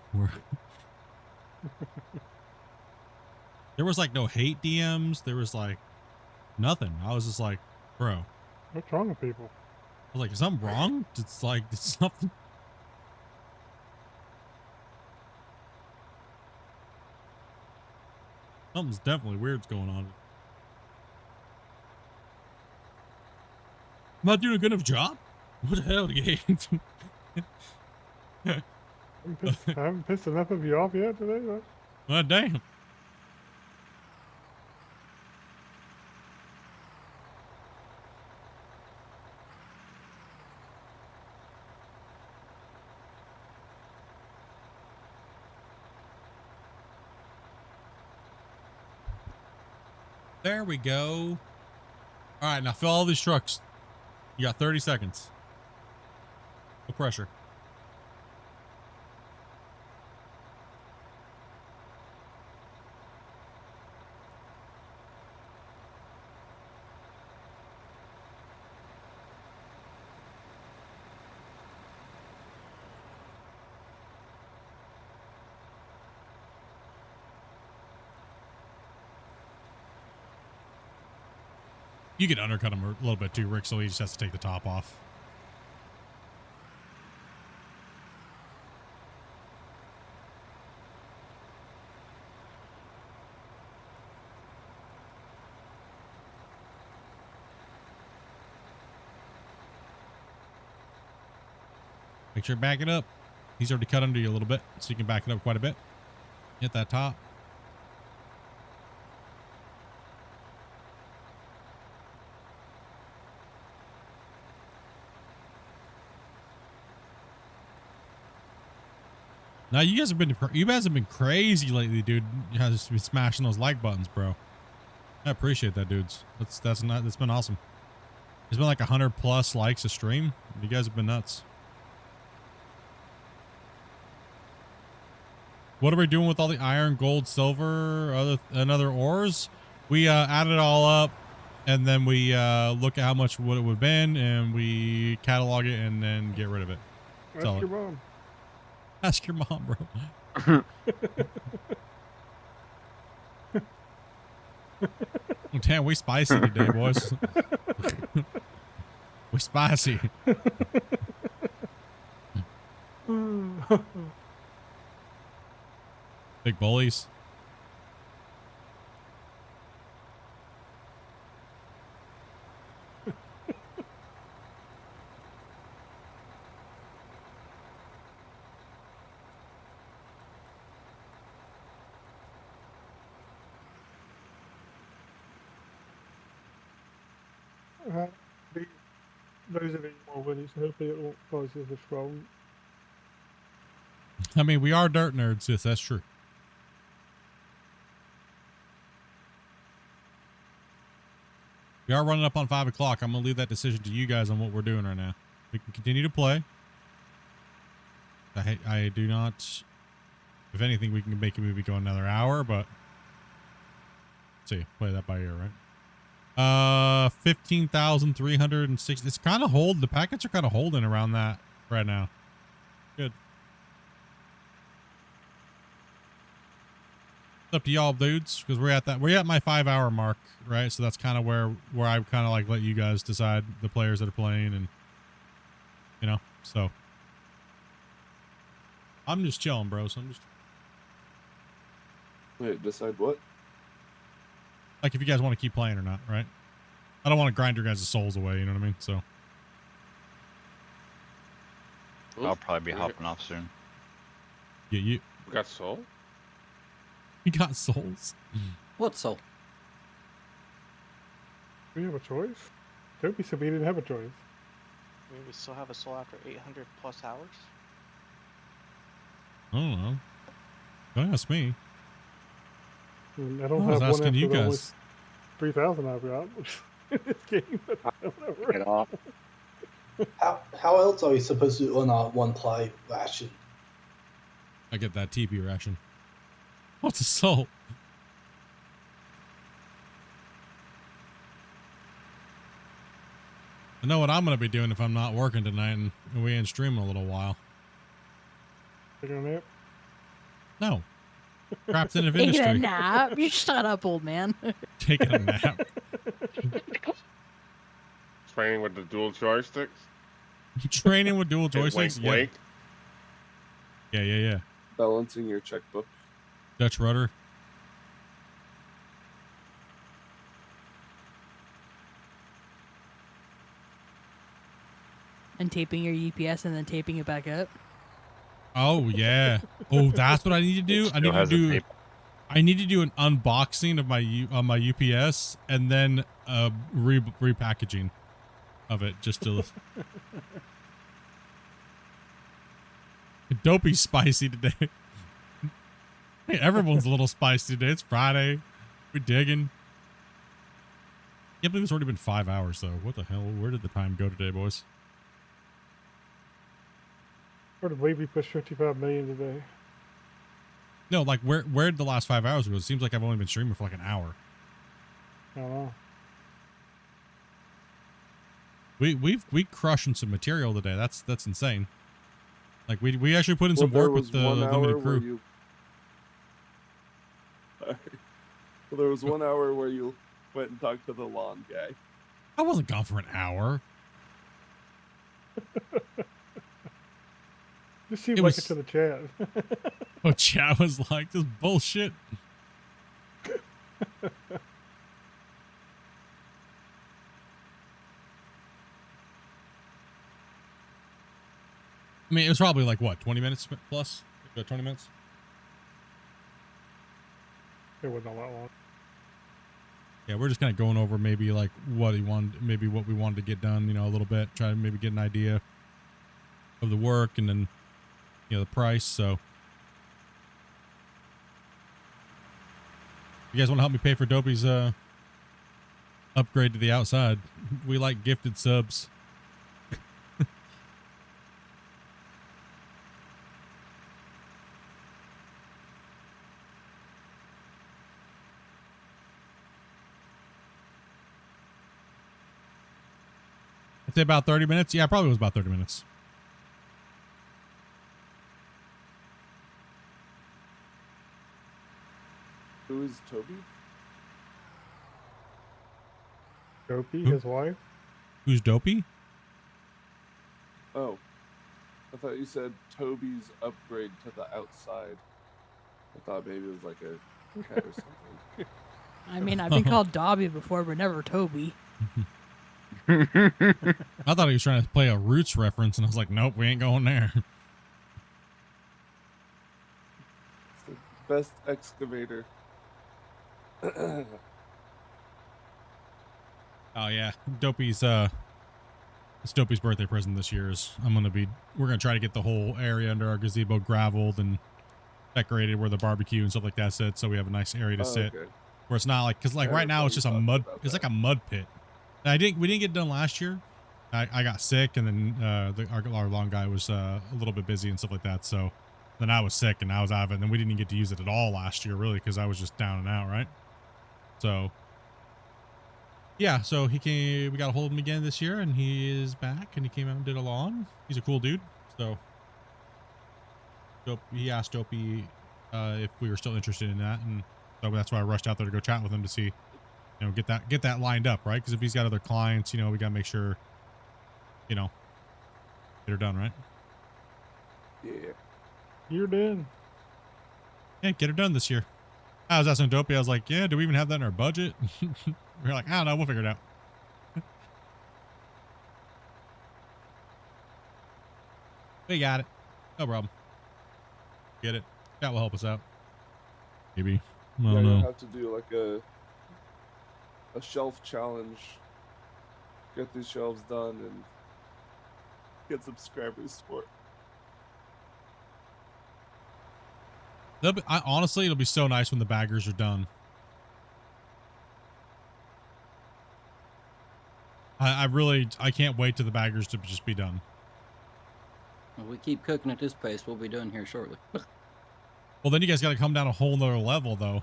There was like no hate DMs. There was like nothing. I was just like, bro, what's wrong with people? I was like, is something wrong? It's like, it's something. Something's definitely weird's going on. I'm not doing a good enough job? What the hell, Gabe? I haven't pissed enough of you off yet today, though. Well, damn. There we go. All right, now fill all these trucks. You got 30 seconds. No pressure. You can undercut him a little bit too, Rick, so he just has to take the top off. Make sure to back it up. He's already cut under you a little bit, so you can back it up quite a bit. Hit that top. Now you guys have been crazy lately, dude. You guys have been smashing those like buttons, bro. I appreciate that, dudes. That's been awesome. There's been like 100+ likes a stream. You guys have been nuts. What are we doing with all the iron, gold, silver, other ores? We add it all up, and then we look at how much what it would have been, and we catalog it, and then get rid of it. Ask your mom. Ask your mom, bro. Oh, damn, we spicy today, boys. We spicy. Big bullies. Those are any more winning, so hopefully it won't cause us a strong. I mean, we are dirt nerds, yes, that's true. We are running up on 5 o'clock. I'm going to leave that decision to you guys on what we're doing right now. We can continue to play. I do not... If anything, we can make a movie go another hour, but... Let's see. Play that by ear, right? 15,360. It's kind of hold. The packets are kind of holding around that right now. Good. It's up to y'all dudes, because we're at my 5-hour mark, right? So that's kind of where I kind of like let you guys decide the players that are playing, and you know, so I'm just chilling, bro. So I'm just wait, decide what? Like if you guys want to keep playing or not, right? I don't want to grind your guys' souls away, you know what I mean? So I'll probably be hopping off soon. Yeah, you got soul? You got souls? What soul? We have a choice. Toby said we didn't have a choice. I mean, we still have a soul after 800+ hours. I don't know. Don't ask me. I don't have one asking after you the only guys. 3,000 I've got in this game. But I don't know. Get off. How else are we supposed to on our one ply ration? I get that TP ration. What's a soul? I know what I'm going to be doing if I'm not working tonight and we ain't streaming a little while. Taking a nap? No. Captain of Taking Industry. a nap? You shut up, old man. Taking a nap. Training with the dual joysticks? Training with dual joysticks? Wink, wink. Yeah. Balancing your checkbook. Dutch rudder. And taping your UPS and then taping it back up. Oh yeah. Oh, that's what I need to do. I need to do an unboxing of my UPS and then repackaging of it just to. Dopey's spicy today. Hey, everyone's a little spicy today. It's Friday. We're digging. Can't believe it's already been 5 hours though. What the hell? Where did the time go today, boys? Hard to believe we pushed 55 million today. No, like where did the last 5 hours go? It seems like I've only been streaming for like an hour. I don't know. We crushing some material today. That's insane. Like we actually put in some work with the limited crew. Well, there was 1 hour where you went and talked to the lawn guy. I wasn't gone for an hour. Just seemed like it to the chat. Oh, chat was like, this bullshit. I mean, it was probably like what, 20 minutes plus? 20 minutes? It wasn't all that long. Yeah, we're just kind of going over maybe like what he wanted, maybe what we wanted to get done, you know, a little bit, try to maybe get an idea of the work and then, you know, the price. So you guys want to help me pay for Dopey's upgrade to the outside? We like gifted subs. I'd say about 30 minutes. Yeah, probably was about 30 minutes. Who is Toby? Dopey, his wife. Who's Dopey? Oh, I thought you said Toby's upgrade to the outside. I thought maybe it was like a cat or something. I mean, I've been called Dobby before, but never Toby. I thought he was trying to play a Roots reference, and I was like, nope, we ain't going there. It's the best excavator. Oh yeah, Dopey's it's Dopey's birthday present this year. Is we're gonna try to get the whole area under our gazebo graveled and decorated where the barbecue and stuff like that sits, so we have a nice area to sit. Okay. Where it's not like, because like right now it's just a mud, it's like a mud pit. And we didn't get done last year. I got sick, and then our long guy was a little bit busy and stuff like that. So then I was sick and I was out of it, and then we didn't get to use it at all last year, really, because I was just down and out, right? So yeah, so we got a hold of him again this year, and he is back, and he came out and did a lawn. He's a cool dude. So he asked Dopey if we were still interested in that, and so that's why I rushed out there to go chat with him to see, you know, get that lined up, right? Because if he's got other clients, you know, we gotta make sure, you know, get her done, right? Yeah. You're done. Yeah, get her done this year. I was asking Dopey, I was like, yeah, do we even have that in our budget? We're like, I don't know, we'll figure it out. We got it. No problem. Get it. That will help us out. Maybe. I don't know. You'll have to do like a shelf challenge. Get these shelves done and get subscribers for it. Honestly, it'll be so nice when the baggers are done. I can't wait till the baggers to just be done. Well, we keep cooking at this pace, we'll be done here shortly. Well, then you guys got to come down a whole nother level, though.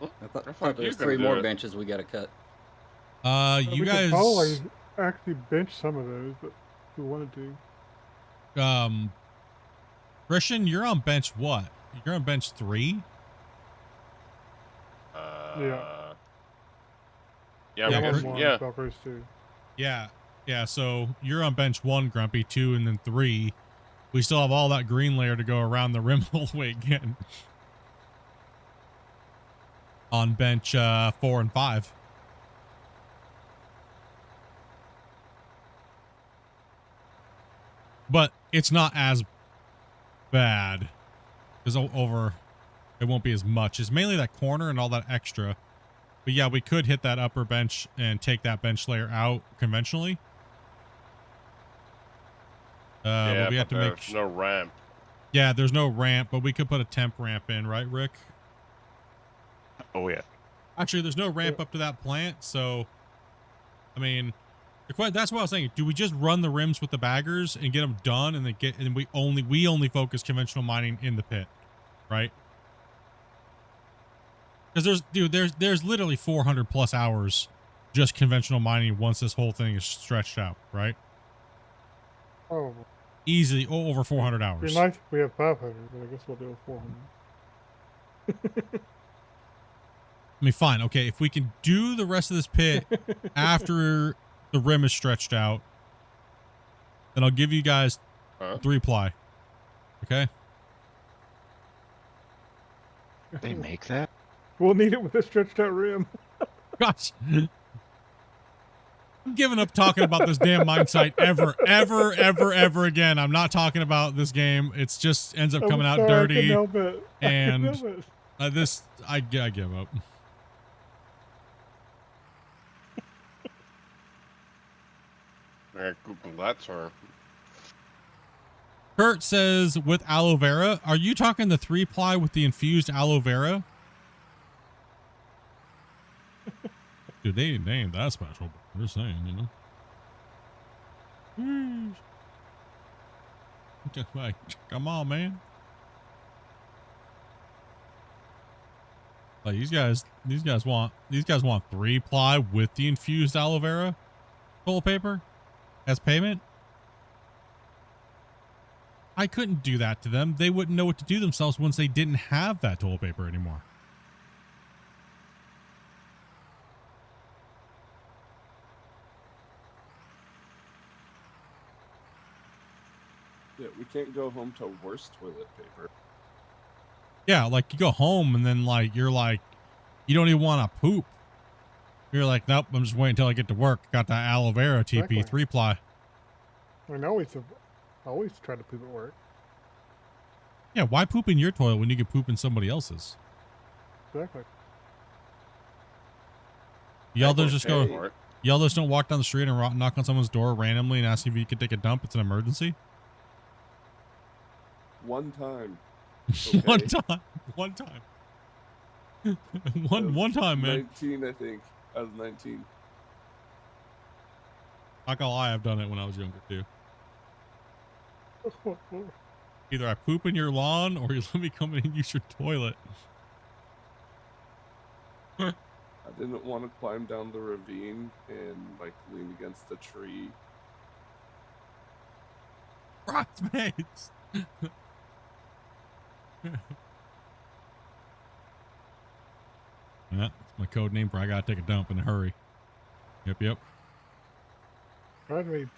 I thought there was 3 more benches we got to cut. You we guys could probably actually bench some of those, but if we wanted to. Christian, you're on bench what? You're on bench 3? Yeah. So you're on bench 1, Grumpy, 2, and then 3. We still have all that green layer to go around the rim all the way again. On bench 4 and 5. But it's not as bad because it won't be as much. It's mainly that corner and all that extra. But yeah, we could hit that upper bench and take that bench layer out conventionally. But we have to make no ramp. Yeah, there's no ramp, but we could put a temp ramp in, right, Rick? Oh yeah. Actually, there's no ramp up to that plant, so I mean, that's what I was saying. Do we just run the rims with the baggers and get them done, and we only focus conventional mining in the pit, right? Because there's literally 400 plus hours just conventional mining once this whole thing is stretched out, right? Oh. Easily over 400 hours. It'd be nice if we have 500, but I guess we'll do 400. I mean, fine. Okay, if we can do the rest of this pit after the rim is stretched out, then I'll give you guys 3 ply. Okay? They make that? We'll need it with a stretched out rim. Gosh. I'm giving up talking about this damn mine site ever again. I'm not talking about this game. It's just ends up coming out dirty. I couldn't help it. And I couldn't help it. I give up. Google that term. Kurt says, with aloe vera, are you talking the 3-ply with the infused aloe vera? Dude, they ain't that special. But they're saying, you know. Just like, come on, man. Like these guys want 3-ply with the infused aloe vera toilet paper as payment. I couldn't do that to them. They wouldn't know what to do themselves once they didn't have that toilet paper anymore. Yeah, we can't go home to worse toilet paper. Yeah, like you go home and then like you're like, you don't even want to poop. You're like, nope, I'm just waiting until I get to work. Got that aloe vera TP Exactly. 3-ply. I mean, I always try to poop at work. Yeah, why poop in your toilet when you can poop in somebody else's? Exactly. Y'all just don't walk down the street and knock on someone's door randomly and ask if you could take a dump. It's an emergency. One time. Okay. One time. one time, man. 19, I think. I was 19. Not gonna lie, I've done it when I was younger too. Either I poop in your lawn or you let me come in and use your toilet. I didn't want to climb down the ravine and like lean against the tree. Bridesmaids. Yeah, it's my code name for I gotta take a dump in a hurry. Yep. Bridesmaid.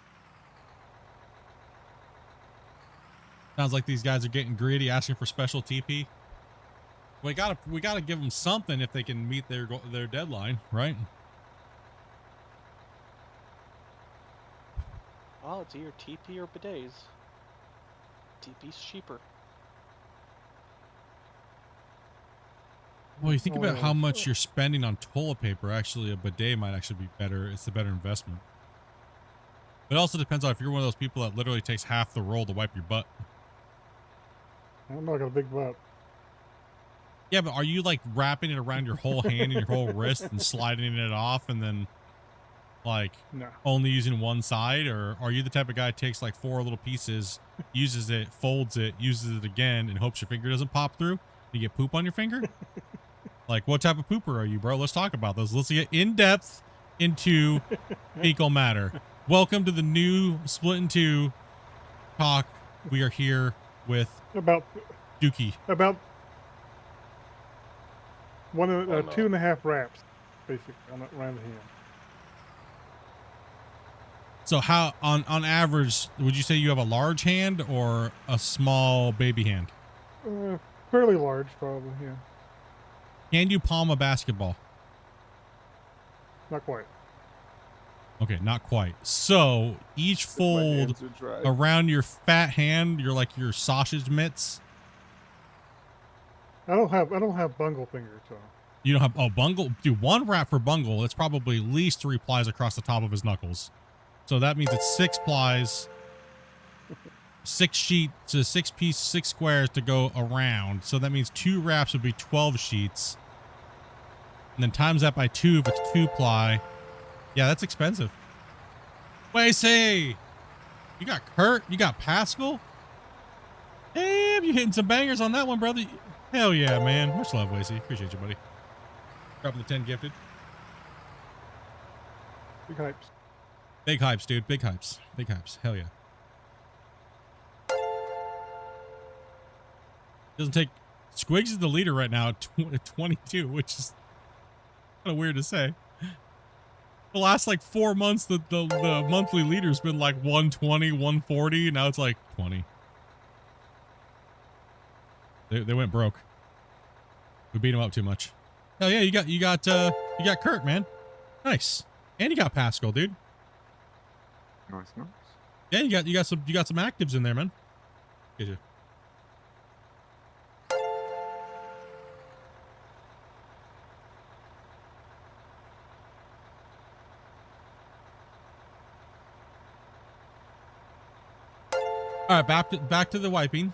Sounds like these guys are getting greedy, asking for special TP. We gotta give them something if they can meet their deadline, right? Well, it's either TP or bidets. TP's cheaper. Well, you think about how much you're spending on toilet paper. Actually, a bidet might actually be better. It's a better investment. It also depends on if you're one of those people that literally takes half the roll to wipe your butt. I'm not got a big butt. Yeah, but are you like wrapping it around your whole hand and your whole wrist and sliding it off and then like only using one side? Or are you the type of guy that takes like 4 little pieces, uses it, folds it, uses it again, and hopes your finger doesn't pop through? You get poop on your finger? Like, what type of pooper are you, bro? Let's talk about those. Let's get in depth into fecal matter. Welcome to the new Splitintwo talk. We are here with Dookie. About 2.5 wraps, basically, around the hand. So how, on average, would you say you have a large hand or a small baby hand? Fairly large, probably, yeah. Can you palm a basketball? Not quite. Okay, not quite. So each fold around your fat hand, you're like your sausage mitts. I don't have bungle fingers, so. You don't have bungle. Dude, 1 wrap for bungle. It's probably at least 3 plies across the top of his knuckles. So that means it's 6 plies, 6 sheets, 6 pieces, 6 squares to go around. So that means 2 wraps would be 12 sheets. And then times that by 2 if it's 2-ply. Yeah, that's expensive. Wait, say, you got Kurt, you got Pascal. Damn, you hitting some bangers on that one, brother. Hell yeah, man. Much love, Lacey. Appreciate you, buddy. Dropping the 10 gifted. Big hypes. Big hypes, dude. Big hypes. Big hypes. Hell yeah. Doesn't take... Squigs is the leader right now at 22, which is kind of weird to say. The last like 4 months, the monthly leader's been like 120, 140. Now it's like 20. They went broke. We beat him up too much. Hell yeah, you got Kurt, man. Nice. And you got Pascal, dude. Nice, nice. Yeah, you got some actives in there, man. Get you. All right, back to the wiping.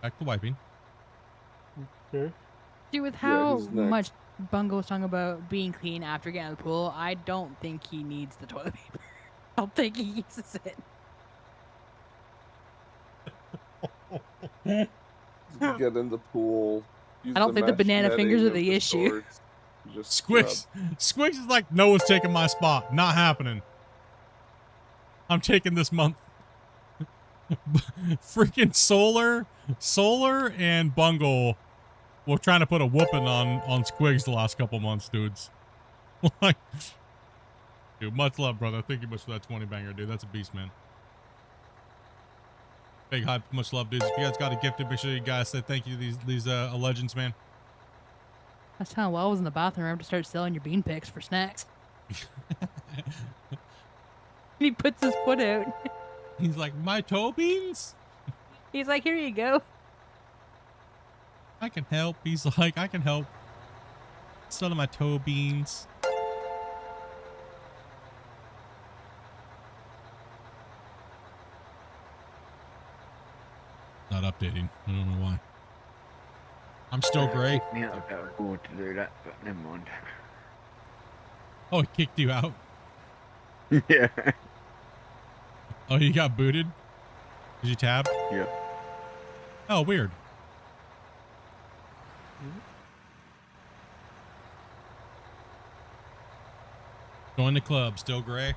Back to wiping. Okay. See, with Yeah, how who's next? much Bungo was talking about being clean after getting out of the pool, I don't think he needs the toilet paper. I don't think he uses it. Get in the pool. I don't think the mesh banana fingers netting are of the issue. shorts, Just scrub. Squigs is like, no one's taking my spot. Not happening. I'm taking this month. Freaking Solar and Bungle were trying to put a whooping on Squigs the last couple months, dudes. Like, dude, much love, brother. Thank you much for that 20 banger, dude. That's a beast, man. Big hype, much love, dudes. If you guys got a gifted, make sure you guys say thank you to these legends, man. That's how well I was in the bathroom. I have to start selling your bean picks for snacks. He puts his foot out. He's like, my toe beans? He's like, here you go. I can help. He's like, I can help. Selling my toe beans. Not updating. I don't know why. I'm still gray. Yeah, I got bored to do that, but never mind. Oh, he kicked you out? Yeah. Oh, you got booted? Did you tab? Yeah. Oh, weird. Join the club, still gray.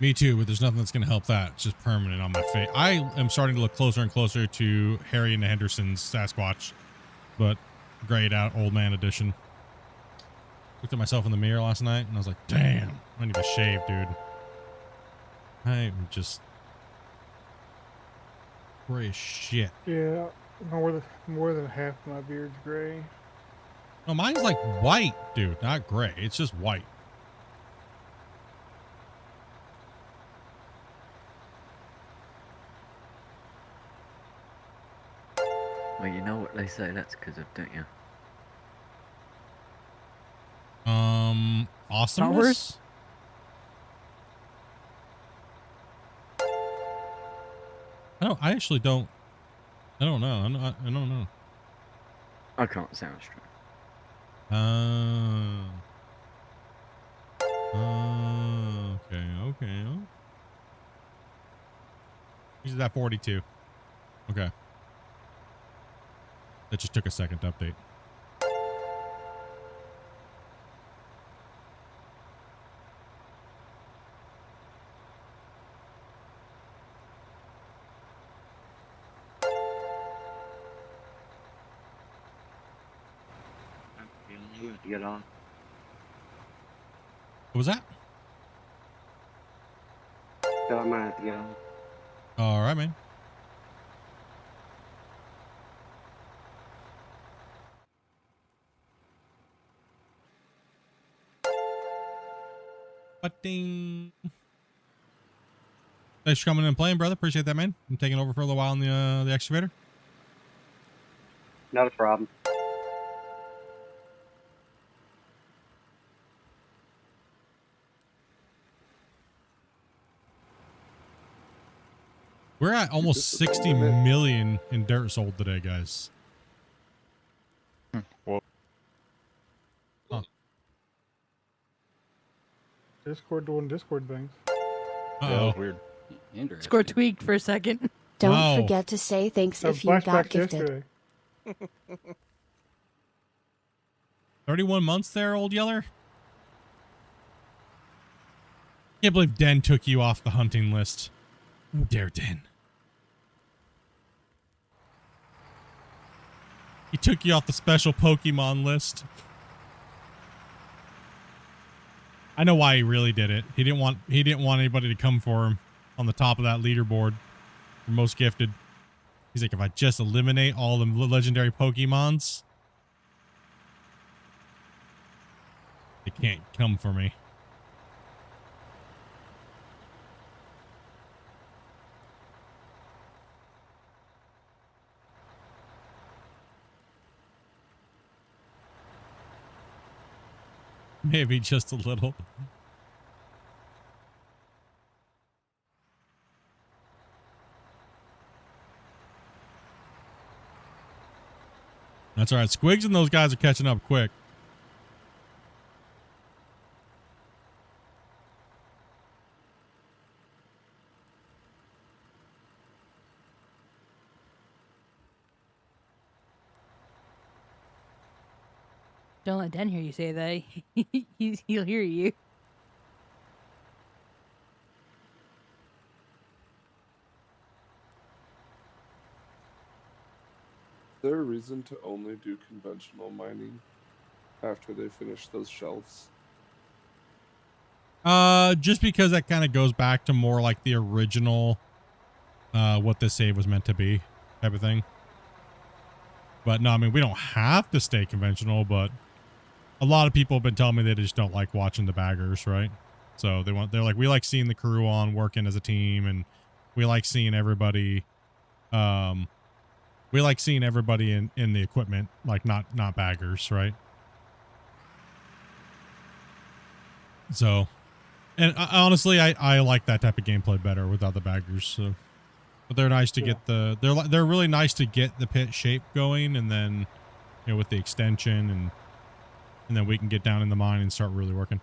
Me too, but there's nothing that's going to help that. It's just permanent on my face. I am starting to look closer and closer to Harry and the Hendersons Sasquatch, but grayed out old man edition. Looked at myself in the mirror last night and I was like, damn, I need to shave, dude. I'm just gray as shit. Yeah, more than half my beard's gray. No, mine's like white, dude, not gray. It's just white. Well, you know what they say that's because of, don't you? Awesomeness? I actually don't. I don't know. I don't know. I can't sound straight. Okay. He's at 42. Okay. That just took a second to update. Get on. What was that? So I might have to get on. All right, man. Ding. Thanks for coming in and playing, brother. Appreciate that, man. I'm taking over for a little while in the excavator. Not a problem. We're at almost 60 million in dirt sold today, guys. Well, huh. Discord doing Discord things. Uh-oh. Weird. Score tweaked for a second. Don't forget to say thanks if you got gifted. 31 months there, old yeller. Can't believe Den took you off the hunting list. Who dare Den? He took you off the special Pokemon list. I know why he really did it. He didn't want anybody to come for him on the top of that leaderboard for most gifted. He's like, if I just eliminate all the legendary Pokemons, It can't come for me. Maybe just a little. That's all right. Squigs and those guys are catching up quick. Don't let Den hear you say that. He'll hear you. Is there a reason to only do conventional mining after they finish those shelves? Just because that kind of goes back to more like the original, what this save was meant to be type of thing. But no, I mean, we don't have to stay conventional, but a lot of people have been telling me they just don't like watching the baggers, right? So they're like, we like seeing the crew on working as a team, and we like seeing everybody, in the equipment, like not baggers, right? So, and honestly, I like that type of gameplay better without the baggers. So, but they're nice to get they're really nice to get the pit shape going, and then, you know, with the extension and then we can get down in the mine and start really working.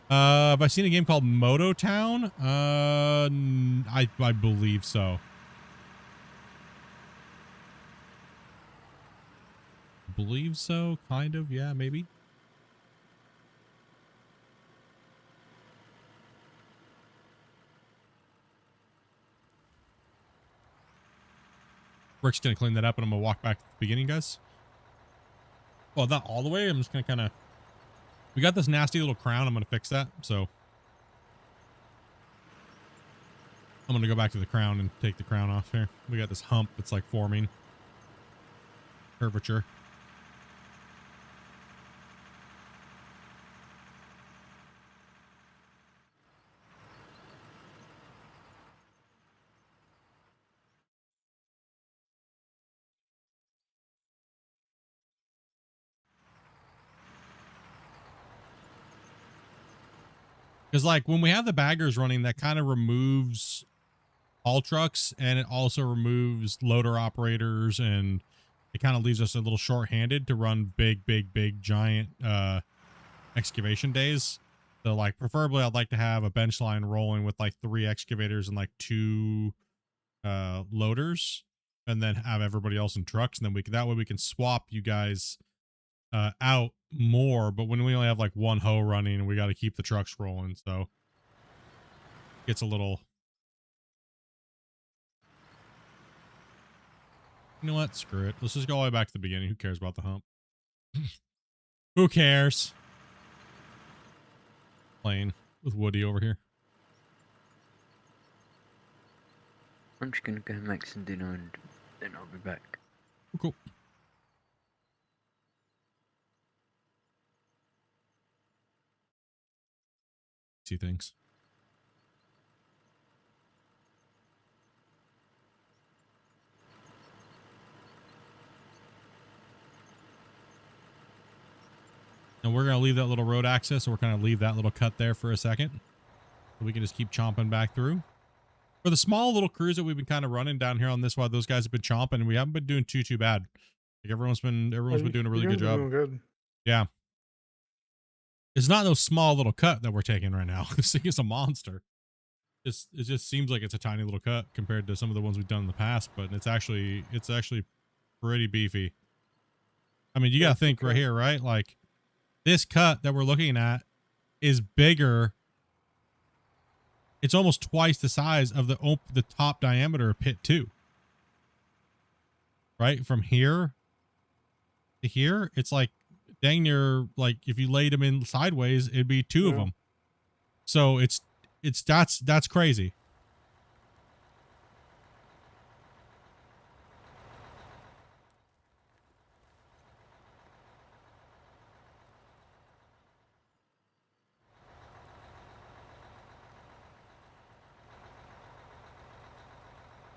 Have I seen a game called Moto Town? I believe so. Believe so, kind of, yeah, maybe. Rick's gonna clean that up, and I'm gonna walk back to the beginning, guys. Well, not all the way. I'm just gonna kind of. We got this nasty little crown. I'm gonna fix that. So I'm gonna go back to the crown and take the crown off here. We got this hump that's like forming curvature. Because like when we have the baggers running, that kind of removes haul trucks, and it also removes loader operators, and it kind of leaves us a little short-handed to run big giant excavation days. So like preferably I'd like to have a bench line rolling with like 3 excavators and like 2 loaders, and then have everybody else in trucks, and then that way we can swap you guys out more. But when we only have like 1 hoe running, and we got to keep the trucks rolling, so it gets a little. You know what? Screw it. Let's just go all the way back to the beginning. Who cares about the hump? Who cares? Playing with Woody over here. I'm just gonna go make some dinner and then I'll be back. Cool. See things. And we're going to leave that little road access, so we're going to leave that little cut there for a second. So we can just keep chomping back through. For the small little crews that we've been kind of running down here on this while those guys have been chomping, and we haven't been doing too bad. Like everyone's been doing a really good job. Good. Yeah. It's not no small little cut that we're taking right now. This thing is a monster. It just seems like it's a tiny little cut compared to some of the ones we've done in the past, but it's actually pretty beefy. I mean, you got to think right here, right? Like this cut that we're looking at is bigger. It's almost twice the size of the top diameter of pit 2. Right? From here to here, it's like dang near, like if you laid them in sideways, it'd be 2 of them. So that's crazy.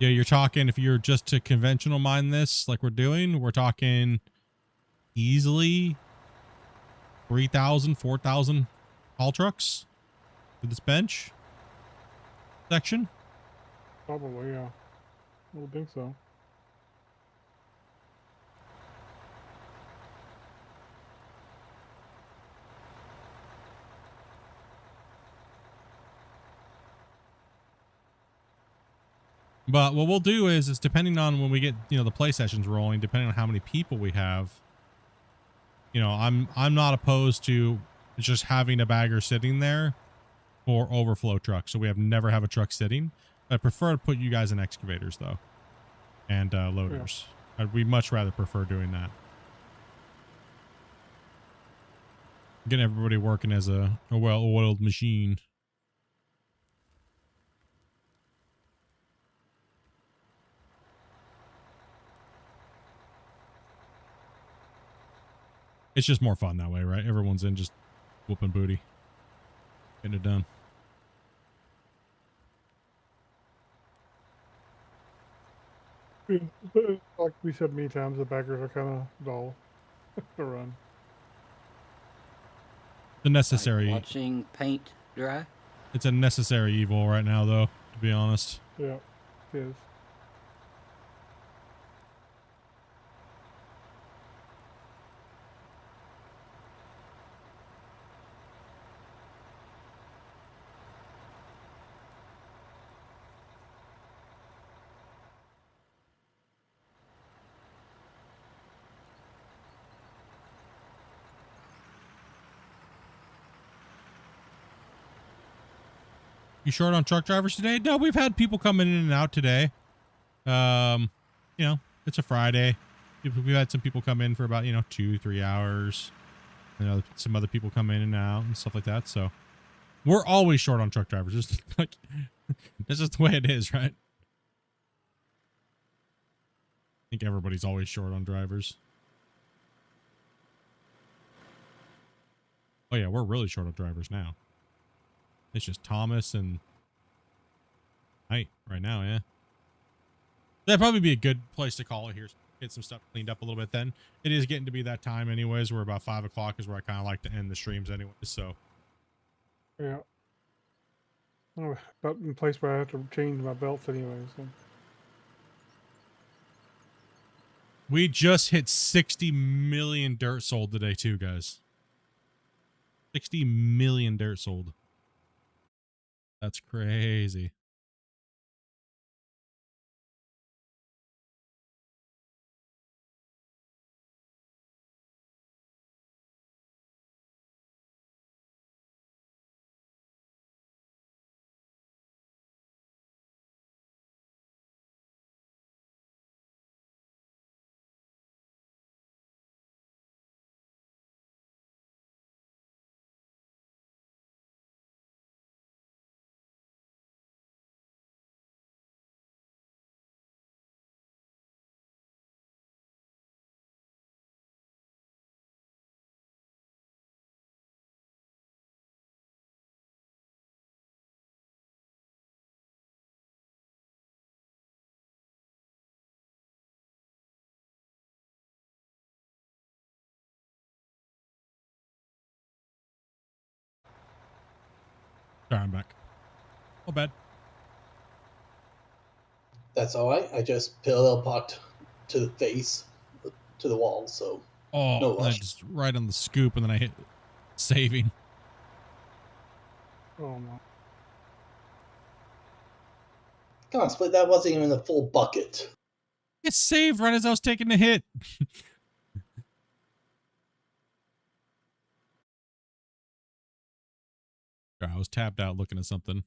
Yeah, you're talking, if you're just to conventional mine this like we're doing, we're talking easily 3,000, 4,000 haul trucks for this bench section. Probably, yeah. I would think so. But what we'll do is depending on when we get, the play sessions rolling, depending on how many people we have, I'm not opposed to just having a bagger sitting there for overflow trucks. So we never have a truck sitting. I prefer to put you guys in excavators though, and loaders. Yeah. We much rather prefer doing that. Getting everybody working as a well-oiled machine. It's just more fun that way, right? Everyone's in just whooping booty. Getting it done. Like we said many times, the baggers are kind of dull to run. The necessary. Like watching paint dry. It's a necessary evil right now, though, to be honest. Yeah, it is. You short on truck drivers today? No, we've had people coming in and out today. It's a Friday. We've had some people come in for about, 2-3 hours. Some other people come in and out and stuff like that. So we're always short on truck drivers. Just like, that's just the way it is, right? I think everybody's always short on drivers. Oh yeah, we're really short on drivers now. It's just Thomas and Knight right now, yeah. That'd probably be a good place to call it here. Get some stuff cleaned up a little bit then. It is getting to be that time anyways. We're about 5 o'clock is where I kind of like to end the streams anyways, so. Yeah. About in place where I have to change my belts anyway, so. We just hit 60 million dirt sold today too, guys. 60 million dirt sold. That's crazy. Sorry, I'm back. Oh, bad. That's all right. I just parallel parked to the face, to the wall, so no I rush. just right on the scoop and then I hit saving. Oh no. Come on, Split, that wasn't even a full bucket. It saved right as I was taking the hit. I was tapped out looking at something.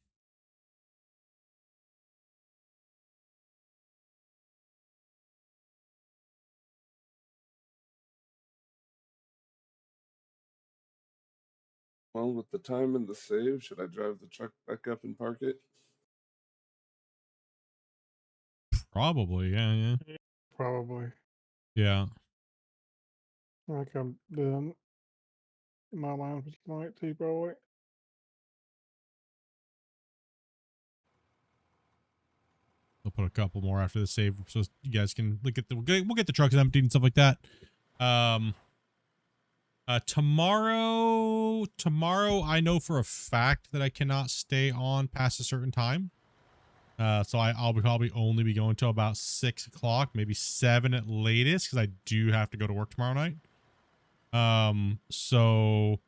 Well, with the time and the save, should I drive the truck back up and park it? Probably, yeah. Probably. Yeah. Like I'm doing in my mind was right too, probably. So I'll put a couple more after the save, so you guys can look at the. We'll get the trucks emptied and stuff like that. Tomorrow, I know for a fact that I cannot stay on past a certain time. So I'll probably only be going till about 6 o'clock, maybe 7 at latest, because I do have to go to work tomorrow night. So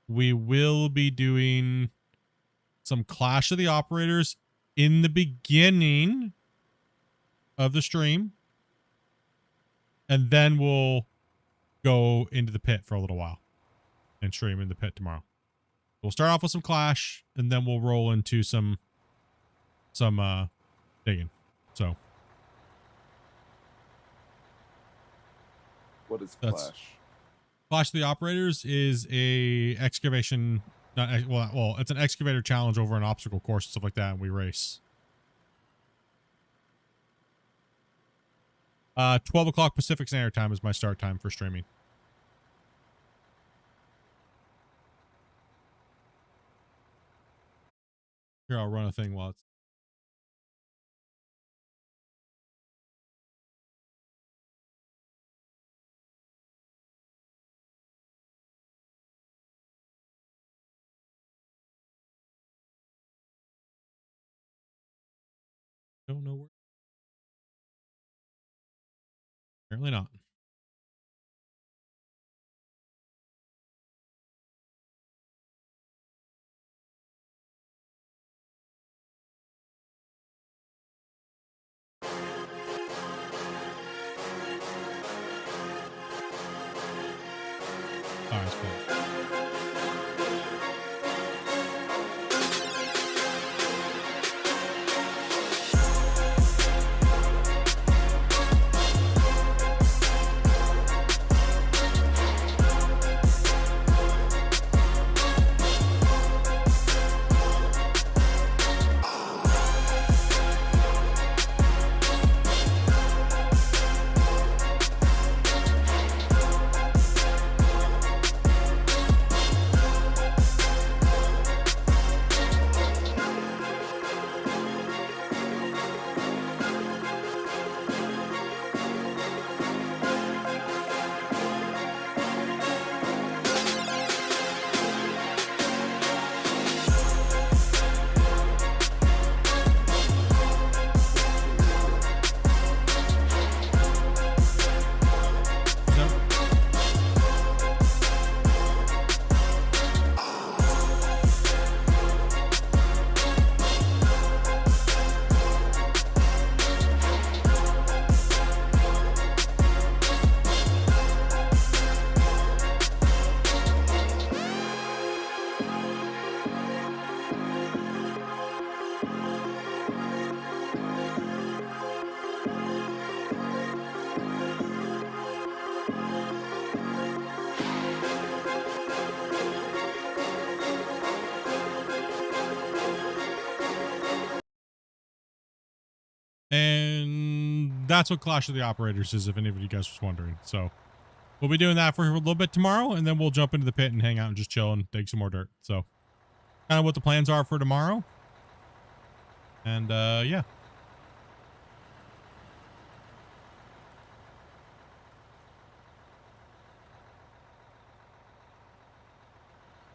we will be doing some Clash of the Operators in the beginning of the stream, and then we'll go into the pit for a little while and stream in the pit tomorrow. We'll start off with some Clash, and then we'll roll into some digging. So What is that's Clash? Clash of the Operators is a excavation, well, it's an excavator challenge over an obstacle course and stuff like that, and we race. 12 o'clock Pacific Standard Time is my start time for streaming. Here, I'll run a thing while it's... Don't know where. Apparently not. All right, it's cool. And that's what Clash of the Operators is, if any of you guys was wondering. So we'll be doing that for a little bit tomorrow, and then we'll jump into the pit and hang out and just chill and dig some more dirt. So kind of what the plans are for tomorrow. And yeah.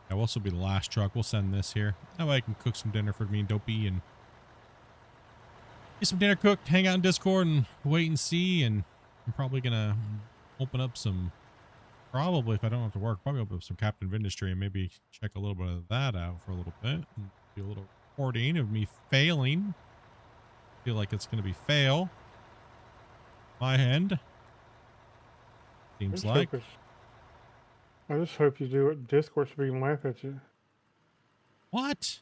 That will also be the last truck. We'll send this here. That way I can cook some dinner for me and Dopey and get some dinner cooked, hang out in Discord and wait and see. And I'm probably going to open up some, probably if I don't have to work, probably open up some Captain of Industry and maybe check a little bit of that out for a little bit and do a little recording of me failing. Feel like it's going to be fail. My end. Seems like. I just hope you do it. Discord so we can laugh at you. What?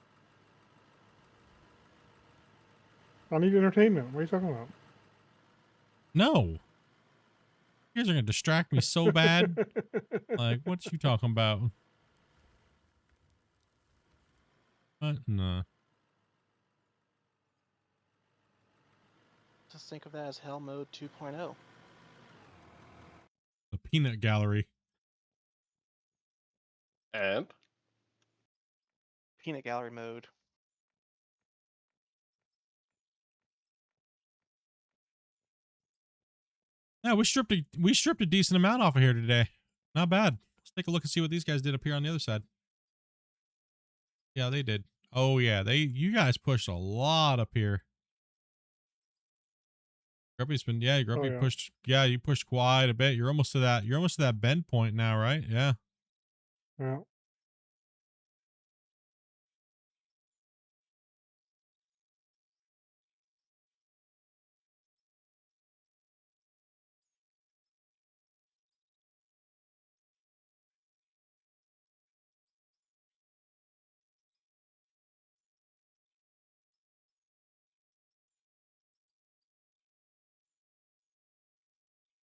I need entertainment. What are you talking about? No. You guys are going to distract me so bad. Like, what you talking about? What? No. Just think of that as Hell Mode 2.0. The peanut gallery. And? Peanut gallery mode. Yeah, we stripped a decent amount off of here today. Not bad. Let's take a look and see what these guys did up here on the other side. Yeah, they did. Oh yeah, you guys pushed a lot up here. Grumpy's been Grumpy pushed you pushed quite a bit. You're almost to that bend point now, right? Yeah. Yeah.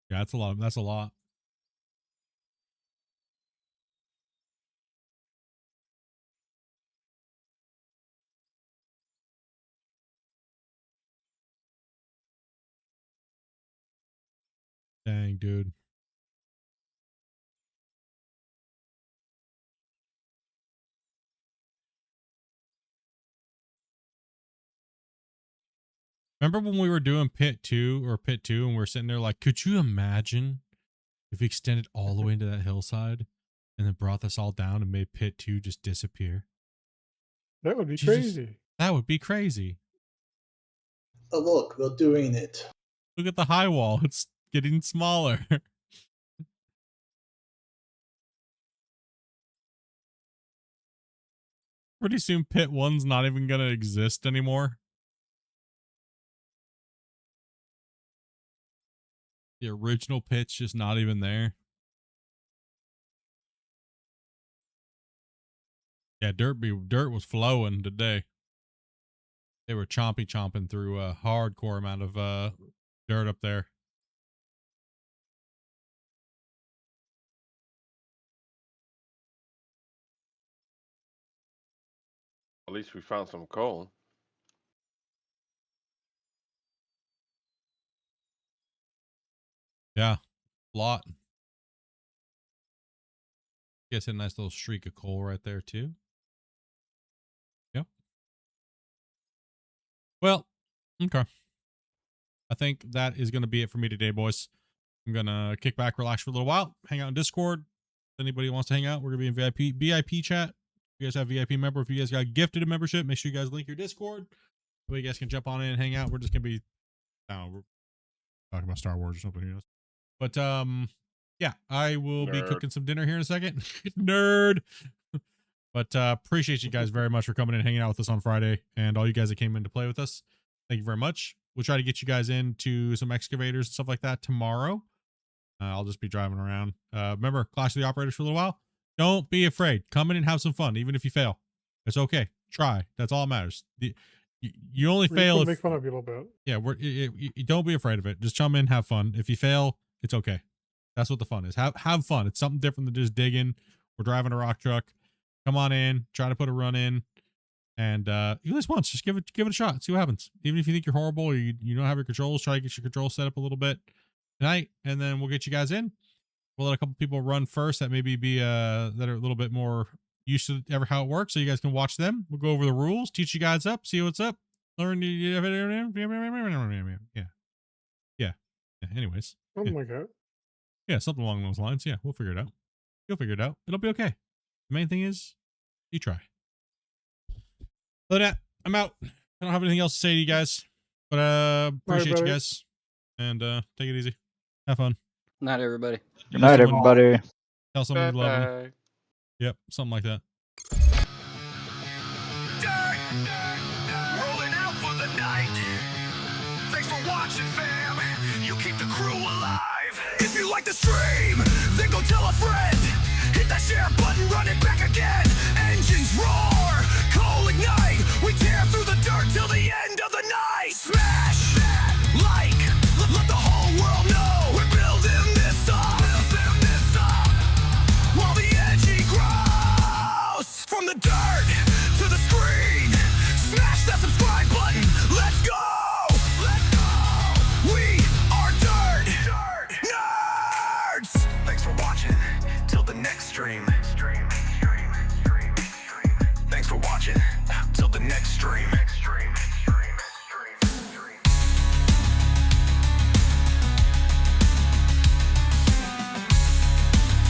Yeah, that's a lot. That's a lot. Dang, dude. Remember when we were doing pit 2 and we were sitting there like, could you imagine if we extended all the way into that hillside and then brought this all down and made pit 2 just disappear? That would be crazy. That would be crazy. Oh, look, we're doing it. Look at the high wall. It's getting smaller. Pretty soon pit 1's not even going to exist anymore. The original pit's just not even there. Yeah, dirt was flowing today. They were chomping through a hardcore amount of dirt up there. At least we found some coal. Yeah, a lot. Guess a nice little streak of coal right there too. Yep. Well, okay. I think that is going to be it for me today, boys. I'm going to kick back, relax for a little while, hang out in Discord. If anybody wants to hang out, we're going to be in VIP chat. If you guys have VIP member, if you guys got gifted a membership, make sure you guys link your Discord. So you guys can jump on in and hang out. We're just going to be, I don't know, we're talking about Star Wars or something, who knows. But, yeah, I will be cooking some dinner here in a second. Nerd. But appreciate you guys very much for coming in and hanging out with us on Friday, and all you guys that came in to play with us. Thank you very much. We'll try to get you guys into some excavators and stuff like that tomorrow. I'll just be driving around. Remember, Clash of the Operators for a little while. Don't be afraid. Come in and have some fun, even if you fail. It's okay. Try. That's all that matters. You only fail if make fun of you a little bit. Yeah, don't be afraid of it. Just come in, have fun. If you fail, it's okay. That's what the fun is. Have fun. It's something different than just digging. We're driving a rock truck. Come on in. Try to put a run in. And you list once. Just give it a shot. See what happens. Even if you think you're horrible or you don't have your controls, try to get your controls set up a little bit tonight, and then we'll get you guys in. We'll let a couple people run first that maybe be that are a little bit more used to how it works, so you guys can watch them. We'll go over the rules, teach you guys up, see what's up, learn. Yeah. Anyways, something like that. Yeah, something along those lines. Yeah, we'll figure it out. You'll figure it out. It'll be okay. The main thing is you try. Other than that, I'm out. I don't have anything else to say to you guys, but appreciate you guys, and take it easy. Have fun. Night, everybody. Good night, everybody. Tell somebody you love them. Yep, something like that. Rolling out for the night. Thanks for watching, fam. You keep the crew alive. If you like the stream, then go tell a friend. Hit that share button, run it back again. Engines roar, coal ignite. We tear through the dirt till the end of the night. Smash, like, let the whole world know we're building this up. While the energy grows. From the dirt to the screen, smash that subscribe button. Let's go. We are dirt nerds. Thanks for watching. Till the next stream. Thanks for watching. Till the next stream.